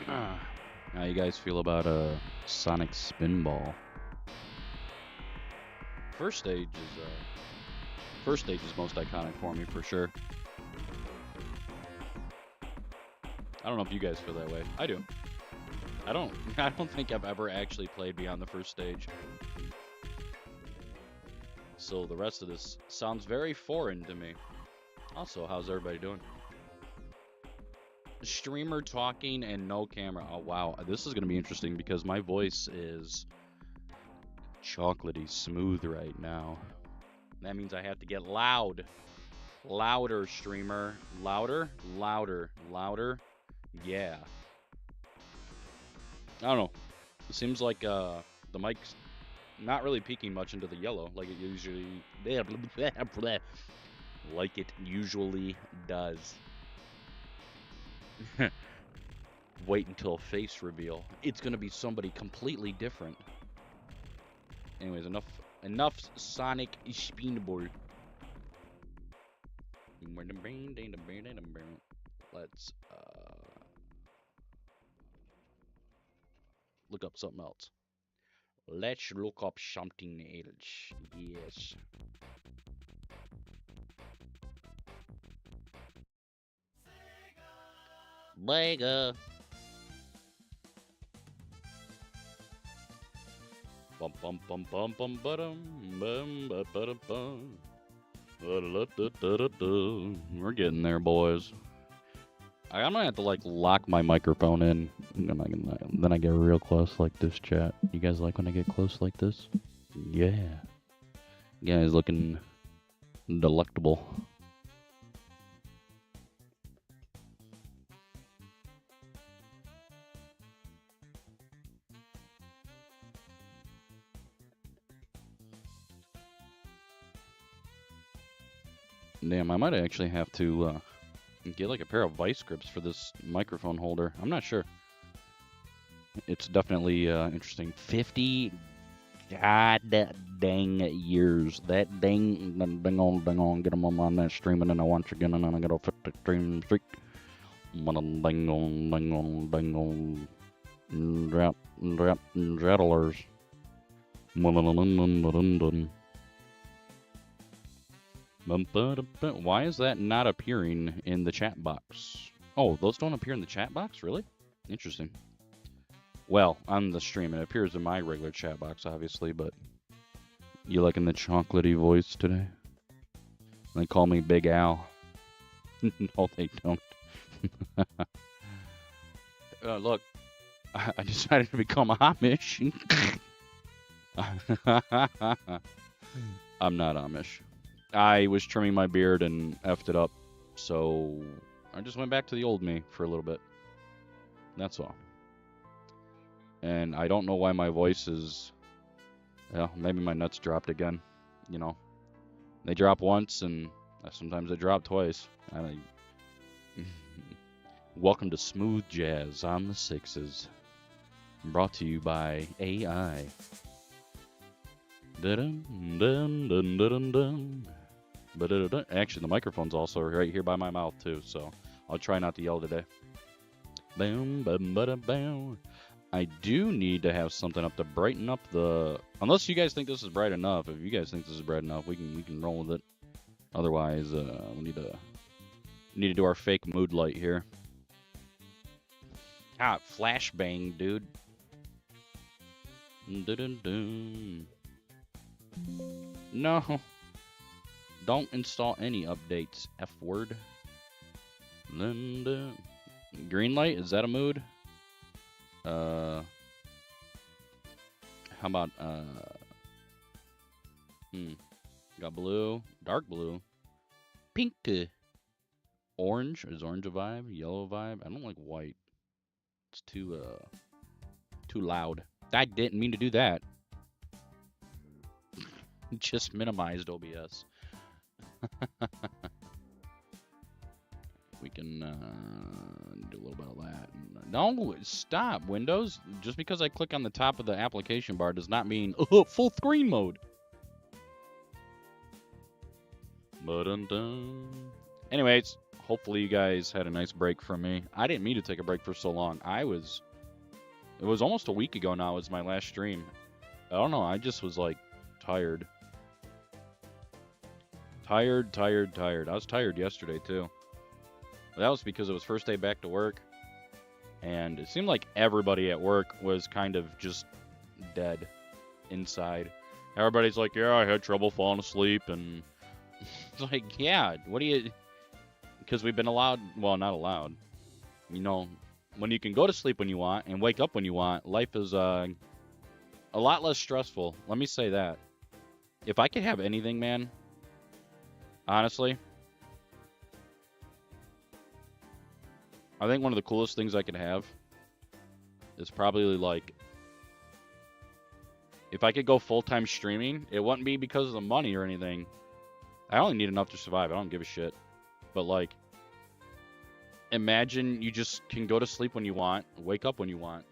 How you guys feel about Sonic Spinball? First stage is most iconic for me for sure. I don't know if you guys feel that way. I do. I don't I don't think I've ever actually played beyond the first stage. So the rest of this sounds very foreign to me. Also, how's everybody doing? Streamer talking and no camera. Oh wow, this is gonna be interesting because my voice is chocolatey smooth right now. That means I have to get loud. Louder, streamer. Louder, louder, louder. Yeah. I don't know. It seems like the mic's not really peeking much into the yellow like it usually like it usually does. Wait until face reveal. It's gonna be somebody completely different. Anyways, enough Sonic Spinball. Let's look up something else. Let's look up something else. Yes. Mega. Bum bum bum bum bum bum bum bum bum. We're getting there, boys. I'm gonna have to like lock my microphone in, and then I get real close like this. Chat, you guys like when I get close like this? Yeah, you guys looking delectable. Damn, I might actually have to get like a pair of vice grips for this microphone holder. I'm not sure. It's definitely interesting. 50 god dang years. That dang on, get them on that streaming, and I want you again, and I gotta fit the stream streak. Dang on, rattlers. Why is that not appearing in the chat box? Oh, those don't appear in the chat box? Really? Interesting. Well, on the stream, it appears in my regular chat box, obviously, but you liking the chocolatey voice today? They call me Big Al. No, they don't. Look, I decided to become Amish. I'm not Amish. I was trimming my beard and effed it up, so I just went back to the old me for a little bit. That's all. And I don't know why my voice is... Well, maybe my nuts dropped again. You know, they drop once, and sometimes they drop twice. Welcome to Smooth Jazz on the Sixes. Brought to you by AI. Actually, the microphone's also right here by my mouth, too, so I'll try not to yell today. I do need to have something up to brighten up the... Unless you guys think this is bright enough. If you guys think this is bright enough, we can roll with it. Otherwise, we need to do our fake mood light here. Ah, flashbang, dude. No. Don't install any updates, F word. Green light, is that a mood? How about got blue, dark blue, pink, orange. Is orange a vibe? Yellow a vibe? I don't like white. It's too loud. I didn't mean to do that. Just minimized OBS. We can do a little bit of that. No, stop, Windows. Just because I click on the top of the application bar does not mean full screen mode. Anyways, Hopefully you guys had a nice break from me. I didn't mean to take a break for so long. It was almost a week ago now was my last stream. I don't know, I just was like tired. Tired. I was tired yesterday too. That was because it was first day back to work. And it seemed like everybody at work was kind of just dead inside. Everybody's like, yeah, I had trouble falling asleep. And it's like, yeah, what do you... Because we've been allowed... Well, not allowed. You know, when you can go to sleep when you want and wake up when you want, life is a lot less stressful. Let me say that. If I could have anything, man, honestly, I think one of the coolest things I could have is probably like, if I could go full-time streaming, it wouldn't be because of the money or anything. I only need enough to survive. I don't give a shit. But like, imagine you just can go to sleep when you want, wake up when you want.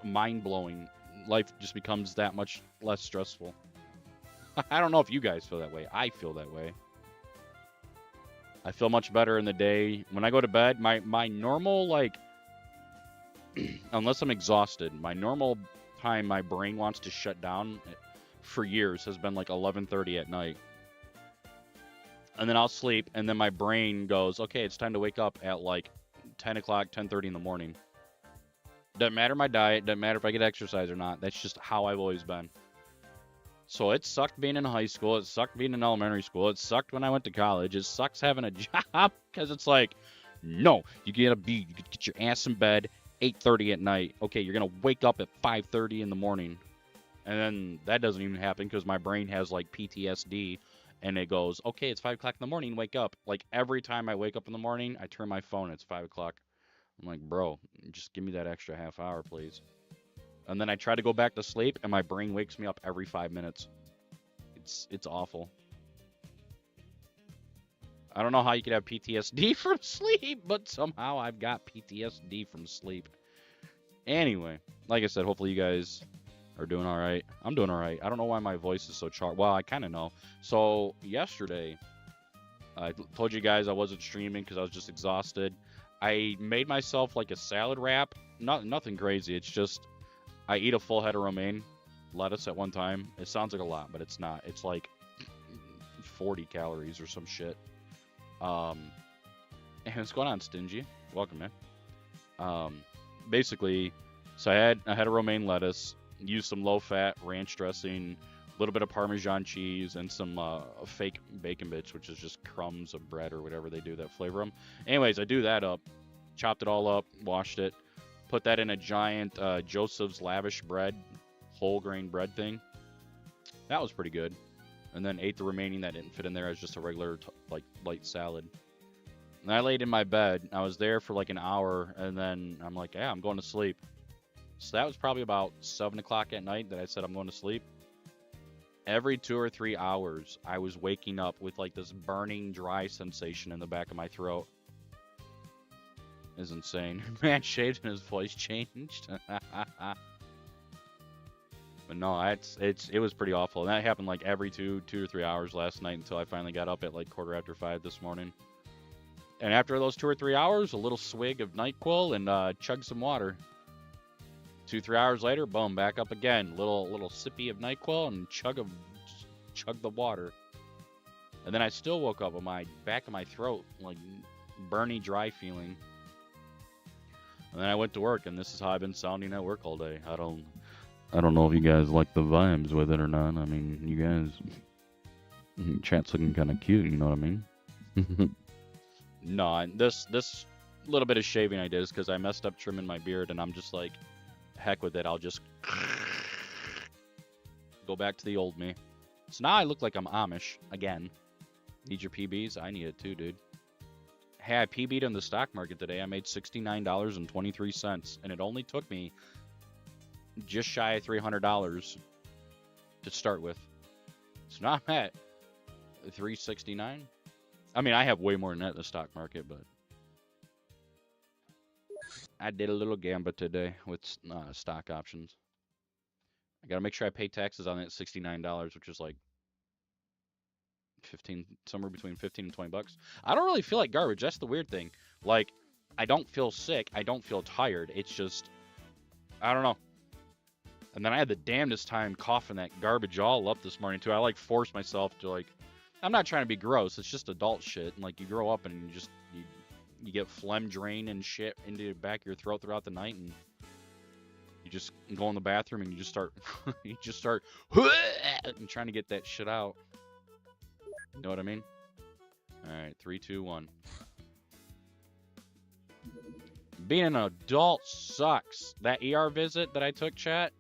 Mind-blowing. Life just becomes that much less stressful. I don't know if you guys feel that way. I feel that way. I feel much better in the day. When I go to bed, my normal, like, unless I'm exhausted, my normal time my brain wants to shut down for years has been like 11:30 at night. And then I'll sleep, and then my brain goes, okay, it's time to wake up at like 10 o'clock, 10:30 in the morning. Doesn't matter my diet, doesn't matter if I get exercise or not. That's just how I've always been. So it sucked being in high school. It sucked being in elementary school. It sucked when I went to college. It sucks having a job because it's like, no, you get your ass in bed 8:30 at night. Okay, you're gonna wake up at 5:30 in the morning, and then that doesn't even happen because my brain has like PTSD, and it goes, okay, it's 5 o'clock in the morning. Wake up. Like every time I wake up in the morning, I turn my phone. It's 5 o'clock. I'm like, bro, just give me that extra half hour, please. And then I try to go back to sleep, and my brain wakes me up every 5 minutes. It's awful. I don't know how you could have PTSD from sleep, but somehow I've got PTSD from sleep. Anyway, like I said, hopefully you guys are doing all right. I'm doing all right. I don't know why my voice is so charged. Well, I kind of know. So yesterday, I told you guys I wasn't streaming because I was just exhausted. I made myself like a salad wrap. Nothing crazy. It's just I eat a full head of romaine lettuce at one time. It sounds like a lot, but it's not. It's like 40 calories or some shit. And what's going on, Stingy? Welcome, man. Basically, so I had a romaine lettuce, used some low-fat ranch dressing, a little bit of Parmesan cheese, and some fake bacon bits, which is just crumbs of bread or whatever they do that flavor them. Anyways, I do that up, chopped it all up, washed it, put that in a giant Joseph's Lavish bread, whole grain bread thing. That was pretty good. And then ate the remaining that didn't fit in there as just a regular like light salad. And I laid in my bed. I was there for like an hour, and then I'm like, yeah, I'm going to sleep. So that was probably about 7 o'clock at night that I said I'm going to sleep. Every 2 or 3 hours, I was waking up with like this burning, dry sensation in the back of my throat. It's insane. Man shaved and his voice changed. But no, it was pretty awful. And that happened like every 2 or 3 hours last night until I finally got up at like 5:15 this morning. And after those 2 or 3 hours, a little swig of NyQuil and chug some water. 2 3 hours later, boom, back up again. Little sippy of NyQuil and chug the water. And then I still woke up with my back of my throat like burny, dry feeling. And then I went to work, and this is how I've been sounding at work all day. I don't know if you guys like the vibes with it or not. I mean, you guys, chat's looking kind of cute, you know what I mean? No, this little bit of shaving I did is because I messed up trimming my beard, and I'm just like, heck with it. I'll just go back to the old me. So now I look like I'm Amish again. Need your PBs? I need it too, dude. Hey, I PB'd in the stock market today. I made $69.23, and it only took me just shy of $300 to start with. So now I'm at $369. I mean, I have way more than that in the stock market, but I did a little gambit today with stock options. I gotta make sure I pay taxes on that $69, which is like 15, somewhere between 15 and 20 bucks. I don't really feel like garbage. That's the weird thing. Like, I don't feel sick. I don't feel tired. It's just, I don't know. And then I had the damnedest time coughing that garbage all up this morning too. I like forced myself to like, I'm not trying to be gross. It's just adult shit. And like you grow up and you get phlegm drain and shit into the back of your throat throughout the night, and you just go in the bathroom and you just start and trying to get that shit out. You know what I mean? All right, 3, 2, 1. Being an adult sucks. That ER visit that I took, chat,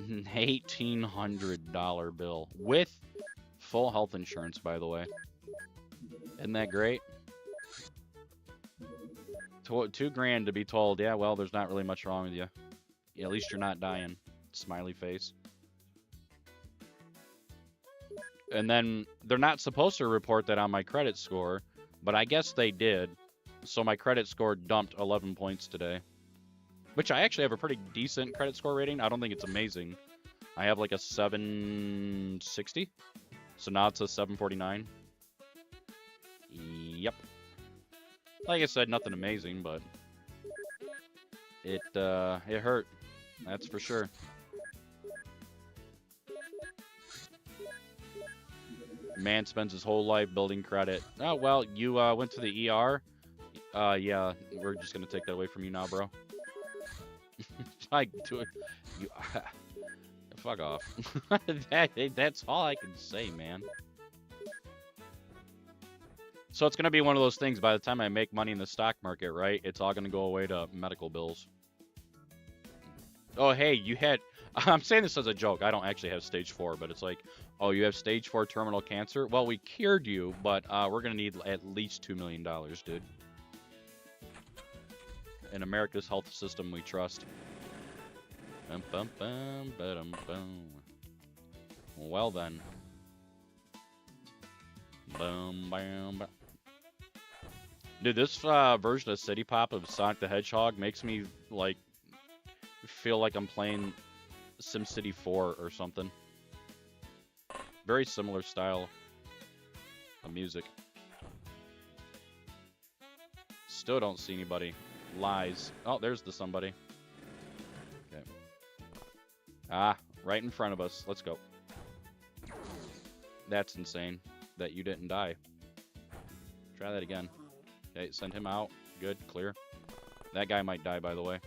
$1,800 bill with full health insurance, by the way. Isn't that great? $2,000 to be told, yeah, well, there's not really much wrong with you. Yeah, at least you're not dying. Smiley face. And then they're not supposed to report that on my credit score, but I guess they did. So my credit score dumped 11 points today, which I actually have a pretty decent credit score rating. I don't think it's amazing. I have like a 760. So now it's a 749. Yep. Like I said, nothing amazing, but it hurt. That's for sure. Man spends his whole life building credit. Oh, well, you went to the ER? Yeah, we're just going to take that away from you now, bro. Like, fuck off. That's all I can say, man. So it's going to be one of those things, by the time I make money in the stock market, right, it's all going to go away to medical bills. Oh, hey, you had... I'm saying this as a joke. I don't actually have stage 4, but it's like, oh, you have stage 4 terminal cancer? Well, we cured you, but we're going to need at least $2 million, dude. In America's health system, we trust. Bum, bum, bum, ba-dum, bum. Well, then. Boom, bam, bam. Dude, this version of City Pop of Sonic the Hedgehog makes me, like, feel like I'm playing SimCity 4 or something. Very similar style of music. Still don't see anybody. Lies. Oh, there's the somebody. Okay. Ah, right in front of us. Let's go. That's insane that you didn't die. Try that again. Okay, send him out. Good, clear. That guy might die, by the way.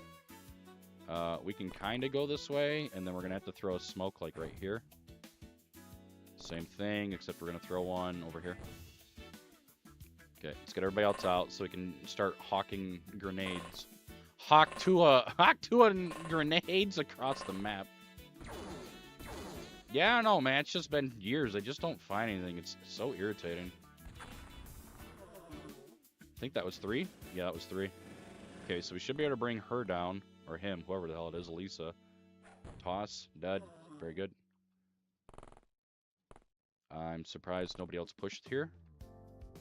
We can kind of go this way, and then we're going to have to throw a smoke, like, right here. Same thing, except we're going to throw one over here. Okay, let's get everybody else out so we can start hawking grenades. Hawk to grenades across the map. Yeah, I don't know, man. It's just been years. I just don't find anything. It's so irritating. I think that was 3? Yeah, that was 3. Okay, so we should be able to bring her down. Or him, whoever the hell it is, Elisa. Toss, dead. Very good. I'm surprised nobody else pushed here.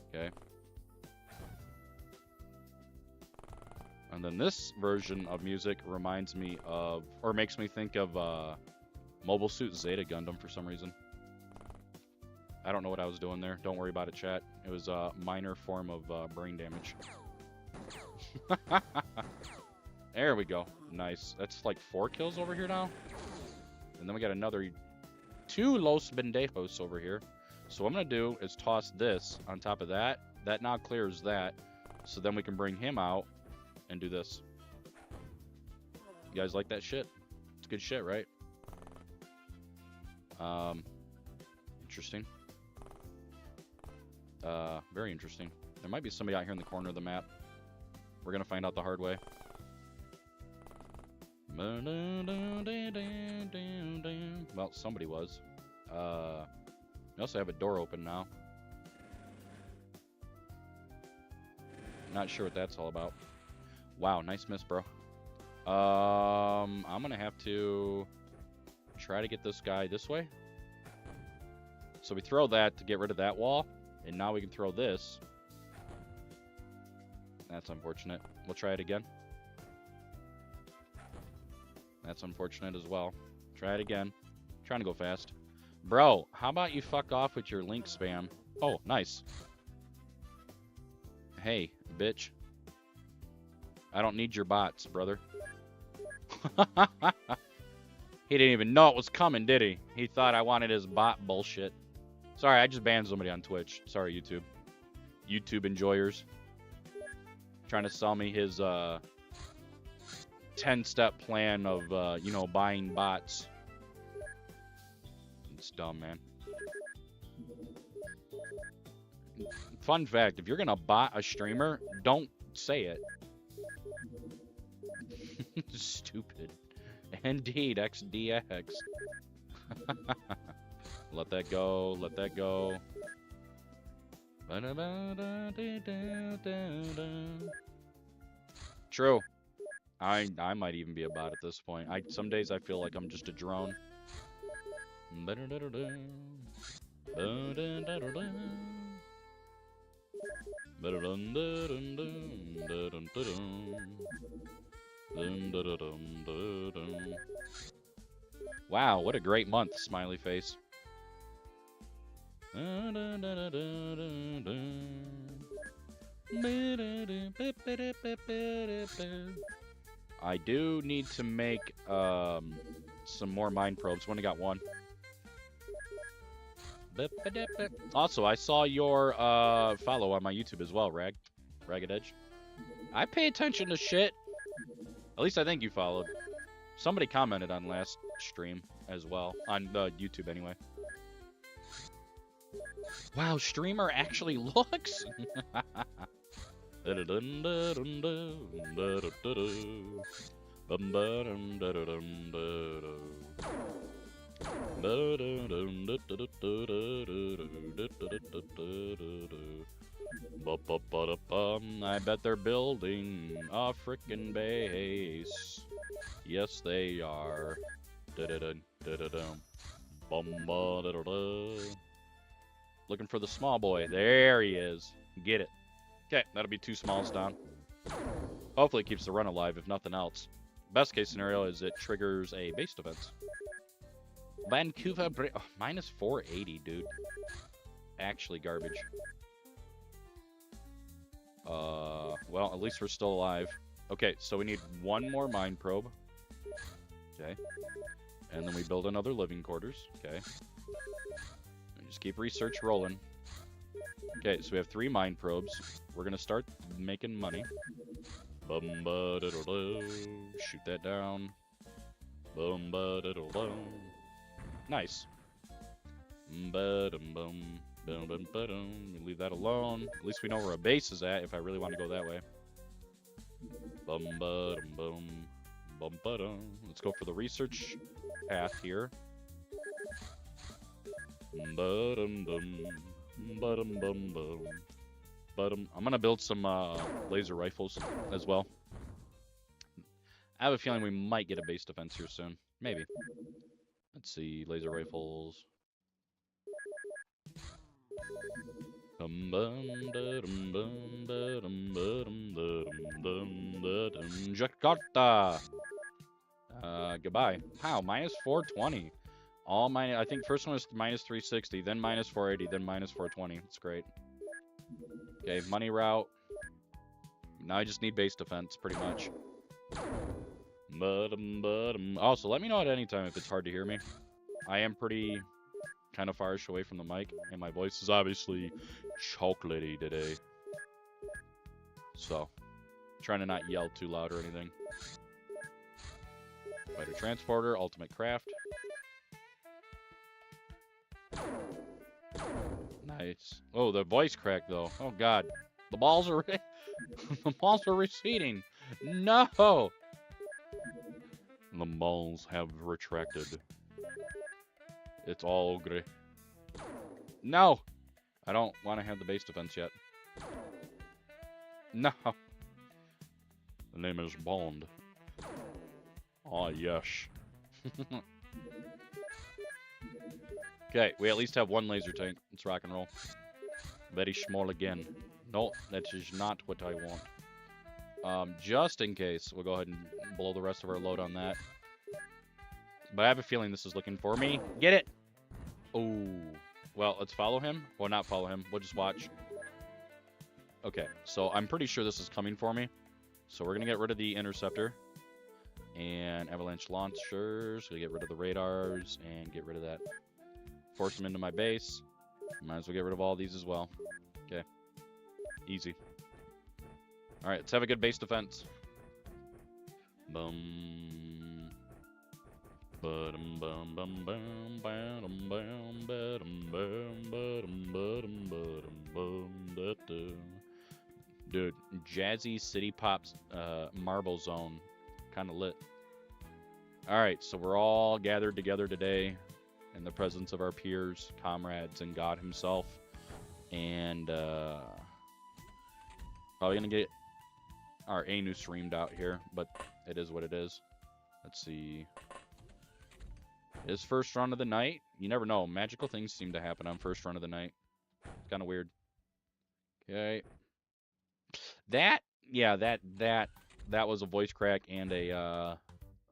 Okay. And then this version of music reminds me of, or makes me think of, Mobile Suit Zeta Gundam for some reason. I don't know what I was doing there. Don't worry about it, chat. It was a minor form of brain damage. There we go. Nice. That's like 4 kills over here now. And then we got another 2 Los Bendejos over here. So what I'm going to do is toss this on top of that. That now clears that. So then we can bring him out and do this. You guys like that shit? It's good shit, right? Interesting. Very interesting. There might be somebody out here in the corner of the map. We're going to find out the hard way. Well, somebody was. We also have a door open now. Not sure what that's all about. Wow, nice miss, bro. I'm gonna have to try to get this guy this way. So we throw that to get rid of that wall, and now we can throw this. That's unfortunate. We'll try it again. That's unfortunate as well. Try it again. I'm trying to go fast. Bro, how about you fuck off with your link spam? Oh, nice. Hey, bitch. I don't need your bots, brother. He didn't even know it was coming, did he? He thought I wanted his bot bullshit. Sorry, I just banned somebody on Twitch. Sorry, YouTube. YouTube enjoyers. Trying to sell me his 10-step plan of, you know, buying bots. It's dumb, man. Fun fact, if you're going to bot a streamer, don't say it. Stupid. Indeed, XDX. Let that go, let that go. True. I might even be a bot at this point. Some days I feel like I'm just a drone. Wow, what a great month, smiley face. I do need to make some more mind probes. Only got one. Also, I saw your follow on my YouTube as well, Ragged Edge. I pay attention to shit. At least I think you followed. Somebody commented on last stream as well. On YouTube, anyway. Wow, streamer actually looks? I bet they're building a frickin' base. Yes, they are. Looking for the small boy. There he is. Get it. Okay, that'll be 2 smalls down. Hopefully it keeps the run alive, if nothing else. Best case scenario is it triggers a base defense. Vancouver, minus 480, dude. Actually garbage. Well, at least we're still alive. Okay, so we need 1 more mine probe. Okay. And then we build another living quarters. Okay. And just keep research rolling. Okay, so we have 3 mine probes. We're gonna start making money. Shoot that down. Nice. Leave that alone. At least we know where a base is at if I really want to go that way. Let's go for the research path here. I'm gonna build some laser rifles as well. I have a feeling we might get a base defense here soon. Maybe. Let's see, laser rifles. Jakarta. Goodbye. Wow, minus 420. All mine. I think first one was minus 360, then minus 480, then minus 420. That's great. Okay, money route. Now I just need base defense, pretty much. Also, let me know at any time if it's hard to hear me. I am pretty kind of farish away from the mic, and my voice is obviously chocolatey today. So, trying to not yell too loud or anything. Fighter transporter, ultimate craft. Nice. Oh, the voice crack though. Oh god, the balls are the balls are receding. No. The balls have retracted. It's all gray. No! I don't want to have the base defense yet. No! The name is Bond. Oh, yes. Okay, we at least have 1 laser tank. Let's rock and roll. Very small again. No, that is not what I want. Just in case, we'll go ahead and blow the rest of our load on that. But I have a feeling this is looking for me. Get it! Oh. Well, let's follow him. Well, not follow him. We'll just watch. Okay, so I'm pretty sure this is coming for me. So we're going to get rid of the interceptor and avalanche launchers. We'll get rid of the radars and get rid of that. Force them into my base. Might as well get rid of all these as well. Okay. Easy. All right, let's have a good base defense. Bum. Ba-dum bum bum bum ba-dum bum ba-dum bum ba-dum ba-dum ba-dum bum da-da. Dude, jazzy city pops marble zone. Kind of lit. Alright, so we're all gathered together today in the presence of our peers, comrades, and God himself. And probably going to get our anus reamed out here, but it is what it is. Let's see. It's first run of the night. You never know. Magical things seem to happen on first run of the night. It's kind of weird. Okay. That was a voice crack and a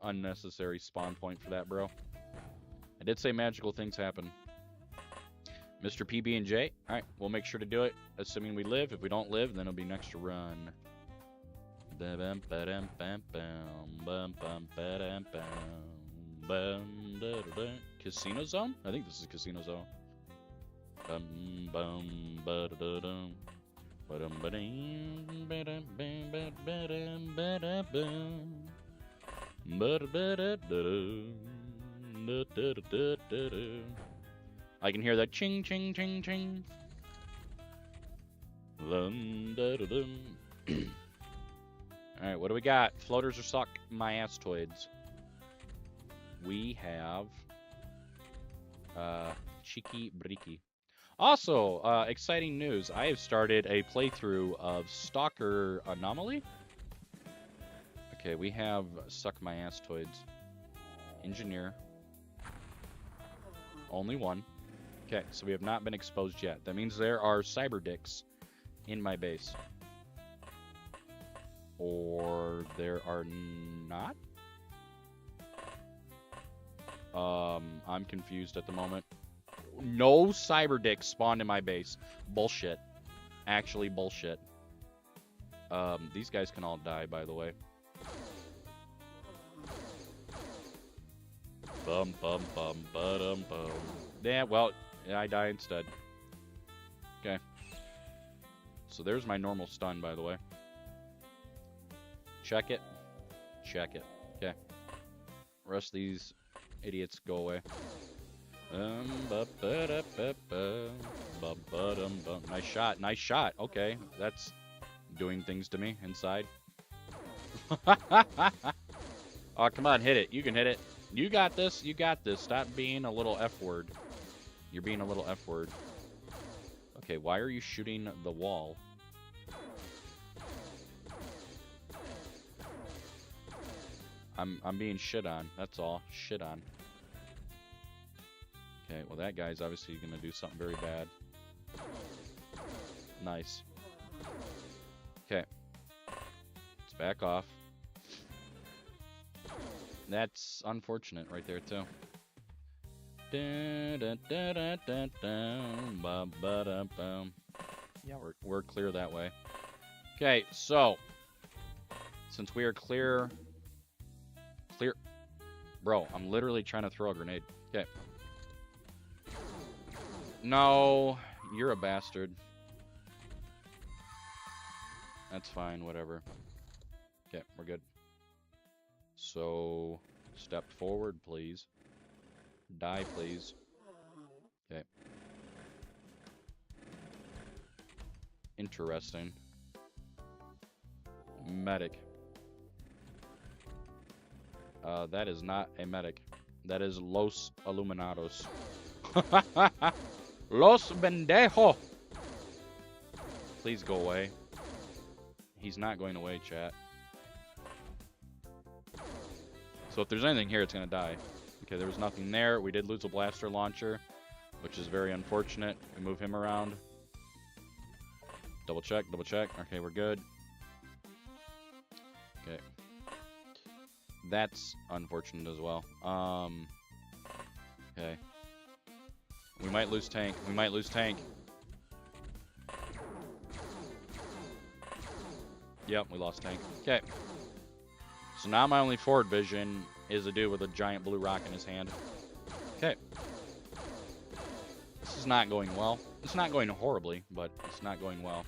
unnecessary spawn point for that, bro. I did say magical things happen. Mr. PB&J. All right, we'll make sure to do it, assuming we live. If we don't live, then it'll be next to run. Casino zone? I think this is casino zone. I can hear that ching ching ching ching. Alright, what do we got? Floaters or suck my astoids. We have Cheeky Briki. Also, exciting news. I have started a playthrough of Stalker Anomaly. Okay, we have Suck My Astoids. Engineer. Only one. Okay, so we have not been exposed yet. That means there are cyber dicks in my base. Or there are not? I'm confused at the moment. No cyber dicks spawned in my base. Bullshit. Actually bullshit. These guys can all die, by the way. Bum bum bum ba-dum bum. Yeah, well, I die instead. Okay. So there's my normal stun, by the way. Check it. Check it. Okay. Rest of these idiots go away. Nice shot. Nice shot. Okay. That's doing things to me inside. Oh, come on. Hit it. You can hit it. You got this. You got this. Stop being a little F word. You're being a little F word. Okay. Why are you shooting the wall? I'm being shit on. That's all. Shit on. Okay, well that guy's obviously going to do something very bad. Nice. Okay. Let's back off. That's unfortunate right there, too. Yeah, we're clear that way. Okay, so since we are clear... Bro, I'm literally trying to throw a grenade. Okay. No, you're a bastard. That's fine, whatever. Okay, we're good. So, step forward, please. Die, please. Okay. Interesting. Medic. That is not a medic. That is Los Illuminados. Los Bendejo! Please go away. He's not going away, chat. So if there's anything here, it's going to die. Okay, there was nothing there. We did lose a blaster launcher, which is very unfortunate. We move him around. Double check, double check. Okay, we're good. Okay. That's unfortunate as well. Okay. We might lose tank. We might lose tank. Yep, we lost tank. Okay. So now my only forward vision is a dude with a giant blue rock in his hand. Okay. This is not going well. It's not going horribly, but it's not going well.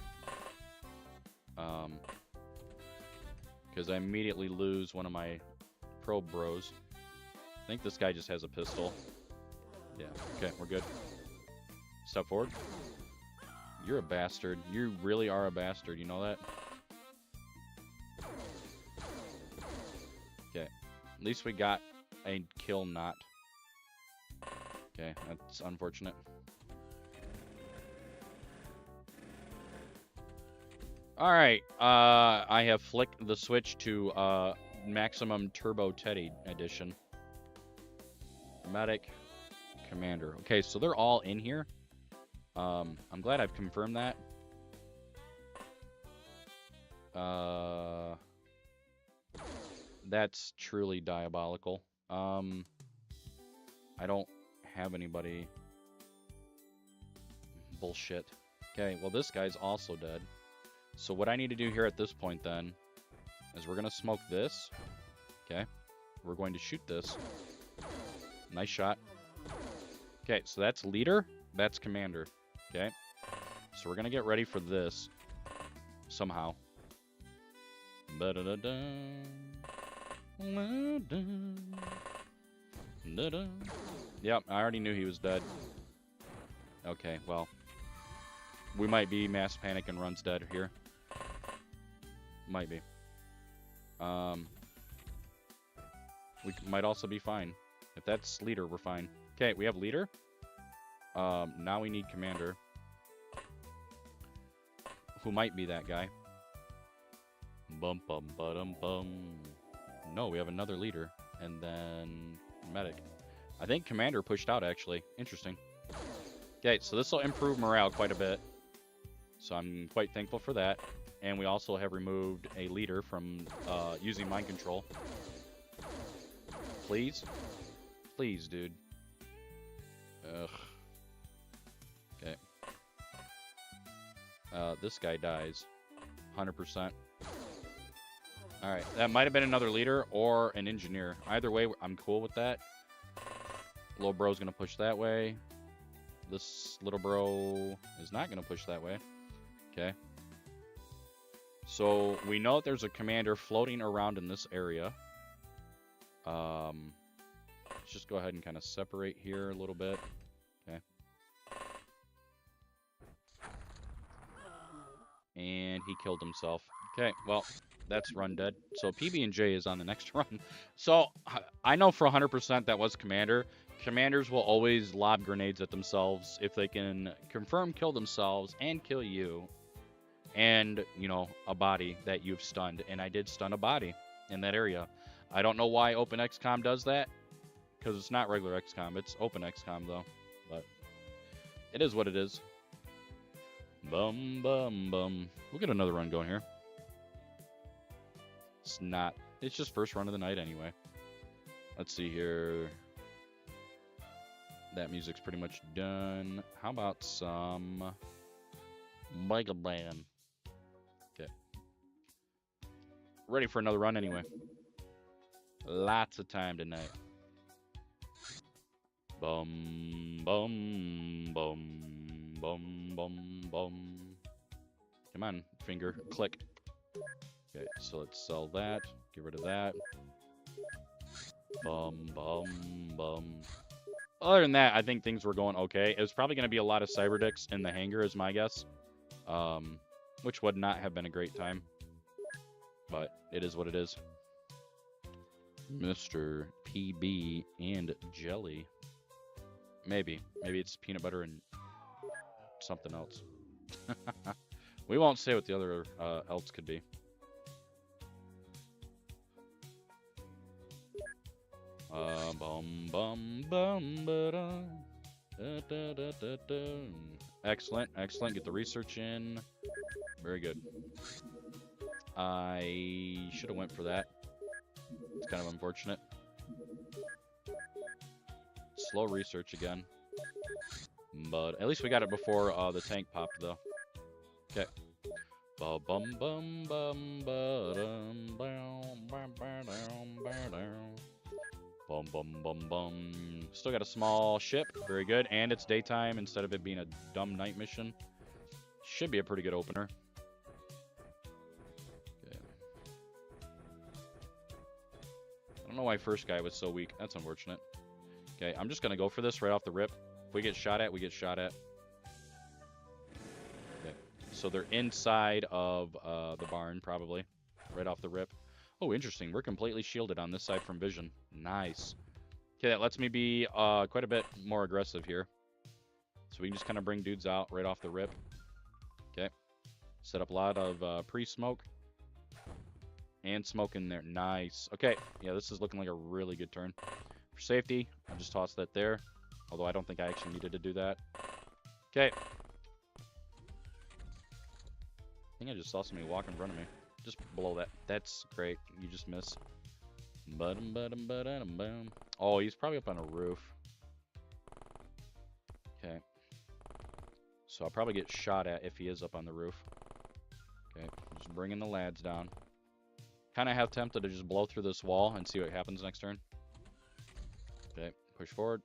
Because I immediately lose one of my pro bros. I think this guy just has a pistol. Yeah, okay, we're good. Step forward. You're a bastard. You really are a bastard, you know that? Okay, at least we got a kill not. Okay, that's unfortunate. Alright, I have flicked the switch to Maximum Turbo Teddy Edition. Medic, Commander. Okay, so they're all in here. I'm glad I've confirmed that. That's truly diabolical. I don't have anybody. Bullshit. Okay, well this guy's also dead. So what I need to do here at this point then is we're going to smoke this. Okay. We're going to shoot this. Nice shot. Okay, so that's leader. That's commander. Okay. So we're going to get ready for this somehow. Yep, I already knew he was dead. Okay, well. We might be mass panic and runs dead here. Might be. We might also be fine. If that's leader, we're fine. Okay, we have leader. Now we need commander. Who might be that guy? Bum bum bum bum. No, we have another leader. And then medic. I think commander pushed out actually. Interesting. Okay, so this will improve morale quite a bit. So I'm quite thankful for that. And we also have removed a leader from using mind control. Please? Please, dude. Ugh. Okay. This guy dies. 100%. Alright, that might have been another leader or an engineer. Either way, I'm cool with that. Little bro's gonna push that way. This little bro is not gonna push that way. Okay. So we know that there's a commander floating around in this area. Let's just go ahead and kind of separate here a little bit. Okay. And he killed himself. Okay, well, that's run dead. So PB&J is on the next run. So I know for 100% that was commander. Commanders will always lob grenades at themselves if they can confirm kill themselves and kill you. And, you know, a body that you've stunned. And I did stun a body in that area. I don't know why Open XCOM does that. Because it's not regular XCOM. It's Open XCOM, though. But it is what it is. Bum, bum, bum. We'll get another run going here. It's not. It's just first run of the night anyway. Let's see here. That music's pretty much done. How about some Mega Man? Okay. Ready for another run anyway. Lots of time tonight. Bum, bum, bum, bum, bum, bum. Come on, finger, click. Okay, so let's sell that. Get rid of that. Bum, bum, bum. Other than that, I think things were going okay. It was probably going to be a lot of cyberdicks in the hangar, is my guess. Which would not have been a great time. But it is what it is. Mr. PB and jelly. Maybe. Maybe it's peanut butter and something else. We won't say what the other else could be. Bum bum bum ba-da. Da, da, da, da, da. Excellent, excellent. Get the research in. Very good. I should have went for that. It's kind of unfortunate. Slow research again. But at least we got it before the tank popped, though. Okay. Ba bum bum bum ba dum bum bum ba dum ba dum. Bum bum bum bum. Still got a small ship. Very good. And it's daytime instead of it being a dumb night mission. Should be a pretty good opener. Okay. I don't know why first guy was so weak. That's unfortunate. Okay, I'm just going to go for this right off the rip. If we get shot at, we get shot at. Okay, so they're inside of the barn, probably, right off the rip. Oh, interesting. We're completely shielded on this side from vision. Nice. Okay, that lets me be quite a bit more aggressive here. So we can just kind of bring dudes out right off the rip. Okay. Set up a lot of pre-smoke. And smoke in there. Nice. Okay, yeah, this is looking like a really good turn. For safety, I'll just toss that there. Although I don't think I actually needed to do that. Okay. I think I just saw somebody walk in front of me. Just below that. That's great. You just missed. Oh, he's probably up on a roof. Okay. So I'll probably get shot at if he is up on the roof. Okay. Just bringing the lads down. Kind of have tempted to just blow through this wall and see what happens next turn. Okay. Push forward.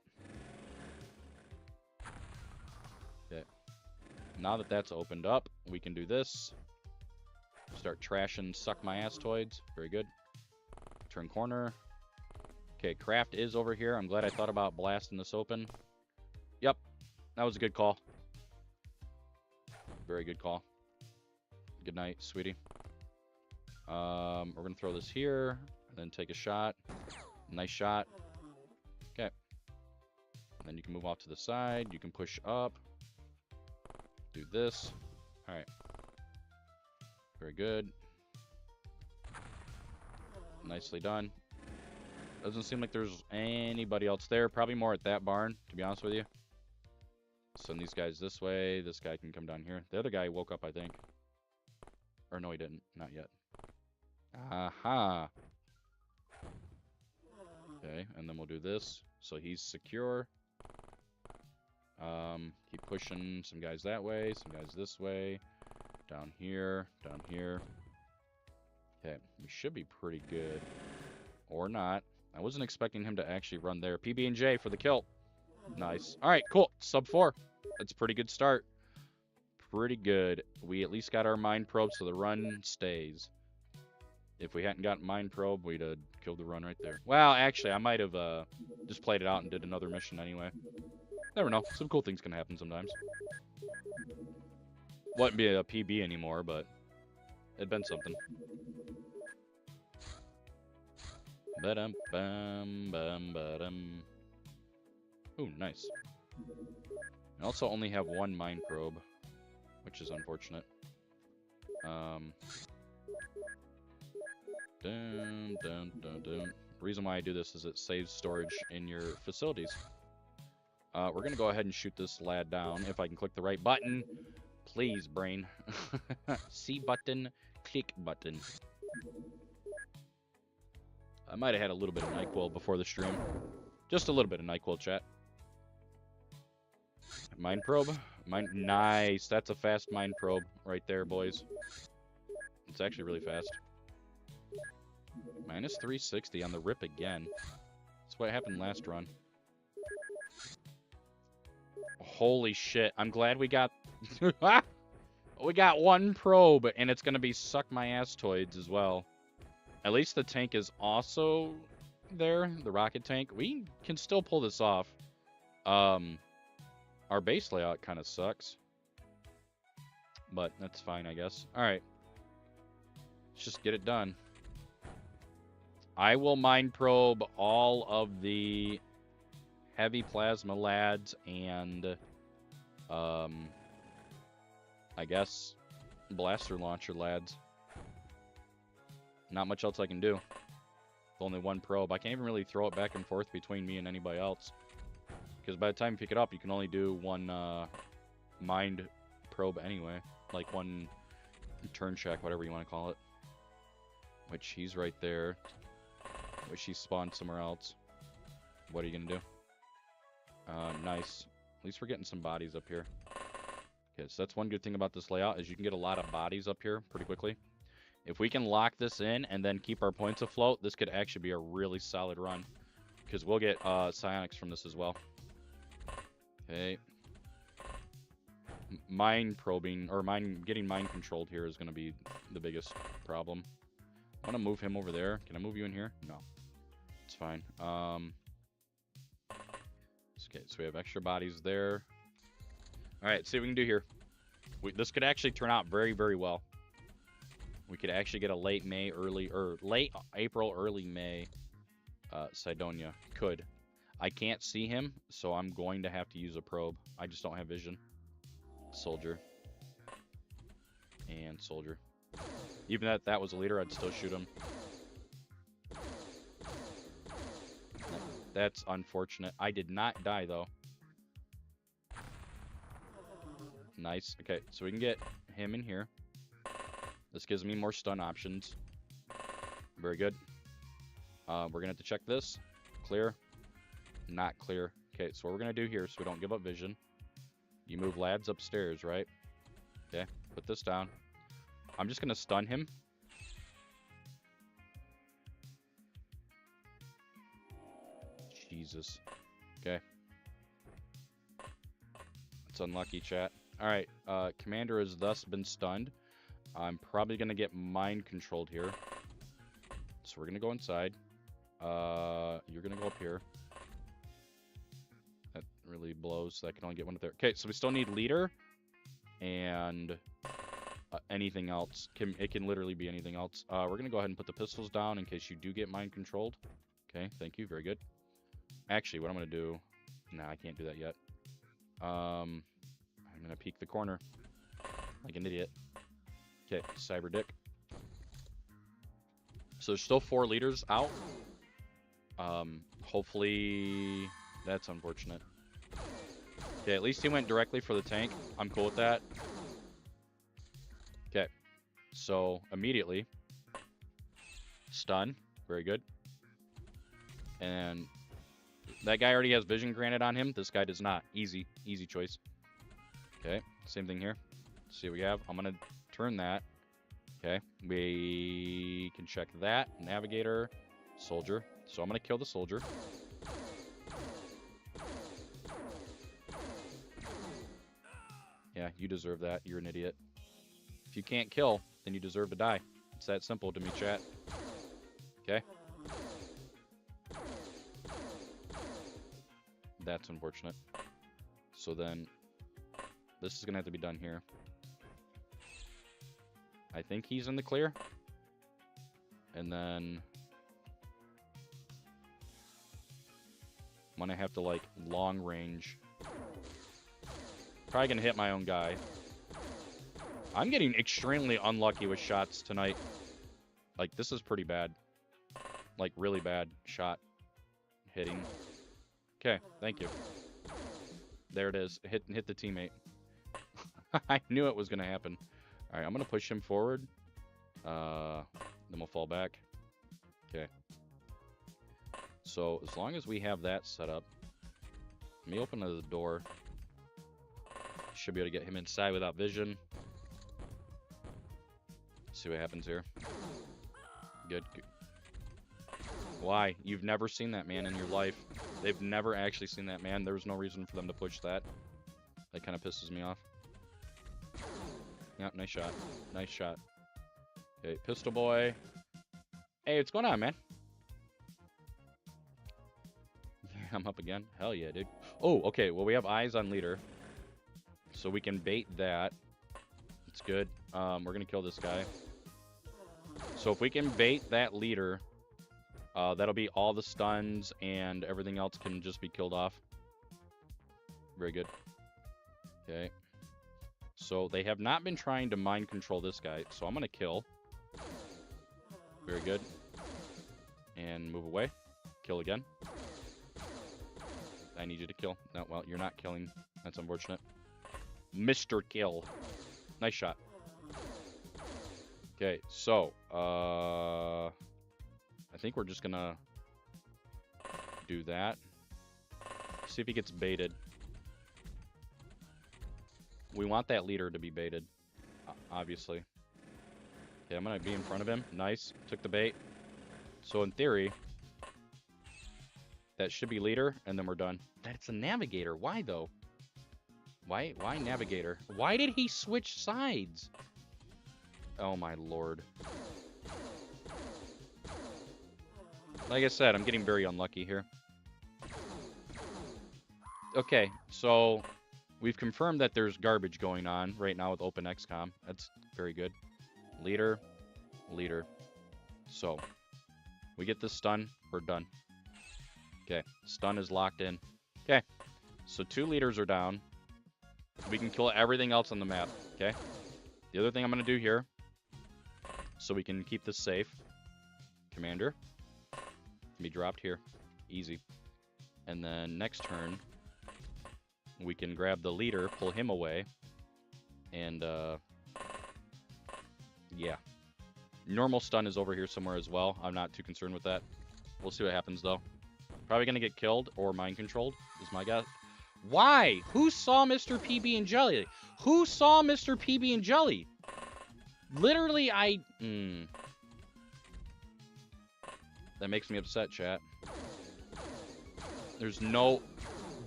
Okay. Now that that's opened up, we can do this. Start trashing suck my ass toids. Very good. Turn corner. Okay, craft is over here. I'm glad I thought about blasting this open. Yep, that was a good call. Very good call. Good night, sweetie. We're gonna throw this here, and then take a shot. Nice shot. Okay. And then you can move off to the side. You can push up. Do this. All right. Very good. Nicely done. Doesn't seem like there's anybody else there. Probably more at that barn, to be honest with you. Send these guys this way. This guy can come down here. The other guy woke up, I think. Or no, he didn't. Not yet. Aha. Okay, and then we'll do this. So he's secure. Keep pushing some guys that way, some guys this way. Down here, down here. Okay, we should be pretty good. Or not. I wasn't expecting him to actually run there. PB&J for the kill. Nice. All right, cool. Sub 4. That's a pretty good start. Pretty good. We at least got our mine probe, so the run stays. If we hadn't gotten mine probe, we'd have killed the run right there. Well, actually, I might have just played it out and did another mission anyway. Never know. Some cool things can happen sometimes. Wouldn't be a PB anymore, but it'd been something. Ba-dum, bum, bum, ba-dum. Ooh, nice. I also only have one mine probe, which is unfortunate. Dun, dun, dun, dun. The reason why I do this is it saves storage in your facilities. We're going to go ahead and shoot this lad down if I can click the right button. Please, brain. C button, click button. I might have had a little bit of NyQuil before the stream. Just a little bit of NyQuil, chat. Mine probe. Nice. That's a fast mine probe right there, boys. It's actually really fast. Minus 360 on the rip again. That's what happened last run. Holy shit. I'm glad we got... we got one probe, and it's going to be suck my ass toids as well. At least the tank is also there, the rocket tank. We can still pull this off. Our base layout kind of sucks. But that's fine, I guess. Alright. Let's just get it done. I will mine probe all of the heavy plasma lads and, I guess, blaster launcher lads. Not much else I can do. With only one probe. I can't even really throw it back and forth between me and anybody else. Because by the time you pick it up, you can only do one mined probe anyway. Like one turn check, whatever you want to call it. Which he's right there. Wish he spawned somewhere else. What are you going to do? Nice. At least we're getting some bodies up here. Okay, so that's one good thing about this layout is you can get a lot of bodies up here pretty quickly. If we can lock this in and then keep our points afloat, this could actually be a really solid run. Because we'll get psionics from this as well. Okay. Mind probing, or getting mind controlled here is going to be the biggest problem. I want to move him over there. Can I move you in here? No. It's fine. Okay, so we have extra bodies there. All right, see what we can do here. This could actually turn out very, very well. We could actually get a late April, early May Cydonia. Could. I can't see him, so I'm going to have to use a probe. I just don't have vision. Soldier. And soldier. Even if that was a leader, I'd still shoot him. That's unfortunate. I did not die, though. Nice. Okay, so we can get him in here. This gives me more stun options. Very good. We're going to have to check this. Clear. Not clear. Okay, so what we're going to do here so we don't give up vision. You move lads upstairs, right? Okay, put this down. I'm just going to stun him. Jesus. Okay. It's unlucky, chat. Alright, Commander has thus been stunned. I'm probably going to get mind controlled here. So we're going to go inside. You're going to go up here. That really blows. So I can only get one up there. Okay, so we still need leader. And anything else. It can literally be anything else. We're going to go ahead and put the pistols down in case you do get mind controlled. Okay, thank you. Very good. Actually, what I'm going to do... Nah, I can't do that yet. I'm going to peek the corner. Like an idiot. Okay, Cyber Dick. So there's still 4 leaders out. Hopefully... That's unfortunate. Okay, at least he went directly for the tank. I'm cool with that. Okay. So, immediately. Stun. Very good. And... That guy already has vision granted on him. This guy does not. Easy. Easy choice. Okay. Same thing here. Let's see what we have. I'm going to turn that. Okay. We can check that. Navigator. Soldier. So I'm going to kill the soldier. Yeah, you deserve that. You're an idiot. If you can't kill, then you deserve to die. It's that simple to me, chat. Okay. That's unfortunate. So then, this is going to have to be done here. I think he's in the clear. And then... I'm going to have to, like, long range. Probably going to hit my own guy. I'm getting extremely unlucky with shots tonight. Like, this is pretty bad. Like, really bad shot hitting. Okay, thank you. There it is. Hit the teammate. I knew it was going to happen. All right, I'm going to push him forward. Then we'll fall back. Okay. So, as long as we have that set up, let me open the door. Should be able to get him inside without vision. See what happens here. Good. Why? You've never seen that man in your life. They've never actually seen that man. There was no reason for them to push that. That kind of pisses me off. Yep, nice shot. Nice shot. Okay, Pistol Boy. Hey, what's going on, man? Yeah, I'm up again. Hell yeah, dude. Oh, okay. Well, we have eyes on leader. So we can bait that. It's good. We're going to kill this guy. So if we can bait that leader... that'll be all the stuns, and everything else can just be killed off. Very good. Okay. So they have not been trying to mind control this guy, so I'm going to kill. Very good. And move away. Kill again. I need you to kill. No, well, you're not killing. That's unfortunate. Mr. Kill. Nice shot. Okay, so, I think we're just gonna do that. See if he gets baited. We want that leader to be baited, obviously. Okay, I'm going to be in front of him. Nice. Took the bait. So in theory, that should be leader, and then we're done. That's a navigator. Why, though? Why navigator? Why did he switch sides? Oh, my lord. Like I said, I'm getting very unlucky here. Okay, so we've confirmed that there's garbage going on right now with OpenXCOM. That's very good. Leader, leader. So, we get this stun, we're done. Okay, stun is locked in. Okay, so 2 leaders are down. We can kill everything else on the map, okay? The other thing I'm going to do here, so we can keep this safe, Commander, can be dropped here. Easy. And then next turn, we can grab the leader, pull him away, and, yeah. Normal stun is over here somewhere as well. I'm not too concerned with that. We'll see what happens, though. Probably going to get killed or mind-controlled, is my guess. Why? Who saw Mr. PB and Jelly? Who saw Mr. PB and Jelly? Literally, That makes me upset, chat. There's no...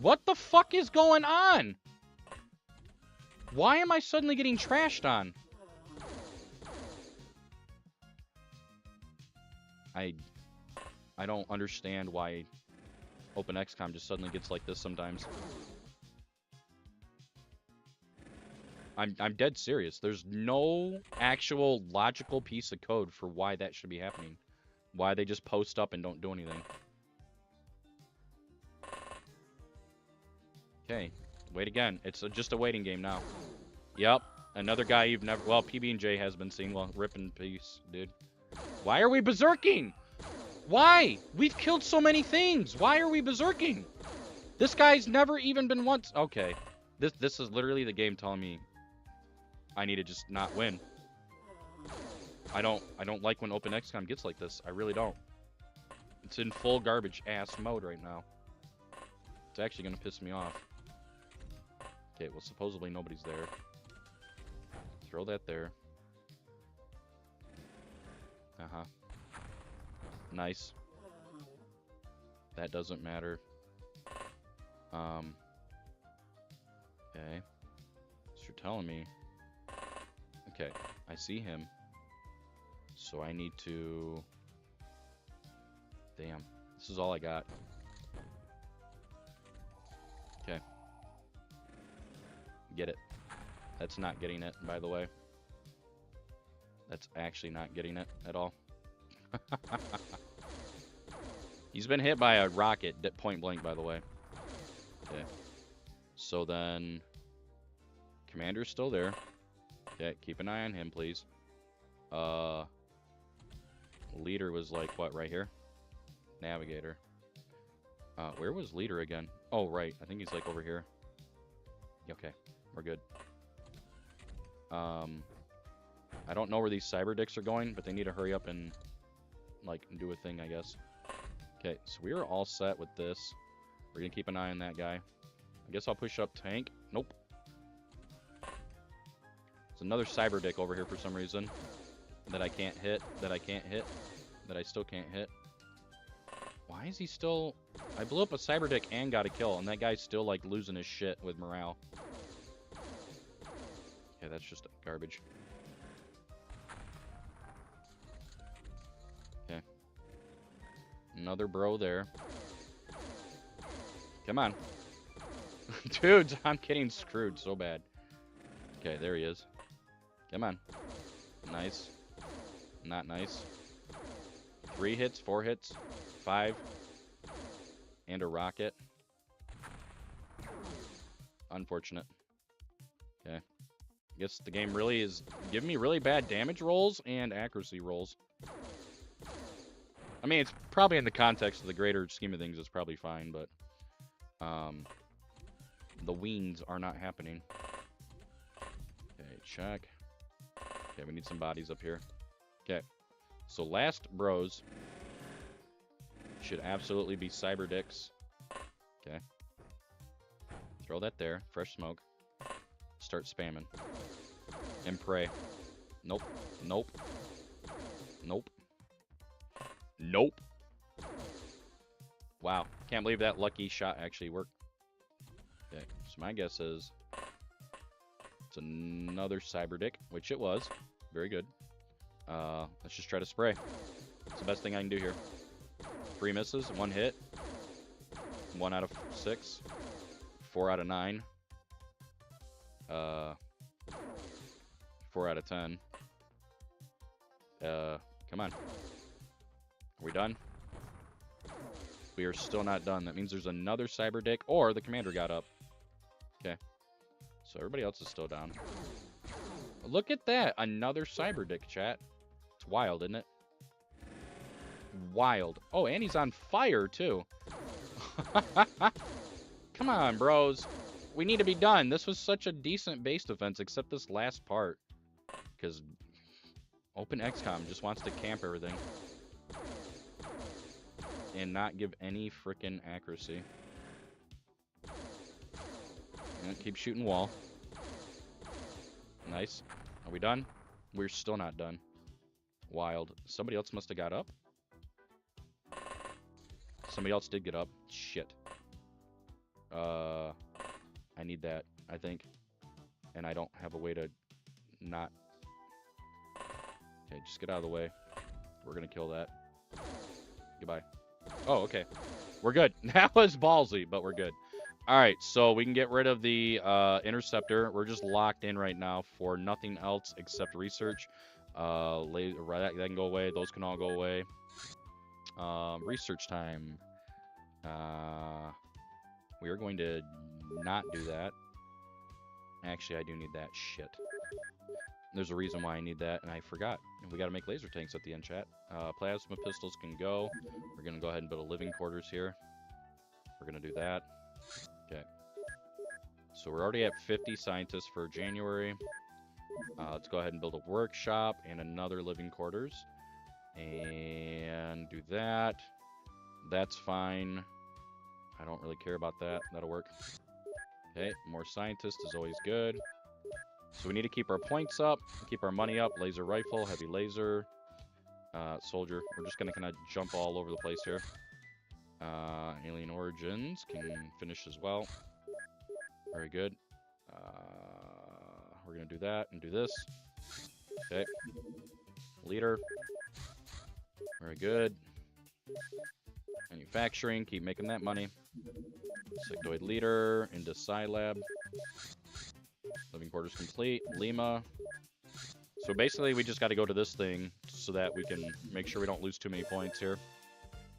What the fuck is going on? Why am I suddenly getting trashed on? I don't understand why OpenXCOM just suddenly gets like this sometimes. I'm dead serious. There's no actual logical piece of code for why that should be happening. Why they just post up and don't do anything. Okay, wait again. It's just a waiting game now. Yep, another guy you've never... Well, PB&J has been seen. Well, rip in peace, dude. Why are we berserking? Why? We've killed so many things. Why are we berserking? This guy's never even been once... Okay, this is literally the game telling me I need to just not win. I don't like when OpenXCOM gets like this. I really don't. It's in full garbage ass mode right now. It's actually gonna piss me off. Okay, well supposedly nobody's there. Throw that there. Uh-huh. Nice. That doesn't matter. Okay. So you're telling me. Okay, I see him. So I need to... Damn. This is all I got. Okay. Get it. That's not getting it, by the way. That's actually not getting it at all. He's been hit by a rocket at point blank, by the way. Okay. So then... Commander's still there. Okay, keep an eye on him, please. Leader was like, what, right here? Navigator. Where was leader again? Oh, right. I think he's like over here. Okay, we're good. I don't know where these cyber dicks are going, but they need to hurry up and, like, do a thing, I guess. Okay, so we are all set with this. We're gonna keep an eye on that guy. I guess I'll push up tank. Nope. There's another cyber dick over here for some reason. That I can't hit. That I can't hit. That I still can't hit. Why is he still... I blew up a cyber dick and got a kill, and that guy's still, like, losing his shit with morale. Okay, that's just garbage. Okay. Another bro there. Come on. Dude, I'm getting screwed so bad. Okay, there he is. Come on. Nice. Not nice. 3 hits, 4 hits, 5. And a rocket. Unfortunate. Okay. Guess the game really is giving me really bad damage rolls and accuracy rolls. I mean, it's probably in the context of the greater scheme of things, it's probably fine, but the weens are not happening. Okay, check. Okay, we need some bodies up here. Okay, so last bros should absolutely be cyber dicks. Okay. Throw that there. Fresh smoke. start spamming. And pray. Nope. Nope. Nope. Nope. Wow. Can't believe that lucky shot actually worked. Okay, so my guess is it's another cyber dick, which it was. Very good. Let's just try to spray. It's the best thing I can do here. 3 misses, 1 hit. 1 out of 6. 4 out of 9. 4 out of 10. Come on. Are we done? We are still not done. That means there's another cyber dick, or the commander got up. Okay. So everybody else is still down. Look at that. Another cyber dick, chat. It's wild, isn't it? Wild. Oh, and he's on fire, too. Come on, bros. We need to be done. This was such a decent base defense, except this last part. Because Open XCOM just wants to camp everything. And not give any freaking accuracy. And keep shooting wall. Nice. Are we done? We're still not done. Wild. Somebody else must have got up. Somebody else did get up. Shit. I need that, I think. And I don't have a way to not... Okay, just get out of the way. We're gonna kill that. Goodbye. Oh, okay. We're good. That was ballsy, but we're good. Alright, so we can get rid of the interceptor. We're just locked in right now for nothing else except research. That can go away. Those can all go away. Research time. We are going to not do that. Actually, I do need that shit. There's a reason why I need that, and I forgot. We got to make laser tanks at the end, chat. Plasma pistols can go. We're going to go ahead and build a living quarters here. We're going to do that. Okay. So we're already at 50 scientists for January. Let's go ahead and build a workshop and another living quarters. And do that. That's fine. I don't really care about that. That'll work. Okay, more scientists is always good. So we need to keep our points up, keep our money up. Laser rifle, heavy laser, soldier. We're just gonna kind of jump all over the place here. Alien Origins can finish as well. Very good. We're gonna do that and do this. Okay. Leader. Very good. Manufacturing, keep making that money. Sectoid leader into Scilab. Living quarters complete. Lima. So basically, we just got to go to this thing so that we can make sure we don't lose too many points here.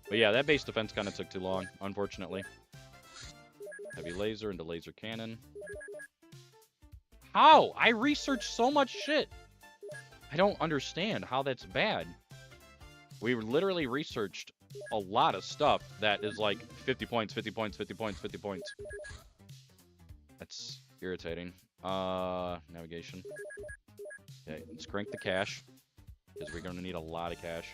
But yeah, that base defense kind of took too long, unfortunately. Heavy laser into laser cannon. How? I researched so much shit. I don't understand how that's bad. We literally researched a lot of stuff that is like 50 points, 50 points, 50 points, 50 points. That's irritating. Navigation. Okay, let's crank the cash, because we're going to need a lot of cash.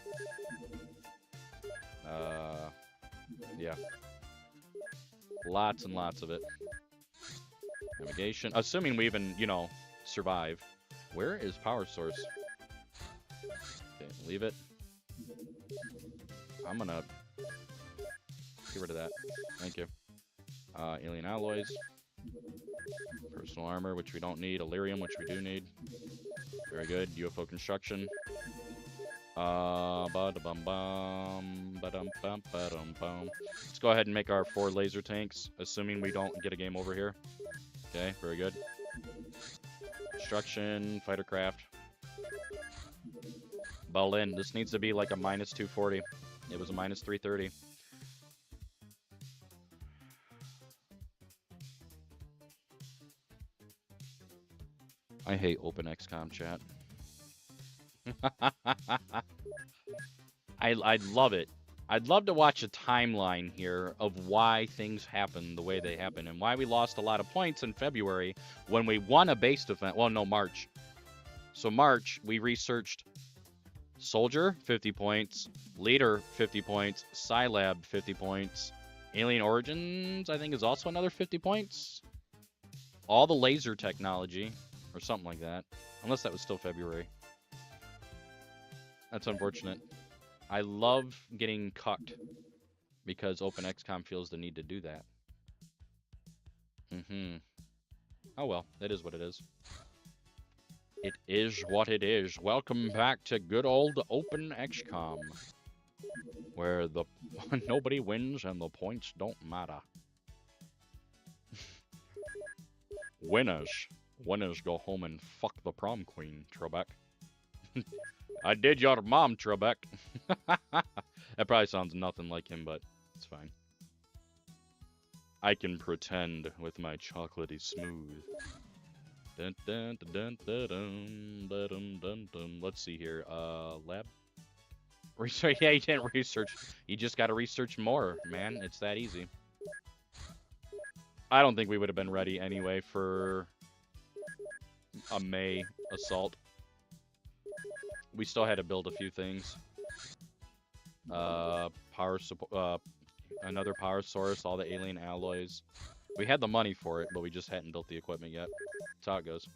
Yeah. Lots and lots of it. Navigation. Assuming we even, you know, survive. Where is power source? Okay, leave it. I'm gonna get rid of that. Thank you. Alien alloys. Personal armor, which we don't need. Illyrium, which we do need. Very good. UFO construction. Ba-da-bum-bum. Ba-dum-bum-ba-dum-bum. Let's go ahead and make our 4 laser tanks, assuming we don't get a game over here. Okay, very good. Construction, fighter craft. Berlin. This needs to be like a minus 240. It was a minus 330. I hate Open XCOM, chat. I'd love it. I'd love to watch a timeline here of why things happen the way they happen and why we lost a lot of points in February when we won a base defense. Well, no, March. So March, we researched Soldier, 50 points. Leader, 50 points. Scilab, 50 points. Alien Origins, I think, is also another 50 points. all the laser technology, or something like that. Unless that was still February. That's unfortunate. I love getting cucked because OpenXCom feels the need to do that. Oh well, that is what it is. It is what it is. Welcome back to good old OpenXCom, where the nobody wins and the points don't matter. Winners go home and fuck the prom queen, Trebek. I did your mom, Trebek. That probably sounds nothing like him, but it's fine. I can pretend with my chocolatey smooth. Dun, dun, dun, dun, dun, dun, dun, dun. Let's see here. Lab. Research. Yeah, you didn't research. You just got to research more, man. It's that easy. I don't think we would have been ready anyway for a May assault. We still had to build a few things. Another power source, all the alien alloys. We had the money for it, but we just hadn't built the equipment yet. That's how it goes.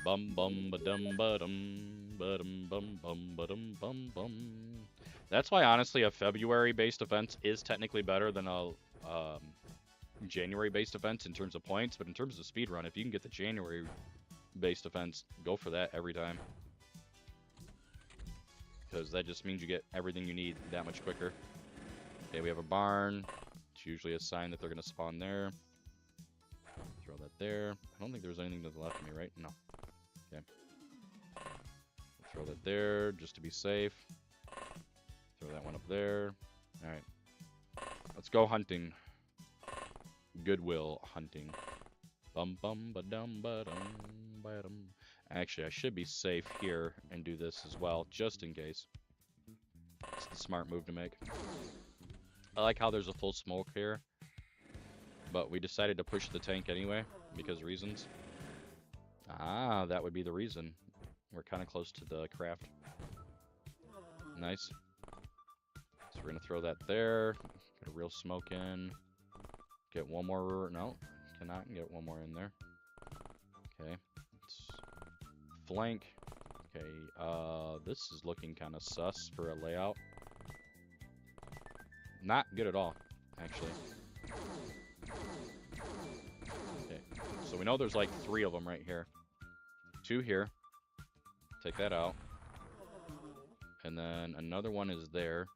Bum bum ba dum ba dum ba dum bum bum ba dum bum bum. That's why honestly a February-based event is technically better than a January-based event in terms of points, but in terms of speedrun, if you can get the January-based events, go for that every time. Because that just means you get everything you need that much quicker. Okay, we have a barn. It's usually a sign that they're going to spawn there. Throw that there. I don't think there's anything to the left of me, right? No. Okay. Throw that there, just to be safe. Throw that one up there. Alright. Let's go hunting. Goodwill hunting. Bum bum ba dum ba dum ba dum. Actually, I should be safe here and do this as well, just in case. It's the smart move to make. I like how there's a full smoke here, but we decided to push the tank anyway, because reasons. Ah, that would be the reason. We're kind of close to the craft. Nice. So we're going to throw that there. Get a real smoke in. Get one more. No, cannot get one more in there. Okay. Let's flank. Okay, this is looking kind of sus for a layout. Not good at all, actually. Okay, so we know there's like 3 of them right here. 2 here. Take that out. And then another one is there.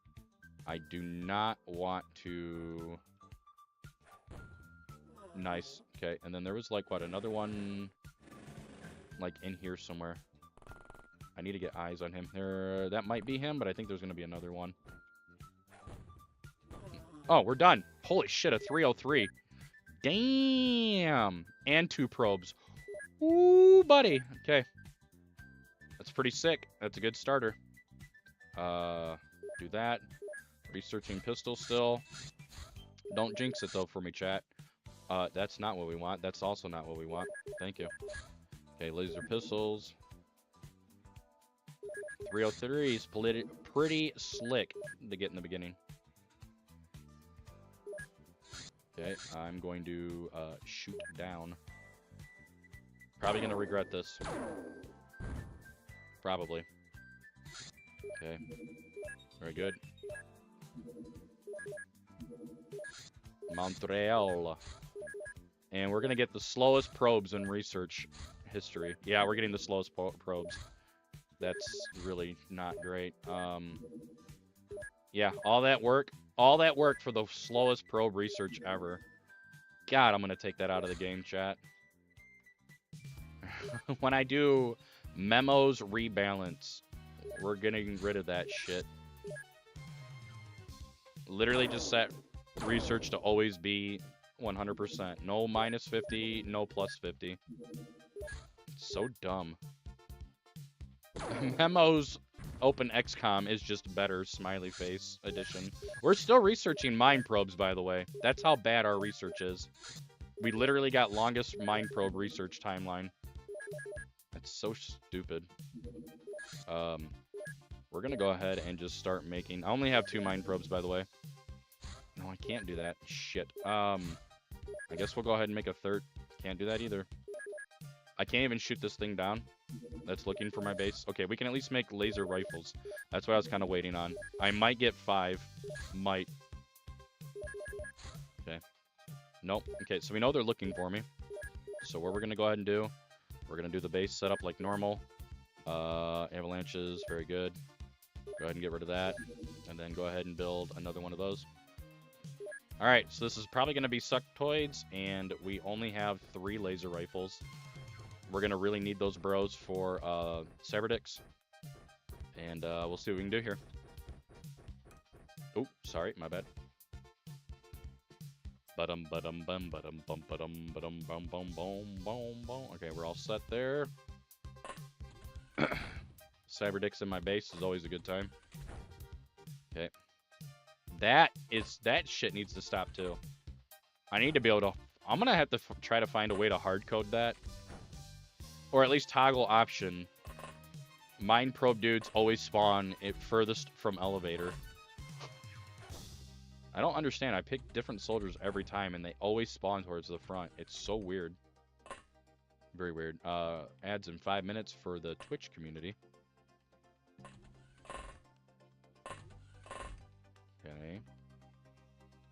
I do not want to... Nice. Okay, and then there was like, what, another one... like in here somewhere. I need to get eyes on him. That might be him, but I think there's going to be another one. Oh, we're done. Holy shit, a 303. Damn. And 2 probes. Ooh, buddy. Okay. That's pretty sick. That's a good starter. Do that. Researching pistol still. Don't jinx it, though, for me, chat. That's not what we want. That's also not what we want. Thank you. Okay, laser pistols. 303 is pretty slick to get in the beginning. Okay, I'm going to shoot down. Probably going to regret this. Probably. Okay. Very good. Montreal. And we're going to get the slowest probes in research history. Yeah, we're getting the slowest probes. That's really not great. Yeah, all that work for the slowest probe research ever. God, I'm going to take that out of the game, chat. When I do memos rebalance, we're getting rid of that shit. Literally just set research to always be 100%. No minus 50, no plus 50. So dumb. Memos OpenXCom is just better, smiley face edition. We're still researching mine probes, by the way. That's how bad our research is. We literally got longest mine probe research timeline. That's so stupid. We're gonna go ahead and just start making... I only have 2 mine probes, by the way. No, I can't do that. Shit. I guess we'll go ahead and make a third... Can't do that either. I can't even shoot this thing down. That's looking for my base. Okay, we can at least make laser rifles. That's what I was kind of waiting on. I might get 5. Might. Okay. Nope. Okay, so we know they're looking for me. So what we're going to go ahead and do, we're going to do the base setup like normal. Avalanches, very good. Go ahead and get rid of that. And then go ahead and build another one of those. Alright, so this is probably going to be Suctoids, and we only have 3 laser rifles. We're going to really need those bros for Cyberdicks. And we'll see what we can do here. Oh, sorry, my bad. Okay, we're all set there. Cyberdicks in my base is always a good time. Okay. That shit needs to stop too. I need to be able to... I'm going to have to try to find a way to hard code that. Or at least toggle option. Mine probe dudes always spawn it furthest from elevator. I don't understand. I pick different soldiers every time and they always spawn towards the front. It's so weird. Very weird. Ads in 5 minutes for the Twitch community. Okay.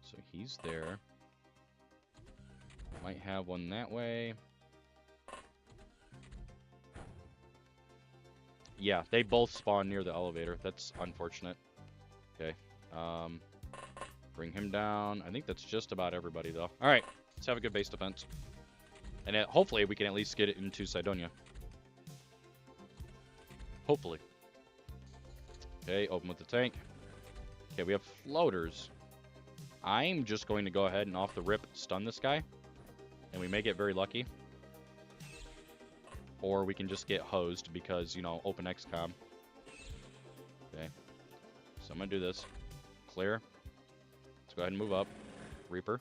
So he's there. Might have one that way. Yeah, they both spawn near the elevator. That's unfortunate. Okay. Bring him down. I think that's just about everybody, though. All right. Let's have a good base defense. And hopefully we can at least get it into Cydonia. Hopefully. Okay, open with the tank. Okay, we have floaters. I'm just going to go ahead and off the rip stun this guy. And we may get very lucky. Or we can just get hosed because, you know, open XCOM. Okay. So I'm going to do this. Clear. Let's go ahead and move up. Reaper.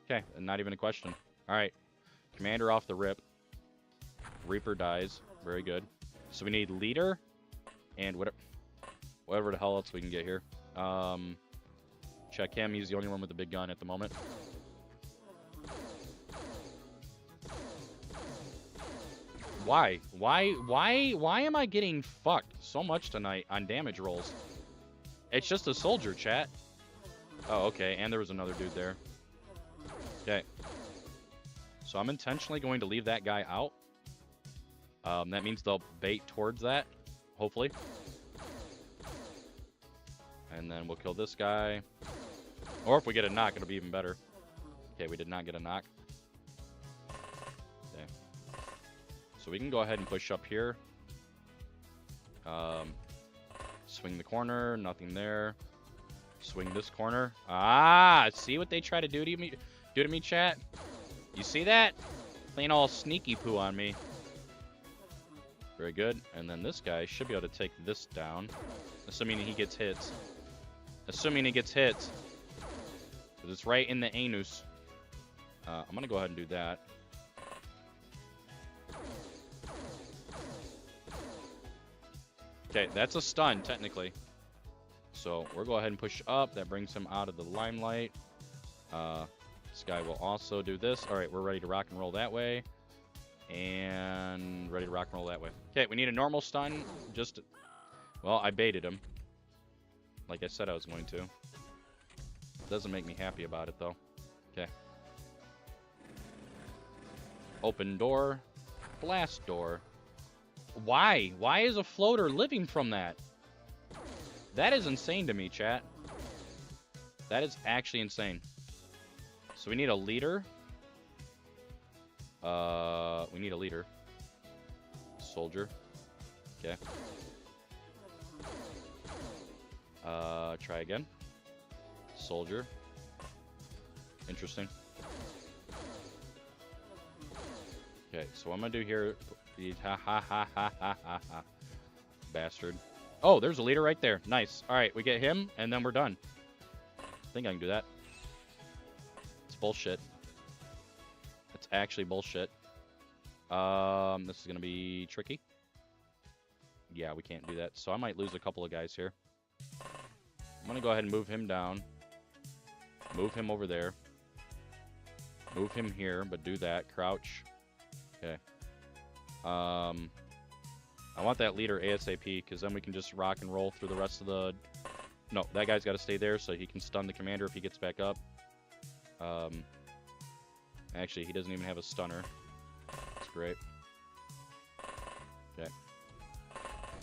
Okay, and not even a question. Alright. Commander off the rip. Reaper dies. Very good. So we need leader and whatever the hell else we can get here. Check him. He's the only one with the big gun at the moment. Why? Why am I getting fucked so much tonight on damage rolls? It's just a soldier, chat. Oh, okay, and there was another dude there. Okay. So I'm intentionally going to leave that guy out. That means they'll bait towards that, hopefully. And then we'll kill this guy. Or if we get a knock, it'll be even better. Okay, we did not get a knock. Okay. So we can go ahead and push up here. Swing the corner, nothing there. Swing this corner. Ah, see what they try to do to me, chat? You see that? Playing all sneaky poo on me. Very good. And then this guy should be able to take this down. Assuming he gets hits. Assuming he gets hits. Because it's right in the anus. I'm going to go ahead and do that. Okay, that's a stun, technically. So we'll go ahead and push up. That brings him out of the limelight. This guy will also do this. All right, we're ready to rock and roll that way. And ready to rock and roll that way. Okay, we need a normal stun. Well, I baited him. Like I said I was going to. Doesn't make me happy about it, though. Okay. Open door. Blast door. Why? Why is a floater living from that? That is insane to me, chat. That is actually insane. So we need a leader. We need a leader. Soldier. Okay. Try again. Soldier. Interesting. Okay, so what I'm gonna do here... Bastard. Oh, there's a leader right there. Nice. Alright, we get him, and then we're done. I think I can do that. It's bullshit. It's actually bullshit. This is gonna be tricky. Yeah, we can't do that. So I might lose a couple of guys here. I'm gonna go ahead and move him down. Move him over there. Move him here, but do that. Crouch. Okay. I want that leader ASAP, because then we can just rock and roll through the rest of the... No, that guy's got to stay there so he can stun the commander if he gets back up. Actually, he doesn't even have a stunner. That's great. Okay.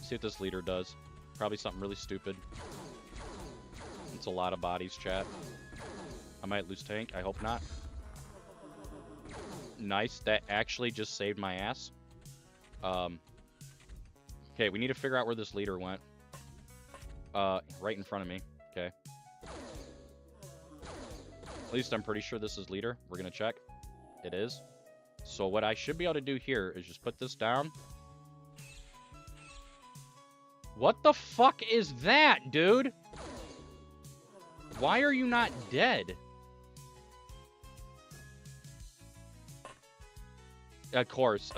See what this leader does. Probably something really stupid. It's a lot of bodies, chat. I might lose tank. I hope not. Nice. That actually just saved my ass. Okay, we need to figure out where this leader went. Right in front of me. Okay. At least I'm pretty sure this is leader. We're going to check. It is. So what I should be able to do here is just put this down. What the fuck is that, dude? Why are you not dead? Of course,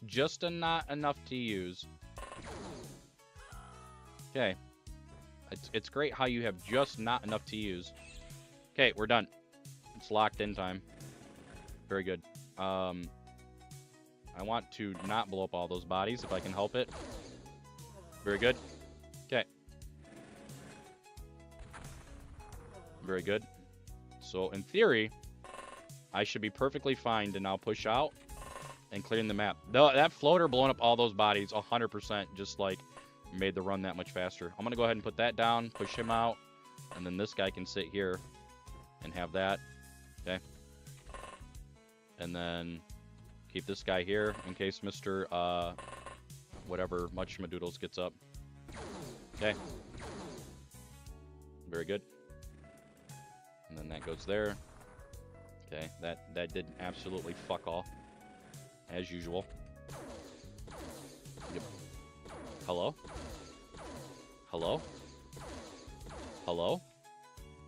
just not enough to use. Okay. It's great how you have just not enough to use. Okay, we're done. It's locked in time. Very good. I want to not blow up all those bodies if I can help it. Very good. Okay. Very good. So, in theory, I should be perfectly fine to now push out and clearing the map. That floater blowing up all those bodies 100% just, like, made the run that much faster. I'm going to go ahead and put that down, push him out, and then this guy can sit here and have that. Okay. And then keep this guy here in case Mr. Whatever Muchmadoodles gets up. Okay. Very good. And then that goes there. Okay, that did absolutely fuck all. As usual. Yep. Hello? Hello? Hello?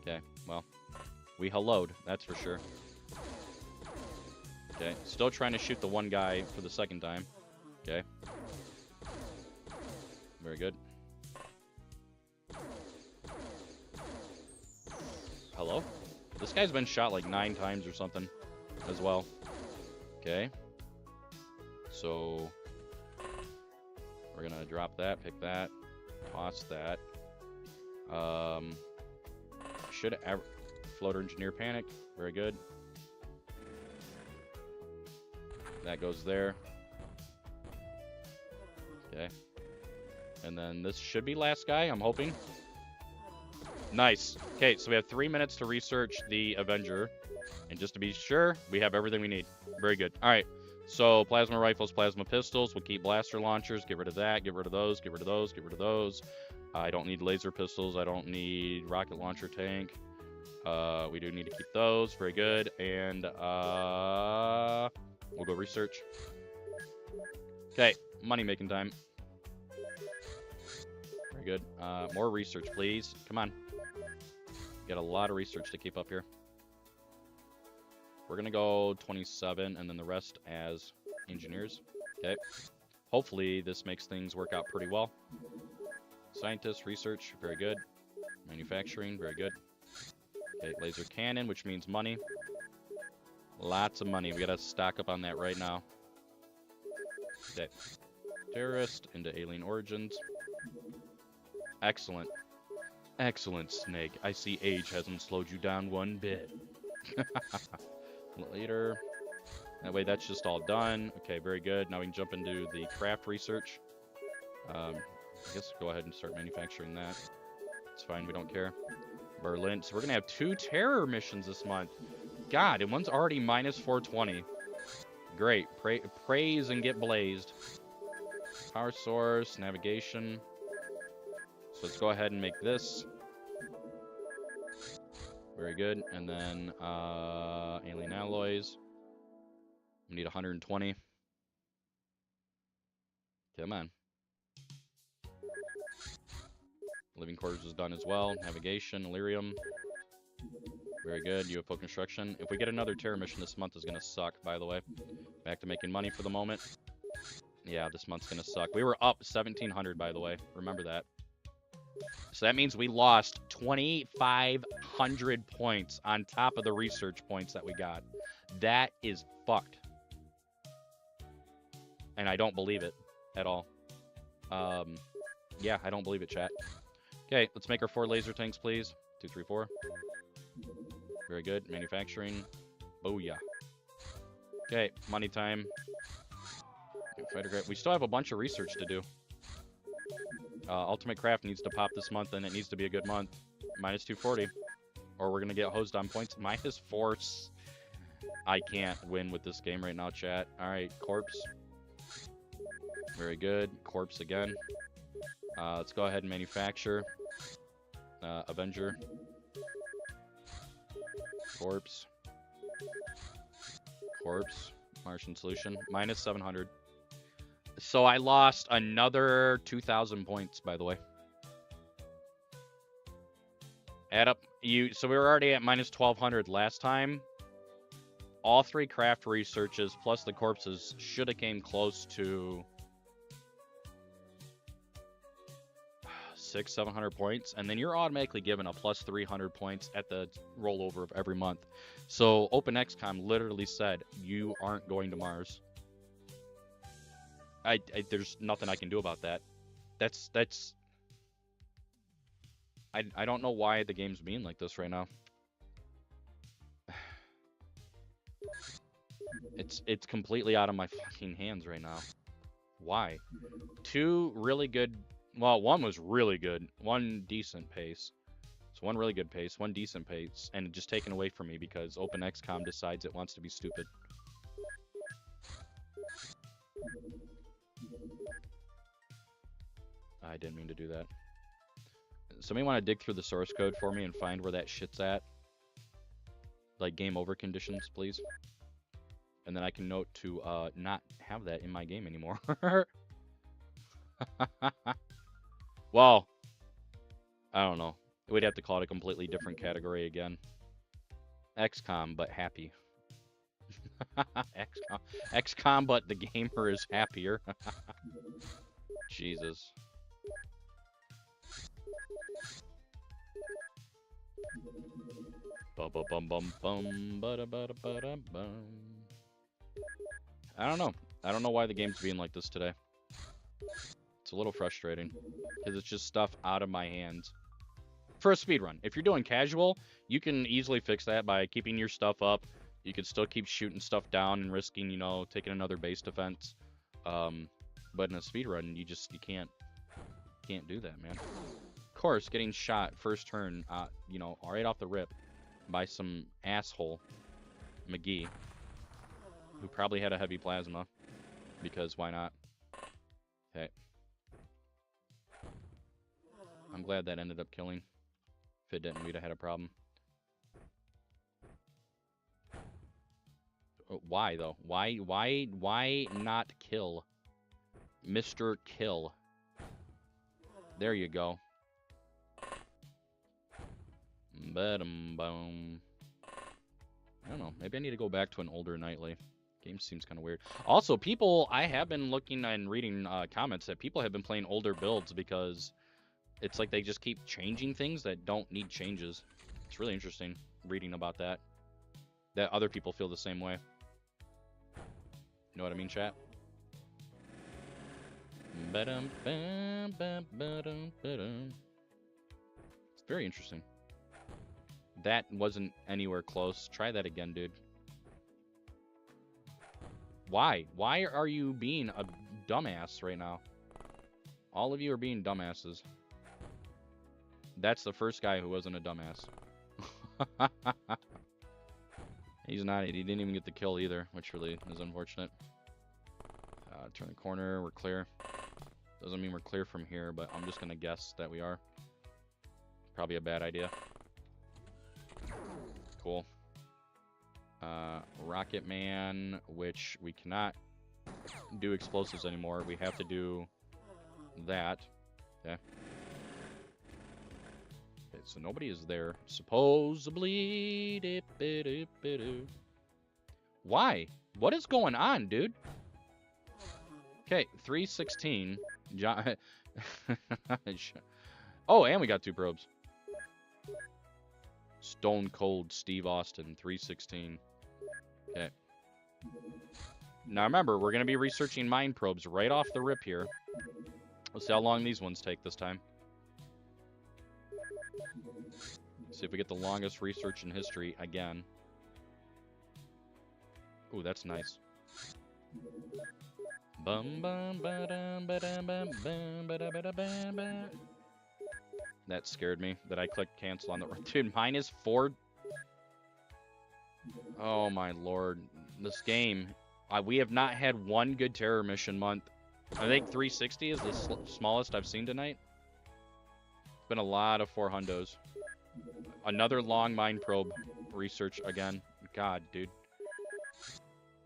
Okay, well. We helloed, that's for sure. Okay, still trying to shoot the one guy for the second time. Okay. Very good. Hello? This guy's been shot like 9 times or something as well. Okay. So we're gonna drop that, pick that, toss that. Should floater engineer panic. Very good. That goes there. Okay. And then this should be last guy, I'm hoping. Nice. Okay, so we have 3 minutes to research the Avenger. And just to be sure, we have everything we need. Very good. All right. So plasma rifles, plasma pistols. We'll keep blaster launchers. Get rid of that. Get rid of those. Get rid of those. Get rid of those. I don't need laser pistols. I don't need rocket launcher tank. We do need to keep those. Very good. And we'll go research. Okay. Money making time. Very good. More research, please. Come on. Got a lot of research to keep up here. We're going to go 27 and then the rest as engineers. Okay. Hopefully this makes things work out pretty well. Scientists, research, very good. Manufacturing, very good. Okay, laser cannon, which means money. Lots of money. We got to stock up on that right now. Okay. Terrorist into alien origins. Excellent. Excellent, Snake. I see age hasn't slowed you down one bit. Later. That way that's just all done. Okay, very good. Now we can jump into the craft research. I guess go ahead and start manufacturing that. It's fine, we don't care. Berlin. So we're going to have 2 terror missions this month. God, and one's already minus 420. Great. Praise and get blazed. Power source, navigation. So let's go ahead and make this. Very good. And then alien alloys. We need 120. Come on. Living quarters is done as well. Navigation, Illyrium. Very good. UFO construction. If we get another terror mission this month is going to suck, by the way. Back to making money for the moment. Yeah, this month's going to suck. We were up 1,700, by the way. Remember that. So that means we lost 2,500 points on top of the research points that we got. That is fucked. And I don't believe it at all. Yeah, I don't believe it, chat. Okay, let's make our 4 laser tanks, please. 2, 3, 4. Very good. Manufacturing. Booyah. Okay, money time. Fighter grip. We still have a bunch of research to do. Ultimate Craft needs to pop this month, and it needs to be a good month. Minus 240. Or we're going to get hosed on points. Minus 4. I can't win with this game right now, chat. Alright, Corpse. Very good. Corpse again. Let's go ahead and manufacture. Avenger. Corpse. Corpse. Martian Solution. Minus 700. So I lost another 2,000 points, by the way. Add up. So we were already at minus 1,200 last time. All 3 craft researches plus the corpses should have came close to 600-700 points, and then you're automatically given a plus 300 points at the rollover of every month. So OpenXCom literally said you aren't going to Mars. There's nothing I can do about that. I don't know why the game's being like this right now. It's completely out of my fucking hands right now. Why? 2 really good. Well, 1 was really good. 1 decent pace. So 1 really good pace, 1 decent pace, and just taken away from me because OpenXCom decides it wants to be stupid. I didn't mean to do that. Somebody want to dig through the source code for me and find where that shit's at? Like game over conditions, please. And then I can note to not have that in my game anymore. Well, I don't know. We'd have to call it a completely different category again. XCOM, but happy. XCOM, but the gamer is happier. Jesus. Bum bum bum bum bum ba da ba da ba da bum. I don't know. I don't know why the game's being like this today. It's a little frustrating because it's just stuff out of my hands. For a speedrun, if you're doing casual, you can easily fix that by keeping your stuff up. You can still keep shooting stuff down and risking, you know, taking another base defense. But in a speedrun, you can't do that, man. Of course, getting shot first turn, you know, right off the rip by some asshole McGee who probably had a heavy plasma because why not? Okay. I'm glad that ended up killing. If it didn't, we'd have had a problem. Why though? Why not kill? Mr. Kill. There you go. Boom. I don't know. Maybe I need to go back to an older Nightly. Game seems kind of weird. Also, I have been looking and reading comments that people have been playing older builds because it's like they just keep changing things that don't need changes. It's really interesting reading about that. That other people feel the same way. You know what I mean, chat? It's very interesting. That wasn't anywhere close. Try that again, dude. Why? Why are you being a dumbass right now? All of you are being dumbasses. That's the first guy who wasn't a dumbass. He's not. He didn't even get the kill either, which really is unfortunate. Turn the corner. We're clear. Doesn't mean we're clear from here, but I'm just going to guess that we are. Probably a bad idea. Cool. Rocket Man, which we cannot do explosives anymore. We have to do that. Okay. Okay, so nobody is there. Supposedly. Why? What is going on, dude? Okay, 316. John. Oh, and we got 2 probes. Stone Cold Steve Austin, 316. Okay. Now remember, we're going to be researching mine probes right off the rip here. Let's see how long these ones take this time. See if we get the longest research in history again. Ooh, that's nice. Bum bum ba dum ba dum bum bum ba da ba da bam bam. That scared me that I clicked cancel on the dude. -4. Oh my lord, this game. We have not had one good terror mission month. I think 360 is the smallest I've seen tonight. It's been a lot of 400s. Another long mine probe research again. God, dude.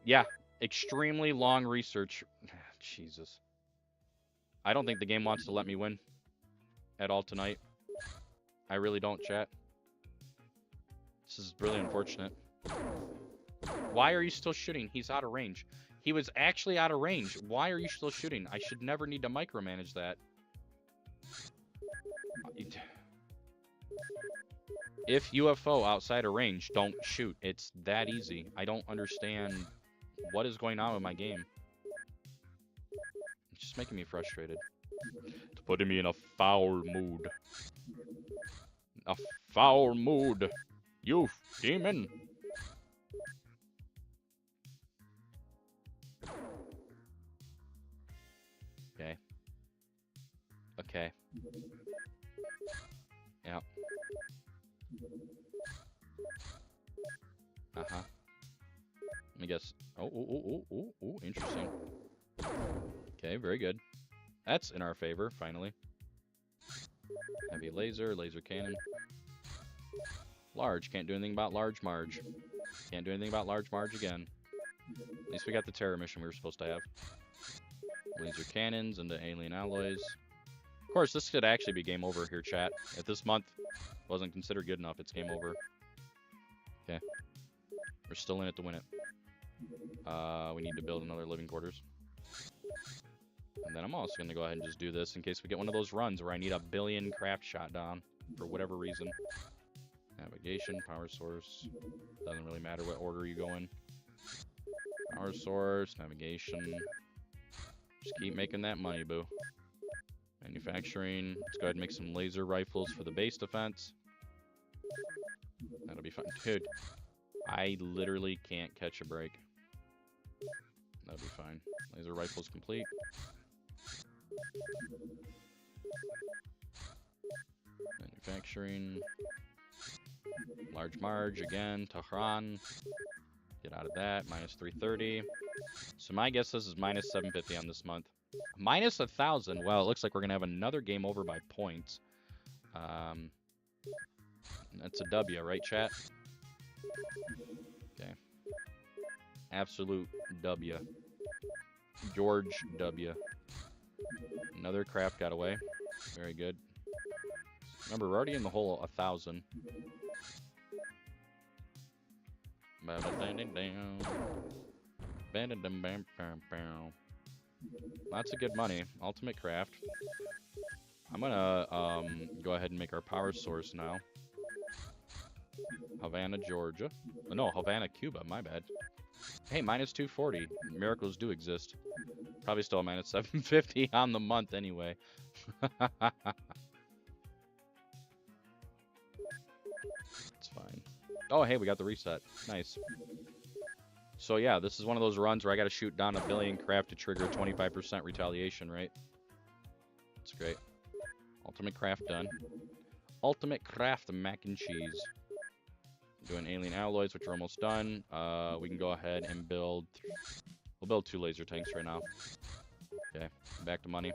Yeah, extremely long research. Jesus. I don't think the game wants to let me win at all tonight. I really don't, chat. This is really unfortunate. Why are you still shooting? He's out of range. He was actually out of range. Why are you still shooting? I should never need to micromanage that. If UFO outside of range, don't shoot. It's that easy. I don't understand what is going on with my game. It's just making me frustrated. It's putting me in a foul mood. A foul mood. You demon. Okay. Okay. Yeah. Uh-huh. Let me guess. Oh, interesting. Okay, very good. That's in our favor, finally. Heavy laser, laser cannon. Large, can't do anything about large Marge. Can't do anything about large Marge again. At least we got the terror mission we were supposed to have. Laser cannons into alien alloys. Of course, this could actually be game over here, chat. If this month wasn't considered good enough, it's game over. Okay. We're still in it to win it. We need to build another living quarters. And then I'm also going to go ahead and just do this in case we get one of those runs where I need a billion craft shot down for whatever reason. Navigation, power source. Doesn't really matter what order you go in. Power source, navigation. Just keep making that money, boo. Manufacturing. Let's go ahead and make some laser rifles for the base defense. That'll be fun. Dude, I literally can't catch a break. That'll be fine. Laser rifles complete. Manufacturing. Large Marge again. Tehran. Get out of that. -330. So my guess is -750 on this month. -1,000. Well, it looks like we're gonna have another game over by points. That's a W, right, chat? Okay. Absolute W. George W. Another craft got away. Very good. Remember, we're already in the hole 1,000. Lots of good money. Ultimate craft. I'm gonna go ahead and make our power source now. Havana, Georgia. Oh, no, Havana, Cuba. My bad. Hey, -240. Miracles do exist. Probably still -750 on the month anyway. It's fine. Oh, hey, we got the reset. Nice. So yeah, this is one of those runs where I got to shoot down 1 billion craft to trigger 25% retaliation, right? That's great. Ultimate craft done. Ultimate craft mac and cheese. Doing alien alloys, which are almost done. We can go ahead and build... We'll build 2 laser tanks right now. Okay, back to money.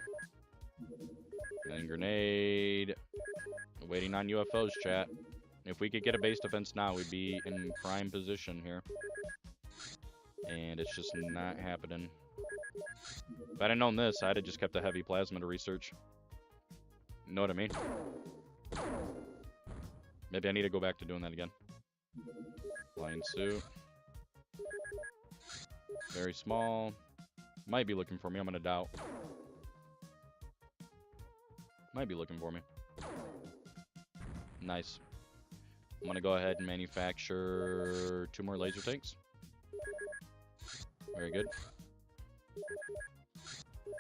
And grenade. Waiting on UFOs, chat. If we could get a base defense now, we'd be in prime position here. And it's just not happening. If I'd have known this, I'd have just kept a heavy plasma to research. You know what I mean? Maybe I need to go back to doing that again. Flying suit. Very small. Might be looking for me. I'm gonna doubt. Might be looking for me. Nice. I'm gonna go ahead and manufacture 2 more laser tanks. Very good.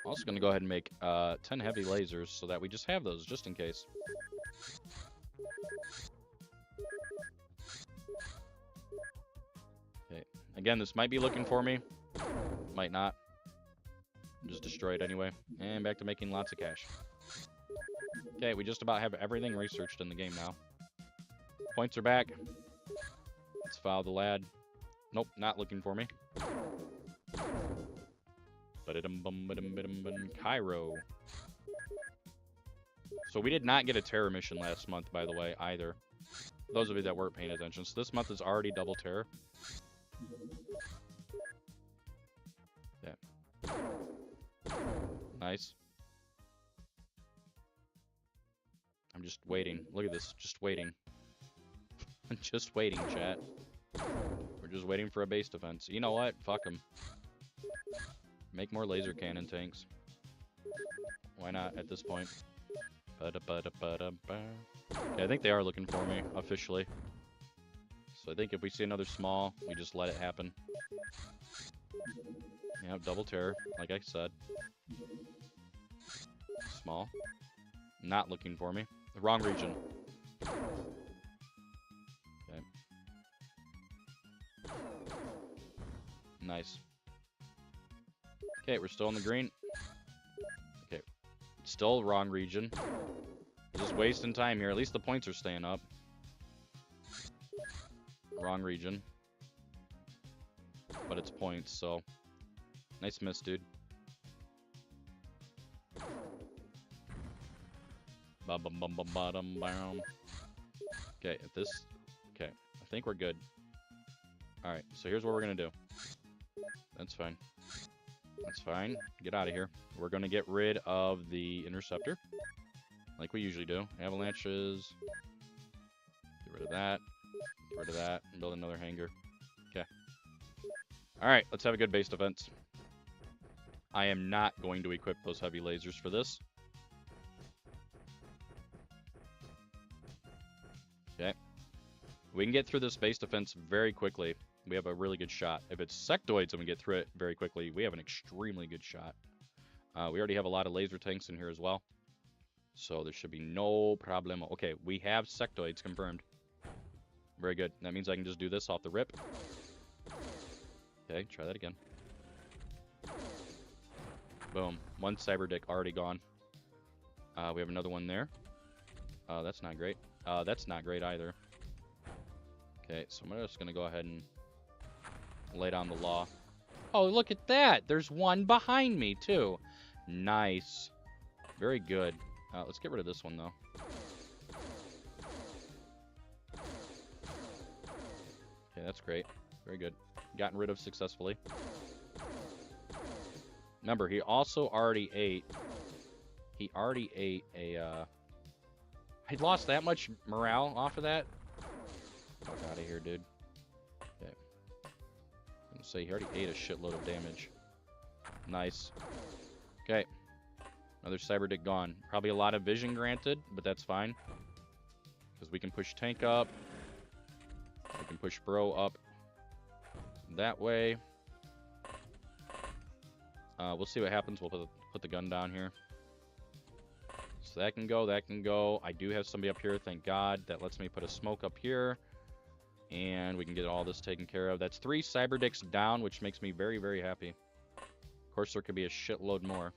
Also going to go ahead and make 10 heavy lasers so that we just have those, just in case. Okay. Again, this might be looking for me. Might not. Just destroy it anyway. And back to making lots of cash. Okay, we just about have everything researched in the game now. Points are back. Let's follow the lad. Nope, not looking for me. Cairo. So we did not get a terror mission last month, by the way, either. For those of you that weren't paying attention. So this month is already double terror. Yeah. Nice. I'm just waiting. Look at this. Just waiting. Just waiting, chat. We're just waiting for a base defense. You know what? Fuck them. Make more laser cannon tanks. Why not at this point? Okay, I think they are looking for me, officially. So I think if we see another small, we just let it happen. Yeah, double terror, like I said. Small. Not looking for me. The wrong region. Okay. Nice. Okay, we're still in the green. Okay. Still wrong region. Just wasting time here. At least the points are staying up. Wrong region. But it's points, so... Nice miss, dude. Okay, if this... Okay, I think we're good. Alright, so here's what we're gonna do. That's fine. That's fine. Get out of here. We're gonna get rid of the interceptor. Like we usually do. Avalanches. Get rid of that. Get rid of that. And build another hangar. Okay. Alright, let's have a good base defense. I am not going to equip those heavy lasers for this. Okay. We can get through this base defense very quickly. We have a really good shot. If it's sectoids and we get through it very quickly, we have an extremely good shot. We already have a lot of laser tanks in here as well. So there should be no problem. Okay, we have sectoids confirmed. Very good. That means I can just do this off the rip. Okay, try that again. Boom. One cyber dick already gone. We have another one there. That's not great. That's not great either. Okay, so I'm just going to go ahead and lay down the law. Oh, look at that. There's one behind me, too. Nice. Very good. Let's get rid of this one, though. Okay, that's great. Very good. Gotten rid of successfully. Remember, he also already ate... He already ate a... I lost that much morale off of that? Fuck out of here, dude. Okay. I'm gonna say he already ate a shitload of damage. Nice. Okay. Another cyber dick gone. Probably a lot of vision granted, but that's fine. Because we can push tank up. We can push bro up that way. We'll see what happens. We'll put the gun down here. So that can go, that can go. I do have somebody up here, thank God. That lets me put a smoke up here. And we can get all this taken care of. That's 3 cyber dicks down, which makes me very, very happy. Of course, there could be a shitload more.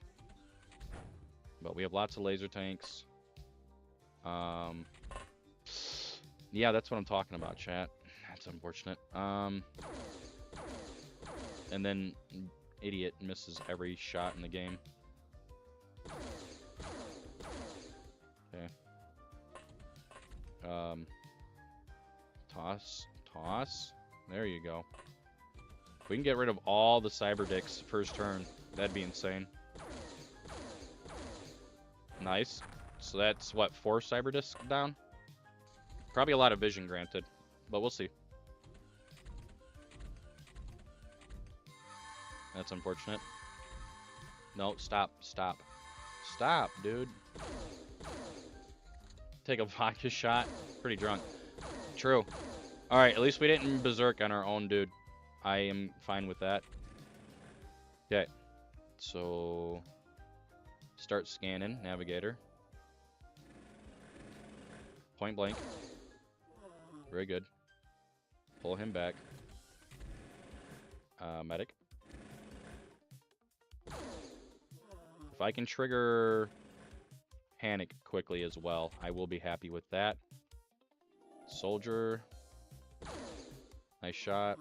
But we have lots of laser tanks. Yeah, that's what I'm talking about, chat. That's unfortunate. And then idiot misses every shot in the game. Okay. Toss. There you go. If we can get rid of all the cyber dicks first turn, that'd be insane. Nice. So that's, what, 4 cyber discs down? Probably a lot of vision granted, but we'll see. That's unfortunate. No, stop, dude. Take a vodka shot. Pretty drunk. True. Alright, at least we didn't berserk on our own, dude. I am fine with that. Okay. So start scanning, navigator. Point blank. Very good. Pull him back. Medic. If I can trigger panic quickly as well, I will be happy with that. Soldier. Nice shot.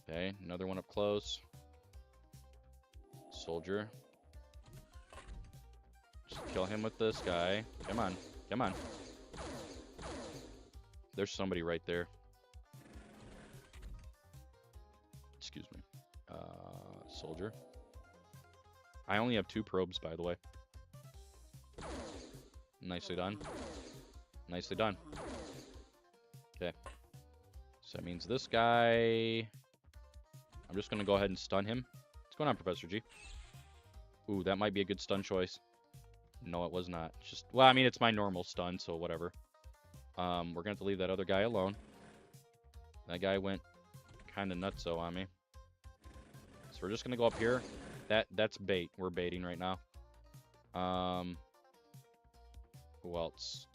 Okay, another one up close. Soldier. Just kill him with this guy. Come on, come on. There's somebody right there. Excuse me. Soldier. I only have 2 probes, by the way. Nicely done. Nicely done. Okay. So that means this guy... I'm just going to go ahead and stun him. What's going on, Professor G? Ooh, that might be a good stun choice. No, it was not. Just, well, I mean, it's my normal stun, so whatever. We're going to have to leave that other guy alone. That guy went kind of nutso on me. So we're just going to go up here. That's bait. We're baiting right now. Who else?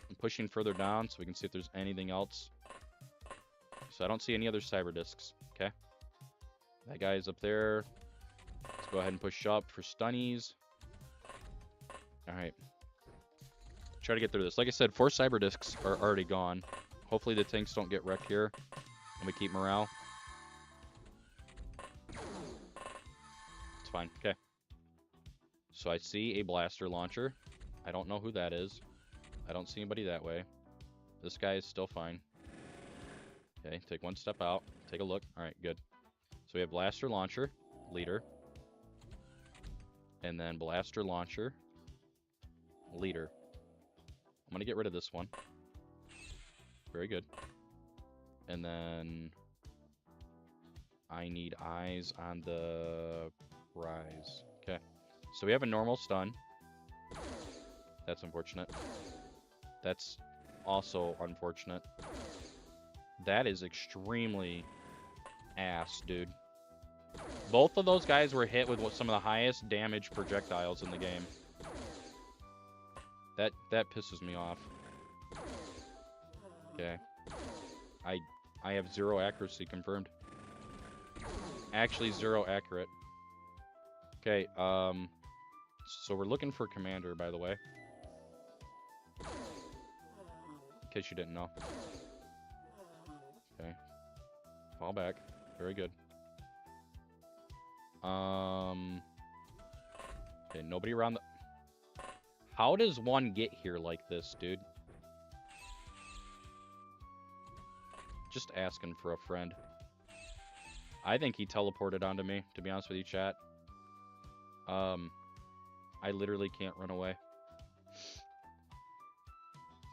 I'm pushing further down so we can see if there's anything else. So I don't see any other cyber discs. Okay. That guy's up there. Let's go ahead and push up for stunnies. Alright. Try to get through this. Like I said, 4 cyber discs are already gone. Hopefully the tanks don't get wrecked here. And we keep morale. It's fine. Okay. So I see a blaster launcher. I don't know who that is. I don't see anybody that way. This guy is still fine. Okay, take 1 step out. Take a look. Alright, good. So we have blaster launcher, leader. And then blaster launcher, leader. I'm going to get rid of this one. Very good. And then I need eyes on the prize. Okay. So we have a normal stun. That's unfortunate. That's also unfortunate. That is extremely ass, dude. Both of those guys were hit with some of the highest damage projectiles in the game. That pisses me off. Okay. I have 0 accuracy confirmed. Actually, 0 accurate. Okay, so we're looking for commander, by the way. In case you didn't know. Okay. Fall back. Very good. Okay, nobody around the... How does one get here like this, dude? Just asking for a friend. I think he teleported onto me, to be honest with you, chat. I literally can't run away.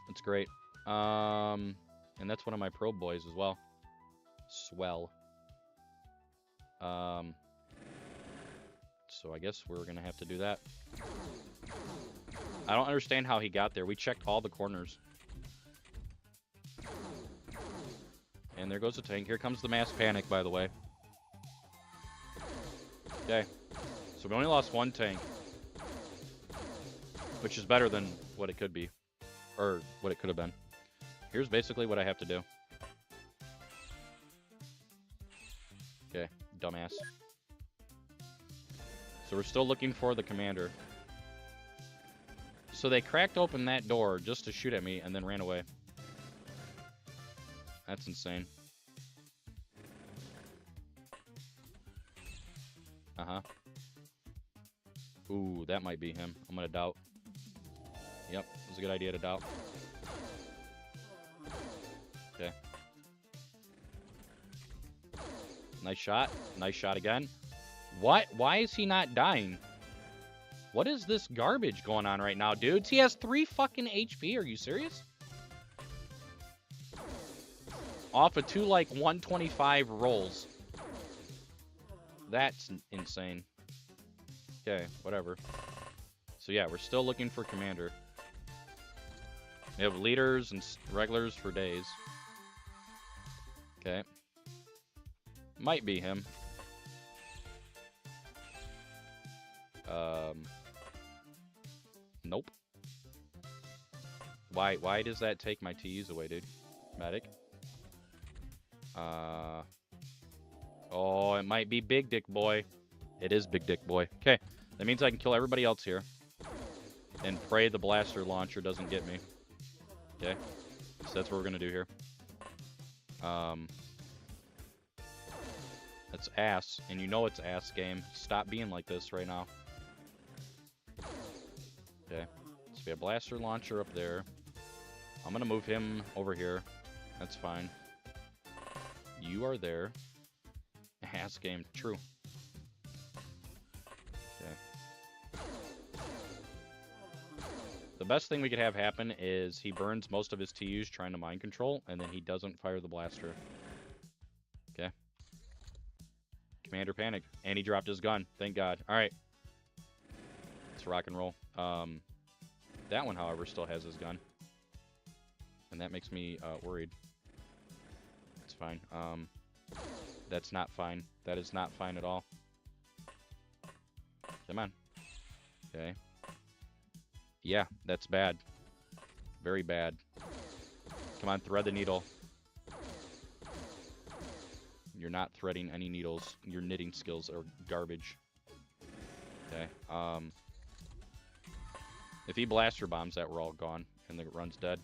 That's great. And that's one of my probe boys as well. Swell. So I guess we're gonna have to do that. I don't understand how he got there. We checked all the corners. And there goes the tank. Here comes the mass panic, by the way. Okay. So we only lost 1 tank. Which is better than what it could be. Or what it could have been. Here's basically what I have to do. Okay, dumbass. So we're still looking for the commander. So they cracked open that door just to shoot at me and then ran away. That's insane. Uh-huh. Ooh, that might be him. I'm gonna doubt. Yep, it was a good idea to doubt. Okay. Nice shot. Nice shot again. What? Why is he not dying? What is this garbage going on right now, dudes? He has 3 fucking HP. Are you serious? Off of 2, like, 125 rolls. That's insane. Okay, whatever. So, yeah, we're still looking for commander. We have leaders and regulars for days. Okay. Might be him. Nope. Why does that take my TUs away, dude? Medic. Oh, it might be Big Dick Boy. It is Big Dick Boy. Okay, that means I can kill everybody else here. And pray the blaster launcher doesn't get me. Okay, so that's what we're gonna do here. That's ass, and you know it's ass game. Stop being like this right now. Okay, so we have blaster launcher up there. I'm gonna move him over here. That's fine. You are there. Ass game, true. Okay. The best thing we could have happen is he burns most of his TUs trying to mind control, and then he doesn't fire the blaster. Okay. Commander panicked, and he dropped his gun. Thank God. All right. Let's rock and roll. That one, however, still has his gun. And that makes me worried. It's fine. That's not fine. That is not fine at all. Come on. Okay. Yeah, that's bad. Very bad. Come on, thread the needle. You're not threading any needles. Your knitting skills are garbage. Okay. If he blaster bombs that, we're all gone. And the run's dead.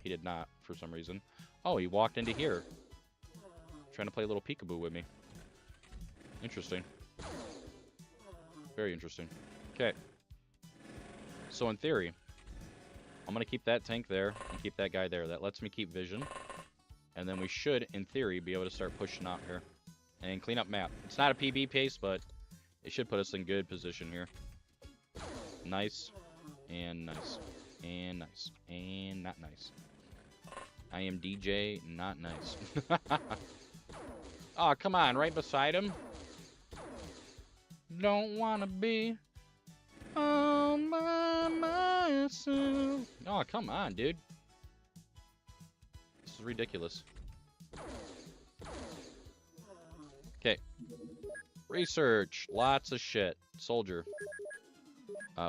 He did not, for some reason. Oh, he walked into here. Trying to play a little peekaboo with me. Interesting. Very interesting. Okay. So in theory, I'm going to keep that tank there and keep that guy there. That lets me keep vision. And then we should, in theory, be able to start pushing out here. And clean up map. It's not a PB pace, but it should put us in good position here. Nice. And nice. And nice. And not nice. I am DJ, not nice. Oh, come on, right beside him. Don't wanna be all by myself. Oh, come on, dude. This is ridiculous. Okay. Research. Lots of shit. Soldier.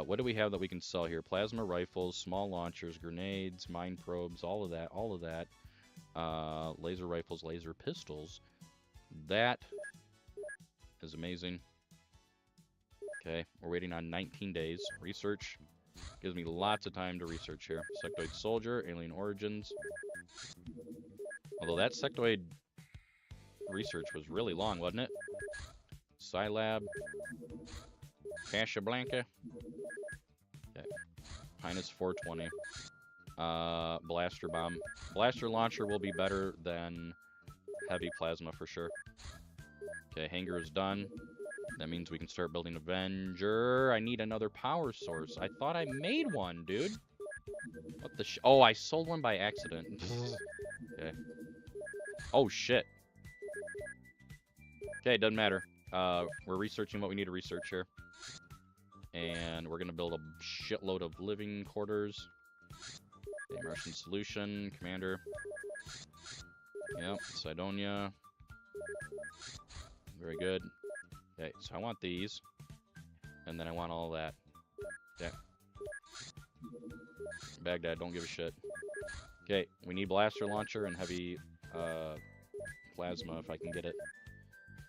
What do we have that we can sell here? Plasma rifles, small launchers, grenades, mine probes, all of that, all of that. Laser rifles, laser pistols. That is amazing. Okay, we're waiting on 19 days. Research gives me lots of time to research here. Sectoid soldier, alien origins. Although that sectoid research was really long, wasn't it? Scilab. Casablanca. Okay. Minus 420. Blaster bomb. Blaster launcher will be better than heavy plasma for sure. Okay, hangar is done. That means we can start building Avenger. I need another power source. I thought I made one, dude. What the oh, I sold one by accident. Okay. Oh, shit. Okay, doesn't matter. We're researching what we need to research here. And we're going to build a shitload of living quarters. Okay, Martian solution, commander. Yep, Cydonia. Very good. Okay, so I want these. And then I want all that. Okay. Baghdad, don't give a shit. Okay, we need blaster launcher and heavy plasma if I can get it.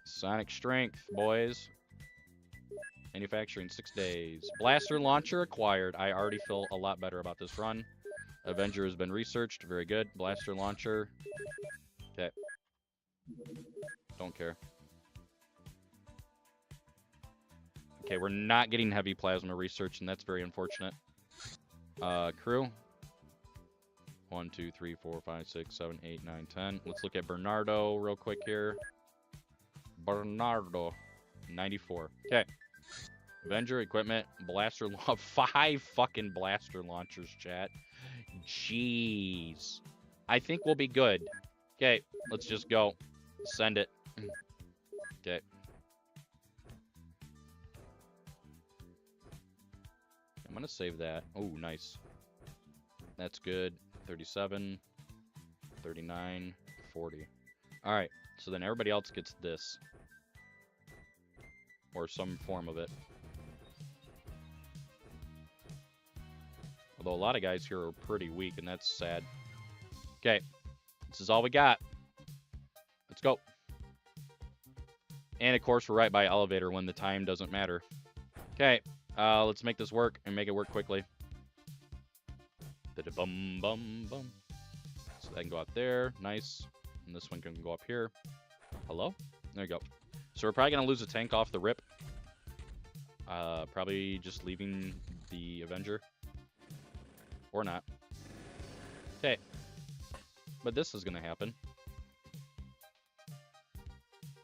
Sonic strength, boys. Manufacturing 6 days. Blaster launcher acquired. I already feel a lot better about this run. Avenger has been researched. Very good. Blaster launcher. Okay. Don't care. Okay, we're not getting heavy plasma research, and that's very unfortunate. Crew. 1, 2, 3, 4, 5, 6, 7, 8, 9, 10. Let's look at Bernardo real quick here. Bernardo. 94. Okay. Avenger equipment. Blaster 5 fucking blaster launchers, chat. Jeez. I think we'll be good. Okay, let's just go. Send it. Okay. I'm gonna save that. Oh, nice. That's good. 37, 39, 40. Alright, so then everybody else gets this. Or some form of it. Although a lot of guys here are pretty weak, and that's sad. Okay, this is all we got. Let's go. And, of course, we're right by elevator when the time doesn't matter. Okay, let's make this work and make it work quickly. Bum, bum, bum. So that can go out there. Nice. And this one can go up here. Hello? There you go. So we're probably going to lose a tank off the rip. Probably just leaving the Avenger. Or not. Okay. But this is going to happen.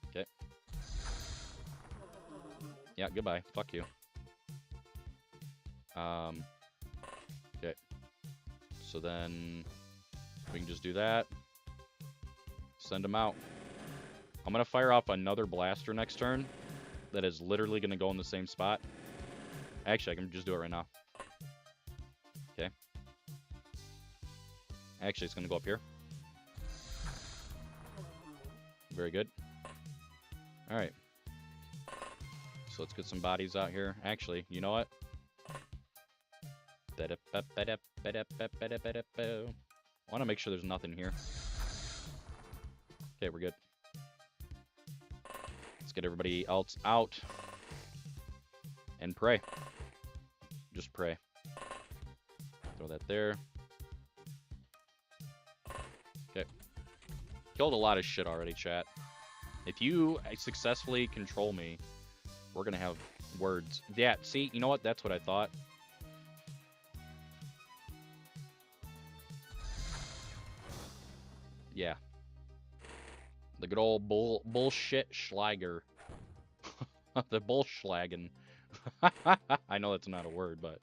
Okay. Yeah, goodbye. Fuck you. Okay. So then we can just do that. Send them out. I'm going to fire off another blaster next turn that is literally going to go in the same spot. Actually, I can just do it right now. Okay. Actually, it's going to go up here. Very good. All right. So let's get some bodies out here. Actually, you know what? I want to make sure there's nothing here. Okay, we're good. Let's get everybody else out. And pray. Just pray. Throw that there. Okay. Killed a lot of shit already, chat. If you successfully control me, we're going to have words. Yeah, see, you know what? That's what I thought. Yeah. The good old bullshit Schlager. The bullschlagen. I know that's not a word, but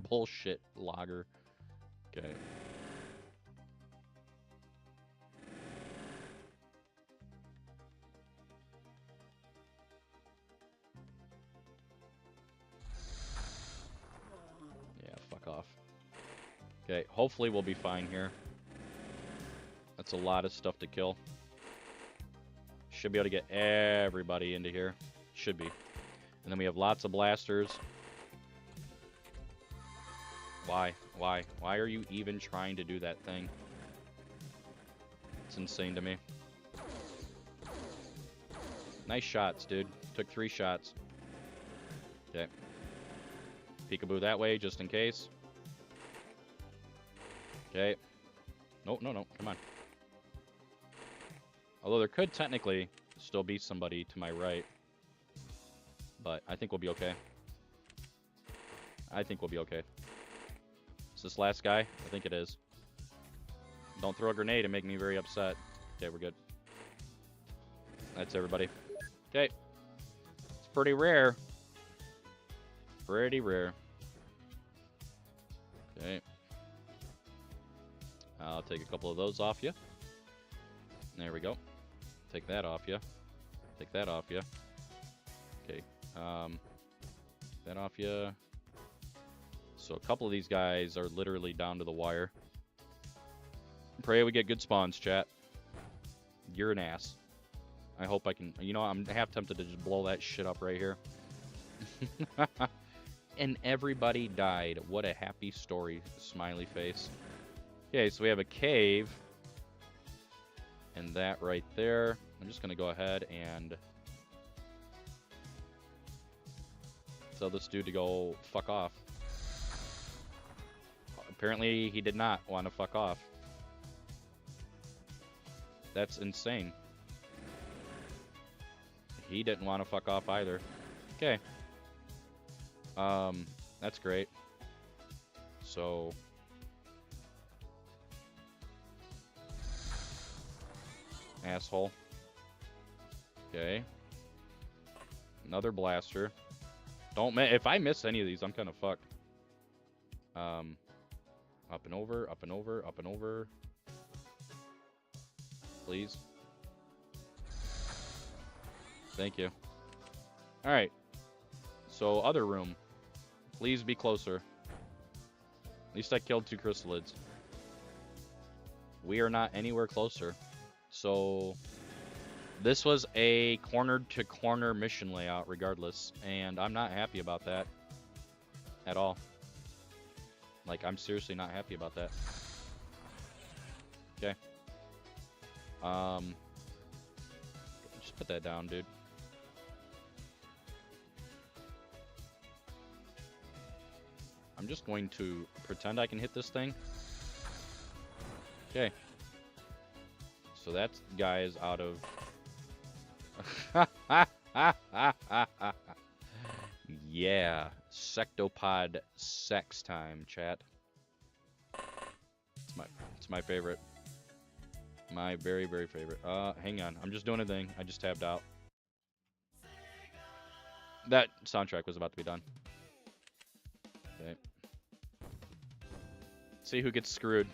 bullshit lager. Okay. Yeah, fuck off. Okay, hopefully we'll be fine here. That's a lot of stuff to kill. Should be able to get everybody into here. Should be. And then we have lots of blasters. Why? Why? Why are you even trying to do that thing? It's insane to me. Nice shots, dude. Took 3 shots. Okay. Peekaboo that way, just in case. Okay. No, no, no. Come on. Although there could technically still be somebody to my right. But I think we'll be okay. I think we'll be okay. Is this last guy? I think it is. Don't throw a grenade and make me very upset. Okay, we're good. That's everybody. Okay. It's pretty rare. Pretty rare. Okay. I'll take a couple of those off you. There we go. Take that off you. Take that off you. Okay. That off you. So a couple of these guys are literally down to the wire. Pray we get good spawns, chat. You're an ass. I hope I can... You know, I'm half tempted to just blow that shit up right here. And everybody died. What a happy story. Smiley face. Okay, so we have a cave. And that right there. I'm just going to go ahead and... tell this dude to go fuck off. Apparently, he did not want to fuck off. That's insane. He didn't want to fuck off either. Okay. That's great. So... asshole. Okay. Another blaster. Don't if I miss any of these, I'm kind of fucked. Up and over, up and over, up and over. Please. Thank you. All right. So other room. Please be closer. At least I killed 2 chrysalids. We are not anywhere closer. So this was a corner-to-corner mission layout regardless, and I'm not happy about that at all. Like, I'm seriously not happy about that. Okay. Just put that down, dude. I'm just going to pretend I can hit this thing. Okay. So that guy is out of... Yeah. Sectopod sex time, chat. It's my favorite. My very, very favorite. Hang on. I'm just doing a thing. I just tabbed out. That soundtrack was about to be done. Okay. See who gets screwed.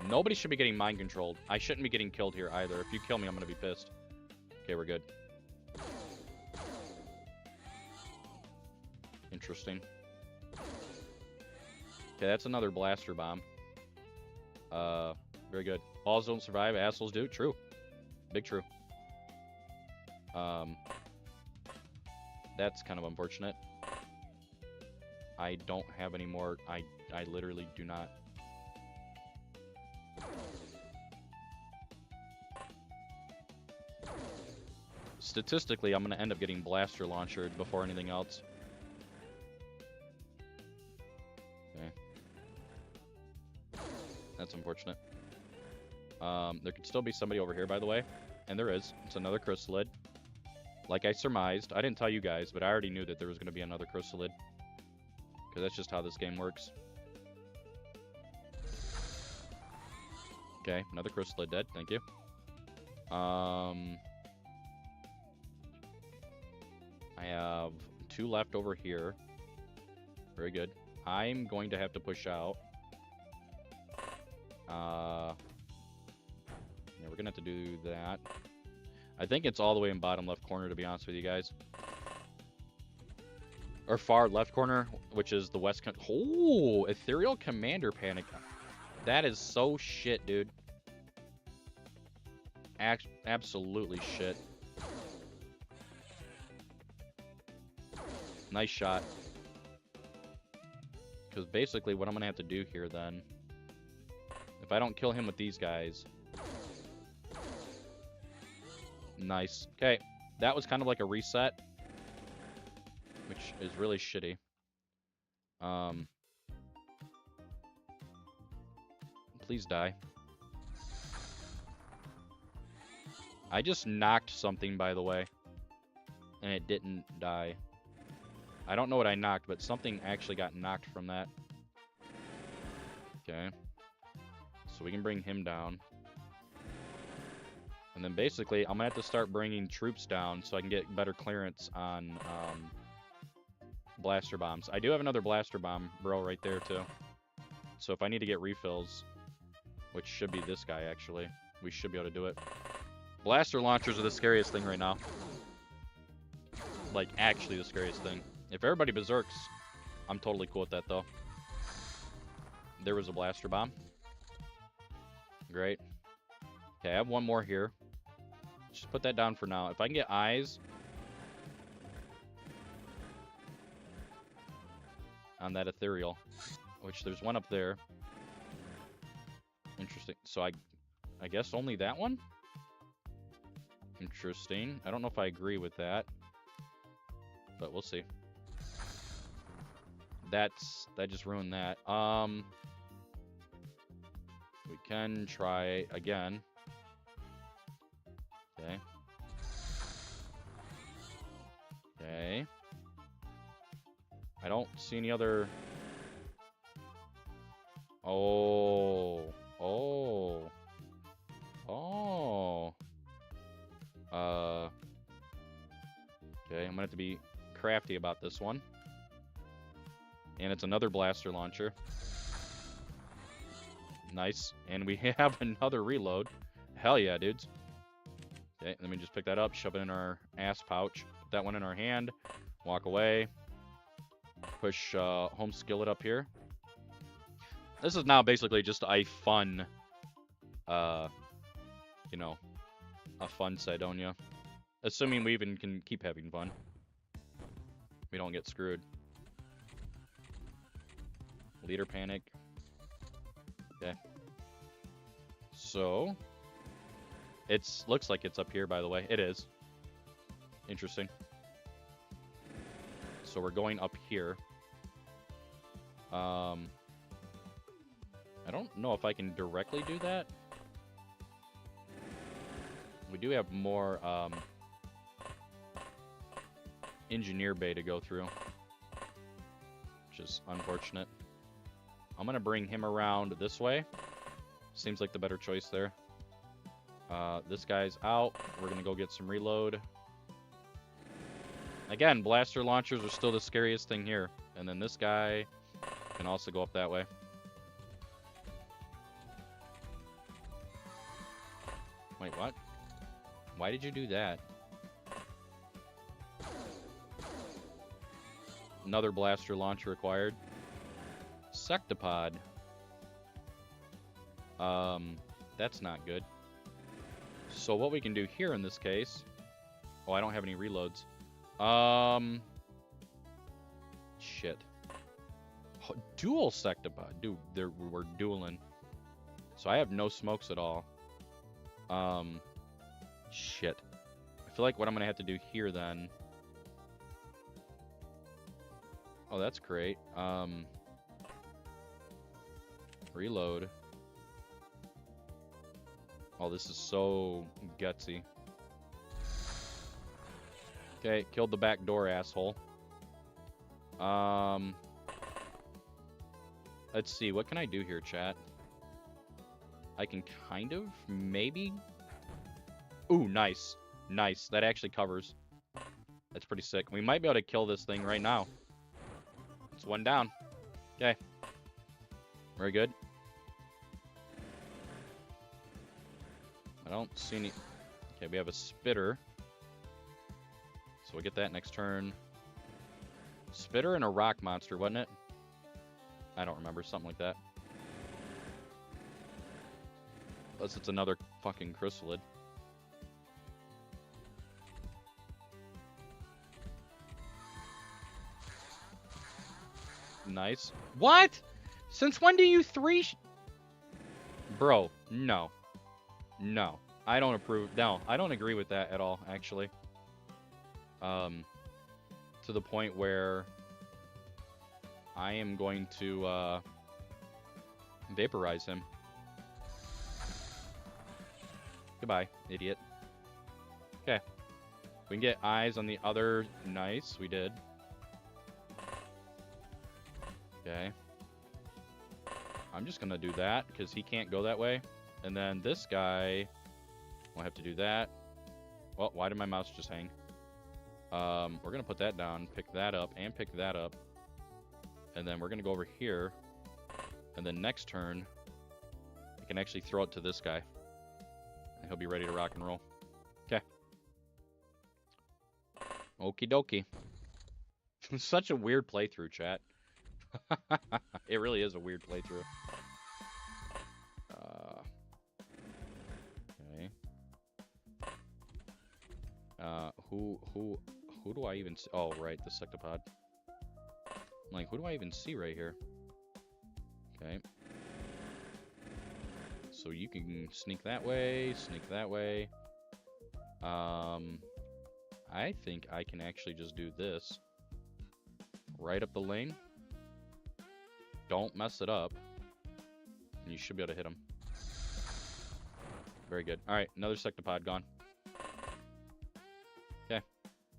Nobody should be getting mind controlled. I shouldn't be getting killed here either. If you kill me, I'm gonna be pissed. Okay, we're good. Interesting. Okay, that's another blaster bomb. Very good. Balls don't survive, assholes do. True. Big true. That's kind of unfortunate. I don't have any more. I literally do not. Statistically, I'm going to end up getting blaster launchered before anything else. Okay. That's unfortunate. There could still be somebody over here, by the way. And there is. It's another chrysalid. Like I surmised. I didn't tell you guys, but I already knew that there was going to be another chrysalid. Because that's just how this game works. Okay, another chrysalid dead. Thank you. I have 2 left over here. Very good. I'm going to have to push out. Yeah, we're going to have to do that. I think it's all the way in bottom left corner, to be honest with you guys. Or far left corner, which is the west... Oh, Ethereal Commander Panic. That is so shit, dude. Absolutely shit. Nice shot. Because basically what I'm going to have to do here then, if I don't kill him with these guys... Nice. Okay, that was kind of like a reset, which is really shitty. Please die. I just knocked something, by the way, and it didn't die. I don't know what I knocked, but something actually got knocked from that. Okay. So we can bring him down. And then basically, I'm going to have to start bringing troops down so I can get better clearance on blaster bombs. I do have another blaster bomb, bro, right there, too. So if I need to get refills, which should be this guy, actually, we should be able to do it. Blaster launchers are the scariest thing right now. Like, actually the scariest thing. If everybody berserks, I'm totally cool with that, though. There was a blaster bomb. Great. Okay, I have one more here. Just put that down for now. If I can get eyes on that ethereal, which there's one up there. Interesting. So I guess only that one? Interesting. I don't know if I agree with that, but we'll see. That just ruined that. We can try again. Okay. Okay. I don't see any other... Oh. Oh. Oh. Okay, I'm gonna have to be crafty about this one. And it's another blaster launcher. Nice. And we have another reload. Hell yeah, dudes. Okay, let me just pick that up, shove it in our ass pouch, put that one in our hand, walk away, push home skillet up here. This is now basically just a fun, you know, a fun Cydonia. Assuming we even can keep having fun. we don't get screwed. Leader panic. Okay. So, looks like it's up here, by the way. It is. Interesting. So we're going up here. I don't know if I can directly do that. We do have more engineer bay to go through, which is unfortunate. I'm going to bring him around this way. Seems like the better choice there. This guy's out. We're going to go get some reload. Again, blaster launchers are still the scariest thing here. And then this guy can also go up that way. Wait, what? Why did you do that? Another blaster launcher required. Sectopod. That's not good. So what we can do here in this case... Oh, I don't have any reloads. Shit. Oh, dual sectopod. Dude, we're dueling. So I have no smokes at all. Shit. I feel like what I'm going to have to do here then... Oh, that's great. Reload. Oh, this is so gutsy. Okay, killed the back door, asshole. Let's see, what can I do here, chat? I can kind of, maybe... Ooh, nice. Nice, that actually covers. That's pretty sick. We might be able to kill this thing right now. It's one down. Okay. Very good. I don't see any... Okay, we have a spitter. So we'll get that next turn. Spitter and a rock monster, wasn't it? I don't remember. Something like that. Unless it's another fucking chrysalid. Nice. What? Since when do you Bro, no. No. I don't approve. No, I don't agree with that at all, actually. To the point where I am going to vaporize him. Goodbye, idiot. Okay. We can get eyes on the other. Nice, we did. Okay. I'm just gonna do that because he can't go that way. And then this guy will have to do that. Well, why did my mouse just hang? We're gonna put that down, pick that up, and pick that up. And then we're gonna go over here. And then next turn, I can actually throw it to this guy. And he'll be ready to rock and roll. Okay. Okie dokie. Such a weird playthrough, chat. It really is a weird playthrough. Okay. Who do I even see? Oh, right, the sectopod. Like, who do I even see right here? Okay. So you can sneak that way, sneak that way. I think I can actually just do this. Right up the lane. Don't mess it up. And you should be able to hit him. Very good. Alright, another sectopod gone. Okay.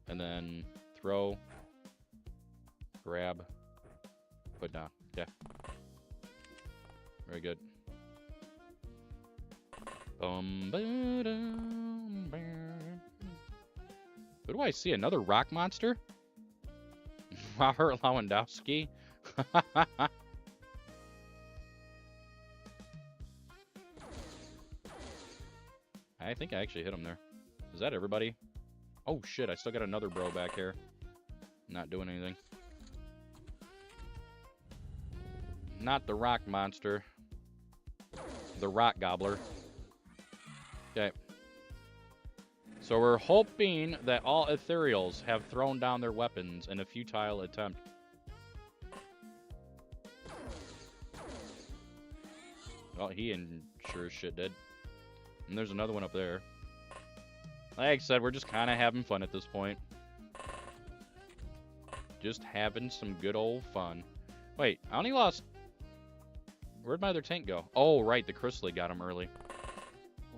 And then throw. Grab. Put down. Okay. Very good. Who do I see? Another rock monster? Robert Lewandowski? I think I actually hit him there. Is that everybody? Oh shit, I still got another bro back here. Not doing anything. Not the rock monster. The rock gobbler. Okay. So we're hoping that all ethereals have thrown down their weapons in a futile attempt. Well, he sure as shit did. And there's another one up there. Like I said, we're just kind of having fun at this point. Just having some good old fun. Wait, I only lost... Where'd my other tank go? Oh, right, the chrysalid got him early.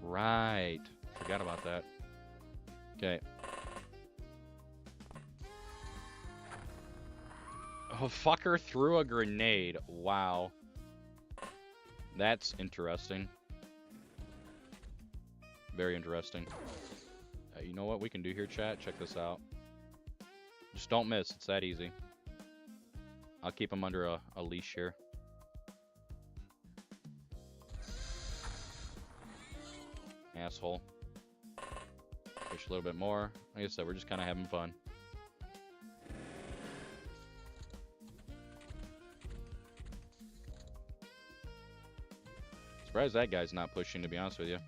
Right. Forgot about that. Okay. Oh, fucker threw a grenade. Wow. That's interesting. Very interesting. You know what we can do here, chat? Check this out. Just don't miss. It's that easy. I'll keep him under a leash here. Asshole. Push a little bit more. Like I said, we're just kind of having fun. Surprised that guy's not pushing, to be honest with you.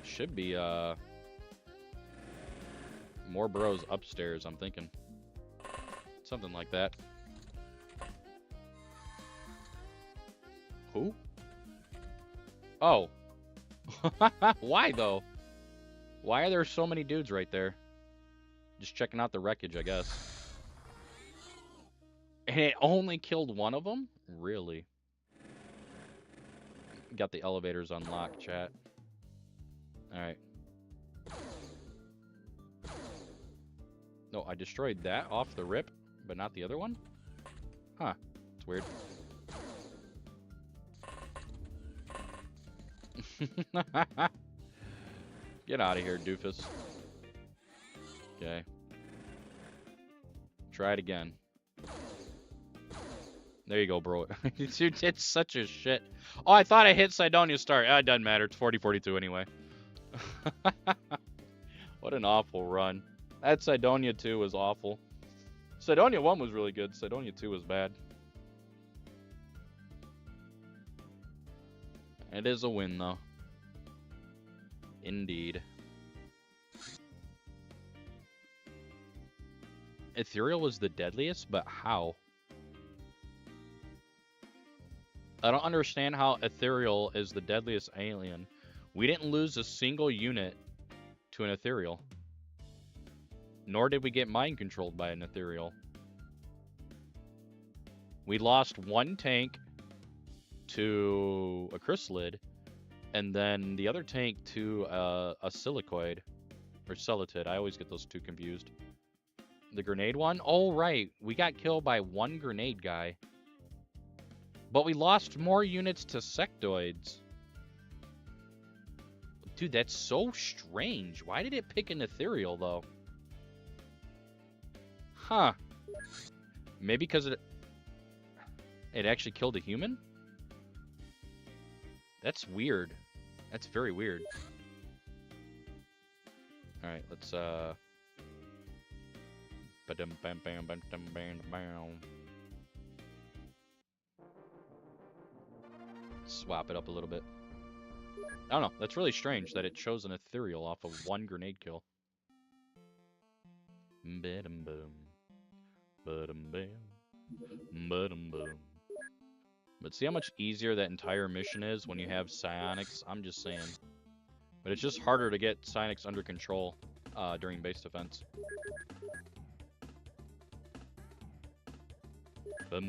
Should be more bros upstairs, I'm thinking. Something like that. Who? Oh. Why, though? Why are there so many dudes right there? Just checking out the wreckage, I guess. And it only killed one of them? Really? Got the elevators unlocked, chat. Alright. No, I destroyed that off the rip, but not the other one? Huh. It's weird. Get out of here, doofus. Okay. Try it again. There you go, bro. Dude, it's such a shit. Oh, I thought I hit Sidonia start. It doesn't matter. It's 40-42 anyway. What an awful run. That Sidonia 2 was awful. Sidonia 1 was really good. Sidonia 2 was bad. It is a win, though. Indeed. Ethereal was the deadliest, but how? I don't understand how Ethereal is the deadliest alien. We didn't lose a single unit to an Ethereal. Nor did we get mind controlled by an Ethereal. We lost one tank to a chrysalid, and then the other tank to a silicoid. Or celatid. I always get those two confused. The grenade one? Oh, right. We got killed by one grenade guy. But we lost more units to sectoids. Dude, that's so strange. Why did it pick an ethereal, though? Huh. Maybe because it actually killed a human? That's weird. That's very weird. Alright, let's, swap it up a little bit. I don't know. That's really strange that it chose an ethereal off of one grenade kill. But see how much easier that entire mission is when you have psionics? I'm just saying. But it's just harder to get psionics under control during base defense. Ow!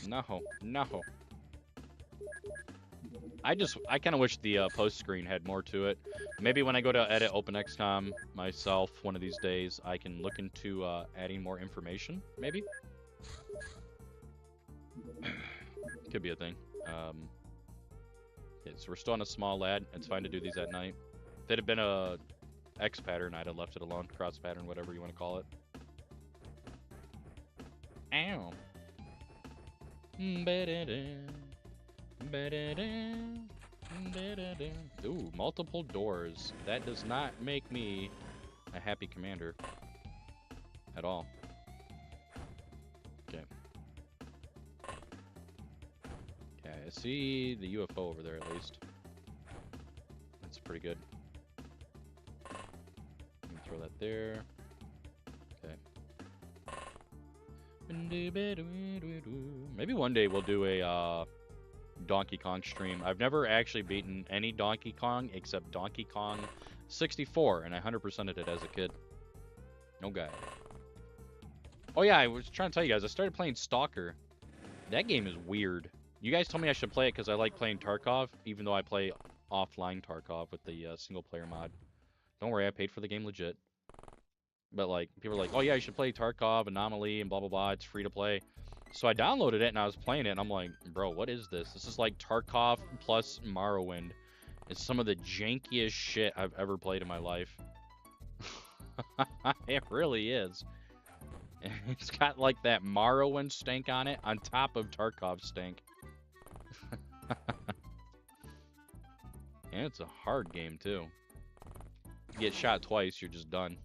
No, no. I kind of wish the post screen had more to it. Maybe when I go to edit OpenXCom myself one of these days, I can look into adding more information, maybe? Could be a thing. Okay, so we're still on a small lad. It's fine to do these at night. If it had been a X pattern, I'd have left it alone. Cross pattern, whatever you want to call it. Ow. Ooh, multiple doors. That does not make me a happy commander at all. Okay. Okay, I see the UFO over there at least. That's pretty good. Let me throw that there. Okay. Maybe one day we'll do a Donkey Kong stream. I've never actually beaten any Donkey Kong except Donkey Kong 64, and I 100%ed it as a kid. No guy. Oh yeah, I was trying to tell you guys, I started playing Stalker. That game is weird. You guys told me I should play it because I like playing Tarkov, even though I play offline Tarkov with the single-player mod. Don't worry, I paid for the game legit. But, like, people are like, oh yeah, you should play Tarkov, Anomaly, and blah, blah, blah. It's free to play. So I downloaded it, and I was playing it, and I'm like, bro, what is this? This is like Tarkov plus Morrowind. It's some of the jankiest shit I've ever played in my life. It really is. It's got, like, that Morrowind stank on it, on top of Tarkov stank. And it's a hard game, too. You get shot twice, you're just done.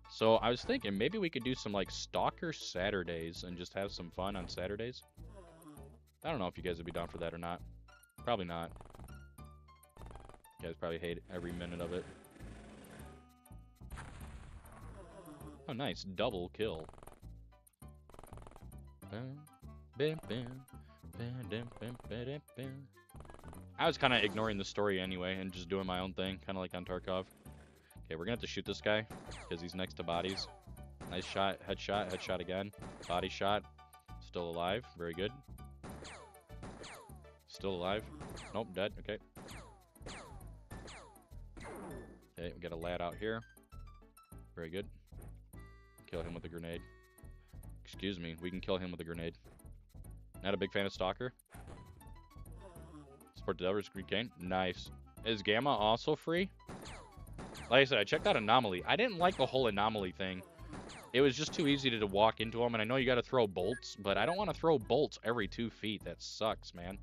So I was thinking maybe we could do some like Stalker Saturdays and just have some fun on Saturdays. I don't know if you guys would be down for that or not. Probably not. You guys probably hate every minute of it. Oh, nice. Double kill. I was kind of ignoring the story anyway and just doing my own thing, kind of like on Tarkov. Okay, we're going to have to shoot this guy because he's next to bodies. Nice shot, headshot again. Body shot. Still alive. Very good. Still alive. Nope, dead. Okay. Okay, we got a lad out here. Very good. Kill him with a grenade. Excuse me, we can kill him with a grenade. Not a big fan of Stalker. Support Delver's Greek Game. Nice. Is Gamma also free? Like I said, I checked out Anomaly. I didn't like the whole Anomaly thing. It was just too easy to walk into them, and I know you got to throw bolts, but I don't want to throw bolts every 2 feet. That sucks, man.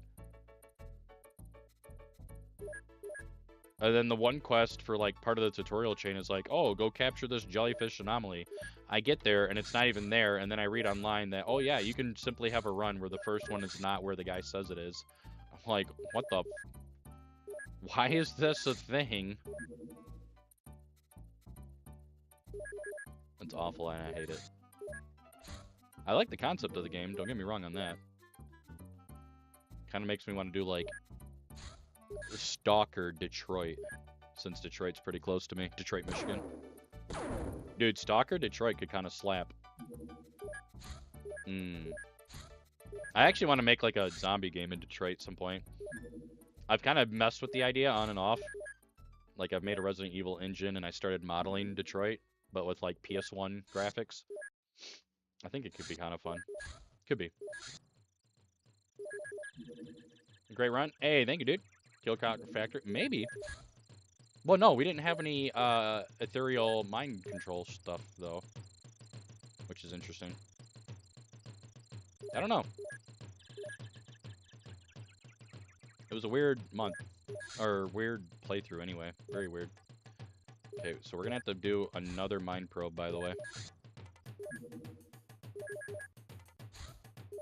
And then the one quest for, like, part of the tutorial chain is like, oh, go capture this jellyfish anomaly. I get there, and it's not even there, and then I read online that, oh, yeah, you can simply have a run where the first one is not where the guy says it is. I'm like, what the... Why is this a thing? It's awful, and I hate it. I like the concept of the game, don't get me wrong on that. Kind of makes me want to do, like... Stalker Detroit, since Detroit's pretty close to me. Detroit, Michigan. Dude, Stalker Detroit could kind of slap. I actually want to make like a zombie game in Detroit at some point. I've kind of messed with the idea on and off. Like I've made a Resident Evil engine and I started modeling Detroit, but with like PS1 graphics. I think it could be kind of fun. Could be. Great run. Hey, thank you, dude. Kill Factory? Maybe. Well, no, we didn't have any ethereal mind control stuff, though. Which is interesting. I don't know. It was a weird month. Or weird playthrough, anyway. Very weird. Okay, so we're gonna have to do another mind probe, by the way.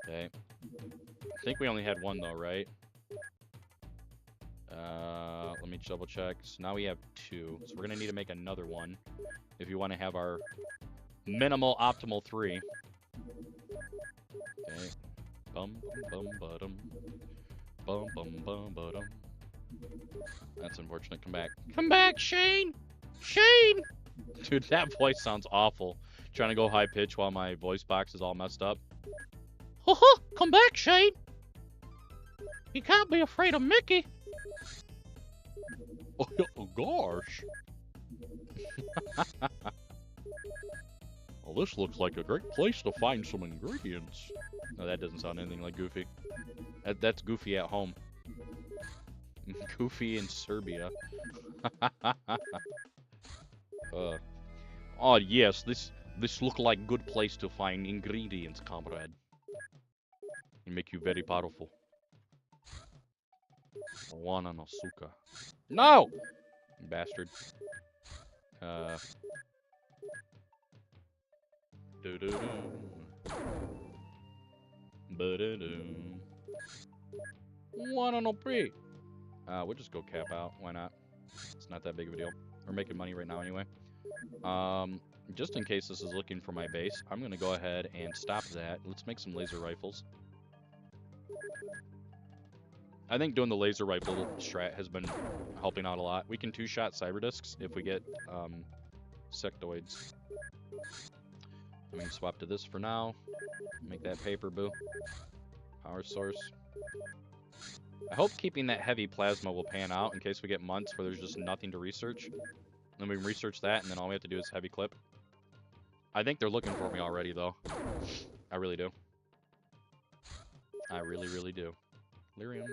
Okay. I think we only had one, though, right? Let me double check. So now we have 2. So we're going to need to make another one if you want to have our minimal optimal 3. Okay. Bum, bum, ba-dum. Bum, bum, bum, ba-dum. That's unfortunate. Come back. Come back, Shane! Shane! Dude, that voice sounds awful. Trying to go high pitch while my voice box is all messed up. Come back, Shane! You can't be afraid of Mickey! Oh, gosh. Well, this looks like a great place to find some ingredients. No, that doesn't sound anything like Goofy. That's Goofy at home. Goofy in Serbia. Oh, yes, This look like good place to find ingredients, comrade. And make you very powerful. Wana no suka. No! Bastard. Do-do-do. Ba-da-do. Wana no pre. We'll just go cap out. Why not? It's not that big of a deal. We're making money right now anyway. Just in case this is looking for my base, I'm going to go ahead and stop that. Let's make some laser rifles. I think doing the laser rifle strat has been helping out a lot. We can two-shot cyber discs if we get sectoids. I'm going to swap to this for now. Make that paper, boo. Power source. I hope keeping that heavy plasma will pan out in case we get months where there's just nothing to research. Then we can research that, and then all we have to do is heavy clip. I think they're looking for me already, though. I really do. I really, really do. Lyrium.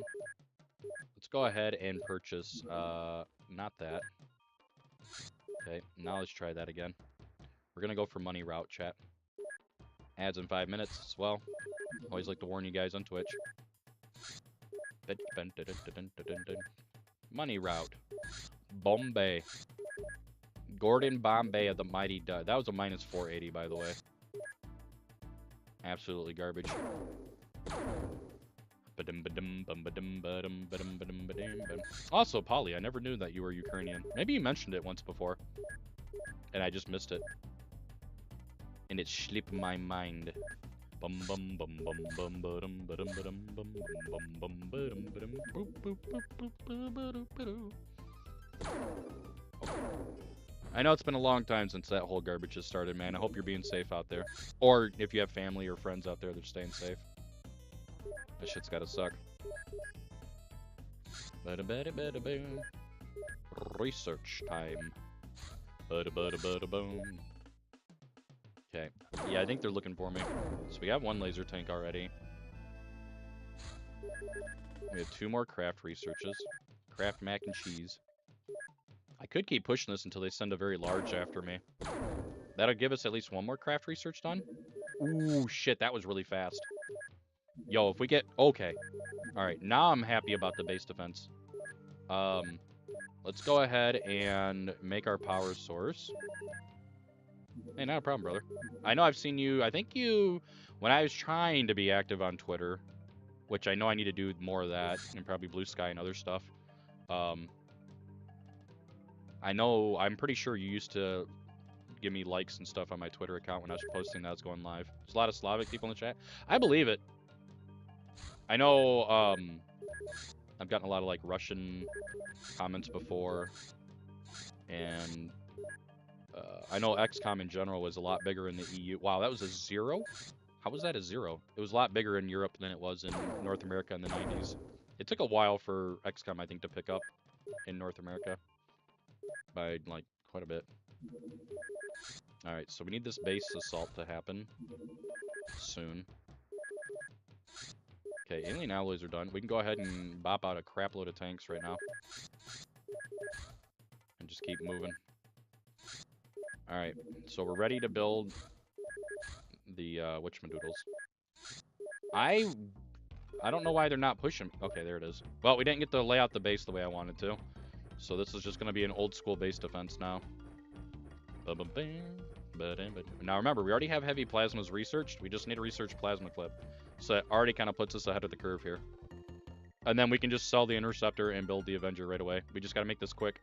Let's go ahead and purchase, not that. Okay, now let's try that again. We're gonna go for money route, chat. Ads in 5 minutes as well. Always like to warn you guys on Twitch. Money route. Bombay. Gordon Bombay of the Mighty Duck. That was a minus 480, by the way. Absolutely garbage. Also, Polly, I never knew that you were Ukrainian. Maybe you mentioned it once before, and I just missed it. And it slipped my mind. Bum bum bum bum bum bum bum bum bum bum bum. I know it's been a long time since that whole garbage has started, man. I hope you're being safe out there. Or if you have family or friends out there, they're staying safe. That shit's gotta suck. Research time. Okay. Yeah, I think they're looking for me. So we have one laser tank already. We have 2 more craft researches. Craft mac and cheese. I could keep pushing this until they send a very large after me. That'll give us at least 1 more craft research done. Ooh, shit, that was really fast. Yo, if we get... Okay. Alright, now I'm happy about the base defense. Let's go ahead and make our power source. Hey, not a problem, brother. I know I've seen you... I think you... When I was trying to be active on Twitter, which I know I need to do more of that, and probably Blue Sky and other stuff. I know... I'm pretty sure you used to give me likes and stuff on my Twitter account when I was posting that I was going live. There's a lot of Slavic people in the chat. I believe it. I know, I've gotten a lot of, like, Russian comments before, and, I know XCOM in general was a lot bigger in the EU. Wow, that was a 0? How was that a 0? It was a lot bigger in Europe than it was in North America in the 90s. It took a while for XCOM, I think, to pick up in North America by, like, quite a bit. Alright, so we need this base assault to happen soon. Okay, alien alloys are done. We can go ahead and bop out a crap load of tanks right now. And just keep moving. Alright, so we're ready to build the, whatchamadoodles. I don't know why they're not pushing. Okay, there it is. Well, we didn't get to lay out the base the way I wanted to. So this is just going to be an old school base defense now. Now remember, we already have heavy plasmas researched. We just need to research plasma clip. So it already kind of puts us ahead of the curve here. And then we can just sell the Interceptor and build the Avenger right away. We just got to make this quick.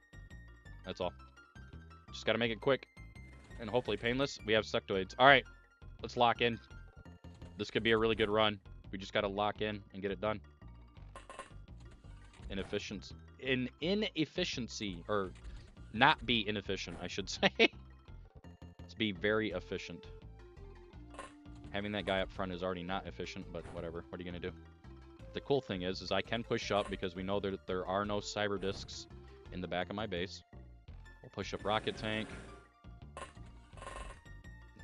That's all. Just got to make it quick. And hopefully painless. We have sectoids. Alright, let's lock in. This could be a really good run. We just got to lock in and get it done. Inefficiency. Or not be inefficient, I should say. Let's be very efficient. Having that guy up front is already not efficient, but whatever. What are you going to do? The cool thing is I can push up because we know that there are no cyber discs in the back of my base. We'll push up rocket tank.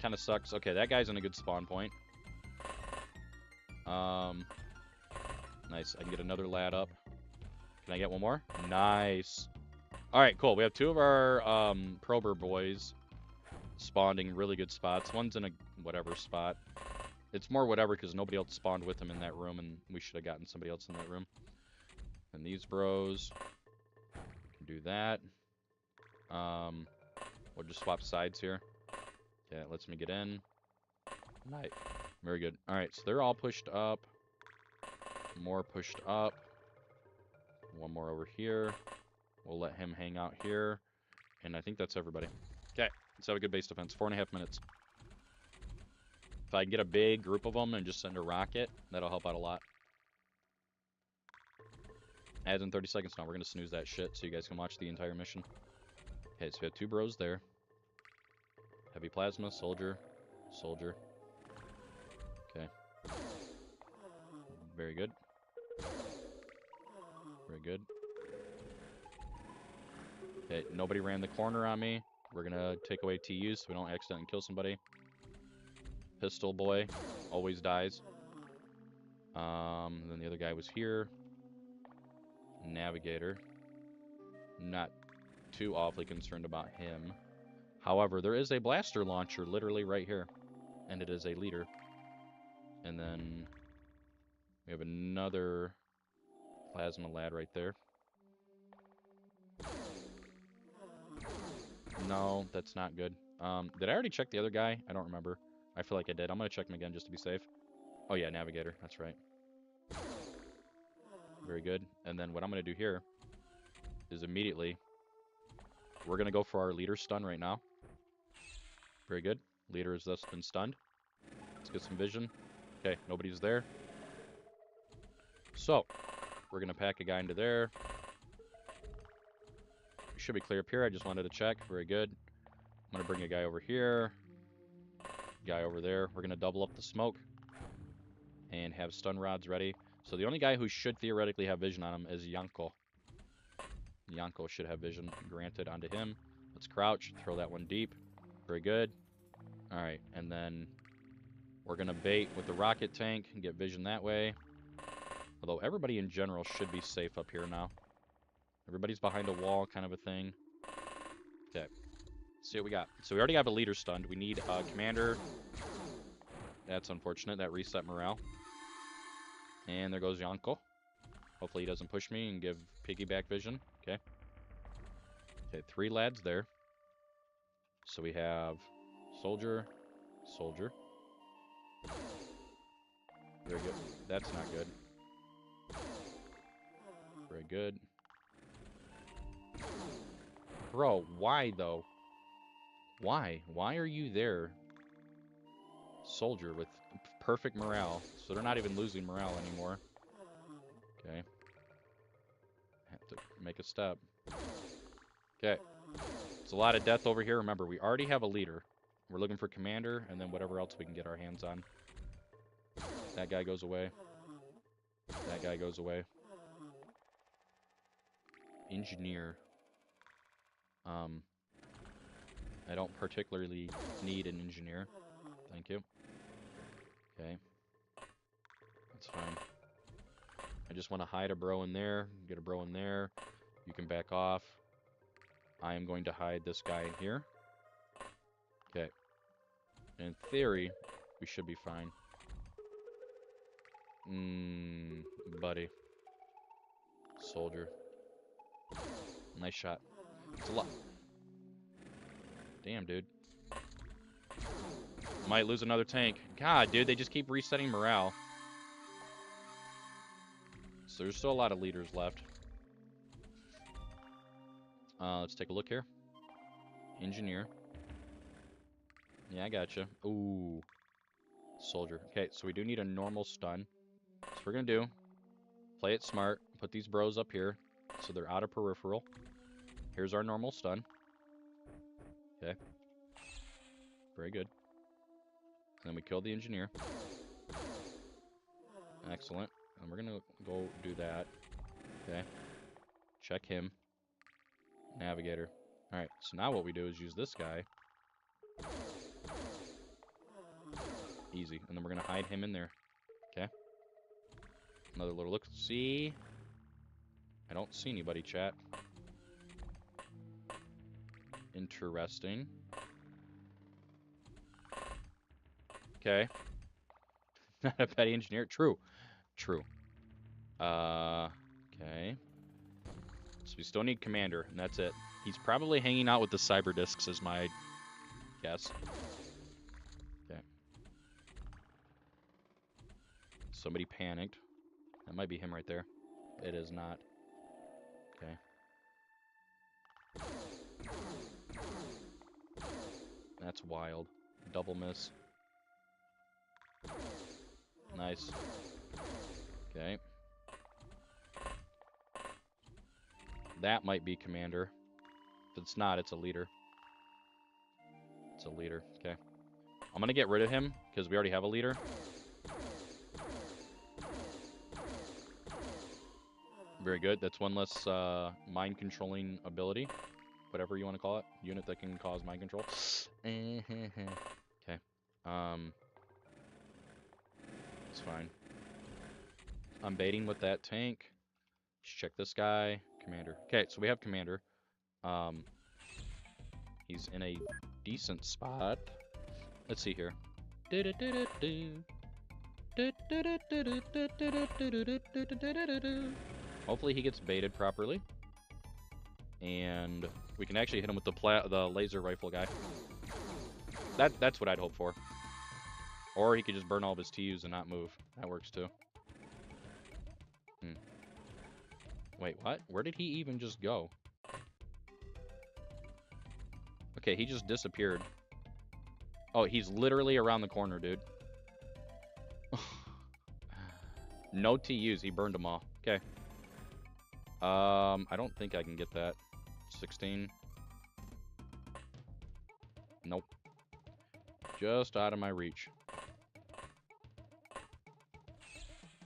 Kind of sucks. Okay, that guy's in a good spawn point. Nice. I can get another lad up. Can I get one more? Nice. All right, cool. We have 2 of our prober boys spawning really good spots. One's in a whatever spot. It's more whatever because nobody else spawned with him in that room, and we should have gotten somebody else in that room. And these bros can do that. We'll just swap sides here. Yeah, it lets me get in. Right. Very good. All right, so they're all pushed up. More pushed up. One more over here. We'll let him hang out here. And I think that's everybody. Okay, let's have a good base defense. 4.5 minutes. If I can get a big group of them and just send a rocket, that'll help out a lot. Adds in 30 seconds now. We're going to snooze that shit so you guys can watch the entire mission. Okay, so we have 2 bros there. Heavy plasma, soldier, soldier. Okay. Very good. Very good. Okay, nobody ran the corner on me. We're going to take away TUs so we don't accidentally kill somebody. Pistol boy always dies. Then the other guy was here. Navigator. Not too awfully concerned about him. However, there is a blaster launcher literally right here. And it is a leader. And then we have another plasma lad right there. No, that's not good. Did I already check the other guy? I don't remember. I feel like I did. I'm going to check him again just to be safe. Oh yeah, navigator. That's right. Very good. And then what I'm going to do here is immediately we're going to go for our leader stun right now. Very good. Leader has thus been stunned. Let's get some vision. Okay, nobody's there. So, we're going to pack a guy into there. We should be clear up here. I just wanted to check. Very good. I'm going to bring a guy over here. Guy over there. We're going to double up the smoke. And have stun rods ready. So the only guy who should theoretically have vision on him is Yanko. Yanko should have vision granted onto him. Let's crouch. Throw that one deep. Very good. Alright, and then we're going to bait with the rocket tank and get vision that way. Although everybody in general should be safe up here now. Everybody's behind a wall kind of a thing. Okay. Let's see what we got. So we already have a leader stunned. We need a commander. That's unfortunate. That reset morale. And there goes Yanko. Hopefully he doesn't push me and give piggyback vision. Okay. Okay, 3 lads there. So we have soldier, soldier. Very good. That's not good. Very good. Bro, why though? Why? Why are you there? Soldier with perfect morale. So they're not even losing morale anymore. Okay. Have to make a step. Okay. It's a lot of death over here. Remember, we already have a leader. We're looking for commander and then whatever else we can get our hands on. That guy goes away. That guy goes away. Engineer. I don't particularly need an engineer. Thank you. Okay. That's fine. I just want to hide a bro in there. Get a bro in there. You can back off. I am going to hide this guy in here. Okay. In theory, we should be fine. Buddy. Soldier. Nice shot. It's a lot. Damn, dude. Might lose another tank. God, dude, they just keep resetting morale. So there's still a lot of leaders left. Let's take a look here. Engineer. Yeah, I gotcha. Ooh. Soldier. Okay, so we do need a normal stun. So we're going to do, play it smart. Put these bros up here so they're out of peripheral. Here's our normal stun. Okay. Very good. And then we killed the engineer. Excellent. And we're going to go do that. Okay. Check him. Navigator. Alright, so now what we do is use this guy. Easy. And then we're going to hide him in there. Okay. Another little look. See? I don't see anybody, chat. Interesting. Okay. Not a petty engineer. True. True. Okay. So we still need commander, and that's it. He's probably hanging out with the cyber discs, is my guess. Okay. Somebody panicked. That might be him right there. It is not. Okay. That's wild. Double miss. Nice. Okay. That might be commander. If it's not, it's a leader. It's a leader. Okay. I'm going to get rid of him because we already have a leader. Very good. That's one less mind controlling ability. Whatever you want to call it. Unit that can cause mind control. Okay. It's fine. I'm baiting with that tank. Let's check this guy. Commander. Okay, so we have commander. He's in a decent spot. Let's see here. Hopefully he gets baited properly. And we can actually hit him with the laser rifle guy. That's what I'd hope for. Or he could just burn all of his TUs and not move. That works too. Wait, what? Where did he even just go? Okay, he just disappeared. Oh, he's literally around the corner, dude. No TUs. He burned them all. Okay. I don't think I can get that. 16. Nope. Just out of my reach.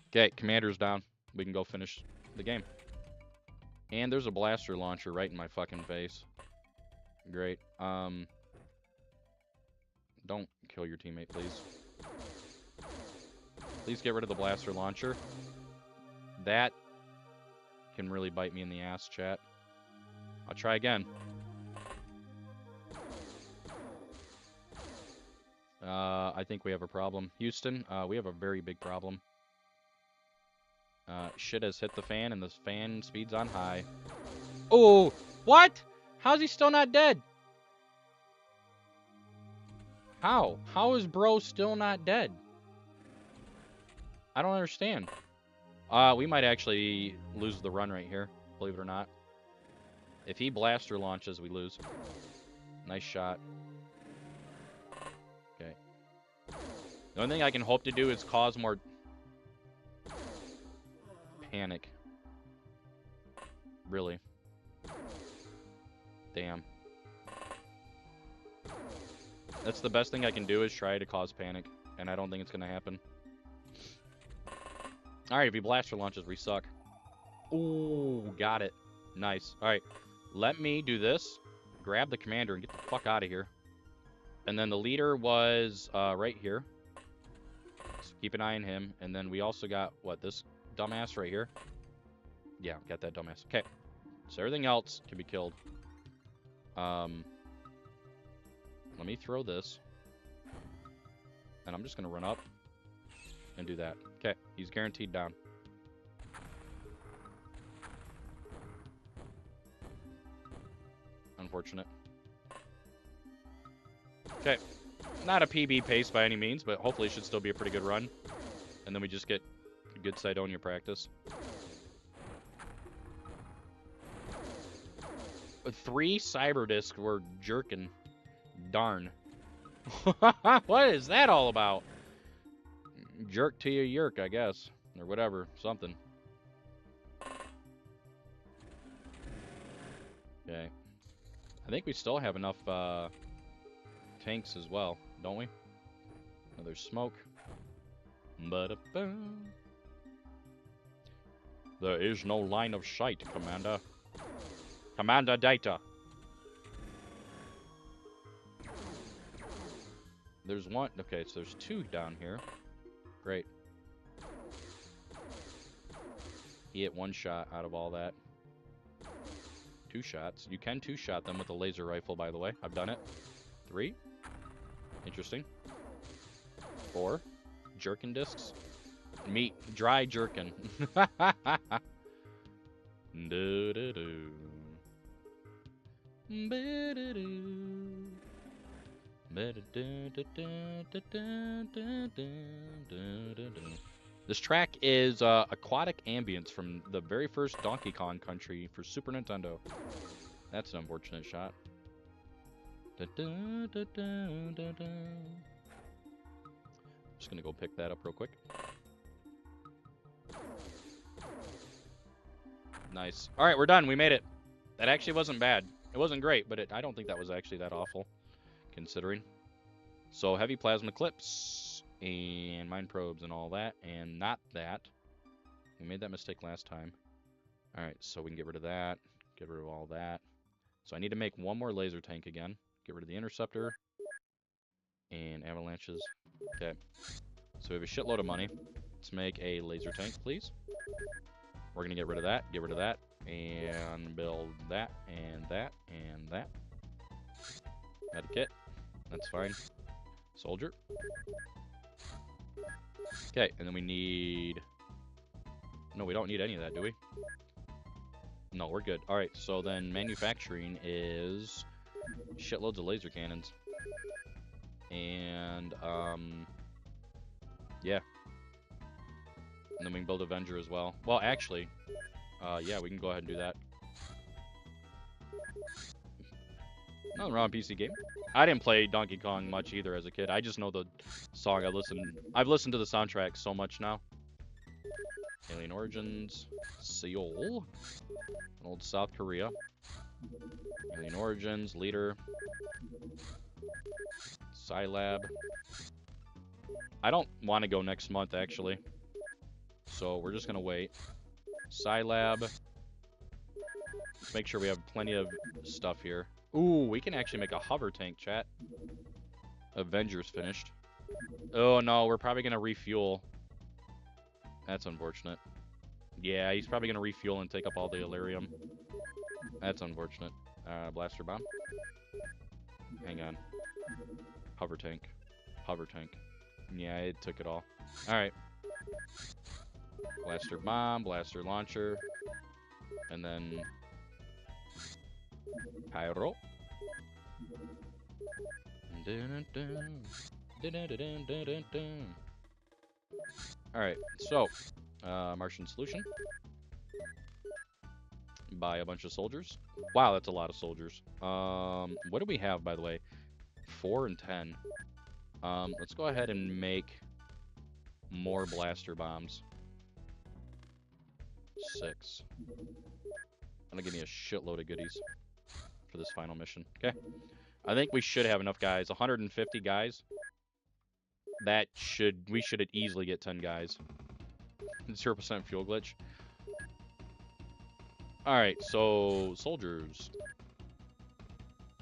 Okay, commander's down. We can go finish the game. And there's a blaster launcher right in my fucking face. Great. Don't kill your teammate, please. Please get rid of the blaster launcher. That can really bite me in the ass, chat. I'll try again. I think we have a problem. Houston, we have a very big problem. Shit has hit the fan, and the fan speed's on high. Oh, what? How's he still not dead? How? How is bro still not dead? I don't understand. We might actually lose the run right here, believe it or not. If he blaster launches, we lose. Nice shot. Okay. The only thing I can hope to do is cause more panic. Really. Damn. That's the best thing I can do is try to cause panic, and I don't think it's going to happen. Alright, if he blaster launches, we suck. Ooh, got it. Nice. Alright, let me do this. Grab the commander and get the fuck out of here. And then the leader was right here. So keep an eye on him. And then we also got, what, this dumbass right here? Yeah, got that dumbass. Okay, so everything else can be killed. Let me throw this. And I'm just going to run up and do that. Okay, he's guaranteed down. Unfortunate. Okay, not a PB pace by any means, but hopefully it should still be a pretty good run. And then we just get good Cydonia practice. 3 cyber discs were jerking. Darn. What is that all about? Jerk to your yerk, I guess. Or whatever. Something. Okay. I think we still have enough tanks as well, don't we? Oh, there's smoke. Ba-da-boom. There is no line of sight, Commander. Commander data. There's one. Okay, so there's 2 down here. Great. He hit 1 shot out of all that. 2 shots. You can 2-shot them with a laser rifle, by the way. I've done it. 3. Interesting. 4 jerkin discs. Meat, dry jerkin. Do do do. This track is aquatic ambience from the very first Donkey Kong Country for Super Nintendo. That's an unfortunate shot. Just gonna go pick that up real quick. Nice. All right, we're done. We made it. That actually wasn't bad. It wasn't great, but I don't think that was actually that awful, considering. So heavy plasma clips and mine probes and all that, and not that. We made that mistake last time. All right, so we can get rid of that, get rid of all that. So I need to make one more laser tank again. Get rid of the interceptor and avalanches. Okay. So we have a shitload of money. Let's make a laser tank, please. We're gonna get rid of that, and build that, and that, and that. Add a kit. That's fine. Soldier. Okay, and then we need... No, we don't need any of that, do we? No, we're good. Alright, so then manufacturing is shitloads of laser cannons. And, yeah. And then we can build Avenger as well. Well, actually, yeah, we can go ahead and do that. Nothing wrong, PC game. I didn't play Donkey Kong much either as a kid. I just know the song. I've listened to the soundtrack so much now. Alien Origins, Seoul, old South Korea. Alien Origins, Leader, Scilab. I don't want to go next month actually, so we're just gonna wait. Scilab. Let's make sure we have plenty of stuff here. Ooh, we can actually make a hover tank, chat. Avengers finished. Oh no, we're probably gonna refuel. That's unfortunate. Yeah, he's probably gonna refuel and take up all the Illyrium. That's unfortunate. Blaster bomb. Hang on. Hover tank. Hover tank. Yeah, it took it all. Alright. Blaster bomb, blaster launcher. And then... Pyro. Alright, so... Martian solution. Buy a bunch of soldiers. Wow, that's a lot of soldiers. What do we have, by the way? 4 and 10. Let's go ahead and make more blaster bombs. 6. That'll give me a shitload of goodies for this final mission. Okay. I think we should have enough guys. 150 guys. We should easily get 10 guys. 0% fuel glitch. Alright, so soldiers.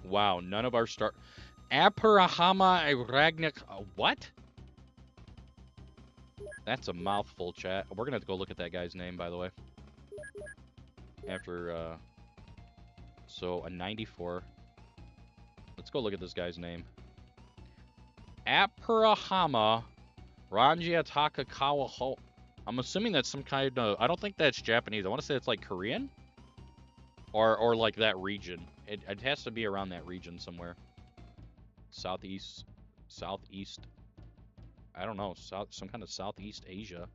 Wow, none of our Aparahama Iragnik. What? That's a mouthful, chat. We're gonna have to go look at that guy's name, by the way. After, so a 94. Let's go look at this guy's name. Aparahama Ranjiataka Kawaho. I'm assuming that's some kind of... I don't think that's Japanese. I want to say it's like Korean? Or like that region. It has to be around that region somewhere. Southeast. I don't know. Some kind of Southeast Asia.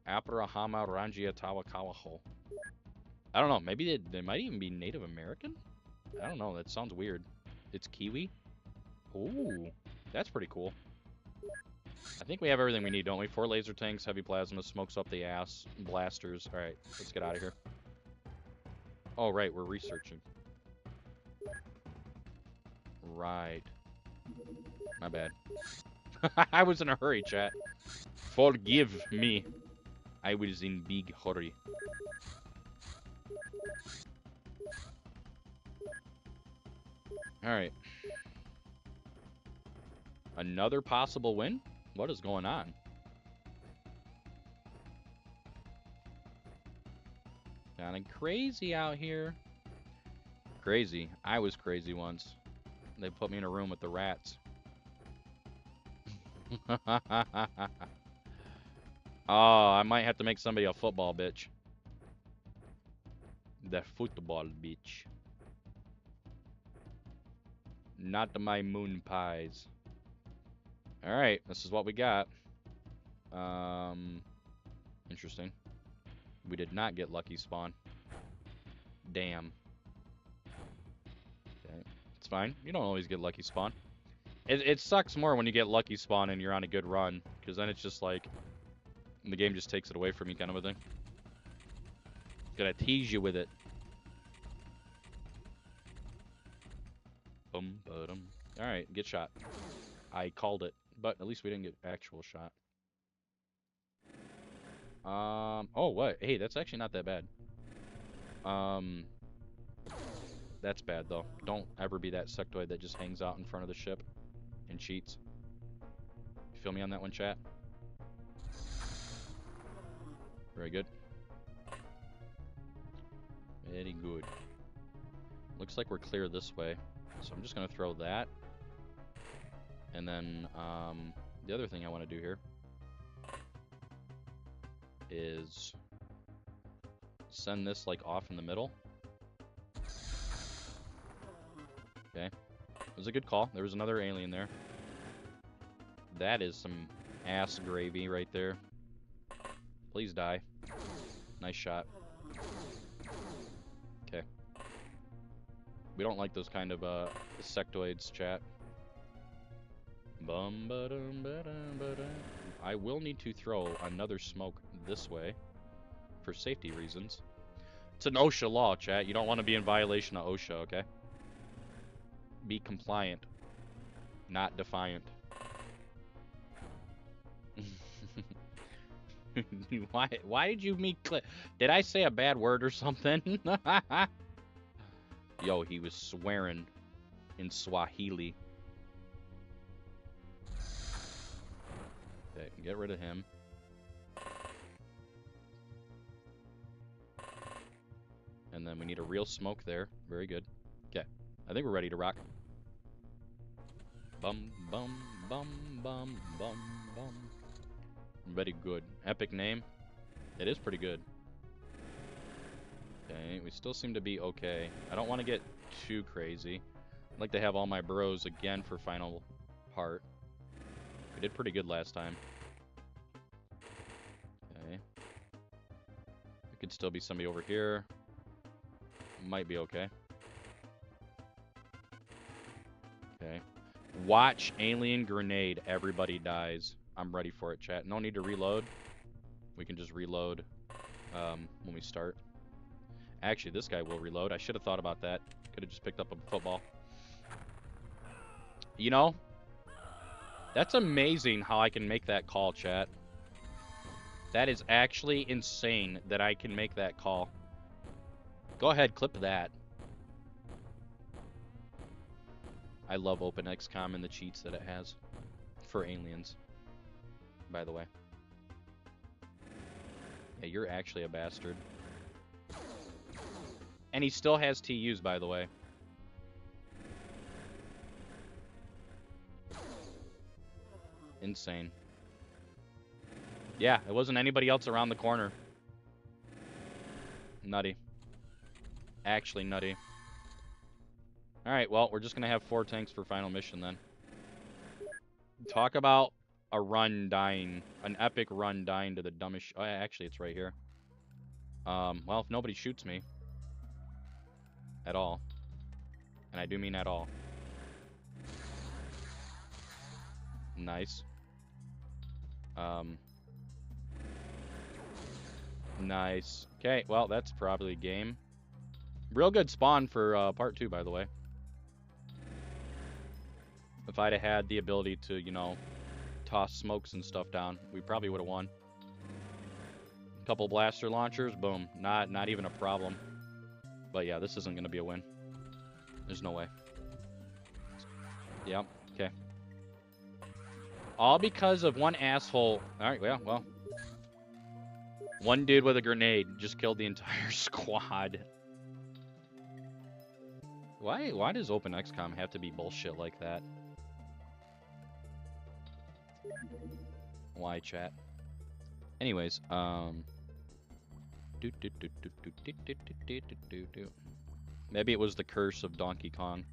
Aparahama Ranjiatawa Kawaho. I don't know. Maybe they might even be Native American? I don't know. That sounds weird. It's Kiwi? Ooh. That's pretty cool. I think we have everything we need, don't we? 4 laser tanks, heavy plasma, smokes up the ass, blasters. Alright, let's get out of here. Oh, right, we're researching. Right. My bad. I was in a hurry, chat. Forgive me. I was in big hurry. Alright. Another possible win? What is going on? Kinda crazy out here. Crazy. I was crazy once. They put me in a room with the rats. Oh, I might have to make somebody a football bitch. The football bitch. Not my moon pies. Alright, this is what we got. Interesting. We did not get lucky spawn. Damn. Okay. It's fine. You don't always get lucky spawn. It sucks more when you get lucky spawn and you're on a good run, because then it's just like the game just takes it away from you, kind of a thing. Gonna tease you with it. Boom, ba-dum. All right, get shot. I called it, but at least we didn't get actual shot. Oh, what? Hey, that's actually not that bad. That's bad though. Don't ever be that sectoid that just hangs out in front of the ship and cheats. You feel me on that one, chat? Very good. Very good. Looks like we're clear this way. So I'm just going to throw that. And then the other thing I want to do here is send this like off in the middle. Okay. It was a good call. There was another alien there. That is some ass gravy right there. Please die. Nice shot. Okay. We don't like those kind of sectoids, chat. Bum ba dum ba dum ba dum. I will need to throw another smoke this way for safety reasons. It's an OSHA law, chat. You don't want to be in violation of OSHA, okay? Be compliant, not defiant. Why did you meet Cliff? Did I say a bad word or something? Yo, he was swearing in Swahili. Okay, get rid of him. And then we need a real smoke there. Very good. Okay, I think we're ready to rock. Bum, bum, bum, bum, bum, bum. Very good. Epic name. It is pretty good. Okay, we still seem to be okay. I don't want to get too crazy. I'd like to have all my bros again for final part. We did pretty good last time. Okay. There could still be somebody over here. Might be okay. Okay. Watch alien grenade. Everybody dies. I'm ready for it, chat. No need to reload. We can just reload when we start. Actually, this guy will reload. I should have thought about that. Could have just picked up a football. You know, that's amazing how I can make that call, chat. That is actually insane that I can make that call. Go ahead, clip that. I love OpenXCom and the cheats that it has for aliens, by the way. Yeah, you're actually a bastard. And he still has TUs, by the way. Insane. Yeah, it wasn't anybody else around the corner. Nutty. Actually nutty. Alright, well, we're just going to have 4 tanks for final mission then. Talk about a run dying. An epic run dying to the dumbest... Oh, actually, it's right here. Well, if nobody shoots me. At all. And I do mean at all. Nice. Nice. Okay, well, that's probably game. Real good spawn for part 2, by the way. If I'd have had the ability to, you know, toss smokes and stuff down, we probably would have won. Couple blaster launchers, boom. Not even a problem. But yeah, this isn't going to be a win. There's no way. Yep, okay. All because of one asshole. Alright, well. One dude with a grenade just killed the entire squad. Why does OpenXCom have to be bullshit like that? Why, chat? Anyways, maybe it was the curse of Donkey Kong.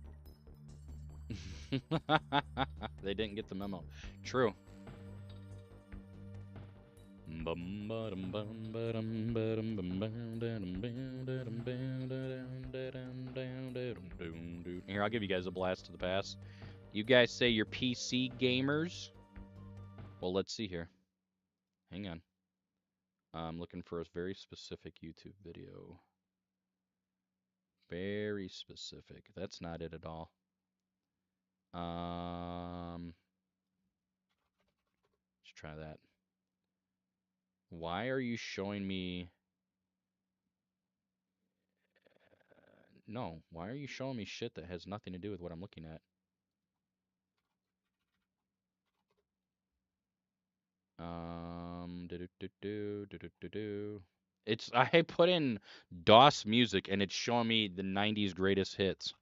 They didn't get the memo. True. Here, I'll give you guys a blast to the past. You guys say you're PC gamers? Well, let's see here. Hang on. I'm looking for a very specific YouTube video. Very specific. That's not it at all. Let's try that. Why are you showing me... No, why are you showing me shit that has nothing to do with what I'm looking at? It's I put in DOS music and it's showing me the 90s greatest hits.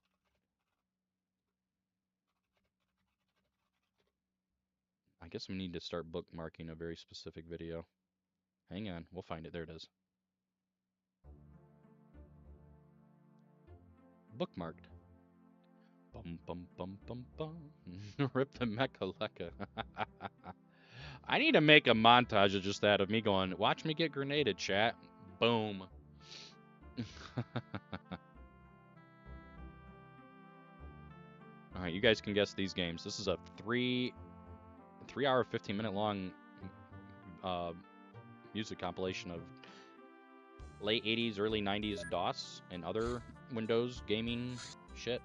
I guess we need to start bookmarking a very specific video. Hang on, we'll find it. There it is. Bookmarked. Bum bum bum bum bum. Rip the Mechaleka. I need to make a montage of just that of me going, watch me get grenaded, chat. Boom. Alright, you guys can guess these games. This is a 3 hour, 15-minute long music compilation of late 80s, early 90s DOS and other Windows gaming shit.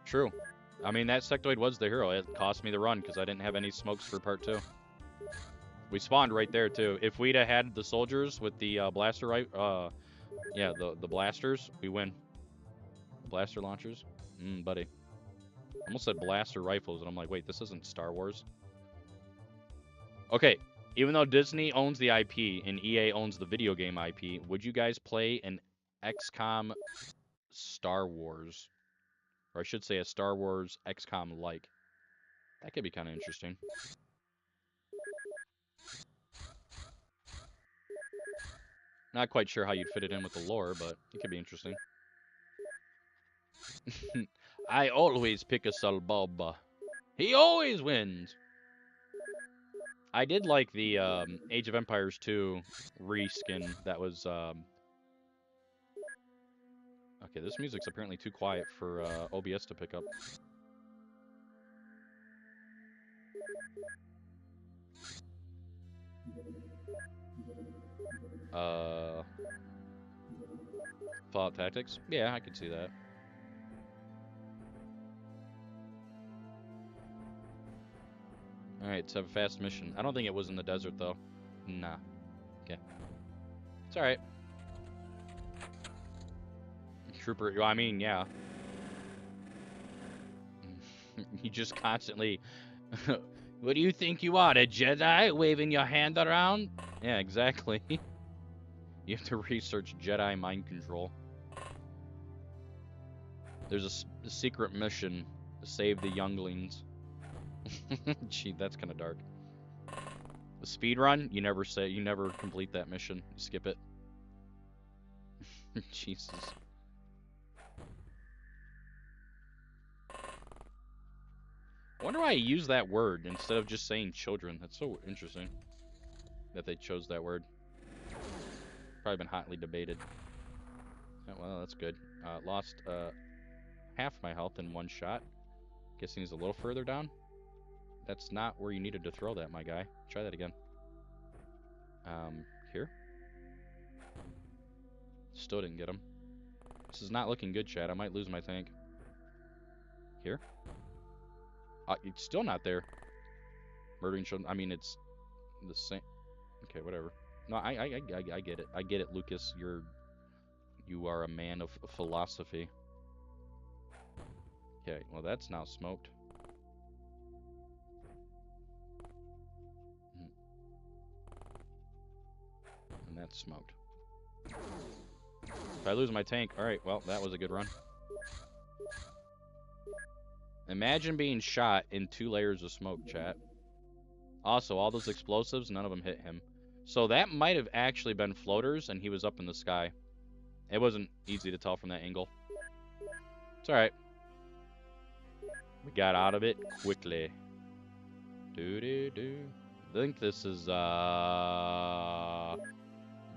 True. I mean, that sectoid was the hero. It cost me the run because I didn't have any smokes for part 2. We spawned right there, too. If we'd have had the soldiers with the blaster, yeah, the blasters, we win. Blaster launchers? Buddy. I almost said blaster rifles, and I'm like, wait, this isn't Star Wars. Okay, even though Disney owns the IP and EA owns the video game IP, would you guys play an XCOM Star Wars? Or I should say a Star Wars XCOM-like. That could be kind of interesting. Not quite sure how you'd fit it in with the lore, but it could be interesting. I always pick a Salbaba. He always wins! I did like the Age of Empires 2 reskin that was... Okay, this music's apparently too quiet for OBS to pick up. Fallout Tactics? Yeah, I could see that. Alright, let's have a fast mission. I don't think it was in the desert, though. Nah. Okay. It's alright. Trooper, I mean, yeah. You just constantly... What do you think you are, a Jedi, waving your hand around? Yeah, exactly. You have to research Jedi mind control. There's a secret mission to save the younglings. Gee, that's kind of dark. The speedrun, you never complete that mission. You skip it. Jesus. I wonder why I use that word instead of just saying children. That's so interesting that they chose that word. Probably been hotly debated. Oh, well, that's good. Lost half my health in one shot. Guessing he's a little further down. That's not where you needed to throw that, my guy. Try that again. Here? Still didn't get him. This is not looking good, Chad. I might lose my tank. Here? It's still not there. Murdering children. I mean, it's the same. Okay, whatever. No, I get it. I get it, Lucas. You are a man of philosophy. Okay, well, that's now smoked. And that's smoked. If I lose my tank, alright, well, that was a good run. Imagine being shot in 2 layers of smoke, chat. Also, all those explosives, none of them hit him. So that might have actually been floaters, and he was up in the sky. It wasn't easy to tell from that angle. It's alright. We got out of it quickly. Doo-doo-doo. I think this is,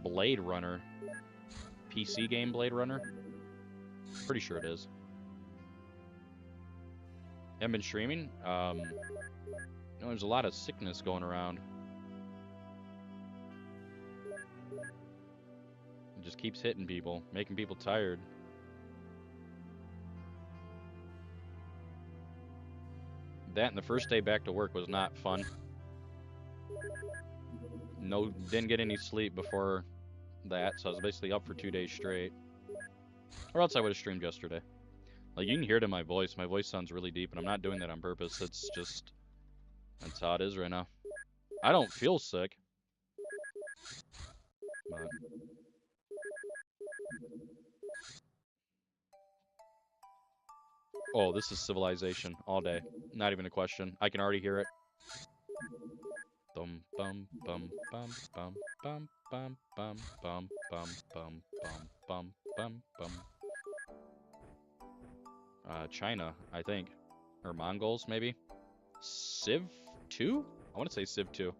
Blade Runner. PC game Blade Runner? Pretty sure it is. Haven't been streaming? You know, there's a lot of sickness going around. It just keeps hitting people, making people tired. That and the first day back to work was not fun. No, didn't get any sleep before that, so I was basically up for 2 days straight. Or else I would have streamed yesterday. Like, you can hear it in my voice. My voice sounds really deep, and I'm not doing that on purpose. It's just... that's how it is right now. I don't feel sick. But... oh, this is Civilization all day. Not even a question. I can already hear it. Bum bum bum bum bum bum bum bum bum bum bum bum bum bum. China, I think. Or Mongols, maybe? Civ 2? I want to say Civ 2.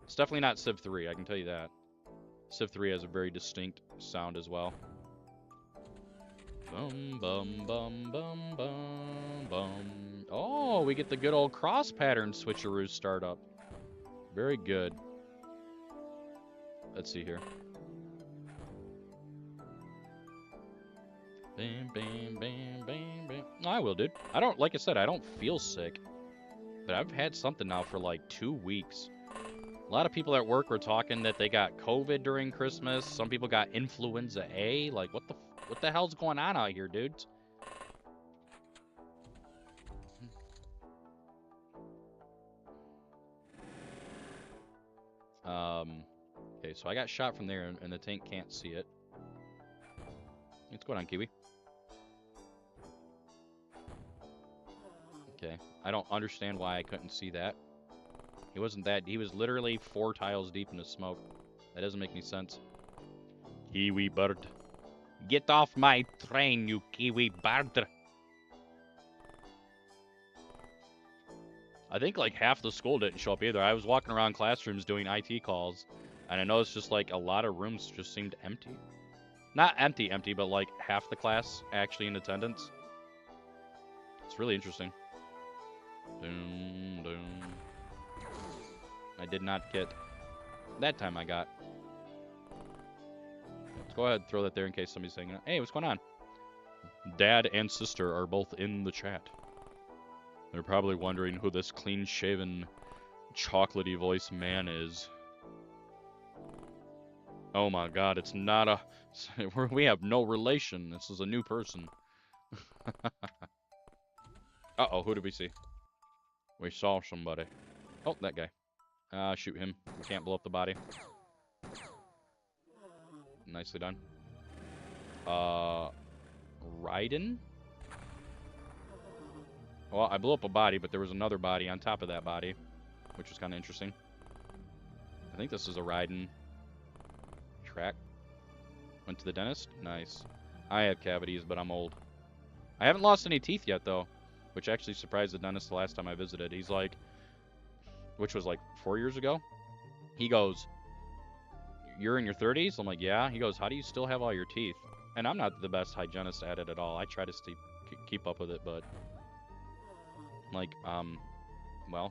It's definitely not Civ 3, I can tell you that. Civ 3 has a very distinct sound as well. Bum, bum, bum, bum, bum, bum. Oh, we get the good old cross pattern switcheroo startup. Very good. Let's see here. Bam, bam, bam, bam, bam. I will, dude. I don't, like I said, I don't feel sick. But I've had something now for like 2 weeks. A lot of people at work were talking that they got COVID during Christmas. Some people got influenza A. Like, what the hell's going on out here, dudes? Okay, so I got shot from there, and the tank can't see it. What's going on, Kiwi? Okay, I don't understand why I couldn't see that. He wasn't that... he was literally 4 tiles deep in the smoke. That doesn't make any sense. Kiwi bird. Get off my train, you kiwi bird. I think like half the school didn't show up either. I was walking around classrooms doing IT calls, and I noticed just like a lot of rooms just seemed empty. Not empty, but like half the class actually in attendance. It's really interesting. Doom, doom. I did not get... that time I got. Let's go ahead and throw that there in case somebody's saying, hey, what's going on? Dad and sister are both in the chat. They're probably wondering who this clean-shaven, chocolatey voice man is. Oh my god, it's not a... we have no relation. This is a new person. Uh-oh, who did we see? We saw somebody. Oh, that guy. Shoot him. We can't blow up the body. Nicely done. Raiden? Well, I blew up a body, but there was another body on top of that body, which was kind of interesting. I think this is a Raiden track. Went to the dentist? Nice. I have cavities, but I'm old. I haven't lost any teeth yet, though, which actually surprised the dentist the last time I visited. He's like, which was like 4 years ago. He goes, you're in your 30s? I'm like, yeah. He goes, how do you still have all your teeth? And I'm not the best hygienist at it at all. I try to keep up with it, but like, well,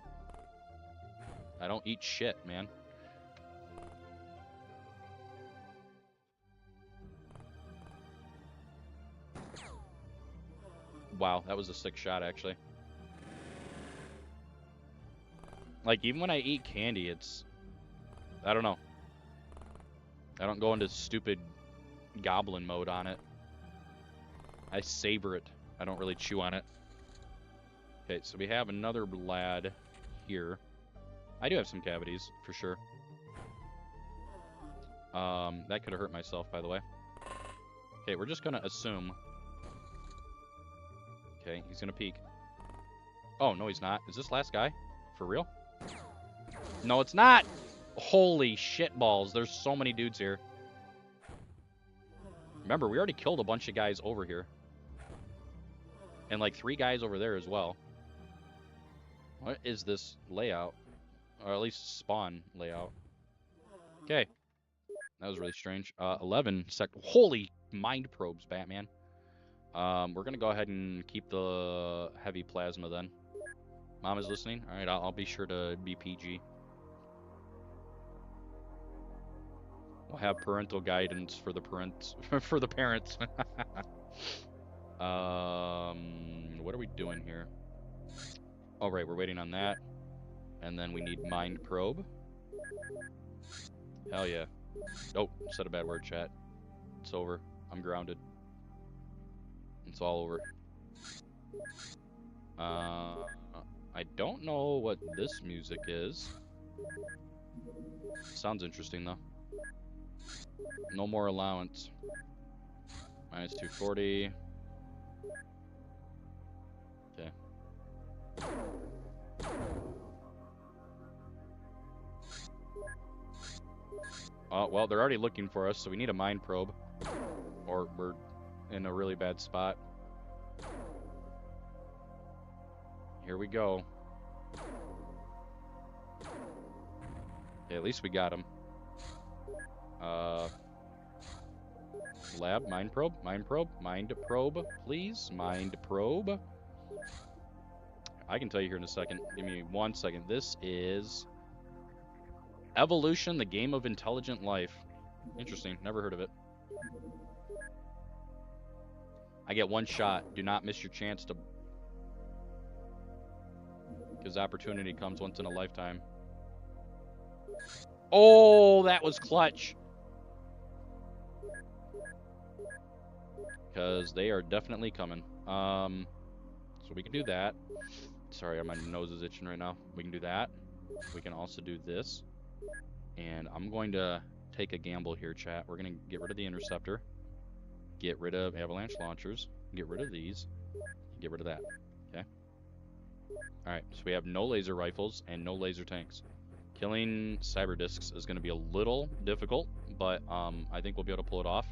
I don't eat shit, man. Wow, that was a sick shot, actually. Like, even when I eat candy, it's... I don't know. I don't go into stupid goblin mode on it. I savor it. I don't really chew on it. Okay, so we have another lad here. I do have some cavities, for sure. That could have hurt myself, by the way. Okay, we're just gonna assume. Okay, he's gonna peek. Oh, no, he's not. Is this last guy? For real? No, it's not! Holy shit balls. There's so many dudes here. Remember, we already killed a bunch of guys over here. And like 3 guys over there as well. What is this layout? Or at least spawn layout. Okay. That was really strange. 11 sec. Holy mind probes, Batman. We're gonna go ahead and keep the heavy plasma then. Mom is listening? Alright, I'll be sure to be PG. We'll have parental guidance for the parents. For the parents. What are we doing here? Oh, right, we're waiting on that. And then we need mind probe. Hell yeah. Oh, said a bad word, chat. It's over. I'm grounded. It's all over. I don't know what this music is. Sounds interesting, though. No more allowance. Minus 240. Okay. Well, they're already looking for us, so we need a mind probe. Or we're in a really bad spot. Here we go. Okay, at least we got him. Lab, mind probe, mind probe, mind probe, please, mind probe. I can tell you here in a second. Give me 1 second. This is Evolution, the Game of Intelligent Life. Interesting. Never heard of it. I get 1 shot. Do not miss your chance to... Because opportunity comes once in a lifetime. Oh, that was clutch. Because they are definitely coming. So we can do that. Sorry, my nose is itching right now. We can do that. We can also do this. And I'm going to take a gamble here, chat. We're going to get rid of the interceptor. Get rid of avalanche launchers. Get rid of these. Get rid of that. Okay? Alright, so we have no laser rifles and no laser tanks. Killing cyber discs is going to be a little difficult, but I think we'll be able to pull it off.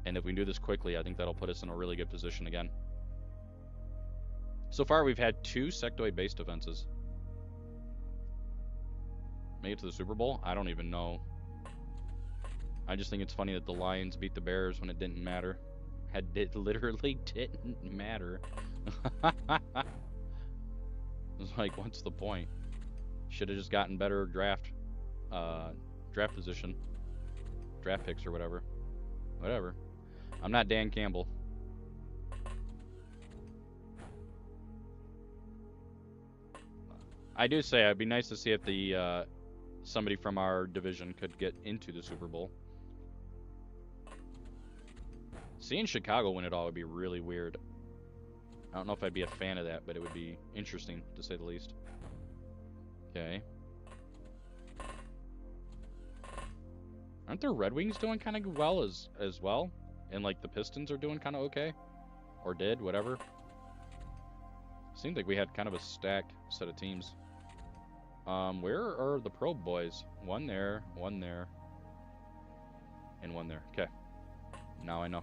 And if we do this quickly, I think that'll put us in a really good position again. So far, we've had 2 sectoid base defenses. Make it to the Super Bowl? I don't even know. I just think it's funny that the Lions beat the Bears when it didn't matter. It literally didn't matter. It's like, what's the point? Should have just gotten better draft position, draft picks or whatever. Whatever. I'm not Dan Campbell. I do say it'd be nice to see if the somebody from our division could get into the Super Bowl. Seeing Chicago win it all would be really weird. I don't know if I'd be a fan of that, but it would be interesting, to say the least. Okay. Aren't the Red Wings doing kind of well as well? And like the Pistons are doing kind of okay? Or did, whatever. Seemed like we had kind of a stacked set of teams. Where are the probe boys? One there, and one there. Okay. Now I know.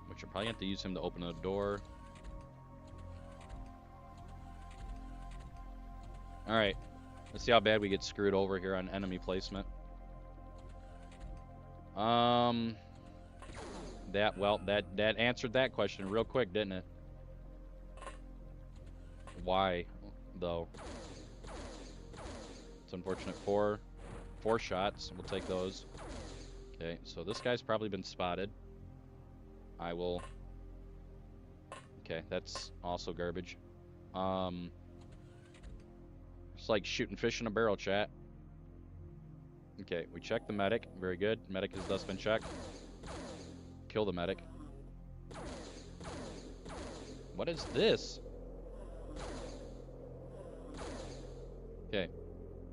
Which I probably have to use him to open the door. Alright. Let's see how bad we get screwed over here on enemy placement. That answered that question real quick, didn't it? Why, though? It's unfortunate. Four shots. We'll take those. Okay, so this guy's probably been spotted. I will... Okay, that's also garbage. It's like shooting fish in a barrel, chat. Okay, we checked the medic. Very good. Medic has thus been checked. Kill the medic. What is this? Okay.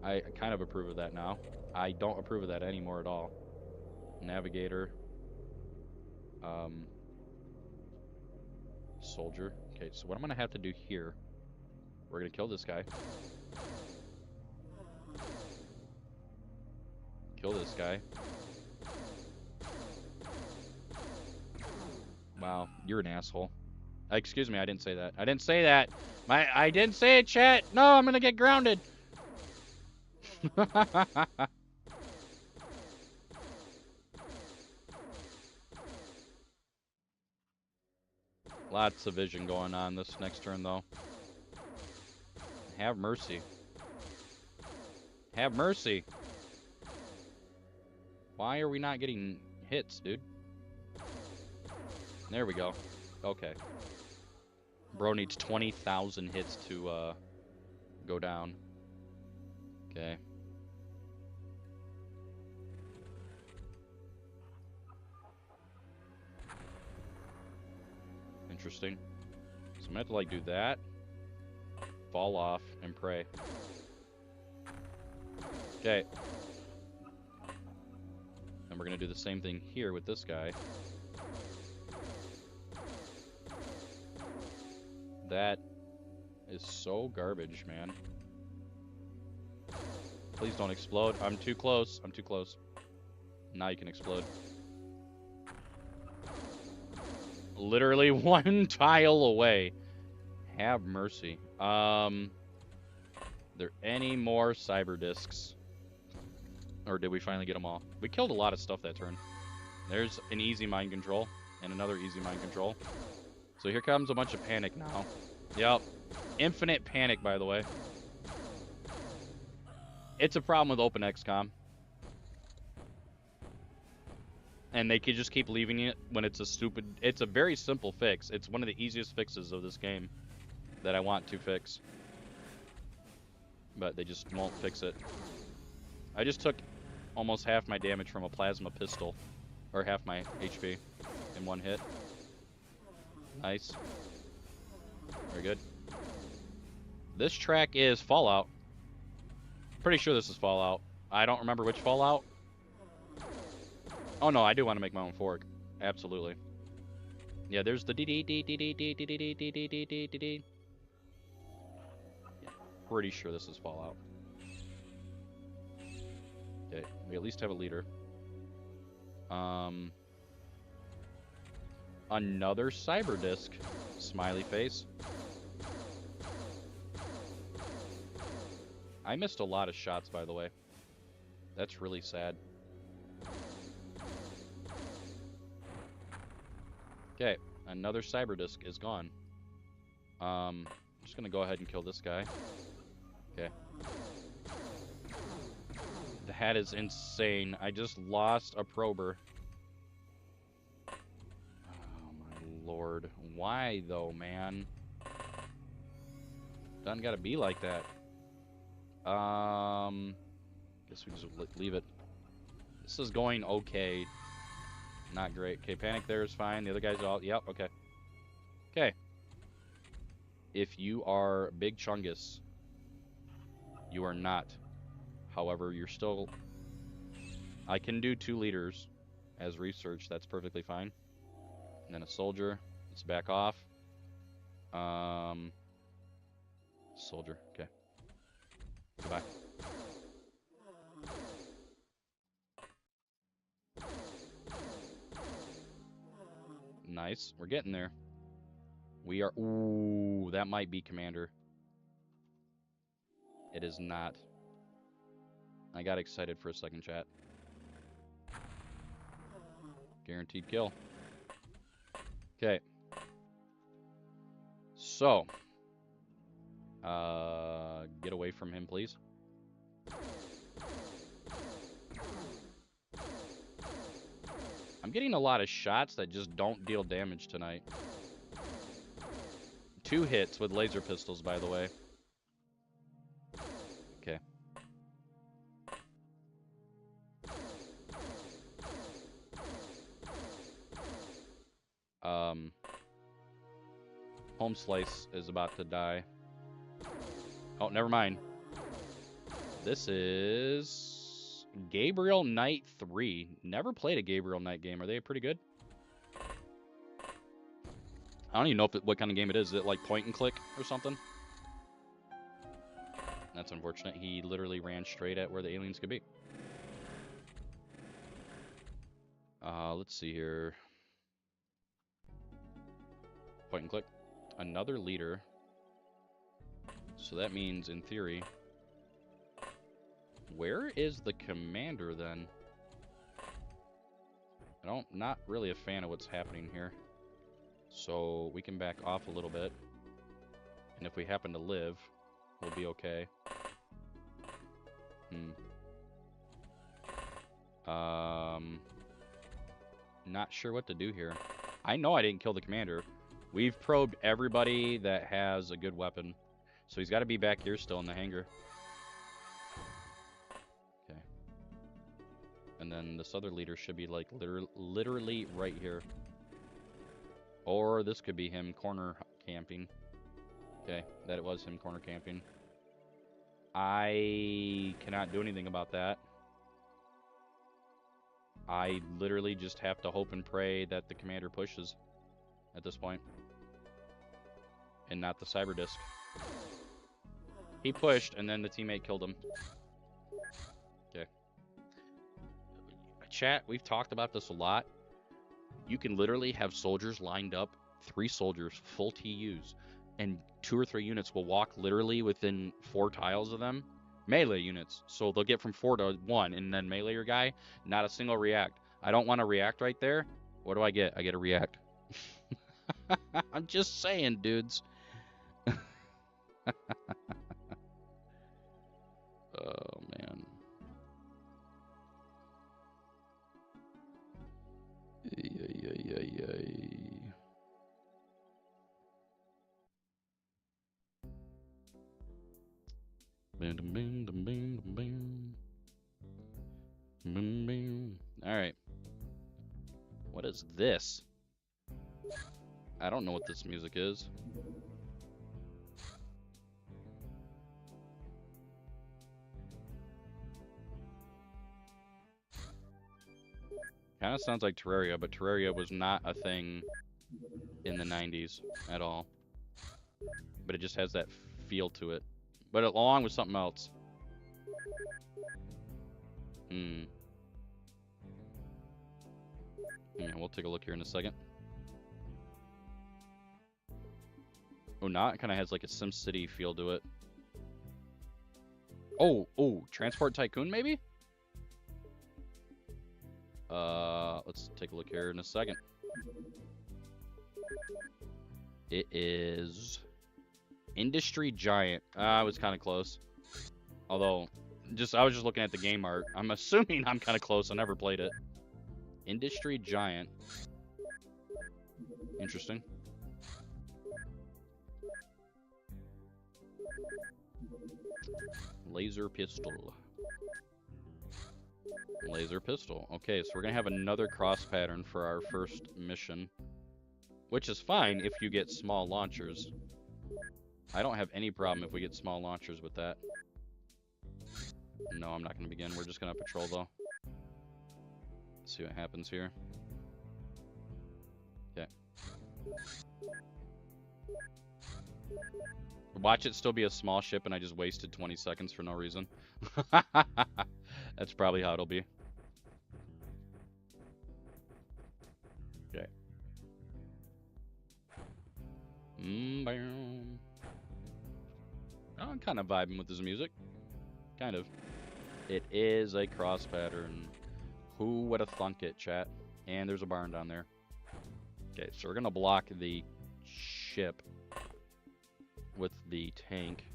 I kind of approve of that now. I don't approve of that anymore at all. Navigator. Soldier. Okay, so what I'm gonna have to do here, we're gonna kill this guy. Kill this guy. Wow, you're an asshole. Excuse me, I didn't say that. I didn't say that. I didn't say it, chat. No, I'm gonna get grounded. Lots of vision going on this next turn, though. Have mercy. Have mercy. Why are we not getting hits, dude? There we go. Okay. Bro needs 20,000 hits to go down. Okay. Interesting. So I'm gonna have to like do that, fall off, and pray. Okay. And we're gonna do the same thing here with this guy. That is so garbage, man. Please don't explode. I'm too close. I'm too close. Now you can explode. Literally one tile away. Have mercy. Are there any more cyber discs? Or did we finally get them all? We killed a lot of stuff that turn. There's an easy mind control and another easy mind control. So here comes a bunch of panic now. Yep. Infinite panic, by the way. It's a problem with OpenXCom. And they could just keep leaving it when it's a stupid... It's a very simple fix. It's one of the easiest fixes of this game that I want to fix. But they just won't fix it. I just took almost half my damage from a plasma pistol. Or half my HP in one hit. Nice. Very good. This track is Fallout. Pretty sure this is Fallout. I don't remember which Fallout. Oh no, I do want to make my own fork. Absolutely. Yeah, there's the dee. Pretty sure this is Fallout. Okay, we at least have a leader. Another cyber disc. Smiley face. I missed a lot of shots, by the way. That's really sad. Okay, another cyber disc is gone. I'm just gonna go ahead and kill this guy. Okay. That is insane. I just lost a prober. Oh my lord. Why though, man? Doesn't gotta be like that. Guess we just leave it. This is going okay. Not great. Okay, panic there is fine. The other guys all... Yep, okay. Okay. If you are Big Chungus, you are not. However, you're still... I can do 2 leaders as research. That's perfectly fine. And then a soldier. Let's back off. Soldier. Okay. Goodbye. Nice. We're getting there. We are... Ooh, that might be Commander. It is not. I got excited for a second, chat. Guaranteed kill. Okay. So. Get away from him, please. I'm getting a lot of shots that just don't deal damage tonight. 2 hits with laser pistols, by the way. Okay. Home Slice is about to die. Oh, never mind. This is Gabriel Knight 3. Never played a Gabriel Knight game. Are they pretty good? I don't even know what kind of game it is. Is it like point and click or something? That's unfortunate. He literally ran straight at where the aliens could be. Let's see here. Point and click. Another leader. So that means, in theory, where is the commander then? Not really a fan of what's happening here. So we can back off a little bit. And if we happen to live, we'll be okay. Not sure what to do here. I know I didn't kill the commander. We've probed everybody that has a good weapon. So he's got to be back here still in the hangar. Okay. And then this other leader should be like literally right here. Or this could be him corner camping. Okay, that it was him corner camping. I cannot do anything about that. I literally just have to hope and pray that the commander pushes at this point. And not the cyber disc. He pushed, and then the teammate killed him. Okay. Chat, we've talked about this a lot. You can literally have soldiers lined up, 3 soldiers, full TUs, and 2 or 3 units will walk literally within 4 tiles of them. Melee units. So they'll get from 4 to 1, and then melee your guy, not a single react. I don't want to react right there. What do I get? I get a react. I'm just saying, dudes. Oh, man. Alright. What is this? I don't know what this music is. Kind of sounds like Terraria, but Terraria was not a thing in the 90s at all. But it just has that feel to it. But along with something else. Yeah, we'll take a look here in a second. Oh, now it kind of has like a SimCity feel to it. Oh, Transport Tycoon maybe? Let's take a look here in a second. It is Industry Giant. I was kind of close. Although, I was just looking at the game art. I'm assuming I'm kind of close. I never played it. Industry Giant. Interesting. Laser pistol. Laser pistol. Okay, so we're going to have another cross pattern for our first mission. Which is fine if you get small launchers. I don't have any problem if we get small launchers with that. No, I'm not going to begin. We're just going to patrol, though. Let's see what happens here. Okay. Watch it still be a small ship, and I just wasted 20 seconds for no reason. That's probably how it'll be. Okay. I'm kind of vibing with this music. Kind of. It is a cross pattern. Who would have thunk it, chat? And there's a barn down there. Okay, so we're going to block the ship with the tank.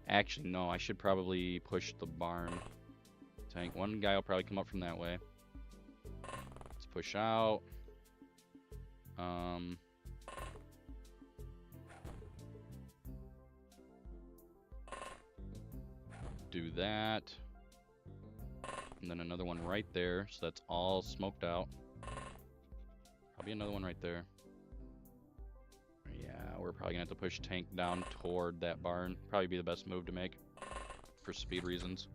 Actually, no, I should probably push the barn tank. One guy will probably come up from that way. Let's push out. Do that. And then another one right there, so that's all smoked out. Probably another one right there. Yeah, we're probably gonna have to push tank down toward that barn. Probably be the best move to make for speed reasons.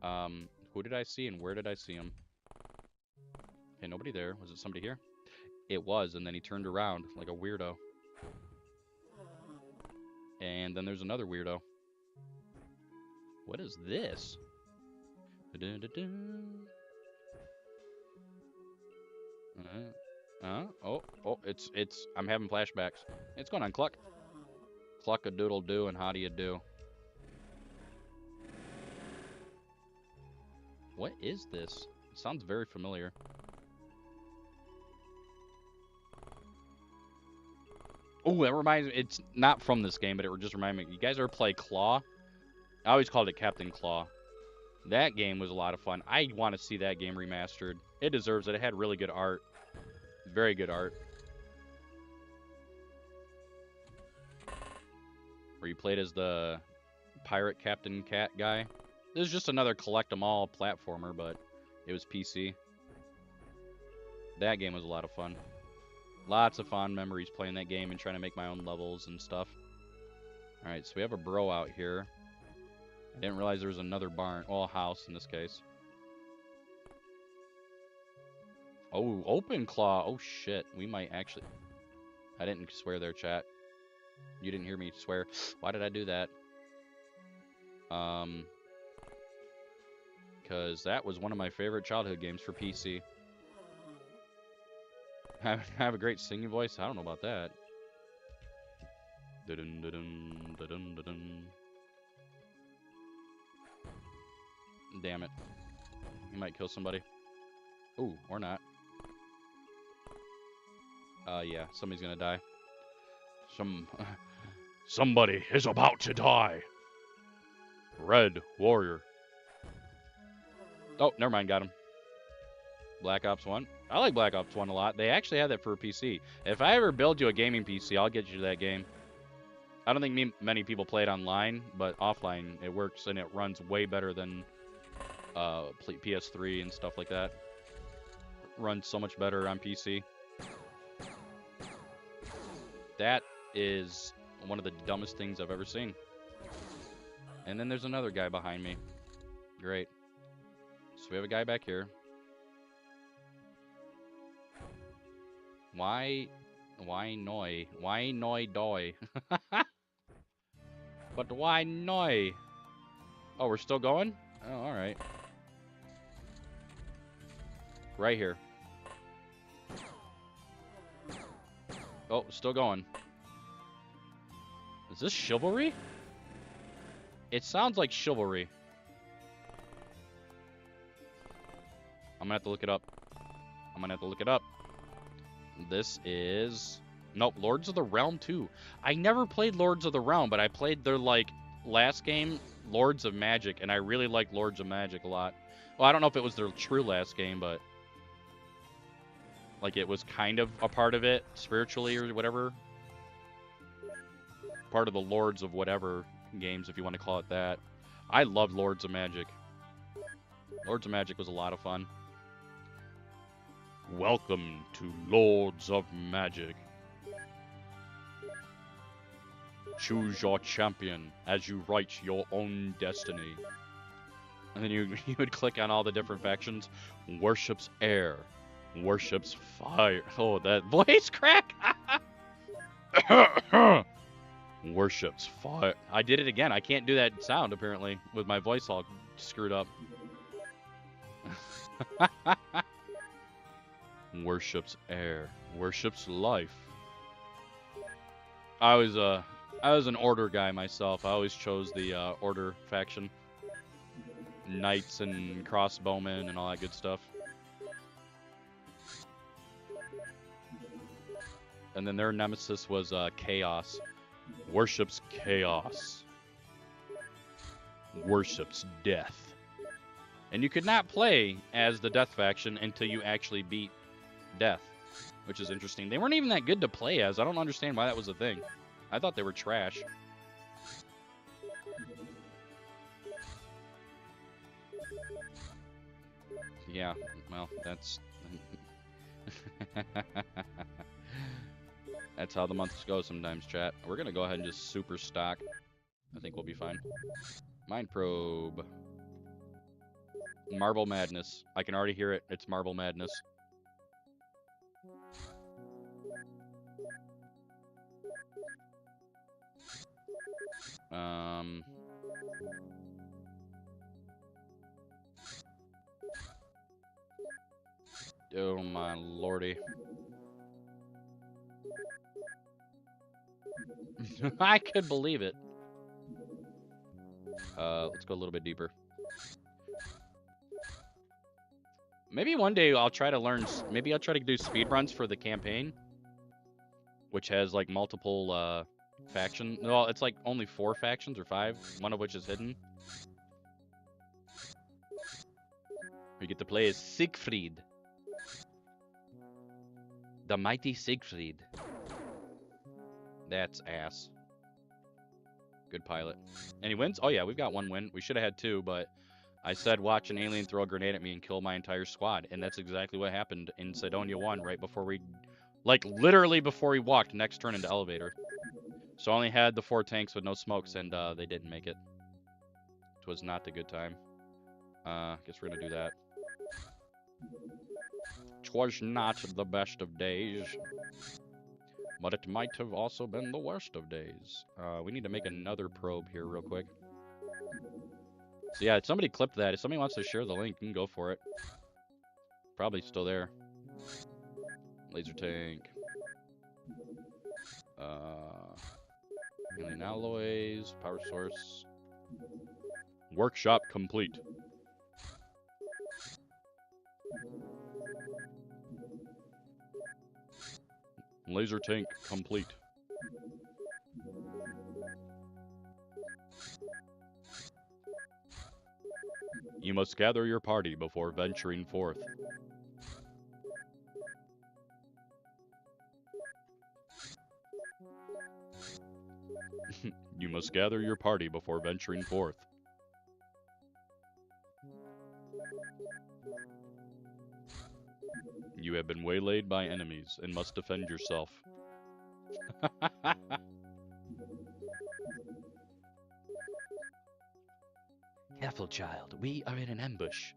Who did I see and where did I see him? Okay, nobody there. Was it somebody here? It was, and then he turned around like a weirdo. And then there's another weirdo. What is this? Oh, I'm having flashbacks. It's going on, Cluck. Cluck-a-doodle-doo, and how do you do? What is this? It sounds very familiar. Oh, that reminds me. It's not from this game, but it just reminded me. You guys ever play Claw? I always called it Captain Claw. That game was a lot of fun. I want to see that game remastered. It deserves it. It had really good art. Very good art. Where you played as the pirate Captain Cat guy. This is just another collect-em-all platformer, but it was PC. That game was a lot of fun. Lots of fond memories playing that game and trying to make my own levels and stuff. Alright, so we have a bro out here. I didn't realize there was another barn. Well, a house in this case. Oh, open claw. Oh, shit. We might actually... I didn't swear there, chat. You didn't hear me swear. Why did I do that? Because that was one of my favorite childhood games for PC. Have a great singing voice? I don't know about that. Dun dun dun dun dun dun. Damn it. He might kill somebody. Ooh, or not. Yeah, somebody's gonna die. Somebody is about to die. Red Warrior. Oh, never mind, got him. Black Ops 1. I like Black Ops 1 a lot. They actually have that for a PC. If I ever build you a gaming PC, I'll get you that game. I don't think many people play it online, but offline it works and it runs way better than PS3 and stuff like that. Runs so much better on PC. That is one of the dumbest things I've ever seen. And then there's another guy behind me. Great. So we have a guy back here. Why noi? Why noi doi? But why noi? Oh, we're still going? Oh, alright. Right here. Oh, still going. Is this chivalry? It sounds like chivalry. I'm gonna have to look it up. This is... Nope, Lords of the Realm 2. I never played Lords of the Realm, but I played their, like, last game, Lords of Magic, and I really like Lords of Magic a lot. Well, I don't know if it was their true last game, but... like, it was kind of a part of it, spiritually or whatever. Part of the Lords of whatever games, if you want to call it that. I loved Lords of Magic. Lords of Magic was a lot of fun. Welcome to Lords of Magic. Choose your champion as you write your own destiny. And then you would click on all the different factions. Worships air. Worships fire. Oh, that voice crack! Worships fire. I did it again. I can't do that sound, apparently, with my voice all screwed up. Worships air. Worships life. I was an Order guy myself. I always chose the Order faction. Knights and crossbowmen and all that good stuff. And then their nemesis was Chaos. Worships chaos. Worships death. And you could not play as the Death faction until you actually beat Death, which is interesting. They weren't even that good to play as. I don't understand why that was a thing. I thought they were trash. Yeah, well, that's... That's how the months go sometimes, chat. We're going to go ahead and just super stock. I think we'll be fine. Mind Probe. Marble Madness. I can already hear it. It's Marble Madness. Oh my lordy. I could believe it. Let's go a little bit deeper. Maybe one day I'll try to learn. Maybe I'll try to do speedruns for the campaign, which has like multiple faction. Well, it's like only 4 factions or 5, one of which is hidden. We get to play as Siegfried, the mighty Siegfried. That's ass. Good pilot. Any wins? Oh yeah, we've got 1 win. We should have had 2, but I said watch an alien throw a grenade at me and kill my entire squad, and that's exactly what happened in Sidonia 1 right before we, like literally before we walked next turn into elevator. So I only had the 4 tanks with no smokes, and they didn't make it. It was not the good time. Guess we're gonna do that. 'Twas not the best of days, but it might have also been the worst of days. We need to make another probe here real quick. So yeah, somebody clipped that. If somebody wants to share the link, you can go for it. Probably still there. Laser tank. Alien alloys, power source. Workshop complete. Laser tank complete. You must gather your party before venturing forth. You must gather your party before venturing forth. You have been waylaid by enemies and must defend yourself. Careful, child. We are in an ambush.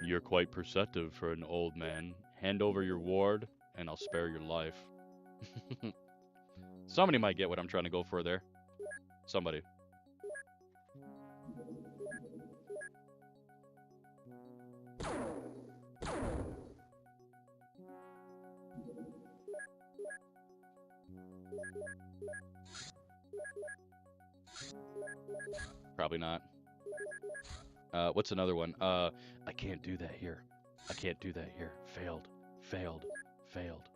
You're quite perceptive for an old man. Hand over your ward, and I'll spare your life. Somebody might get what I'm trying to go for there. Somebody. Probably not. What's another one? I can't do that here. I can't do that here. Failed. Failed. Failed.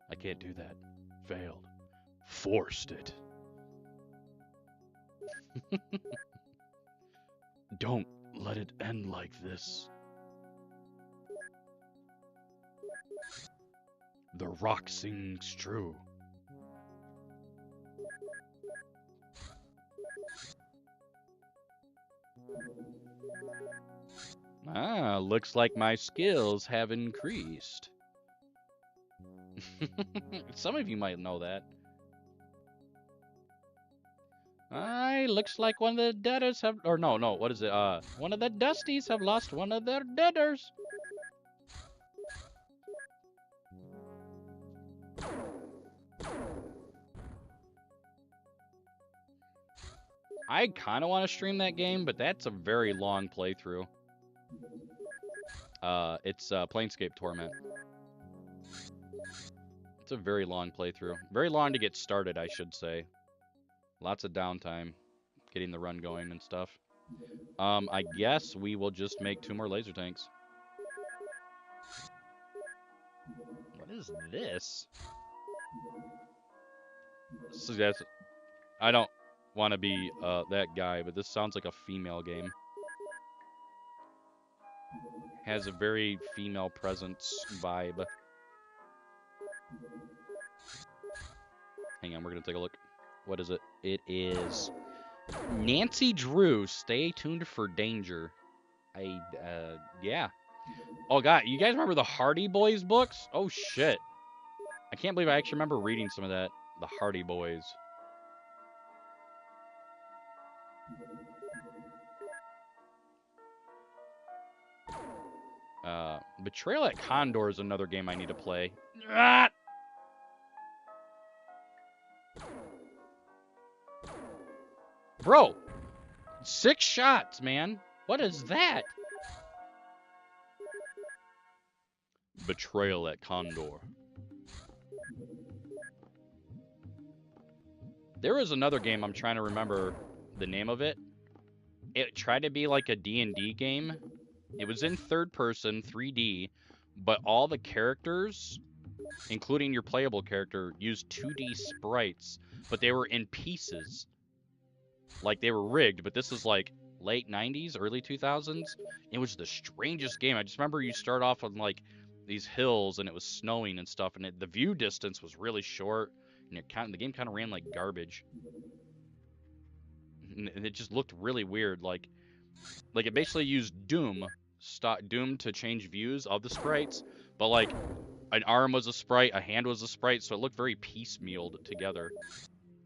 I can't do that. Failed. Forced it. Don't let it end like this. The rock sings true. Ah, looks like my skills have increased. Some of you might know that. Looks like one of the deaders have, or no, what is it? One of the Dusties have lost one of their deaders. I kind of want to stream that game, but that's a very long playthrough. It's Planescape Torment. It's a very long playthrough. Very long to get started, I should say. Lots of downtime getting the run going and stuff. I guess we will just make 2 more laser tanks. What is this? I don't want to be that guy, but this sounds like a female game. Has a very female presence vibe. Hang on, we're gonna take a look. What is it? It is Nancy Drew. Stay tuned for danger. Yeah. Oh god, you guys remember the Hardy Boys books? Oh shit. I can't believe I actually remember reading some of that. The Hardy Boys. Betrayal at Condor is another game I need to play. Ah! Bro, 6 shots, man. What is that? Betrayal at Condor. There was another game, I'm trying to remember the name of it. It tried to be like a D&D game. It was in third person, 3D, but all the characters, including your playable character, used 2D sprites, but they were in pieces. Like they were rigged, but this is like late 90s, early 2000s. It was the strangest game. I just remember you start off on like these hills and it was snowing and stuff, and the view distance was really short, and the game kind of ran like garbage. And it just looked really weird. Like it basically used Doom to change views of the sprites, but like an arm was a sprite, a hand was a sprite, so it looked very piecemealed together.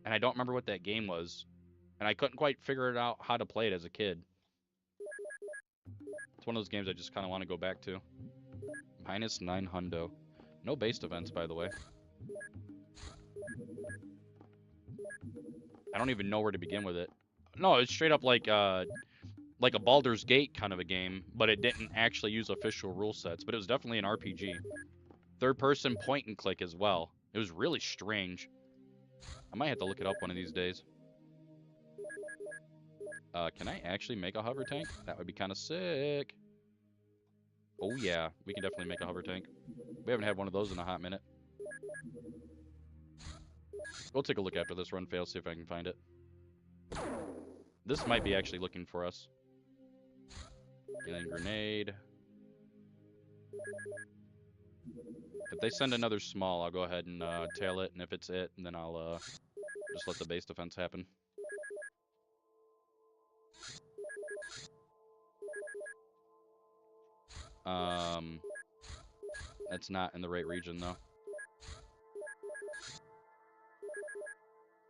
And I don't remember what that game was, and I couldn't quite figure it out how to play it as a kid. It's one of those games I just kind of want to go back to. -9 hundo. No based events, by the way. I don't even know where to begin with it. No, it's straight up like a Baldur's Gate kind of a game, but it didn't actually use official rule sets, but it was definitely an RPG. Third person point and click as well. It was really strange. I might have to look it up one of these days. Can I actually make a hover tank? That would be kind of sick. Oh yeah, we can definitely make a hover tank. We haven't had one of those in a hot minute. We'll take a look after this run fails, see if I can find it. This might be actually looking for us. Healing grenade. If they send another small, I'll go ahead and tail it, and if it's it, then I'll just let the base defense happen. That's not in the right region, though.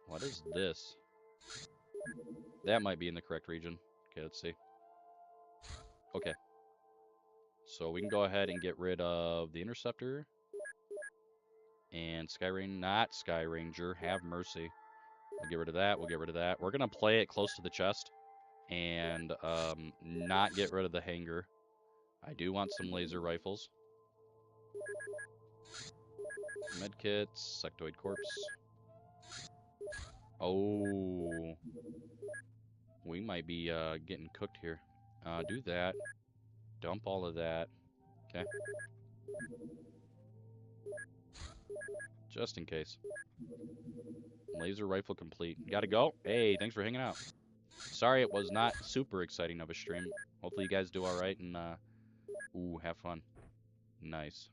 What is this? That might be in the correct region. Okay, let's see. Okay. So we can go ahead and get rid of the Interceptor. And not Sky Ranger. Have mercy. We'll get rid of that. We'll get rid of that. We're going to play it close to the chest. And not get rid of the hanger. I do want some laser rifles. Medkits. Sectoid corpse. Oh. We might be getting cooked here. Do that. Dump all of that. Okay. Just in case. Laser rifle complete. Gotta go. Hey, thanks for hanging out. Sorry it was not super exciting of a stream. Hopefully you guys do alright and, ooh, have fun. Nice.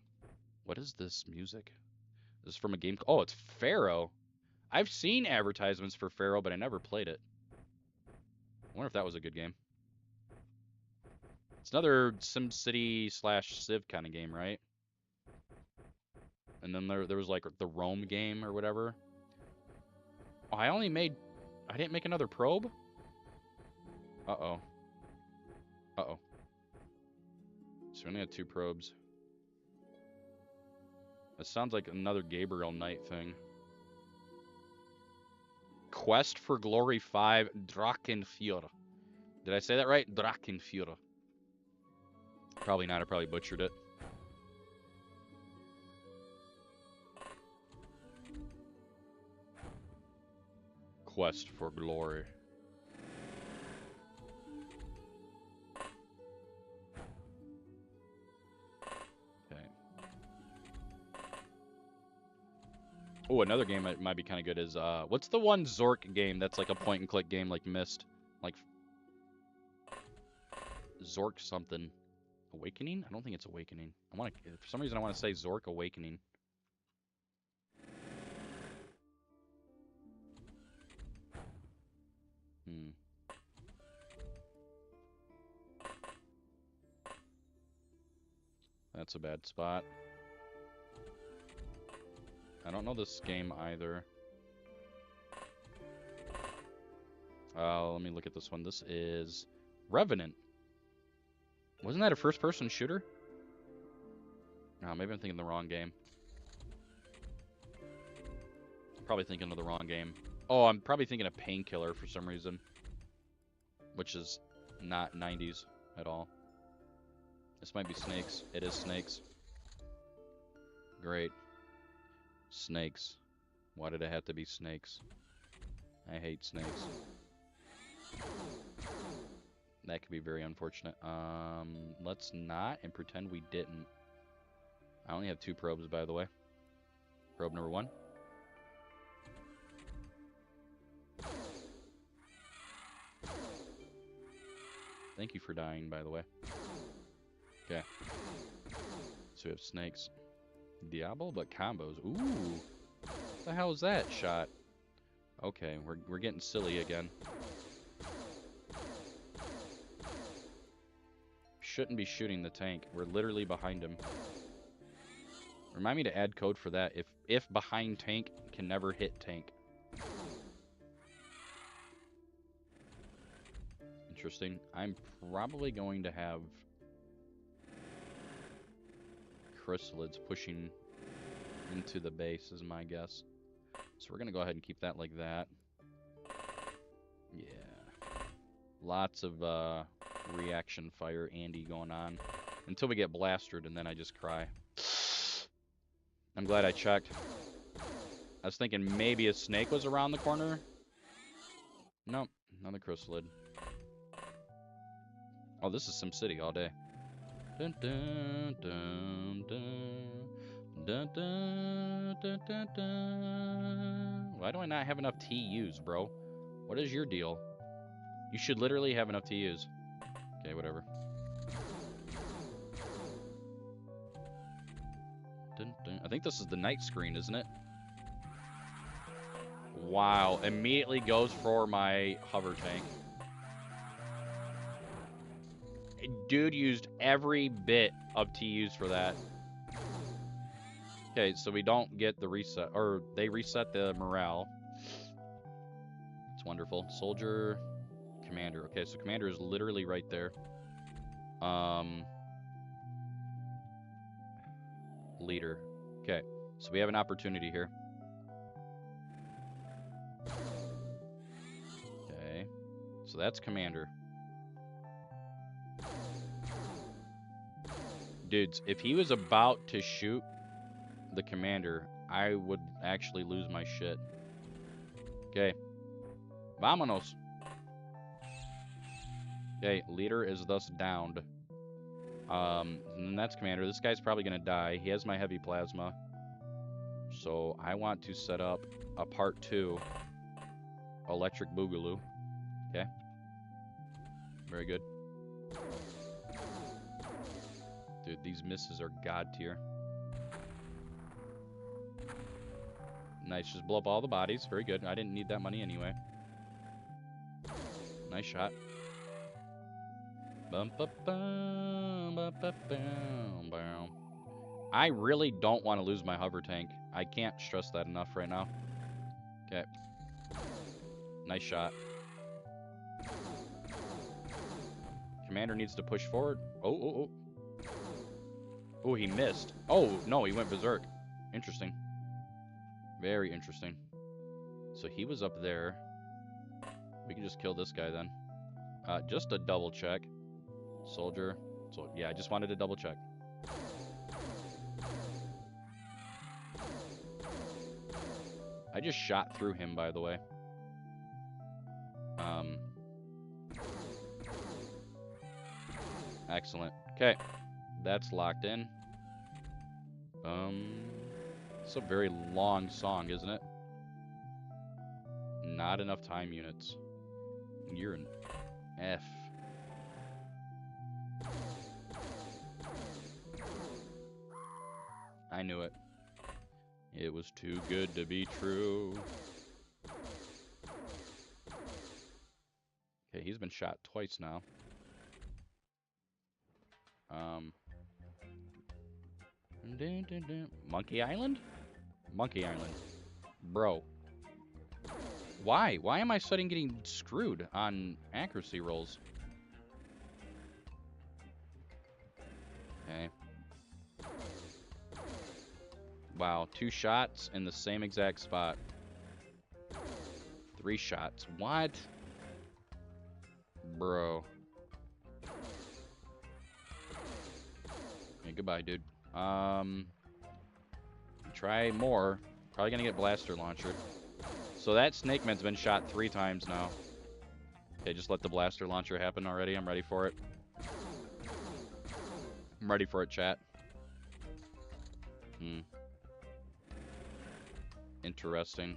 What is this music? This is from a game. Oh, it's Pharaoh. I've seen advertisements for Pharaoh, but I never played it. I wonder if that was a good game. It's another SimCity / Civ kind of game, right? And then there was like the Rome game or whatever. Oh, I didn't make another probe? Uh-oh. Uh-oh. So we only had 2 probes. That sounds like another Gabriel Knight thing. Quest for Glory 5 Drachenführer. Did I say that right? Drachenführer. Probably not. I probably butchered it. Quest for Glory. Okay. Oh, another game that might be kind of good is, what's the one Zork game that's like a point-and-click game like Myst? Like, Zork something. Awakening? I don't think it's Awakening. For some reason I want to say Zork Awakening. That's a bad spot. I don't know this game either. Let me look at this one. This is Revenant. Wasn't that a first-person shooter? Oh, maybe I'm thinking the wrong game. Probably thinking of the wrong game. Oh, I'm probably thinking of Painkiller for some reason. which is not 90s at all. This might be snakes. It is snakes. Great. Snakes. Why did it have to be snakes? I hate snakes. That could be very unfortunate. Let's not and pretend we didn't. I only have 2 probes, by the way. Probe number 1. Thank you for dying, by the way. Okay. So we have snakes. Diablo, but combos. Ooh. What the hell is that shot? Okay, we're getting silly again. Shouldn't be shooting the tank. We're literally behind him. Remind me to add code for that. If behind tank can never hit tank. Interesting. I'm probably going to have chrysalids pushing into the base is my guess. So we're going to go ahead and keep that like that. Yeah. Lots of reaction fire Andy going on until we get blasted and then I just cry. I'm glad I checked. I was thinking maybe a snake was around the corner. Nope, another chrysalid. Oh, this is SimCity all day. Dun, dun, dun, dun, dun, dun, dun, dun, dun. Why do I not have enough TUs, bro? What is your deal? You should literally have enough TUs. Okay, whatever. Dun, dun. I think this is the night screen, isn't it? Wow, immediately goes for my hover tank. Dude used every bit of TUs for that. Okay, so we don't get the reset, or they reset the morale. It's wonderful. Soldier, commander. Okay, so commander is literally right there. Leader. Okay, so we have an opportunity here. Okay, so that's commander. Dudes, if he was about to shoot the commander, I would actually lose my shit. Okay. Vámonos. Okay, leader is thus downed. And that's commander. This guy's probably gonna die. He has my heavy plasma. So I want to set up a part 2 electric boogaloo. Okay. Very good. Dude, these misses are god tier. Nice, just blow up all the bodies. Very good. I didn't need that money anyway. Nice shot. Bum, ba, bum, ba, ba, bum, bum. I really don't want to lose my hover tank. I can't stress that enough right now. Okay. Nice shot. Commander needs to push forward. Oh. Oh, he missed. Oh, no, he went berserk. Interesting. Very interesting. So he was up there. We can just kill this guy then. Just a double check. Soldier. So yeah, I just wanted to double check. I just shot through him, by the way. Excellent. Okay. That's locked in. It's a very long song, isn't it? Not enough time units. You're an F. I knew it. It was too good to be true. Okay, he's been shot twice now. Monkey Island? Monkey Island. Bro. Why? Why am I suddenly getting screwed on accuracy rolls? Okay. Wow, 2 shots in the same exact spot. 3 shots. What? Bro. Okay, goodbye, dude. Try more. Probably gonna get blaster launcher. So that snake man's been shot 3 times now. Okay, just let the blaster launcher happen already. I'm ready for it. I'm ready for it, chat. Interesting.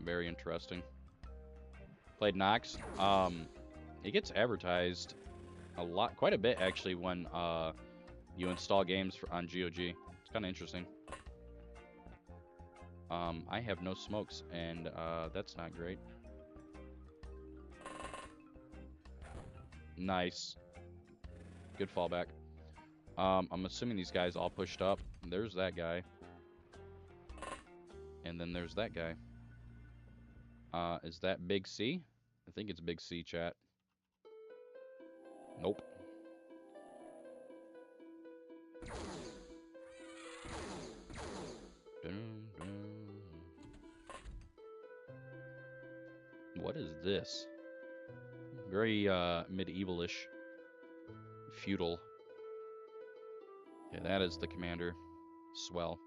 Very interesting. Played Nox. It gets advertised a lot, quite a bit actually, when you install games on GOG. It's kind of interesting. I have no smokes, and that's not great. Nice. Good fallback. I'm assuming these guys all pushed up. There's that guy. And then there's that guy. Is that Big C? I think it's Big C, chat. Nope. What is this? Very medieval-ish. Feudal. Yeah, that is the commander. Swell.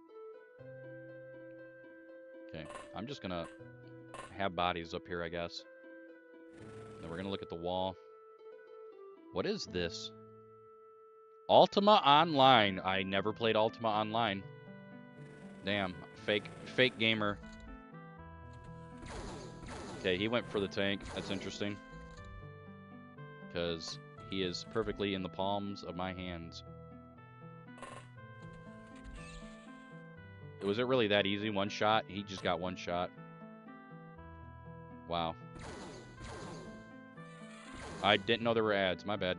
Okay, I'm just gonna have bodies up here, I guess. Then we're gonna look at the wall. What is this? Ultima Online. I never played Ultima Online. Damn, fake gamer. Okay, he went for the tank. That's interesting. Because he is perfectly in the palms of my hands. Was it really that easy? One shot? He just got one shot. Wow. I didn't know there were ads. My bad.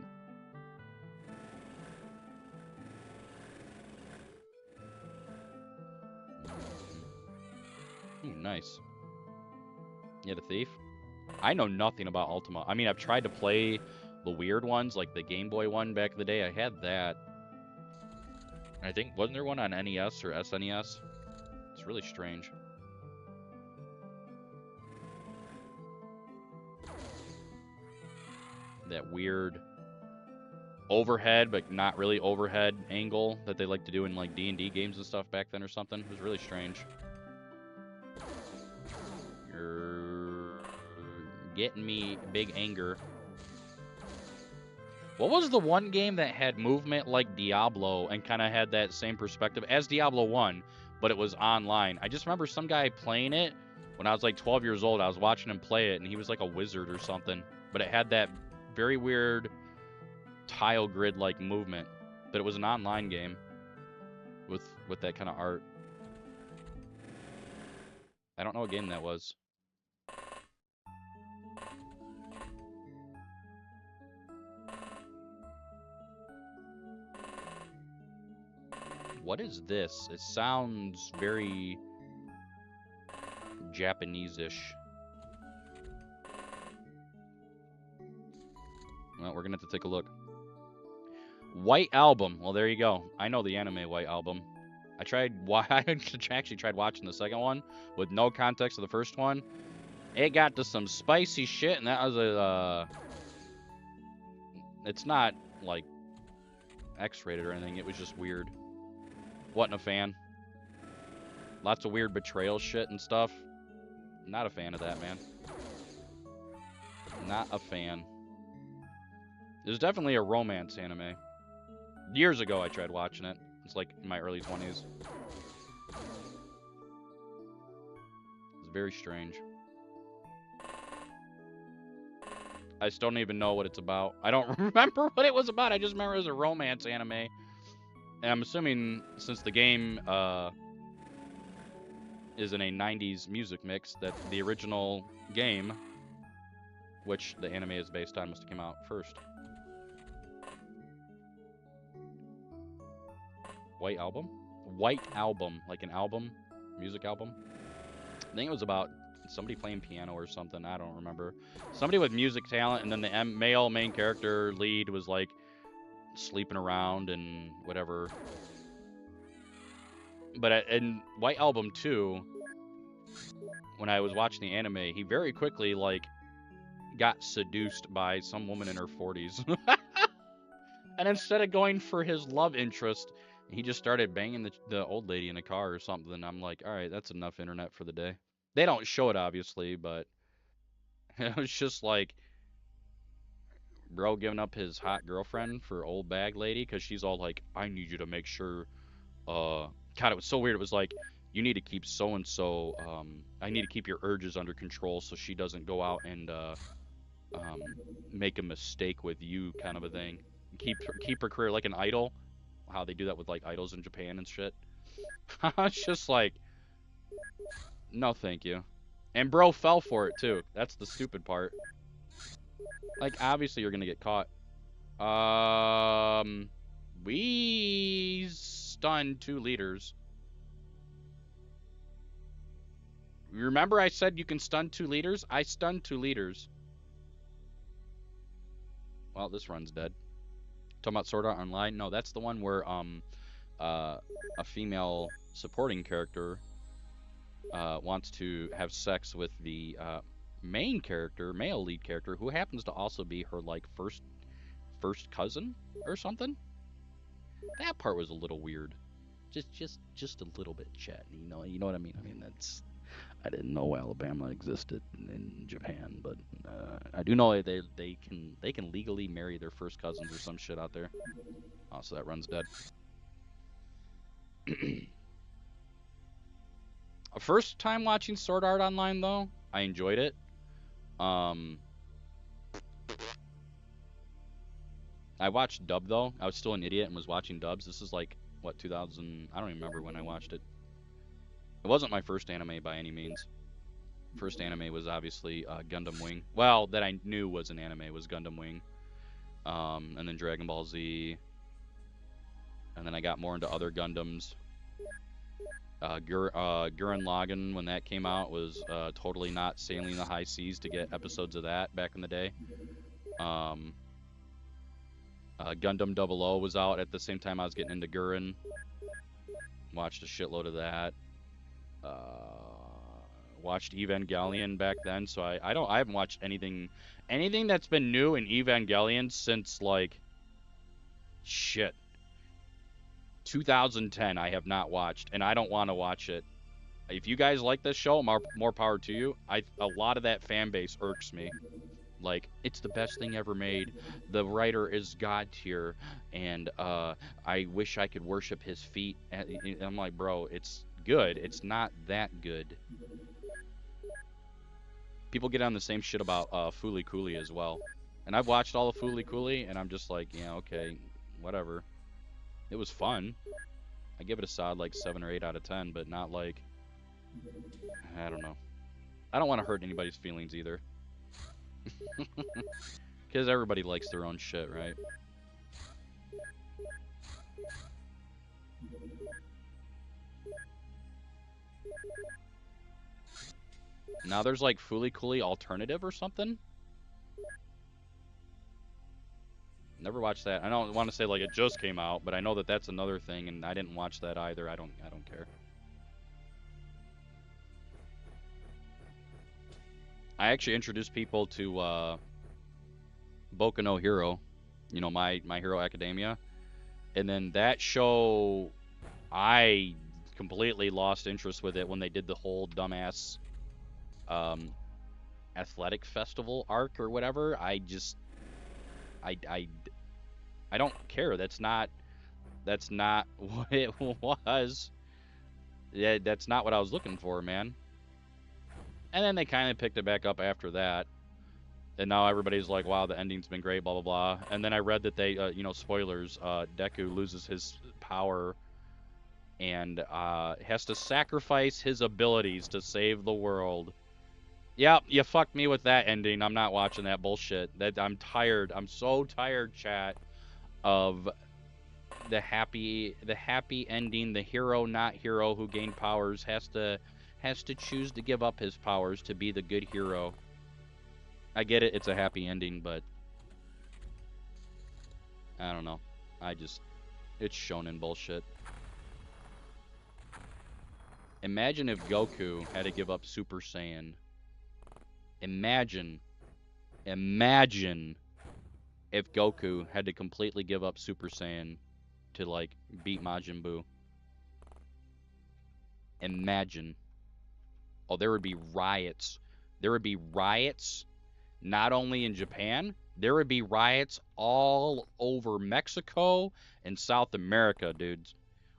Ooh, nice. Yeah, the thief. I know nothing about Ultima. I mean, I've tried to play the weird ones, like the Game Boy one back in the day. I had that. I think, wasn't there one on NES or SNES? It's really strange. That weird overhead, but not really overhead angle that they like to do in like D&D games and stuff back then or something. It was really strange. You're getting me big anger. What was the one game that had movement like Diablo and kind of had that same perspective as Diablo 1, but it was online? I just remember some guy playing it when I was like 12 years old. I was watching him play it, and he was like a wizard or something, but it had that very weird tile grid like movement, but it was an online game with that kind of art. I don't know what game that was. What is this? It sounds very Japanese-ish. Well, we're gonna have to take a look. White Album. Well, there you go. I know the anime White Album. I actually tried watching the second one with no context of the first one. It got to some spicy shit, and that was a. It's not like X-rated or anything. It was just weird. Wasn't a fan. Lots of weird betrayal shit and stuff. Not a fan of that, man. Not a fan. There's definitely a romance anime. Years ago, I tried watching it. It's like in my early 20s. It's very strange. I still don't even know what it's about. I don't remember what it was about. I just remember it was a romance anime. And I'm assuming since the game is in a 90s music mix, that the original game, which the anime is based on, must have come out first. White Album? White Album, like an album, music album. I think it was about somebody playing piano or something. I don't remember. Somebody with music talent, and then the male main character lead was like sleeping around and whatever. But in White Album 2, when I was watching the anime, he very quickly like got seduced by some woman in her 40s. And instead of going for his love interest, he just started banging the old lady in the car or something. I'm like, all right, that's enough internet for the day. They don't show it obviously, but it was just like bro giving up his hot girlfriend for old bag lady because she's all like, I need you to make sure. God, it was so weird. It was like you need to keep so and so. I need to keep your urges under control so she doesn't go out and um, make a mistake with you, kind of a thing. Keep her career like an idol. How they do that with like idols in Japan and shit. It's just like, no, thank you. And bro fell for it too. That's the stupid part. Like, obviously you're gonna get caught. We stunned 2 leaders. Remember I said you can stun 2 leaders? I stunned 2 leaders. Well, this run's dead. Talking about Sword Art Online? No, that's the one where a female supporting character wants to have sex with the main character, male lead character, who happens to also be her like first cousin or something. That part was a little weird. Just a little bit, chat. You know what I mean? I mean, I didn't know Alabama existed in Japan, but I do know they can legally marry their first cousins or some shit out there. Oh, so that run's dead. First time watching Sword Art Online though, I enjoyed it. I watched dub though. I was still an idiot and was watching dubs. This is like what 2000. I don't even remember when I watched it. It wasn't my first anime by any means. First anime was obviously Gundam Wing. Well, that I knew was an anime was Gundam Wing. And then Dragon Ball Z. And then I got more into other Gundams. Gurren Lagann, when that came out, was totally not sailing the high seas to get episodes of that back in the day. Gundam 00 was out at the same time I was getting into Gurren. Watched a shitload of that. Watched Evangelion back then, so I haven't watched anything that's been new in Evangelion since like shit 2010. I have not watched, and I don't want to watch it. If you guys like this show, more power to you. A lot of that fan base irks me. Like, it's the best thing ever made. The writer is God tier, and I wish I could worship his feet. And I'm like, bro, it's good. It's not that good. People get on the same shit about Fooly Cooley as well. And I've watched all of Fooly Cooley, and I'm just like, yeah, okay, whatever. It was fun. I give it a solid like 7 or 8 out of 10, but not like, I don't know. I don't want to hurt anybody's feelings either. Because everybody likes their own shit, right? Now there's like Fooly Cooley Alternative or something. Never watched that. I don't want to say like it just came out, but I know that that's another thing, and I didn't watch that either. I don't care. I actually introduced people to Boku no Hero, you know, my Hero Academia, and then that show, I completely lost interest with it when they did the whole dumbass athletic festival arc or whatever. I don't care. That's not what it was. Yeah, that's not what I was looking for, man. And then they kind of picked it back up after that. And now everybody's like, wow, the ending's been great, blah, blah, blah. And then I read that they, you know, spoilers, Deku loses his power and has to sacrifice his abilities to save the world. Yep, you fucked me with that ending. I'm not watching that bullshit. I'm tired. I'm so tired, chat, of the happy ending. The hero, not hero, who gained powers has to choose to give up his powers to be the good hero. I get it, it's a happy ending, but I don't know. It's shonen bullshit. Imagine if Goku had to give up Super Saiyan. Imagine if Goku had to completely give up Super Saiyan to, like, beat Majin Buu. Imagine. Oh, there would be riots. There would be riots not only in Japan, there would be riots all over Mexico and South America, dudes.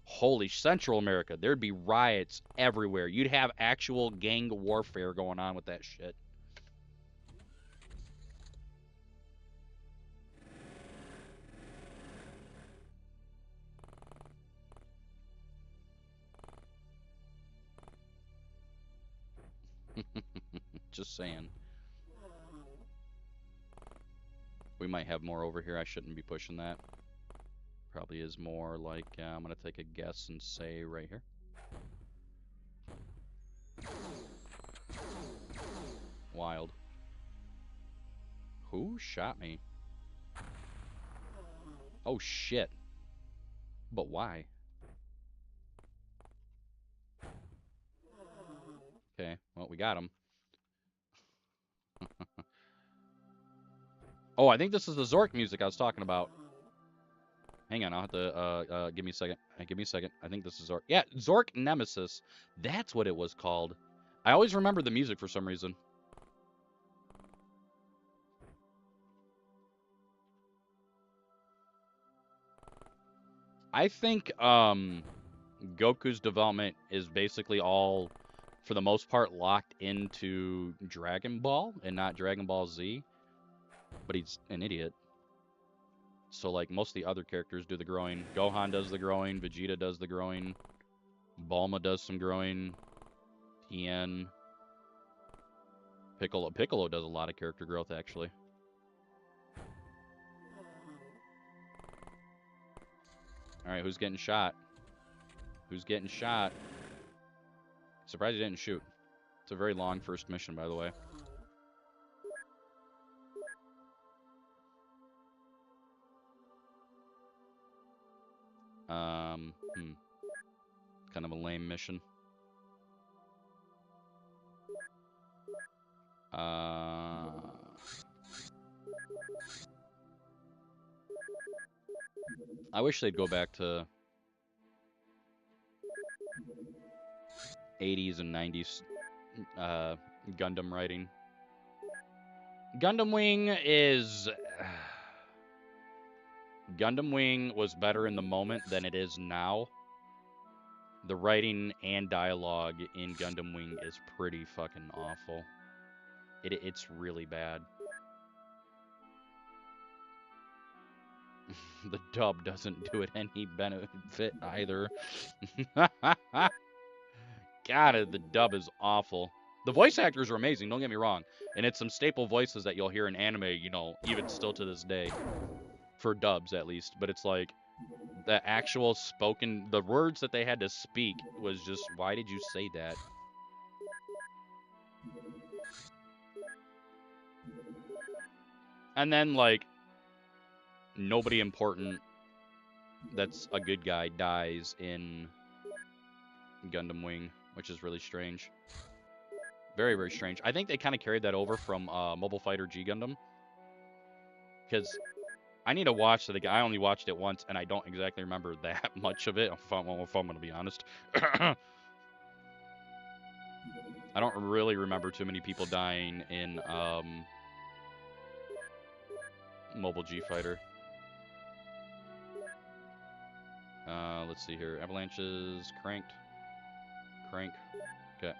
Holy Central America. There'd be riots everywhere. You'd have actual gang warfare going on with that shit. Just saying. We might have more over here. I shouldn't be pushing that. Probably is more like, I'm going to take a guess and say right here. Wild. Who shot me? Oh, shit. But why? Okay, well, we got him. Oh, I think this is the Zork music I was talking about. Hang on, I'll have to, give me a second. Give me a second. I think this is Zork. Yeah, Zork Nemesis. That's what it was called. I always remember the music for some reason. I think, Goku's development is basically all, for the most part, locked into Dragon Ball and not Dragon Ball Z. But he's an idiot. So, like, most of the other characters do the growing. Gohan does the growing. Vegeta does the growing. Bulma does some growing. Tien. Piccolo. Piccolo does a lot of character growth, actually. Alright, who's getting shot? Who's getting shot? Surprised he didn't shoot. It's a very long first mission, by the way. Kind of a lame mission. I wish they'd go back to 80s and 90s Gundam writing. Gundam Wing is... Gundam Wing was better in the moment than it is now. The writing and dialogue in Gundam Wing is pretty fucking awful. It's really bad. The dub doesn't do it any benefit either. God, the dub is awful. The voice actors are amazing, don't get me wrong. And it's some staple voices that you'll hear in anime, you know, even still to this day. For dubs, at least. But it's like, the actual spoken, the words that they had to speak was just, why did you say that? And then, like, nobody important that's a good guy dies in Gundam Wing, which is really strange. Very, very strange. I think they kind of carried that over from Mobile Fighter G Gundam. Because I need to watch it again. I only watched it once, and I don't exactly remember that much of it, if I'm going to be honest. I don't really remember too many people dying in Mobile G Fighter. Let's see here. Avalanches, cranked. Crank. Okay.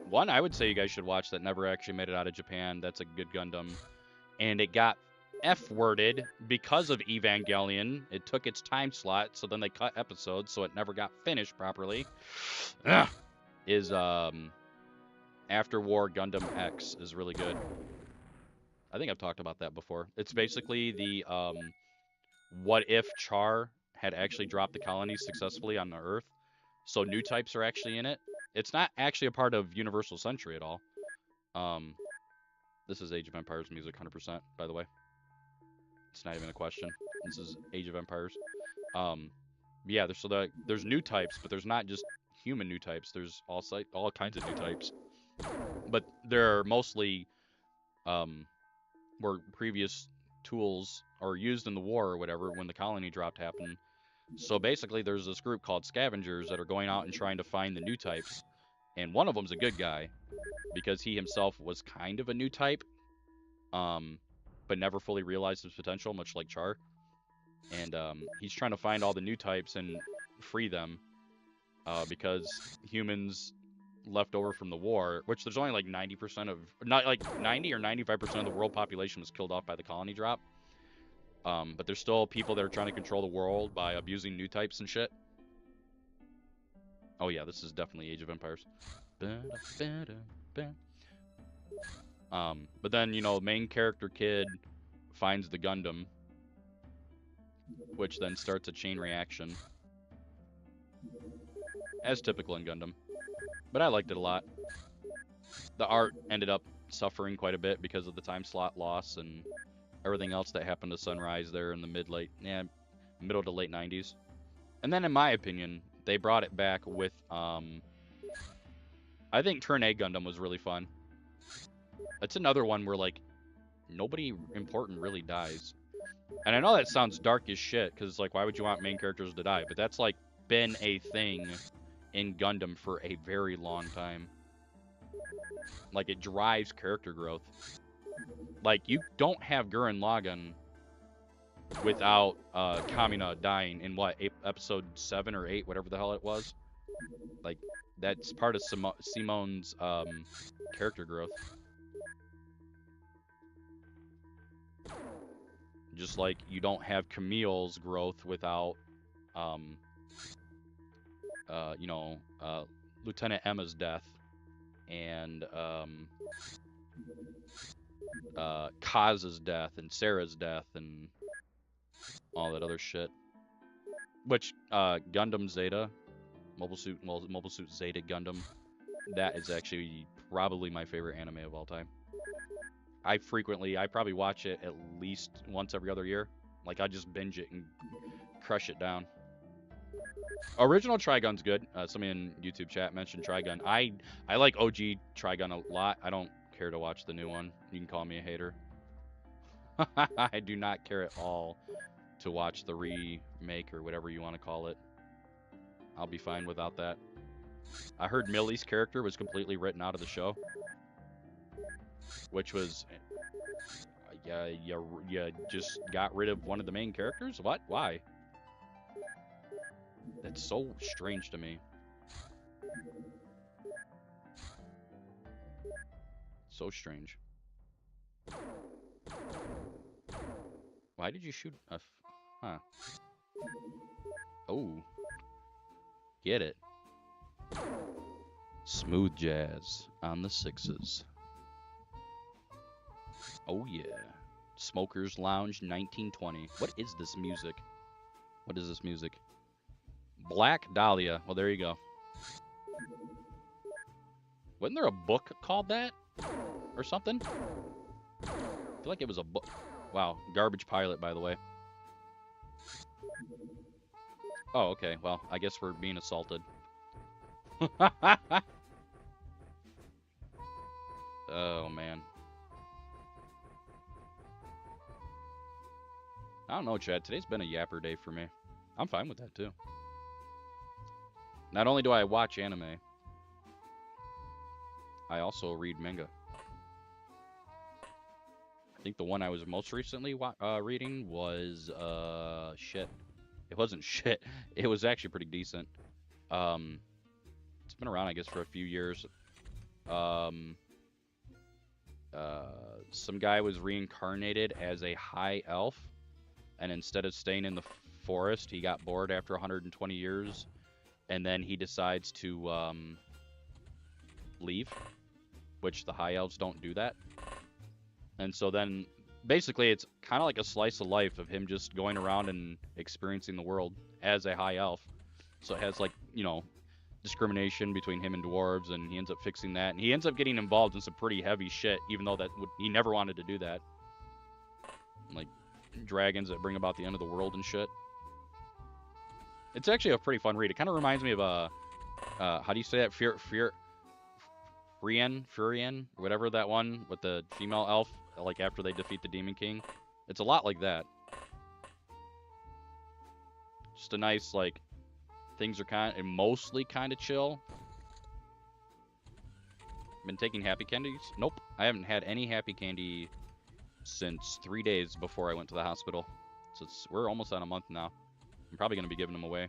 One I would say you guys should watch that never actually made it out of Japan. That's a good Gundam. And it got F-worded because of Evangelion. It took its time slot, so then they cut episodes, so it never got finished properly. Is After War Gundam X is really good. I think I've talked about that before. It's basically the what if Char had actually dropped the colonies successfully on the Earth. So new types are actually in it. It's not actually a part of Universal Century at all. This is Age of Empires music, 100%, by the way. It's not even a question. This is Age of Empires. Yeah, there's new types, but there's not just human new types. There's all kinds of new types, but they're mostly were previous tools or used in the war or whatever when the colony dropped happened. So basically, there's this group called scavengers that are going out and trying to find the new types, and one of them's a good guy because he himself was kind of a new type, but never fully realized his potential, much like Char. And he's trying to find all the new types and free them because humans left over from the war, which there's only like 90% of, not like 90 or 95% of the world population was killed off by the colony drop. But there's still people that are trying to control the world by abusing new types and shit. Oh yeah, this is definitely Age of Empires. But then, you know, main character kid finds the Gundam, which then starts a chain reaction. As typical in Gundam. But I liked it a lot. The art ended up suffering quite a bit because of the time slot loss and everything else that happened to Sunrise there in the middle to late 90s. And then in my opinion, they brought it back with, I think Turn A Gundam was really fun. It's another one where, like, nobody important really dies. And I know that sounds dark as shit, because, like, why would you want main characters to die? But that's, like, been a thing in Gundam for a very long time. Like, it drives character growth. Like, you don't have Gurren Lagann without Kamina dying in, what, episode 7 or 8, whatever the hell it was. Like, that's part of Simone's character growth. Just like you don't have Camille's growth without, you know, Lieutenant Emma's death and Kaz's death and Sarah's death and all that other shit. Which Gundam Zeta, Mobile Suit Zeta Gundam, that is actually probably my favorite anime of all time. I probably watch it at least once every other year. Like, I just binge it and crush it down. Original Trigun's good. Somebody in YouTube chat mentioned Trigun. I like OG Trigun a lot. I don't care to watch the new one. You can call me a hater. I do not care at all to watch the remake or whatever you want to call it. I'll be fine without that. I heard Millie's character was completely written out of the show. Which was, you just got rid of one of the main characters? What? Why? That's so strange to me. So strange. Why did you shoot a... Huh. Oh. Get it. Smooth jazz on the 6s. Oh yeah. Smokers Lounge 1920. What is this music? What is this music? Black Dahlia. Well, there you go. Wasn't there a book called that? Or something? I feel like it was a book. Wow. Garbage Pilot, by the way. Oh, okay. Well, I guess we're being assaulted. Oh, man. I don't know, Chad. Today's been a yapper day for me. I'm fine with that, too. Not only do I watch anime, I also read manga. I think the one I was most recently reading was, shit. It wasn't shit. It was actually pretty decent. It's been around, I guess, for a few years. Some guy was reincarnated as a high elf. And instead of staying in the forest, he got bored after 120 years. And then he decides to leave, which the high elves don't do that. And so then, basically, it's kind of like a slice of life of him just going around and experiencing the world as a high elf. So it has, like, you know, discrimination between him and dwarves, and he ends up fixing that. And he ends up getting involved in some pretty heavy shit, even though he never wanted to do that. Like, dragons that bring about the end of the world and shit. It's actually a pretty fun read. It kind of reminds me of how do you say that? Furian, whatever that one with the female elf, like after they defeat the Demon King. It's a lot like that. Just a nice, like, things are mostly kind of chill. Been taking happy candies? Nope. I haven't had any happy candy since 3 days before I went to the hospital. So we're almost at a month now. I'm probably going to be giving them away.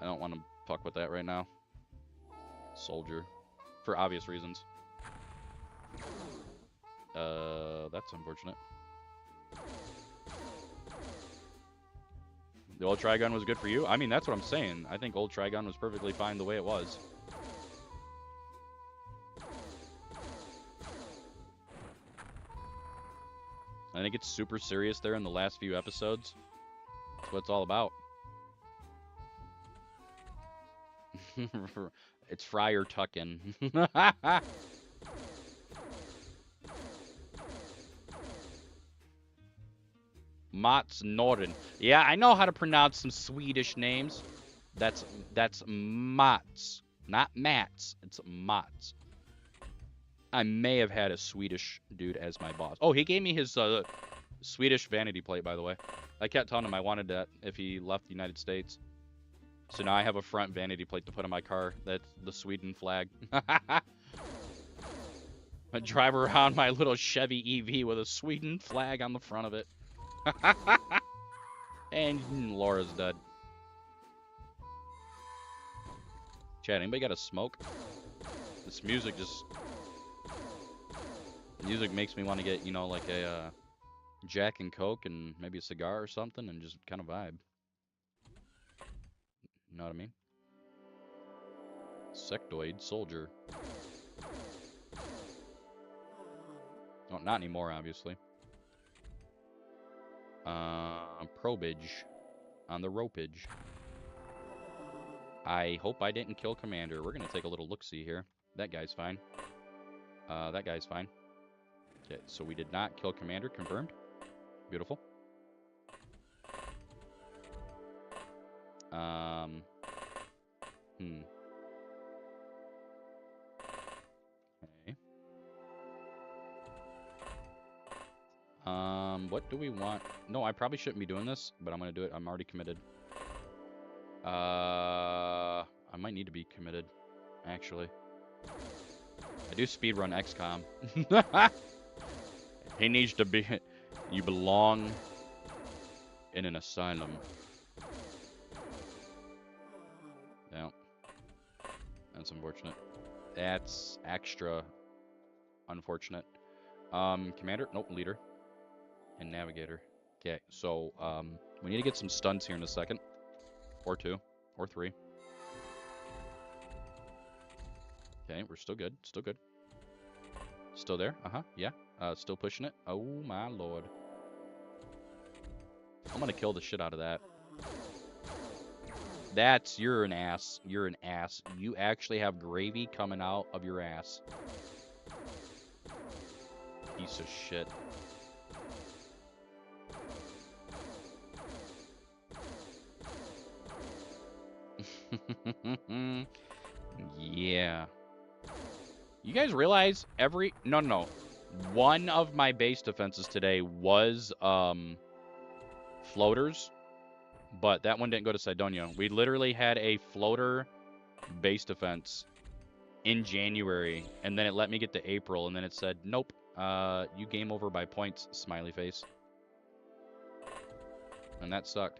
I don't want to fuck with that right now. Soldier. For obvious reasons. That's unfortunate. The old Trigun was good for you? I mean, that's what I'm saying. I think old Trigun was perfectly fine the way it was. I think it's super serious there in the last few episodes. That's what it's all about. It's Friar Tuckin. Mats Norden. Yeah, I know how to pronounce some Swedish names. That's Mats. Not Mats. It's Mats. I may have had a Swedish dude as my boss. Oh, he gave me his Swedish vanity plate, by the way. I kept telling him I wanted that if he left the United States. So now I have a front vanity plate to put on my car. That's the Sweden flag. I drive around my little Chevy EV with a Sweden flag on the front of it. And Laura's dead. Chat, anybody got a smoke? This music just... Music makes me want to get, you know, like a Jack and Coke and maybe a cigar or something and just kind of vibe. You know what I mean? Sectoid soldier. Oh, not anymore, obviously. Probage. On the ropage. I hope I didn't kill Commander. We're going to take a little look-see here. That guy's fine. That guy's fine. Okay, so we did not kill Commander. Confirmed. Beautiful. Okay. What do we want? No, I probably shouldn't be doing this, but I'm gonna do it. I'm already committed. I might need to be committed, actually. I do speedrun XCOM. He needs to be... You belong in an asylum. Yeah. That's unfortunate. That's extra unfortunate. Commander? Nope, leader. And navigator. Okay, so, we need to get some stuns here in a second. Or 2. Or 3. Okay, we're still good. Still good. Still there? Uh-huh. Yeah. Still pushing it. Oh, my lord. I'm gonna kill the shit out of that. You're an ass. You're an ass. You actually have gravy coming out of your ass. Piece of shit. Yeah. You guys realize no. One of my base defenses today was floaters, but that one didn't go to Cydonia. We literally had a floater base defense in January, and then it let me get to April, and then it said, nope, you game over by points, smiley face. And that sucked.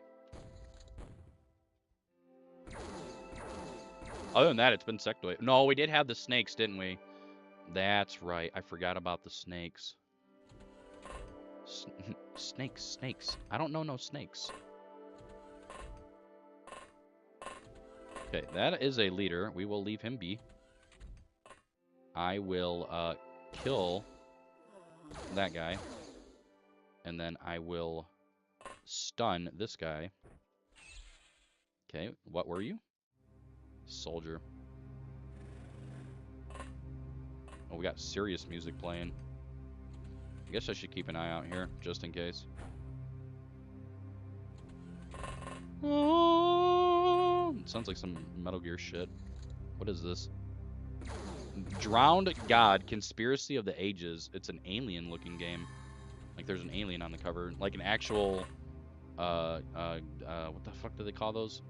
Other than that, it's been sectoid. No, we did have the snakes, didn't we? That's right. I forgot about the snakes. Snakes. I don't know no snakes. Okay, that is a leader. We will leave him be. I will kill that guy. And then I will stun this guy. Okay, what were you? Soldier. Oh, we got serious music playing. guess I should keep an eye out here, just in case. Oh, it sounds like some Metal Gear shit. What is this? Drowned God, Conspiracy of the Ages. It's an alien-looking game. Like, there's an alien on the cover. Like an actual, what the fuck do they call those?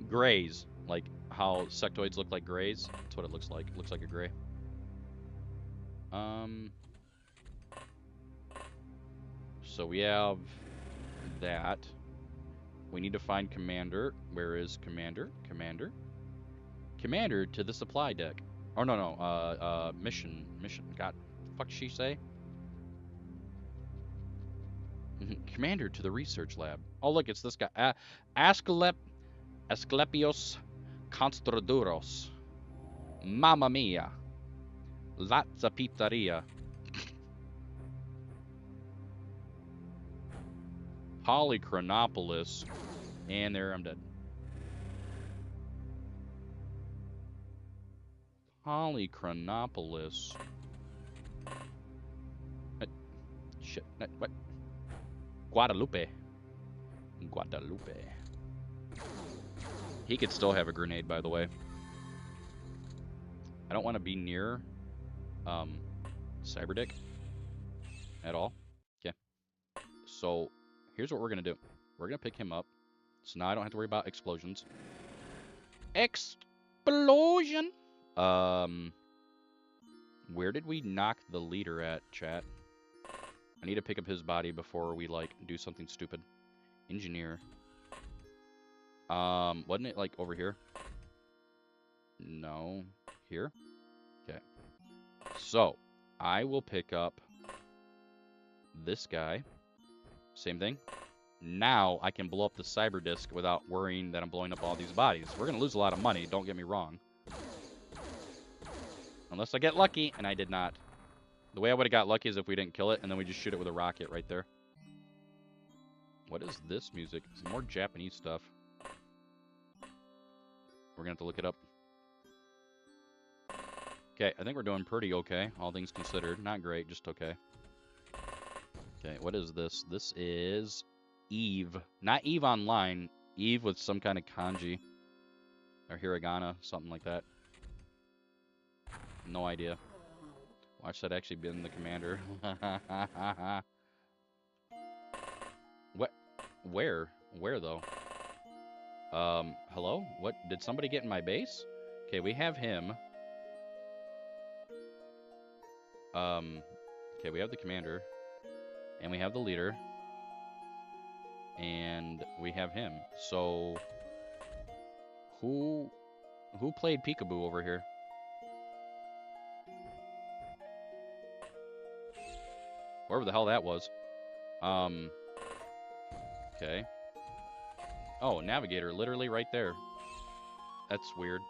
Grays. Like, how sectoids look like grays. That's what it looks like. It looks like a gray. So we have that. We need to find Commander. Where is Commander? Commander? Commander to the supply deck. Oh, no. Mission. God, fuck she say? Commander to the research lab. Oh, look, it's this guy. Asclepios Constraduros. Mamma mia. Lazza Pizzeria. Polychronopolis. And there, I'm dead. Polychronopolis. Shit. What? Guadalupe. He could still have a grenade, by the way. I don't want to be near Cyberdick at all. Okay. So here's what we're going to do. We're going to pick him up. So now I don't have to worry about explosions. Explosion! Where did we knock the leader at, chat? I need to pick up his body before we, like, do something stupid. Engineer. Wasn't it, like, over here? No. Here? Okay. So, I will pick up this guy. Same thing. Now, I can blow up the cyber disk without worrying that I'm blowing up all these bodies. We're going to lose a lot of money, don't get me wrong. Unless I get lucky, and I did not. The way I would have got lucky is if we didn't kill it, and then we just shoot it with a rocket right there. What is this music? Some more Japanese stuff. We're going to have to look it up. Okay, I think we're doing pretty okay, all things considered. Not great, just okay. Okay, what is this? This is Eve. Not Eve Online. Eve with some kind of kanji. Or hiragana, something like that. No idea. Watch that actually be in the commander. What? Where? Where, though? Hello? What? Did somebody get in my base? Okay, we have him. Okay, we have the commander. And we have the leader. And we have him. So, who played peekaboo over here? Wherever the hell that was. Okay. Oh, navigator, literally right there. That's weird.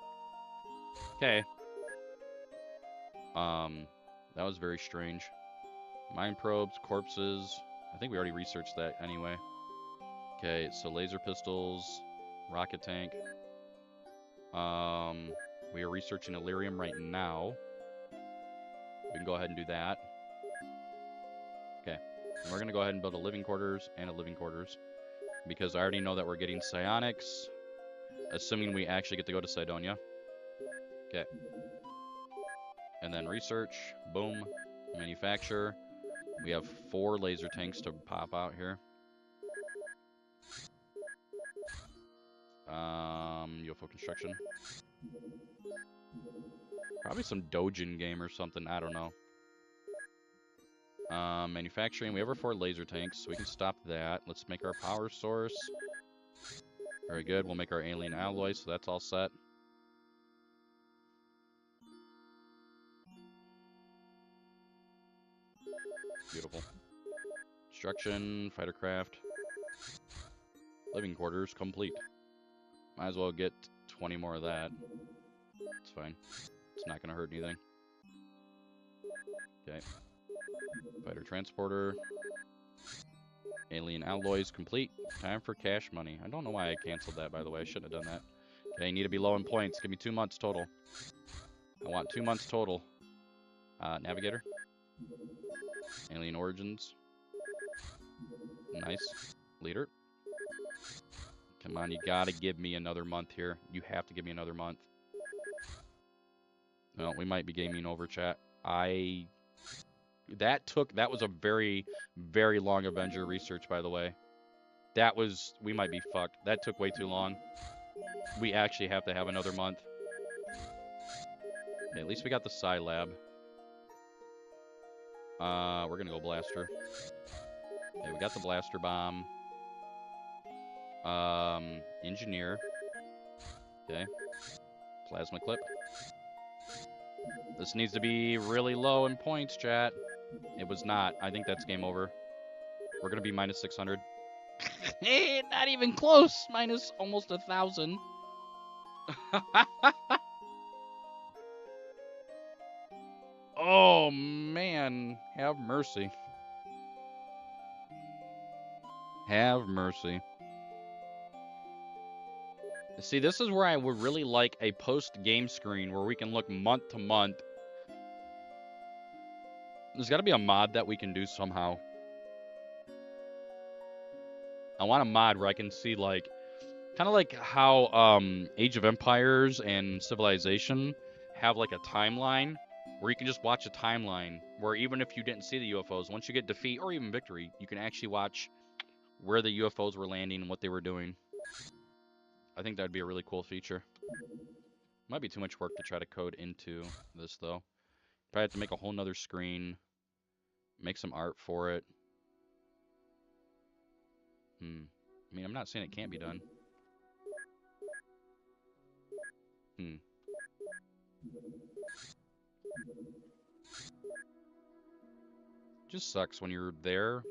Okay. That was very strange. Mine probes, corpses. I think we already researched that anyway. Okay, so laser pistols, rocket tank. We are researching Illyrium right now. We can go ahead and do that. Okay, and we're gonna go ahead and build a living quarters and a living quarters. Because I already know that we're getting psionics. Assuming we actually get to go to Cydonia. Okay. And then research, boom, manufacture. We have 4 laser tanks to pop out here. UFO construction. Probably some Dojin game or something, I don't know. Manufacturing, we have our 4 laser tanks, so we can stop that. Let's make our power source. Very good, we'll make our alien alloy, so that's all set. Beautiful. Construction, fighter craft. Living quarters, complete. Might as well get 20 more of that. It's fine. It's not going to hurt anything. Okay. Fighter transporter. Alien alloys complete. Time for cash money. I don't know why I canceled that, by the way. I shouldn't have done that. Okay, need to be low in points. Give me 2 months total. I want 2 months total. Navigator. Alien Origins. Nice. Leader. Come on, you gotta give me another month here. You have to give me another month. Well, we might be gaming over, chat. That was a very, very long Avenger research, by the way. We might be fucked. That took way too long. We actually have to have another month. Okay, at least we got the Psi Lab. We're gonna go Blaster. Okay, we got the Blaster Bomb. Engineer. Okay. Plasma Clip. This needs to be really low in points, chat. It was not. I think that's game over. We're gonna be minus 600. Not even close. Minus almost 1,000. Oh, man. Have mercy. Have mercy. See, this is where I would really like a post-game screen where we can look month to month. There's got to be a mod that we can do somehow. I want a mod where I can see, like, kind of like how Age of Empires and Civilization have, like, a timeline where you can just watch a timeline where even if you didn't see the UFOs, once you get defeat or even victory, you can actually watch where the UFOs were landing and what they were doing. I think that'd be a really cool feature. Might be too much work to try to code into this, though. Probably have to make a whole nother screen. Make some art for it. I mean, I'm not saying it can't be done. Just sucks when you're there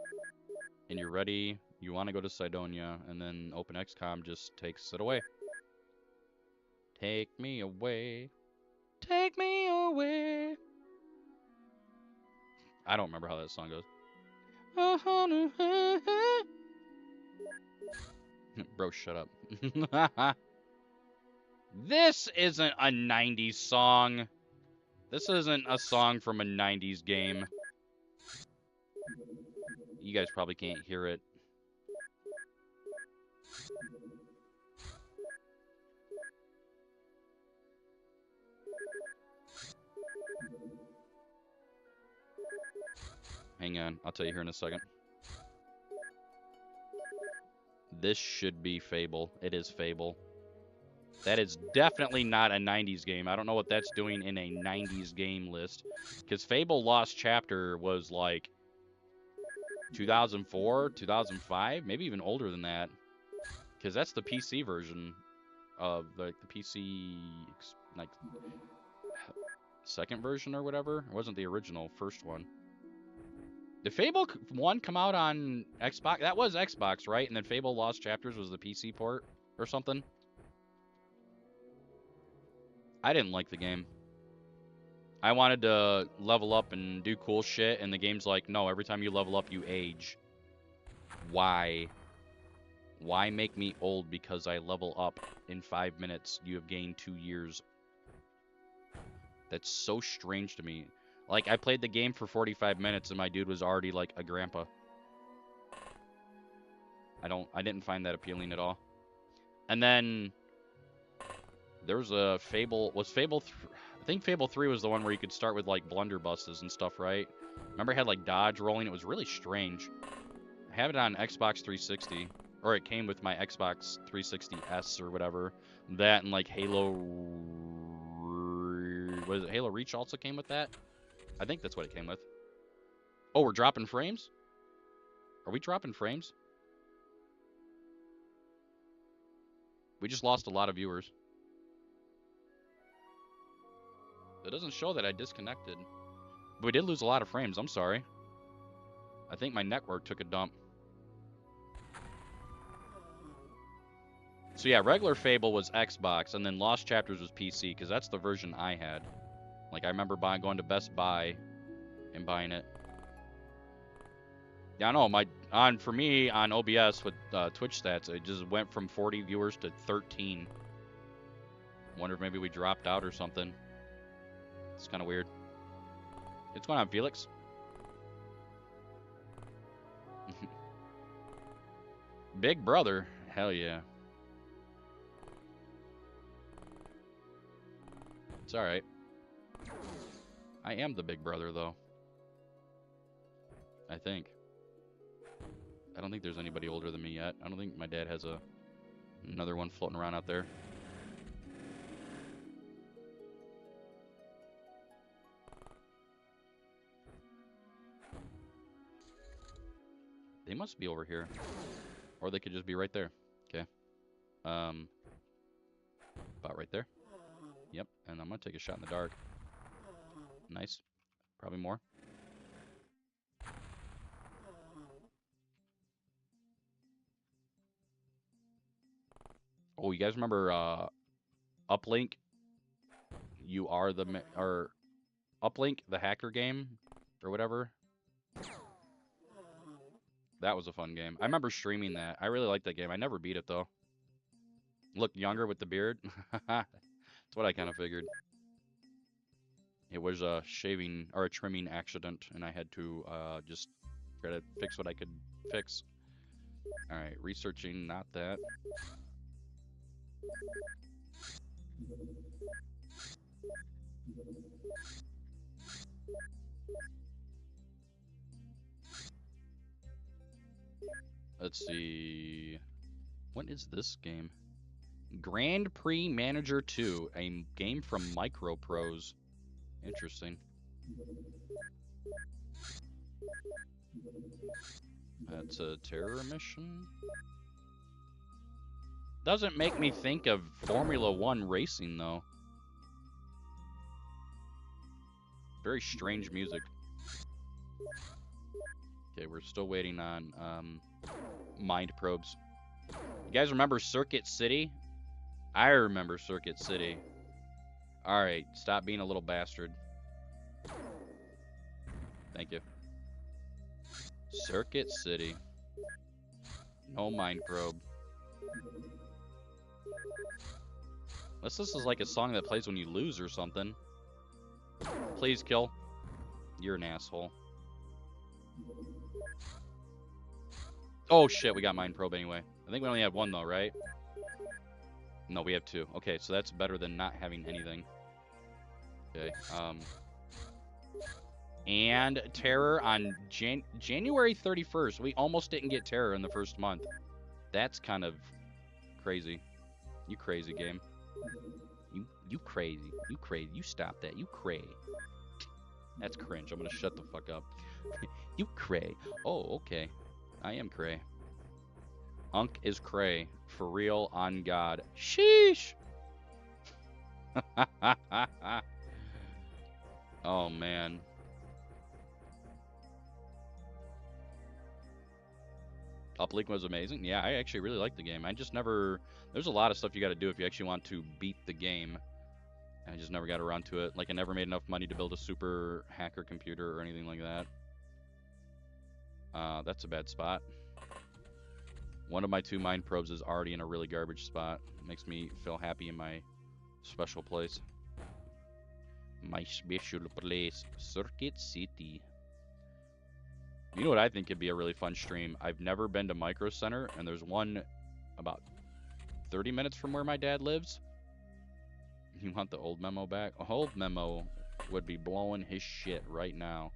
and you're ready, you want to go to Cydonia, and then OpenXCom just takes it away. Take me away. Take me away. I don't remember how that song goes. Bro, shut up. This isn't a 90s song. This isn't a song from a 90s game. You guys probably can't hear it. Hang on, I'll tell you here in a second. This should be Fable. It is Fable. That is definitely not a 90s game. I don't know what that's doing in a 90s game list. Because Fable Lost Chapter was like 2004, 2005, maybe even older than that. Because that's the PC version of the PC, like, second version or whatever. It wasn't the original first one. Did Fable 1 come out on Xbox? That was Xbox, right? And then Fable Lost Chapters was the PC port or something? I didn't like the game. I wanted to level up and do cool shit, and the game's like, no, every time you level up, you age. Why? Why make me old because I level up in 5 minutes? You have gained 2 years. That's so strange to me. Like, I played the game for 45 minutes, and my dude was already, like, a grandpa. I didn't find that appealing at all. And then there was a Fable, I think Fable 3 was the one where you could start with, like, blunderbusses and stuff, right? Remember it had, like, dodge rolling? It was really strange. I have it on Xbox 360, or it came with my Xbox 360S or whatever. That and, like, Halo, was it Halo Reach also came with that? I think that's what it came with. Oh, we're dropping frames? Are we dropping frames? We just lost a lot of viewers. It doesn't show that I disconnected. But we did lose a lot of frames. I'm sorry. I think my network took a dump. So yeah, regular Fable was Xbox, and then Lost Chapters was PC, because that's the version I had. Like, I remember going to Best Buy and buying it. Yeah, I know. For me, on OBS with Twitch stats, it just went from 40 viewers to 13. Wonder if maybe we dropped out or something. It's kind of weird. What's going on, Felix? Big brother. Hell yeah. It's alright. I am the big brother, though. I think. I don't think there's anybody older than me yet. I don't think my dad has another one floating around out there. They must be over here. Or they could just be right there. Okay. About right there. Yep. And I'm going to take a shot in the dark. Nice. Probably more. Oh, you guys remember Uplink? You are the... or Uplink, the hacker game? Or whatever? That was a fun game. I remember streaming that. I really liked that game. I never beat it, though. Look younger with the beard? That's what I kind of figured. It was a shaving or a trimming accident, and I had to just try to fix what I could fix. Alright, researching, not that. Let's see. What is this game? Grand Prix Manager 2, a game from Microprose. Interesting. That's a terror mission. Doesn't make me think of Formula 1 racing, though. Very strange music. Okay, we're still waiting on mind probes. You guys remember Circuit City? I remember Circuit City. Alright, stop being a little bastard. Thank you. Circuit City. No mind probe. Unless this is like a song that plays when you lose or something. Please kill. You're an asshole. Oh shit, we got mind probe anyway. I think we only have one though, right? No, we have two. Okay, so that's better than not having anything. Okay, and terror on January 31st. We almost didn't get terror in the first month. That's kind of crazy. You crazy, game. You crazy. You crazy. You stop that. You cray. That's cringe. I'm gonna shut the fuck up. You cray. Oh, okay. I am cray. Unk is cray. For real, on God. Sheesh! Oh, man. Uplink was amazing. Yeah, I actually really liked the game. I just never... There's a lot of stuff you gotta do if you actually want to beat the game. I just never got around to it. Like, I never made enough money to build a super hacker computer or anything like that. That's a bad spot. One of my two mind probes is already in a really garbage spot. It makes me feel happy in my special place. My special place. Circuit City. You know what I think could be a really fun stream? I've never been to Micro Center, and there's one about 30 minutes from where my dad lives. You want the old memo back? Old memo would be blowing his shit right now.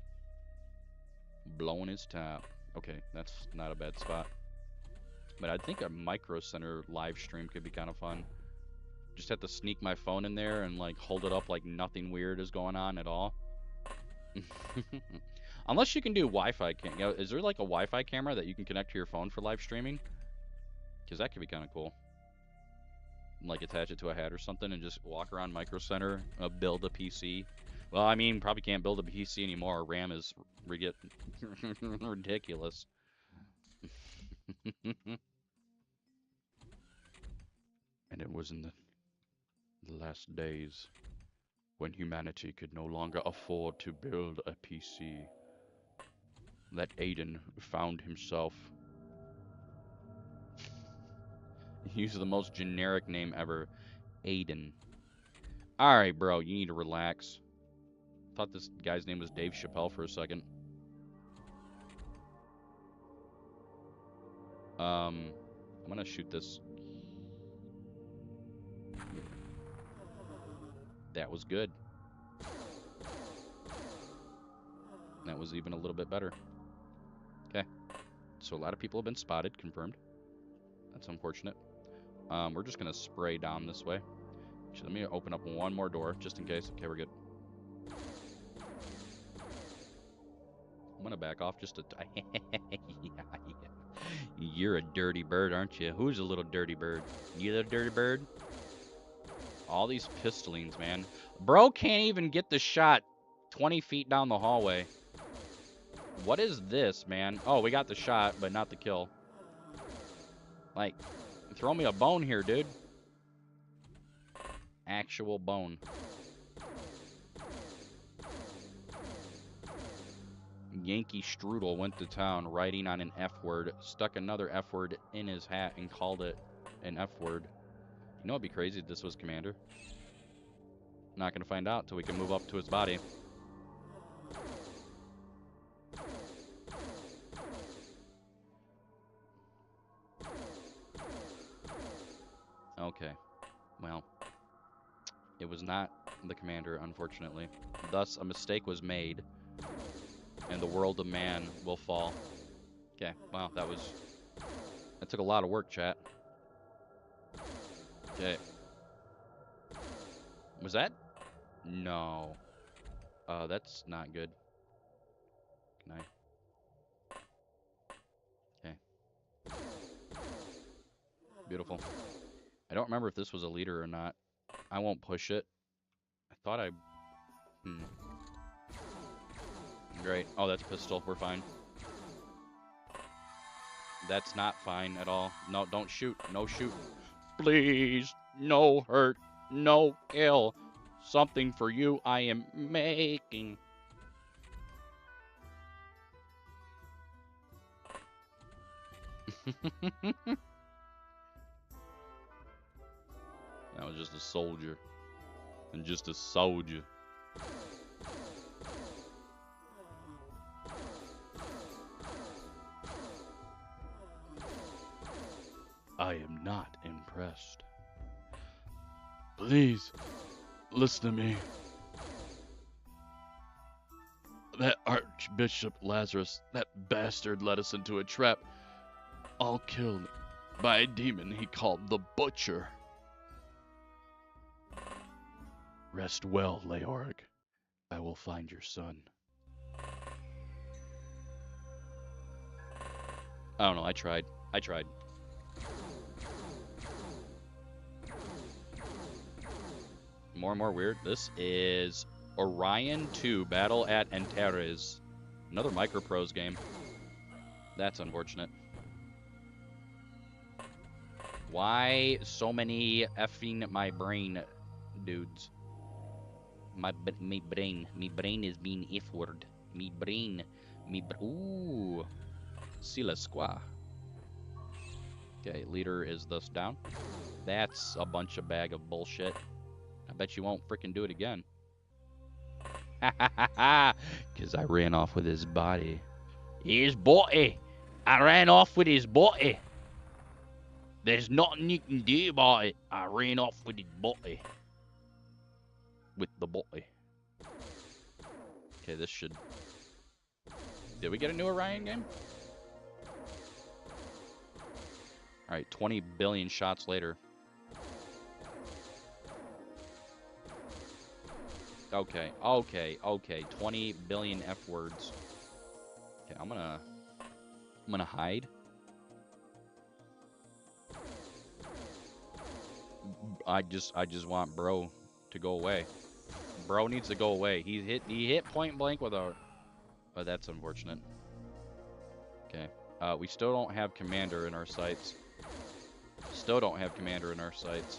Blowing his top. Okay, that's not a bad spot. But I think a Micro Center live stream could be kind of fun. Just have to sneak my phone in there and like hold it up like nothing weird is going on at all. Unless you can do Wi-Fi. Is there like a Wi-Fi camera that you can connect to your phone for live streaming? Because that could be kind of cool. Like attach it to a hat or something and just walk around Micro Center, build a PC. Well, I mean, probably can't build a PC anymore. RAM is ridiculous. And it was in the last days when humanity could no longer afford to build a PC that Aiden found himself. He used the most generic name ever. Aiden. Alright, bro, you need to relax. Thought this guy's name was Dave Chappelle for a second. I'm gonna shoot this. That was good. That was even a little bit better. Okay. So a lot of people have been spotted, confirmed. That's unfortunate. We're just gonna spray down this way. Actually, let me open up one more door, just in case. Okay, we're good. I'm gonna back off just a yeah. You're a dirty bird, aren't you? Who's a little dirty bird? You little dirty bird? All these pistolines, man. Bro can't even get the shot 20 feet down the hallway. What is this, man? Oh, we got the shot, but not the kill. Like, throw me a bone here, dude. Actual bone. Yankee Strudel went to town writing on an F word, stuck another F word in his hat, and called it an F word. You know what'd be crazy if this was Commander? Not gonna find out till we can move up to his body. Okay. Well, it was not the Commander, unfortunately. Thus, a mistake was made, and the world of man will fall. Okay, wow, that took a lot of work, chat. Okay. Was that? No. That's not good. Can I? Okay. Beautiful. I don't remember if this was a leader or not. I won't push it. I thought I... Great. Oh, that's pistol. We're fine. That's not fine at all. No, don't shoot. No shoot. Please. No hurt. No kill. Something for you I am making. That was just a soldier. And just a soldier. I am not impressed. Please, listen to me. That Archbishop Lazarus, that bastard led us into a trap. All killed by a demon he called the Butcher. Rest well, Leoric. I will find your son. I don't know, I tried. More and more weird. This is Orion 2 Battle at Antares. Another Microprose game. That's unfortunate. Why so many effing my brain dudes? My brain is being F-word. Ooh. Sila Squaw. Okay, leader is thus down. That's a bunch of bag of bullshit. I bet you won't freaking do it again. Ha ha ha ha! Because I ran off with his body. His body! I ran off with his body! There's nothing you can do about it. I ran off with his body. With the body. Okay, this should... Did we get a new Orion game? Alright, 20 billion shots later. Okay. 20 billion F words. Okay, I'm gonna hide. I just want bro to go away. Bro needs to go away. He hit point blank with a... Oh, that's unfortunate. Okay. We still don't have Commander in our sights. Still don't have Commander in our sights.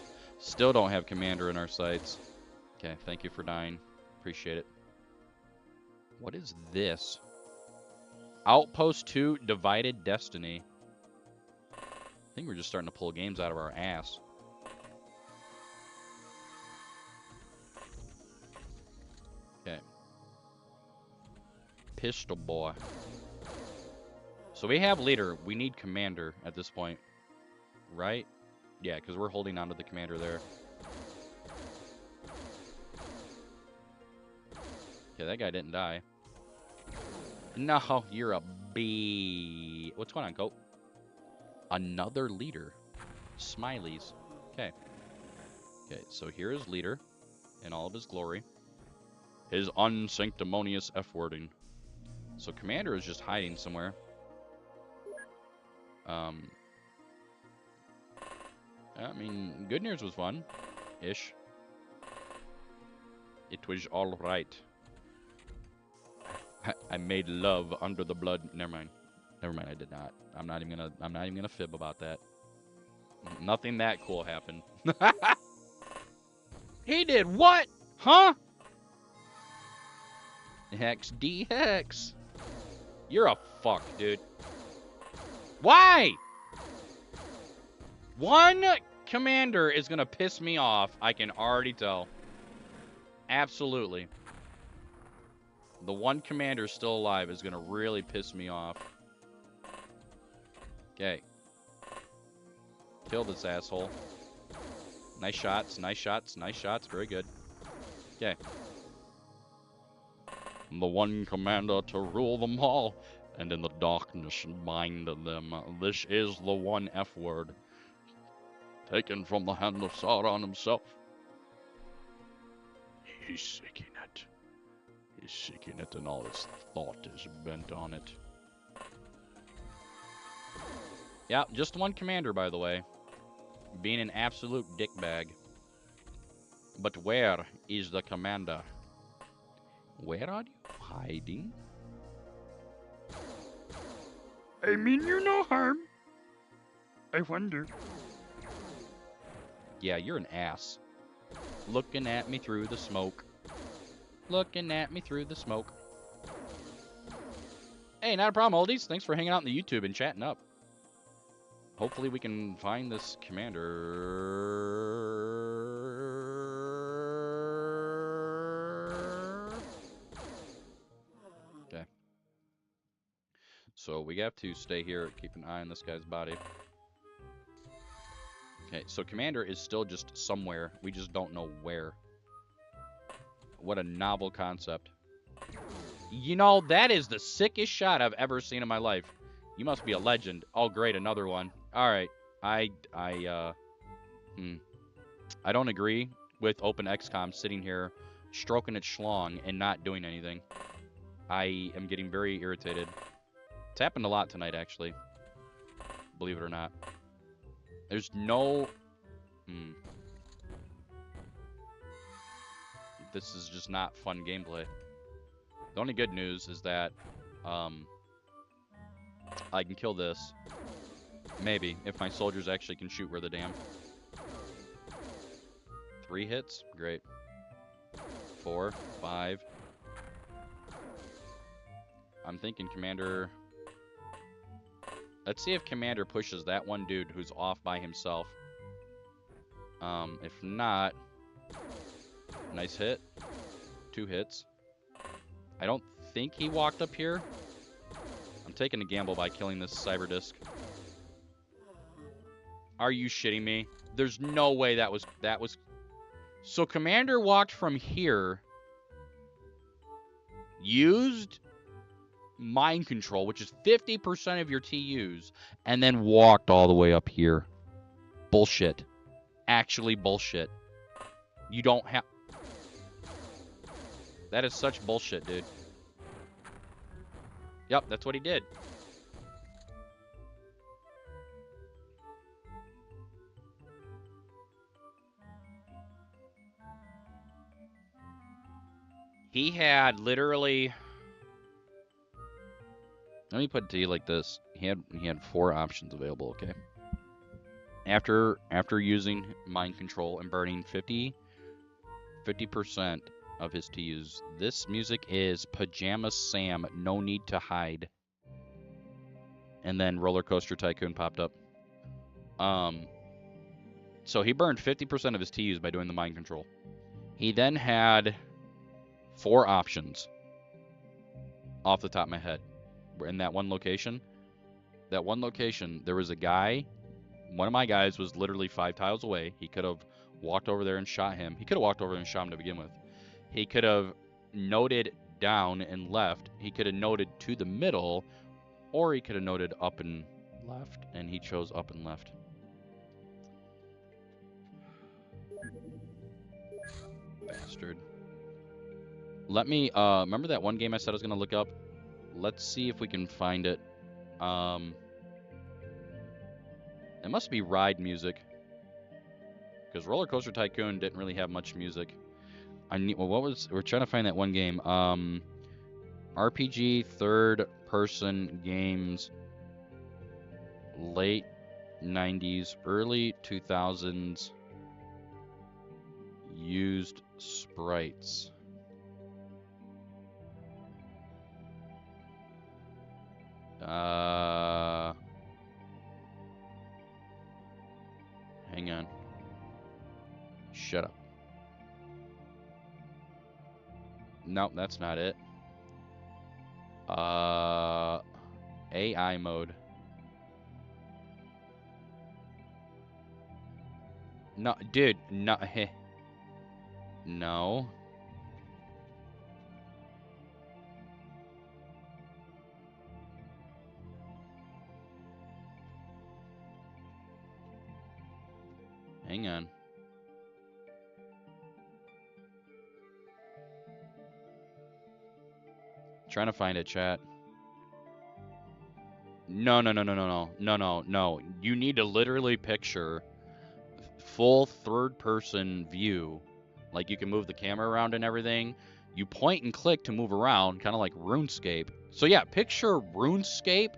Okay, thank you for dying. Appreciate it. What is this? Outpost 2 Divided Destiny. I think we're just starting to pull games out of our ass. Okay. Pistol boy. So we have leader. We need commander at this point. Right? Yeah, because we're holding on to the commander there. Yeah, that guy didn't die. No, you're a bee. What's going on, Colt? Another leader. Smileys. Okay. Okay, so here is leader in all of his glory. His unsanctimonious F-wording. So commander is just hiding somewhere. I mean, good news was fun. Ish. It was all right. I made love under the blood. Never mind. Never mind, I did not. I'm not even gonna fib about that. Nothing that cool happened. He did what? Huh? Hex D Hex. You're a fuck, dude. Why? One commander is gonna piss me off. I can already tell. Absolutely. The one commander still alive is gonna really piss me off. Okay. Kill this asshole. Nice shots, nice shots, nice shots. Very good. Okay. The one commander to rule them all, and in the darkness bind them. This is the one F word, taken from the hand of Sauron himself. He's seeking it. He's seeking it, and all his thought is bent on it. Yeah, just one commander, by the way. Being an absolute dickbag. But where is the commander? Where are you hiding? I mean you no harm. I wonder. Yeah, you're an ass. Looking at me through the smoke. Looking at me through the smoke. Hey, not a problem, oldies. Thanks for hanging out in the YouTube and chatting up. Hopefully we can find this commander. Okay. So we have to stay here, keep an eye on this guy's body. Okay, so commander is still just somewhere. We just don't know where. What a novel concept. You know, that is the sickest shot I've ever seen in my life. You must be a legend. Oh, great, another one. All right. I don't agree with OpenXCOM sitting here stroking its schlong and not doing anything. I am getting very irritated. It's happened a lot tonight, actually. Believe it or not. There's no... This is just not fun gameplay. The only good news is that I can kill this. Maybe, if my soldiers actually can shoot where the damn. 3 hits? Great. 4, 5. I'm thinking commander... Let's see if commander pushes that one dude who's off by himself. If not... Nice hit. 2 hits. I don't think he walked up here. I'm taking a gamble by killing this cyber disc. Are you shitting me? There's no way that was... So commander walked from here, used mind control, which is 50% of your TUs, and then walked all the way up here. Bullshit. Actually bullshit. You don't have... That is such bullshit, dude. Yep, that's what he did. He had literally... Let me put it to you like this. He had 4 options available, okay? After using mind control and burning 50% of his TUs, this music is Pajama Sam, No Need to Hide. And then Roller Coaster Tycoon popped up. So he burned 50% of his TUs by doing the mind control. He then had 4 options. off the top of my head. We're in that one location. That one location, there was a guy. One of my guys was literally 5 tiles away. He could have walked over there and shot him. He could have walked over and shot him to begin with. He could have noted down and left. He could have noted to the middle, or he could have noted up and left, and he chose up and left. Bastard. Let me, remember that one game I said I was going to look up? Let's see if we can find it. It must be ride music. Because Roller Coaster Tycoon didn't really have much music. We're trying to find that one game. RPG third-person games, late 90s, early 2000s, used sprites. Hang on. Shut up. Nope, that's not it. AI mode. No, dude, no. No. Hang on. Trying to find it, chat. No. You need to literally picture full third-person view. Like, you can move the camera around and everything. You point and click to move around, kind of like RuneScape. So yeah, picture RuneScape,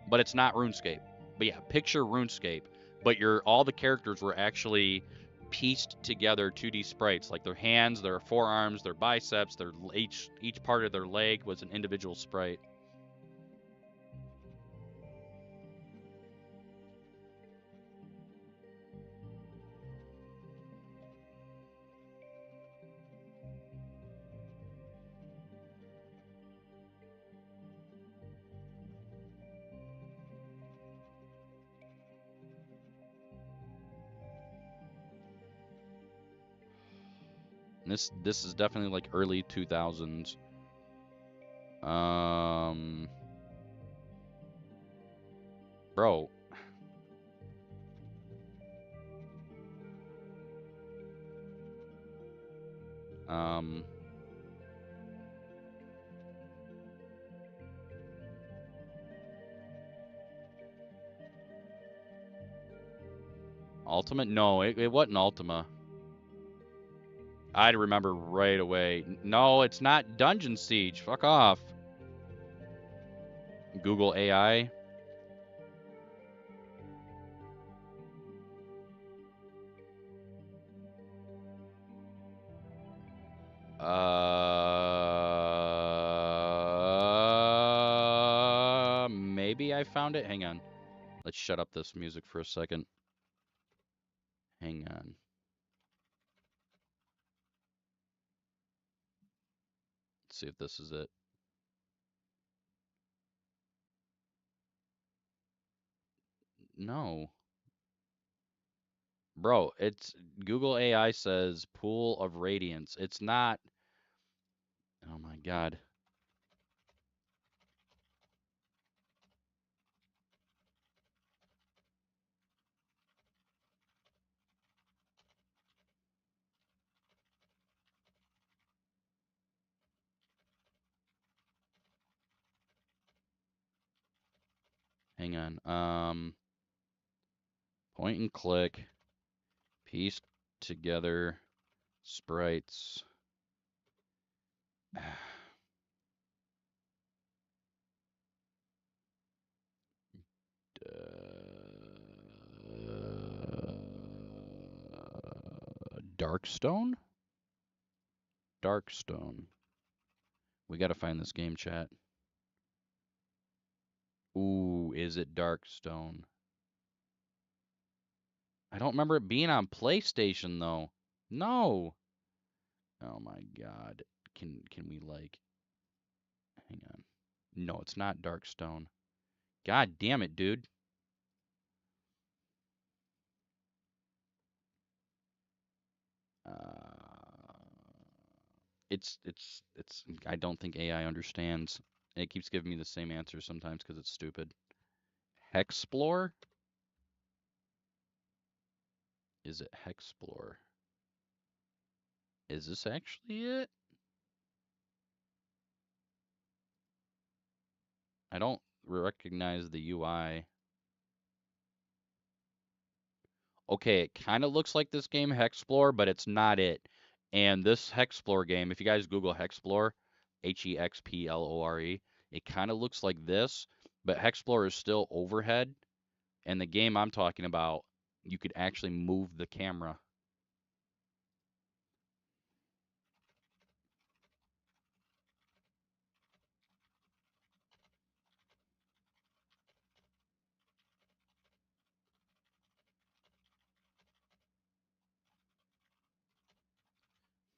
but it's not RuneScape. But yeah, picture RuneScape, but all the characters were actually pieced together 2D sprites, like their hands, their forearms, their biceps, each part of their leg was an individual sprite. This is definitely like early 2000s. Bro. Ultimate? No, it wasn't Ultima. I'd remember right away. No, it's not Dungeon Siege. Fuck off. Google AI. Maybe I found it. Hang on. Let's shut up this music for a second. Hang on. Let's see if this is it. No. Bro, it's Google AI says Pool of Radiance. It's not. Oh my God. Hang on. Point and click. Piece together sprites. Darkstone? Darkstone. We gotta find this game, chat. Ooh, is it Darkstone? I don't remember it being on PlayStation, though. No. Oh my God. Can we like hang on. No, it's not Darkstone. God damn it, dude. Uh, it's I don't think AI understands. It keeps giving me the same answer sometimes because it's stupid. Hexplore? Is it Hexplore? Is this actually it? I don't recognize the UI. Okay, it kind of looks like this game Hexplore, but it's not it. And this Hexplore game, if you guys Google Hexplore, Hexplore, it kind of looks like this, but Hexplore is still overhead. And the game I'm talking about, you could actually move the camera.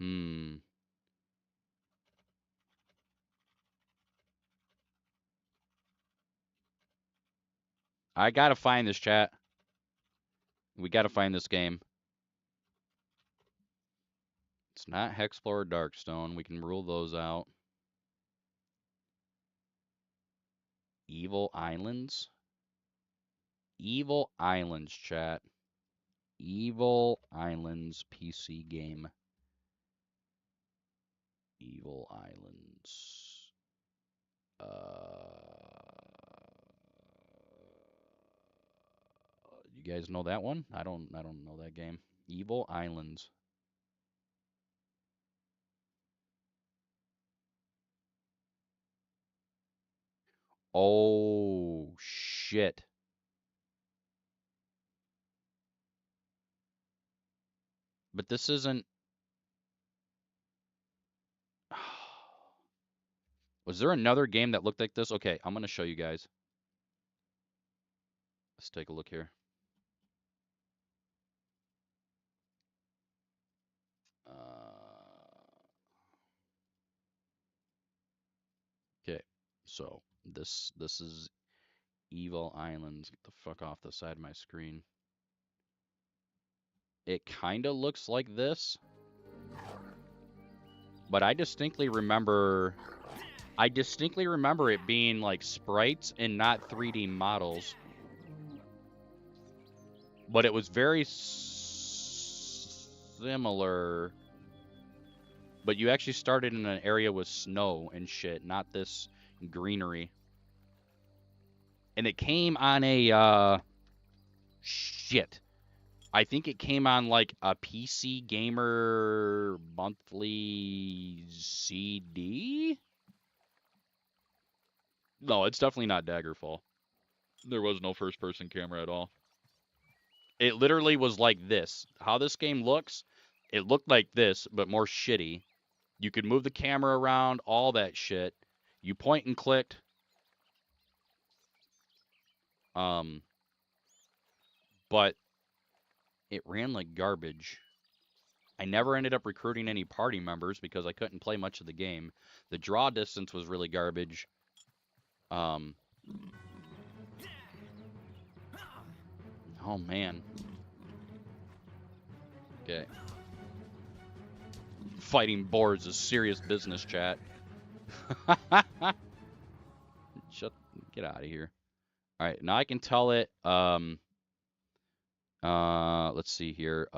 Hmm. I gotta find this, chat. We gotta find this game. It's not Hexplore or Darkstone. We can rule those out. Evil Islands? Evil Islands, chat. Evil Islands PC game. Evil Islands. You guys know that one? I don't know that game. Evil Islands. Oh shit. But this isn't. Was there another game that looked like this? Okay, I'm gonna show you guys. Let's take a look here. Okay, so this is Evil Islands. Get the fuck off the side of my screen. It kind of looks like this, but I distinctly remember it being like sprites and not 3D models. But it was very similar. But you actually started in an area with snow and shit, not this greenery. And it came on a shit. I think it came on like a PC Gamer monthly CD. No, it's definitely not Daggerfall. There was no first-person camera at all. It literally was like this. How this game looks, it looked like this, but more shitty. You could move the camera around, all that shit. You point and clicked. But it ran like garbage. I never ended up recruiting any party members because I couldn't play much of the game. The draw distance was really garbage. Oh man. Okay. Fighting boards is serious business, chat. Get out of here. All right, now I can tell it. Let's see here.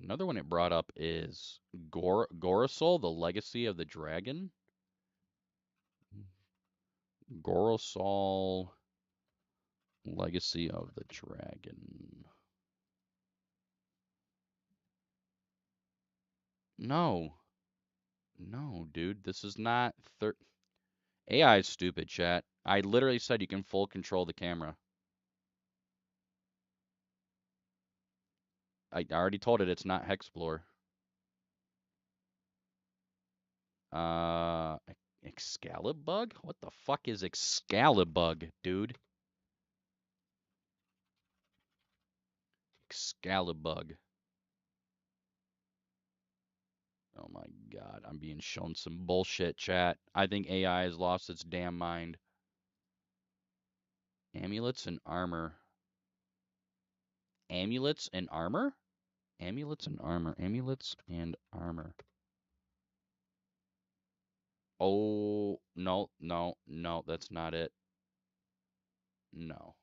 Another one it brought up is Gorosol, the Legacy of the Dragon. Gorosol, Legacy of the Dragon. No. No, dude, this is not AI is stupid, chat. I literally said you can full control the camera. I already told it it's not Hexplore. Excalibug? What the fuck is Excalibug, dude? Excalibug. Oh my god, I'm being shown some bullshit, chat. I think AI has lost its damn mind. Amulets and armor. Amulets and armor? Amulets and armor. Amulets and armor. Oh, no, no, no, that's not it. No.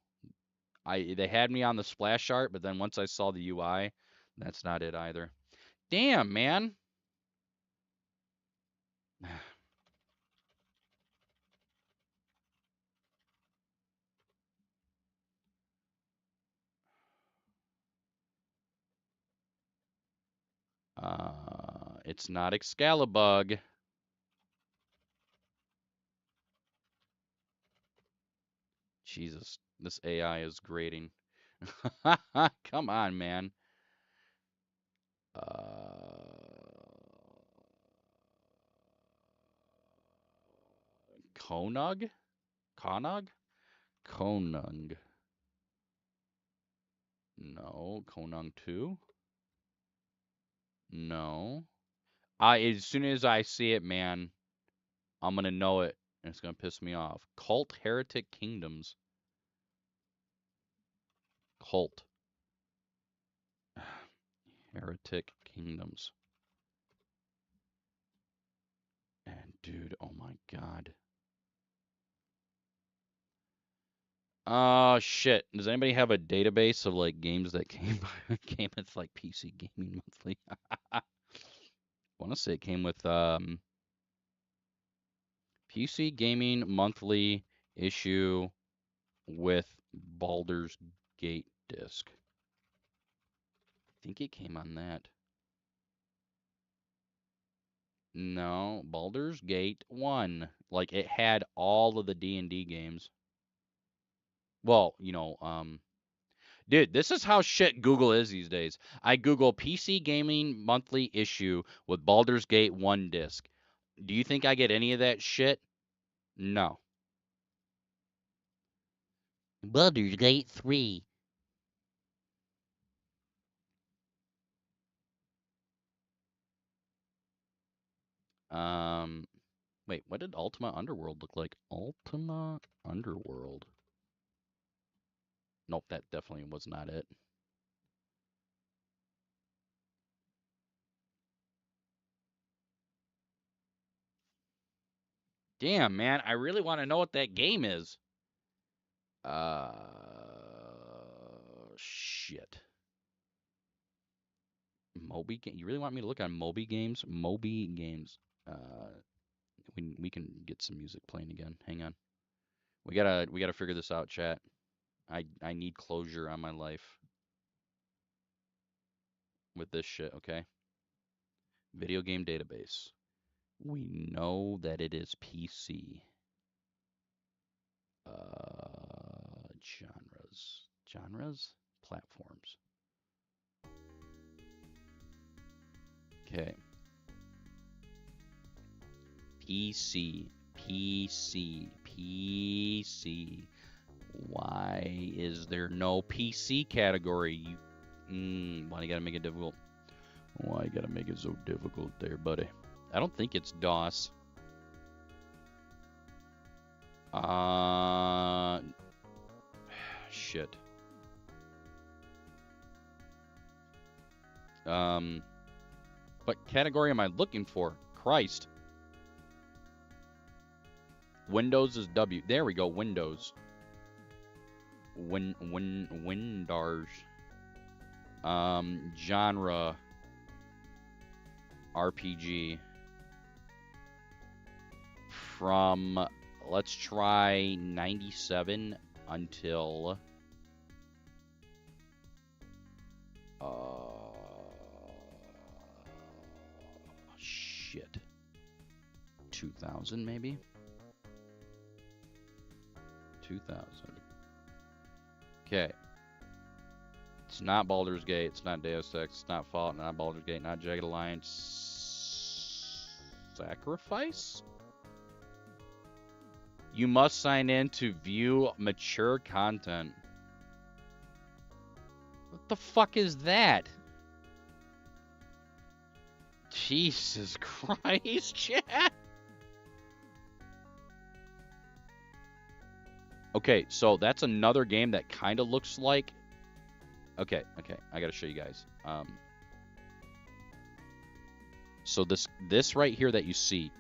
They had me on the splash art, but then once I saw the UI, that's not it either. Damn, man. It's not Excalibug. Jesus, this AI is grating. Come on, man. Konug? Konug? Konung. No. Konung 2? No. As soon as I see it, man, I'm gonna know it, and it's gonna piss me off. Cult Heretic Kingdoms. Cult. Heretic Kingdoms. And dude, oh my god. Oh shit. Does anybody have a database of like games that came with like PC Gaming Monthly? I want to say it came with PC Gaming Monthly issue with Baldur's Gate disc. I think it came on that. No, Baldur's Gate 1. Like it had all of the D&D games. Well, dude, this is how shit Google is these days. I Google PC Gaming Monthly issue with Baldur's Gate 1 disc. Do you think I get any of that shit? No. Baldur's Gate 3. Wait, what did Ultima Underworld look like? Ultima Underworld. Nope, that definitely was not it. Damn, man, I really want to know what that game is. Shit. Moby game. You really want me to look on Moby games? Moby games. We can get some music playing again. Hang on. We gotta figure this out, chat. I need closure on my life with this shit, okay? Video game database. We know that it is PC. Genres? Platforms. Okay. PC. Why is there no PC category? Why you gotta make it difficult? Why you gotta make it so difficult there, buddy? I don't think it's DOS. Shit. What category am I looking for? Christ. Windows is W. There we go. Windows. Windars. Genre. RPG. From, let's try 97 until shit. 2000 maybe? 2000. Okay. It's not Baldur's Gate. It's not Deus Ex. It's not Fallout. Not Baldur's Gate. Not Jagged Alliance. Sacrifice? You must sign in to view mature content. What the fuck is that? Jesus Christ, chat. Okay, so that's another game that kind of looks like... Okay, I gotta show you guys. So this right here that you see,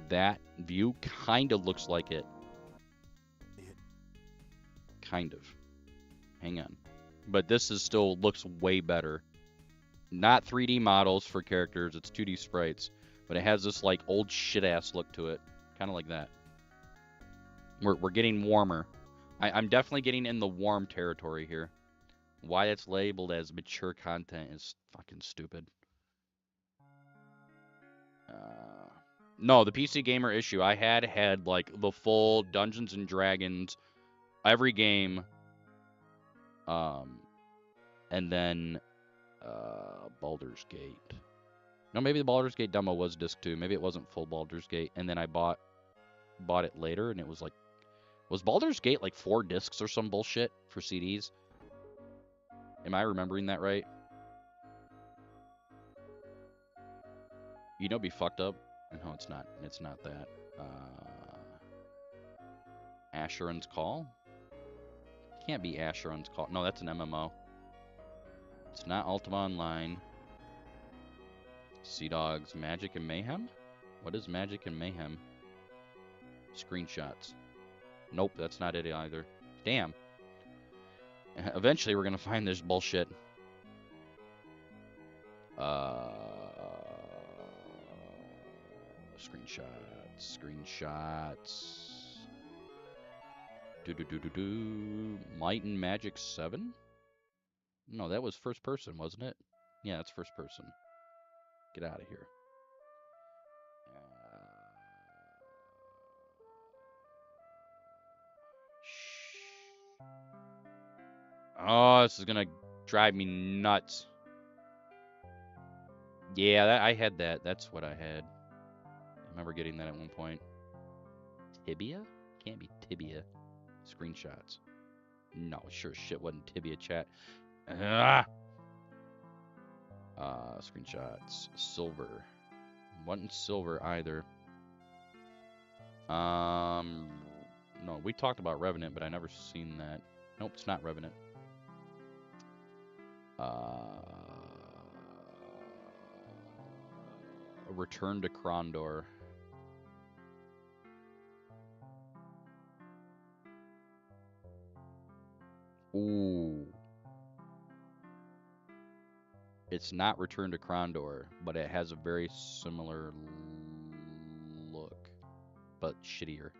that view kind of looks like it. Kind of. Hang on. But this is still looks way better. Not 3D models for characters, it's 2D sprites. But it has this like old shit-ass look to it. Kind of like that. We're getting warmer. I'm definitely getting in the warm territory here. Why it's labeled as mature content is fucking stupid. No, the PC Gamer issue. I had like the full Dungeons and Dragons, every game, and then Baldur's Gate. No, maybe the Baldur's Gate demo was disc 2. Maybe it wasn't full Baldur's Gate, and then I bought it later, and it was like, was Baldur's Gate like 4 discs or some bullshit for CDs? Am I remembering that right? You know, be fucked up. No, it's not. It's not that. Asheron's Call? Can't be Asheron's Call. No, that's an MMO. It's not Ultima Online. Sea Dogs, Magic and Mayhem? What is Magic and Mayhem? Screenshots. Nope, that's not it either. Damn. Eventually, we're gonna find this bullshit. Screenshots. Might and Magic 7? No, that was first person, wasn't it? Yeah, that's first person. Get out of here. Oh, this is gonna drive me nuts. Yeah, I had that. That's what I had. I remember getting that at one point. Tibia? Can't be Tibia. Screenshots. No, sure shit wasn't Tibia, chat. Screenshots. Silver. Wasn't silver either. No, we talked about Revenant, but I never seen that. Nope, it's not Revenant. A Return to Krondor. Ooh. It's not Return to Krondor, but it has a very similar look, but shittier.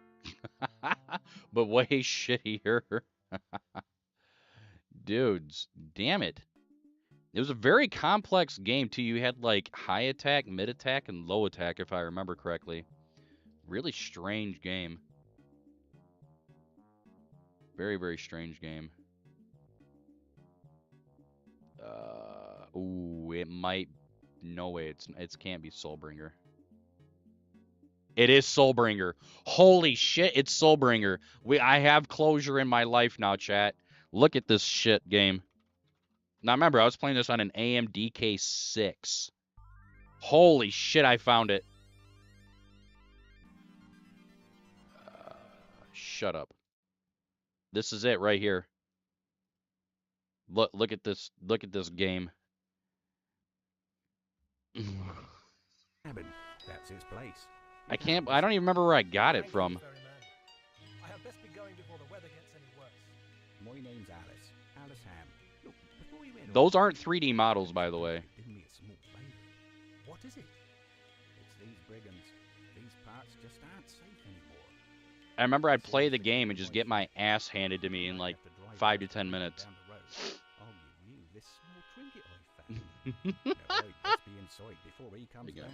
But way shittier. Dudes, damn it. It was a very complex game, too. You had, like, high attack, mid attack, and low attack, if I remember correctly. Really strange game. Very, very strange game. Ooh, it might... No way, it can't be Soulbringer. It is Soulbringer. Holy shit, it's Soulbringer. I have closure in my life now, chat. Look at this shit game. Now, remember, I was playing this on an AMD K6. Holy shit, I found it. Shut up. This is it right here. Look at this. Look at this game. That's his place. I don't even remember where I got it from. I had best be going before the weather gets any worse. My name's Alice. Alice Ham. Look, before we went Those aren't 3D models, by the way. Give me a small favor. What is it? It's these brigands. These parts just aren't safe anymore. I remember I'd play the game and just get my ass handed to me in like 5 to 10 minutes. I'll give you this small trinket I found. Now, right, let's be inside before he comes back.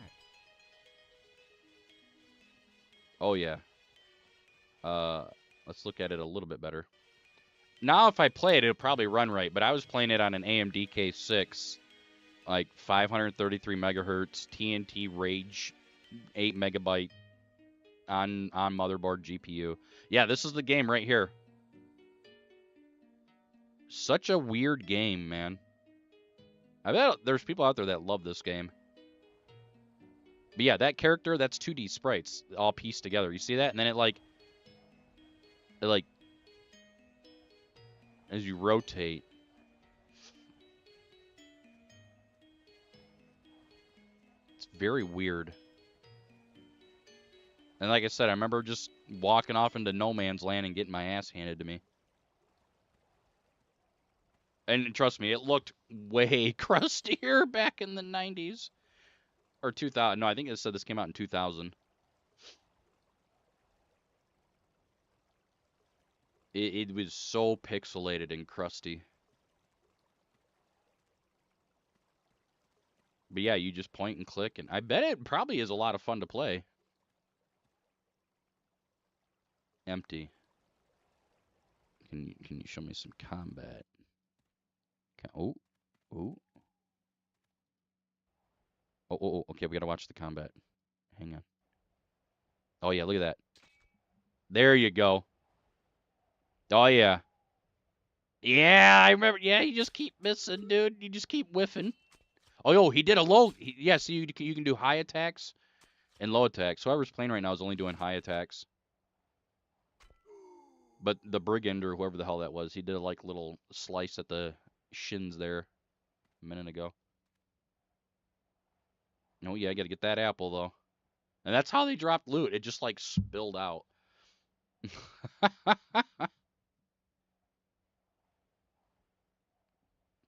Oh yeah. Let's look at it a little bit better. Now if I play it, it'll probably run right, but I was playing it on an AMD K6, like 533 megahertz TNT Rage 8 megabyte on motherboard GPU. Yeah, this is the game right here. Such a weird game, man. I bet there's people out there that love this game. But yeah, that character, that's 2D sprites all pieced together. You see that? And then it like as you rotate. It's very weird. And like I said, I remember just walking off into no man's land and getting my ass handed to me. And trust me, it looked way crustier back in the 90s. Or 2000. No, I think it said this came out in 2000. It was so pixelated and crusty. But yeah, you just point and click, and I bet it probably is a lot of fun to play. Empty. Can you show me some combat? Oh, oh, oh. Okay, we gotta watch the combat. Hang on. Oh yeah, look at that. There you go. Oh yeah. Yeah, I remember. Yeah, you just keep missing, dude. You just keep whiffing. Oh, yo, he did a low. Yeah, see, you can do high attacks and low attacks. Whoever's playing right now is only doing high attacks. But the brigand or whoever the hell that was, he did a like little slice at the shins there a minute ago. Oh yeah, I gotta get that apple though. And that's how they dropped loot. It just like spilled out.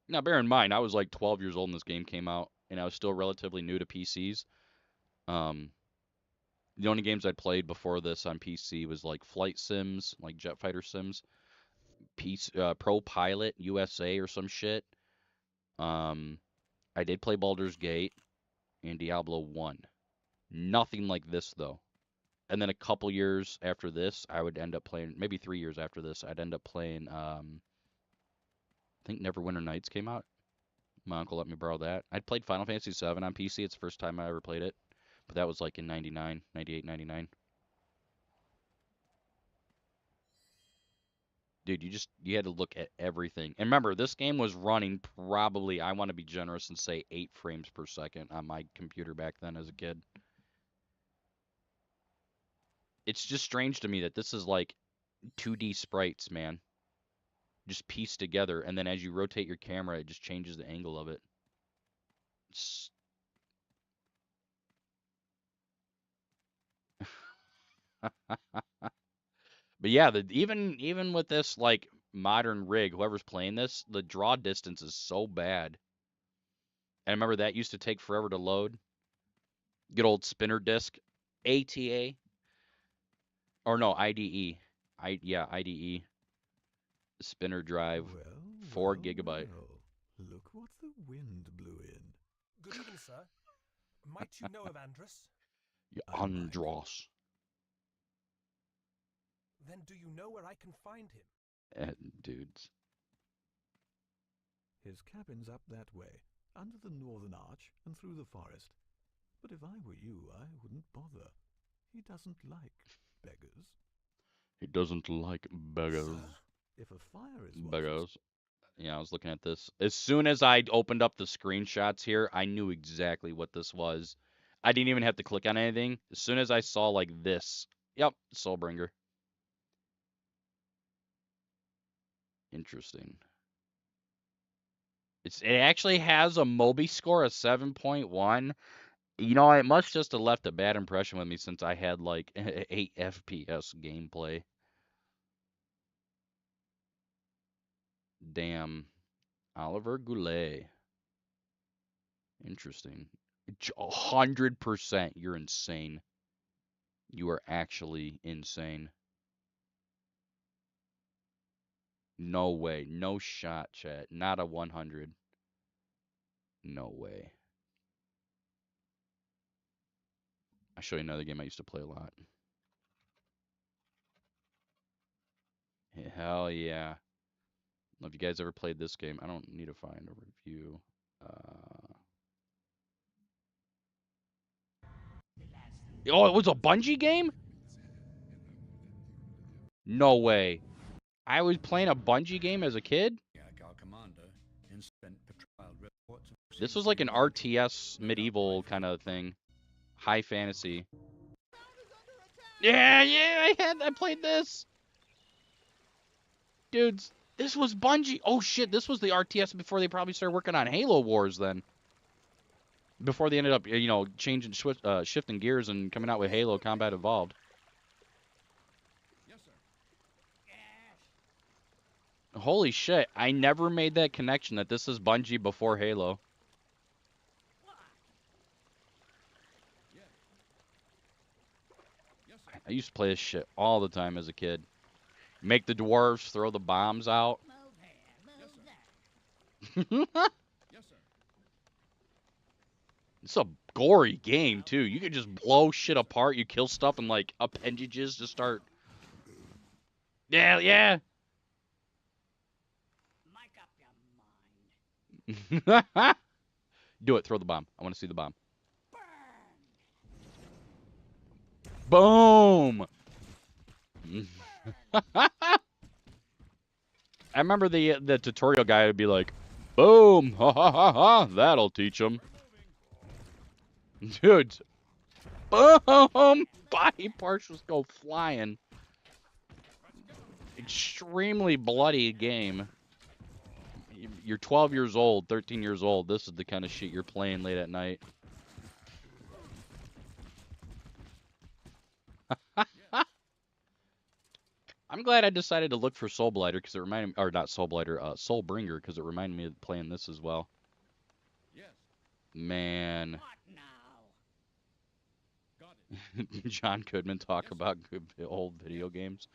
Now bear in mind, I was like 12 years old when this game came out, and I was still relatively new to PCs. Um, the only games I'd played before this on PC was like flight sims, like jet fighter sims, Pro Pilot USA or some shit. Um, I did play Baldur's Gate and Diablo 1. Nothing like this though. And then a couple years after this, I would end up playing, maybe 3 years after this, I'd end up playing, I think Neverwinter Nights came out. My uncle let me borrow that. I'd played Final Fantasy VII on PC. It's the first time I ever played it. But that was like in 99, 98, 99. Dude, you had to look at everything. And remember, this game was running probably, I want to be generous and say 8 frames per second on my computer back then as a kid. It's just strange to me that this is like 2D sprites, man. Just pieced together, and then as you rotate your camera, it just changes the angle of it. But yeah, even with this like modern rig, whoever's playing this, the draw distance is so bad. And I remember that used to take forever to load. Good old spinner disk, ATA, or no, IDE. Yeah, IDE spinner drive, Well, 4 GB. well. Look what the wind blew in. Good evening, sir. Might you know of Andrus? Yeah, I might. Andros. Then do you know where I can find him? Dudes. His cabin's up that way, under the northern arch and through the forest. But if I were you, I wouldn't bother. He doesn't like beggars. He doesn't like beggars. Sir? If a fire is watching, Beggars. Yeah, I was looking at this. As soon as I opened up the screenshots here, I knew exactly what this was. I didn't even have to click on anything. As soon as I saw like this, yep, Soulbringer. Interesting. It actually has a Moby score of 7.1. You know, it must just have left a bad impression with me since I had like 8 FPS gameplay. Damn. Oliver Goulet. Interesting. 100%. You're insane. You are actually insane. No way. No shot, chat. Not a 100. No way. I'll show you another game I used to play a lot. Hell yeah. Have you guys ever played this game? I don't need to find a review. Oh, it was a Bungie game? No way. I was playing a Bungie game as a kid? This was like an RTS medieval kind of thing. High fantasy. Yeah, I played this. Dudes, this was Bungie. Oh shit, this was the RTS before they probably started working on Halo Wars then. Before they ended up, changing, shifting gears and coming out with Halo Combat Evolved. Holy shit, I never made that connection that this is Bungie before Halo. I used to play this shit all the time as a kid. Make the dwarves throw the bombs out. It's a gory game, too. You can just blow shit apart. You kill stuff and, like, appendages just start... Yeah. Do it. Throw the bomb. I want to see the bomb. Boom! I remember the tutorial guy would be like, boom! Ha ha ha ha! That'll teach him. Dude. Boom! Body parts just go flying. Extremely bloody game. You're 12 years old, 13 years old. This is the kind of shit you're playing late at night. I'm glad I decided to look for Soul Blighter because it reminded me, or not Soul Blighter, Soulbringer, because it reminded me of playing this as well. Man. John Goodman talk about good old video games.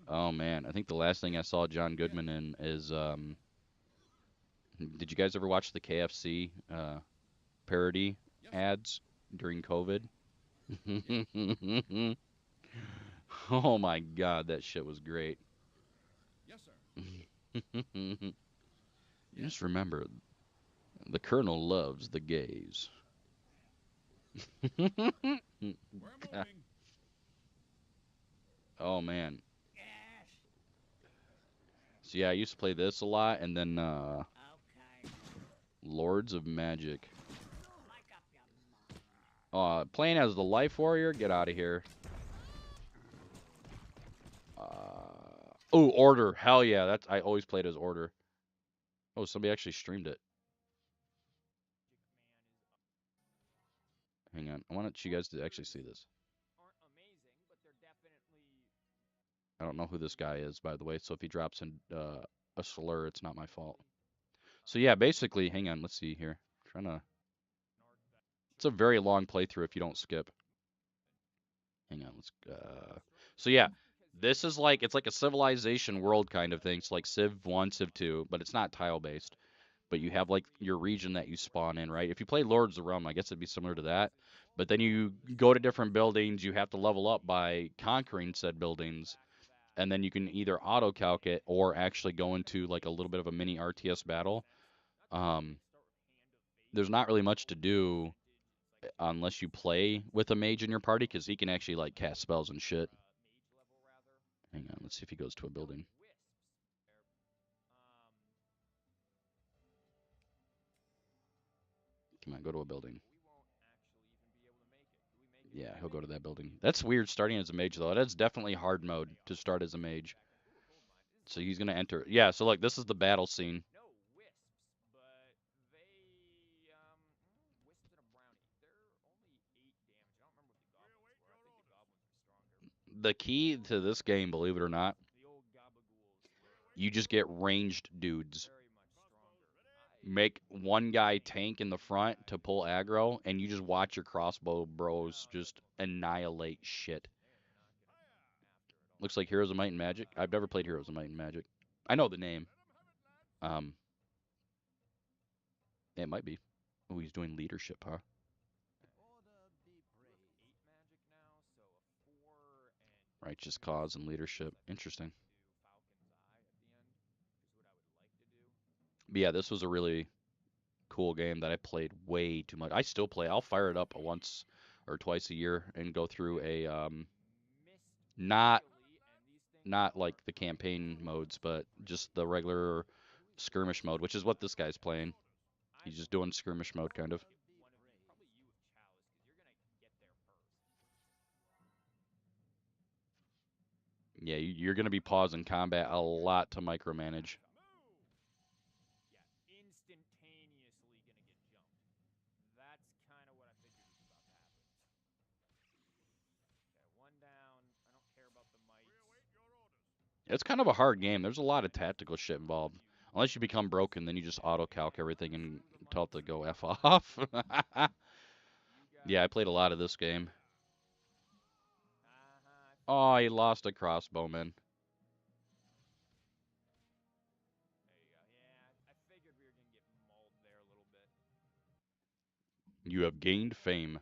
Oh man, I think the last thing I saw John Goodman in is did you guys ever watch the KFC parody ads during COVID? Oh my god, that shit was great. Just remember, the Colonel loves the gays. Oh man. So yeah, I used to play this a lot, and then Lords of Magic. Playing as the Life Warrior, get out of here. Oh, Order, hell yeah, I always played as Order. Oh, somebody actually streamed it. Hang on, I want you guys to actually see this. I don't know who this guy is, by the way, so if he drops in a slur, it's not my fault. So yeah, basically, hang on, let's see here. It's a very long playthrough if you don't skip. Hang on, so yeah, this is like, it's like a Civilization world kind of thing. It's like Civ 1, Civ 2, but it's not tile-based. But you have like your region that you spawn in, right? If you play Lords of the Realm, I guess it'd be similar to that. But then you go to different buildings, you have to level up by conquering said buildings. And then you can either auto-calc it or actually go into like a little bit of a mini RTS battle. There's not really much to do unless you play with a mage in your party, because he can actually like cast spells and shit. Hang on, let's see if he goes to a building. Come on, go to a building. Yeah, he'll go to that building. That's weird starting as a mage, though. That's definitely hard mode to start as a mage. So he's going to enter. Yeah, so look, this is the battle scene. The key to this game, believe it or not, you just get ranged dudes. Make one guy tank in the front to pull aggro, and you just watch your crossbow bros just annihilate shit. Looks like Heroes of Might and Magic. I've never played Heroes of Might and Magic. I know the name. It might be. Oh, he's doing leadership, huh? Righteous cause and leadership. Interesting. But yeah, this was a really cool game that I played way too much. I still play. I'll fire it up once or twice a year and go through a not like the campaign modes, but just the regular skirmish mode, which is what this guy's playing. He's just doing skirmish mode kind of. Yeah, you're going to be pausing combat a lot to micromanage. It's kind of a hard game. There's a lot of tactical shit involved. Unless you become broken, then you just auto-calc everything and tell it to go F off. Yeah, I played a lot of this game. Oh, he lost a crossbowman. You have gained fame.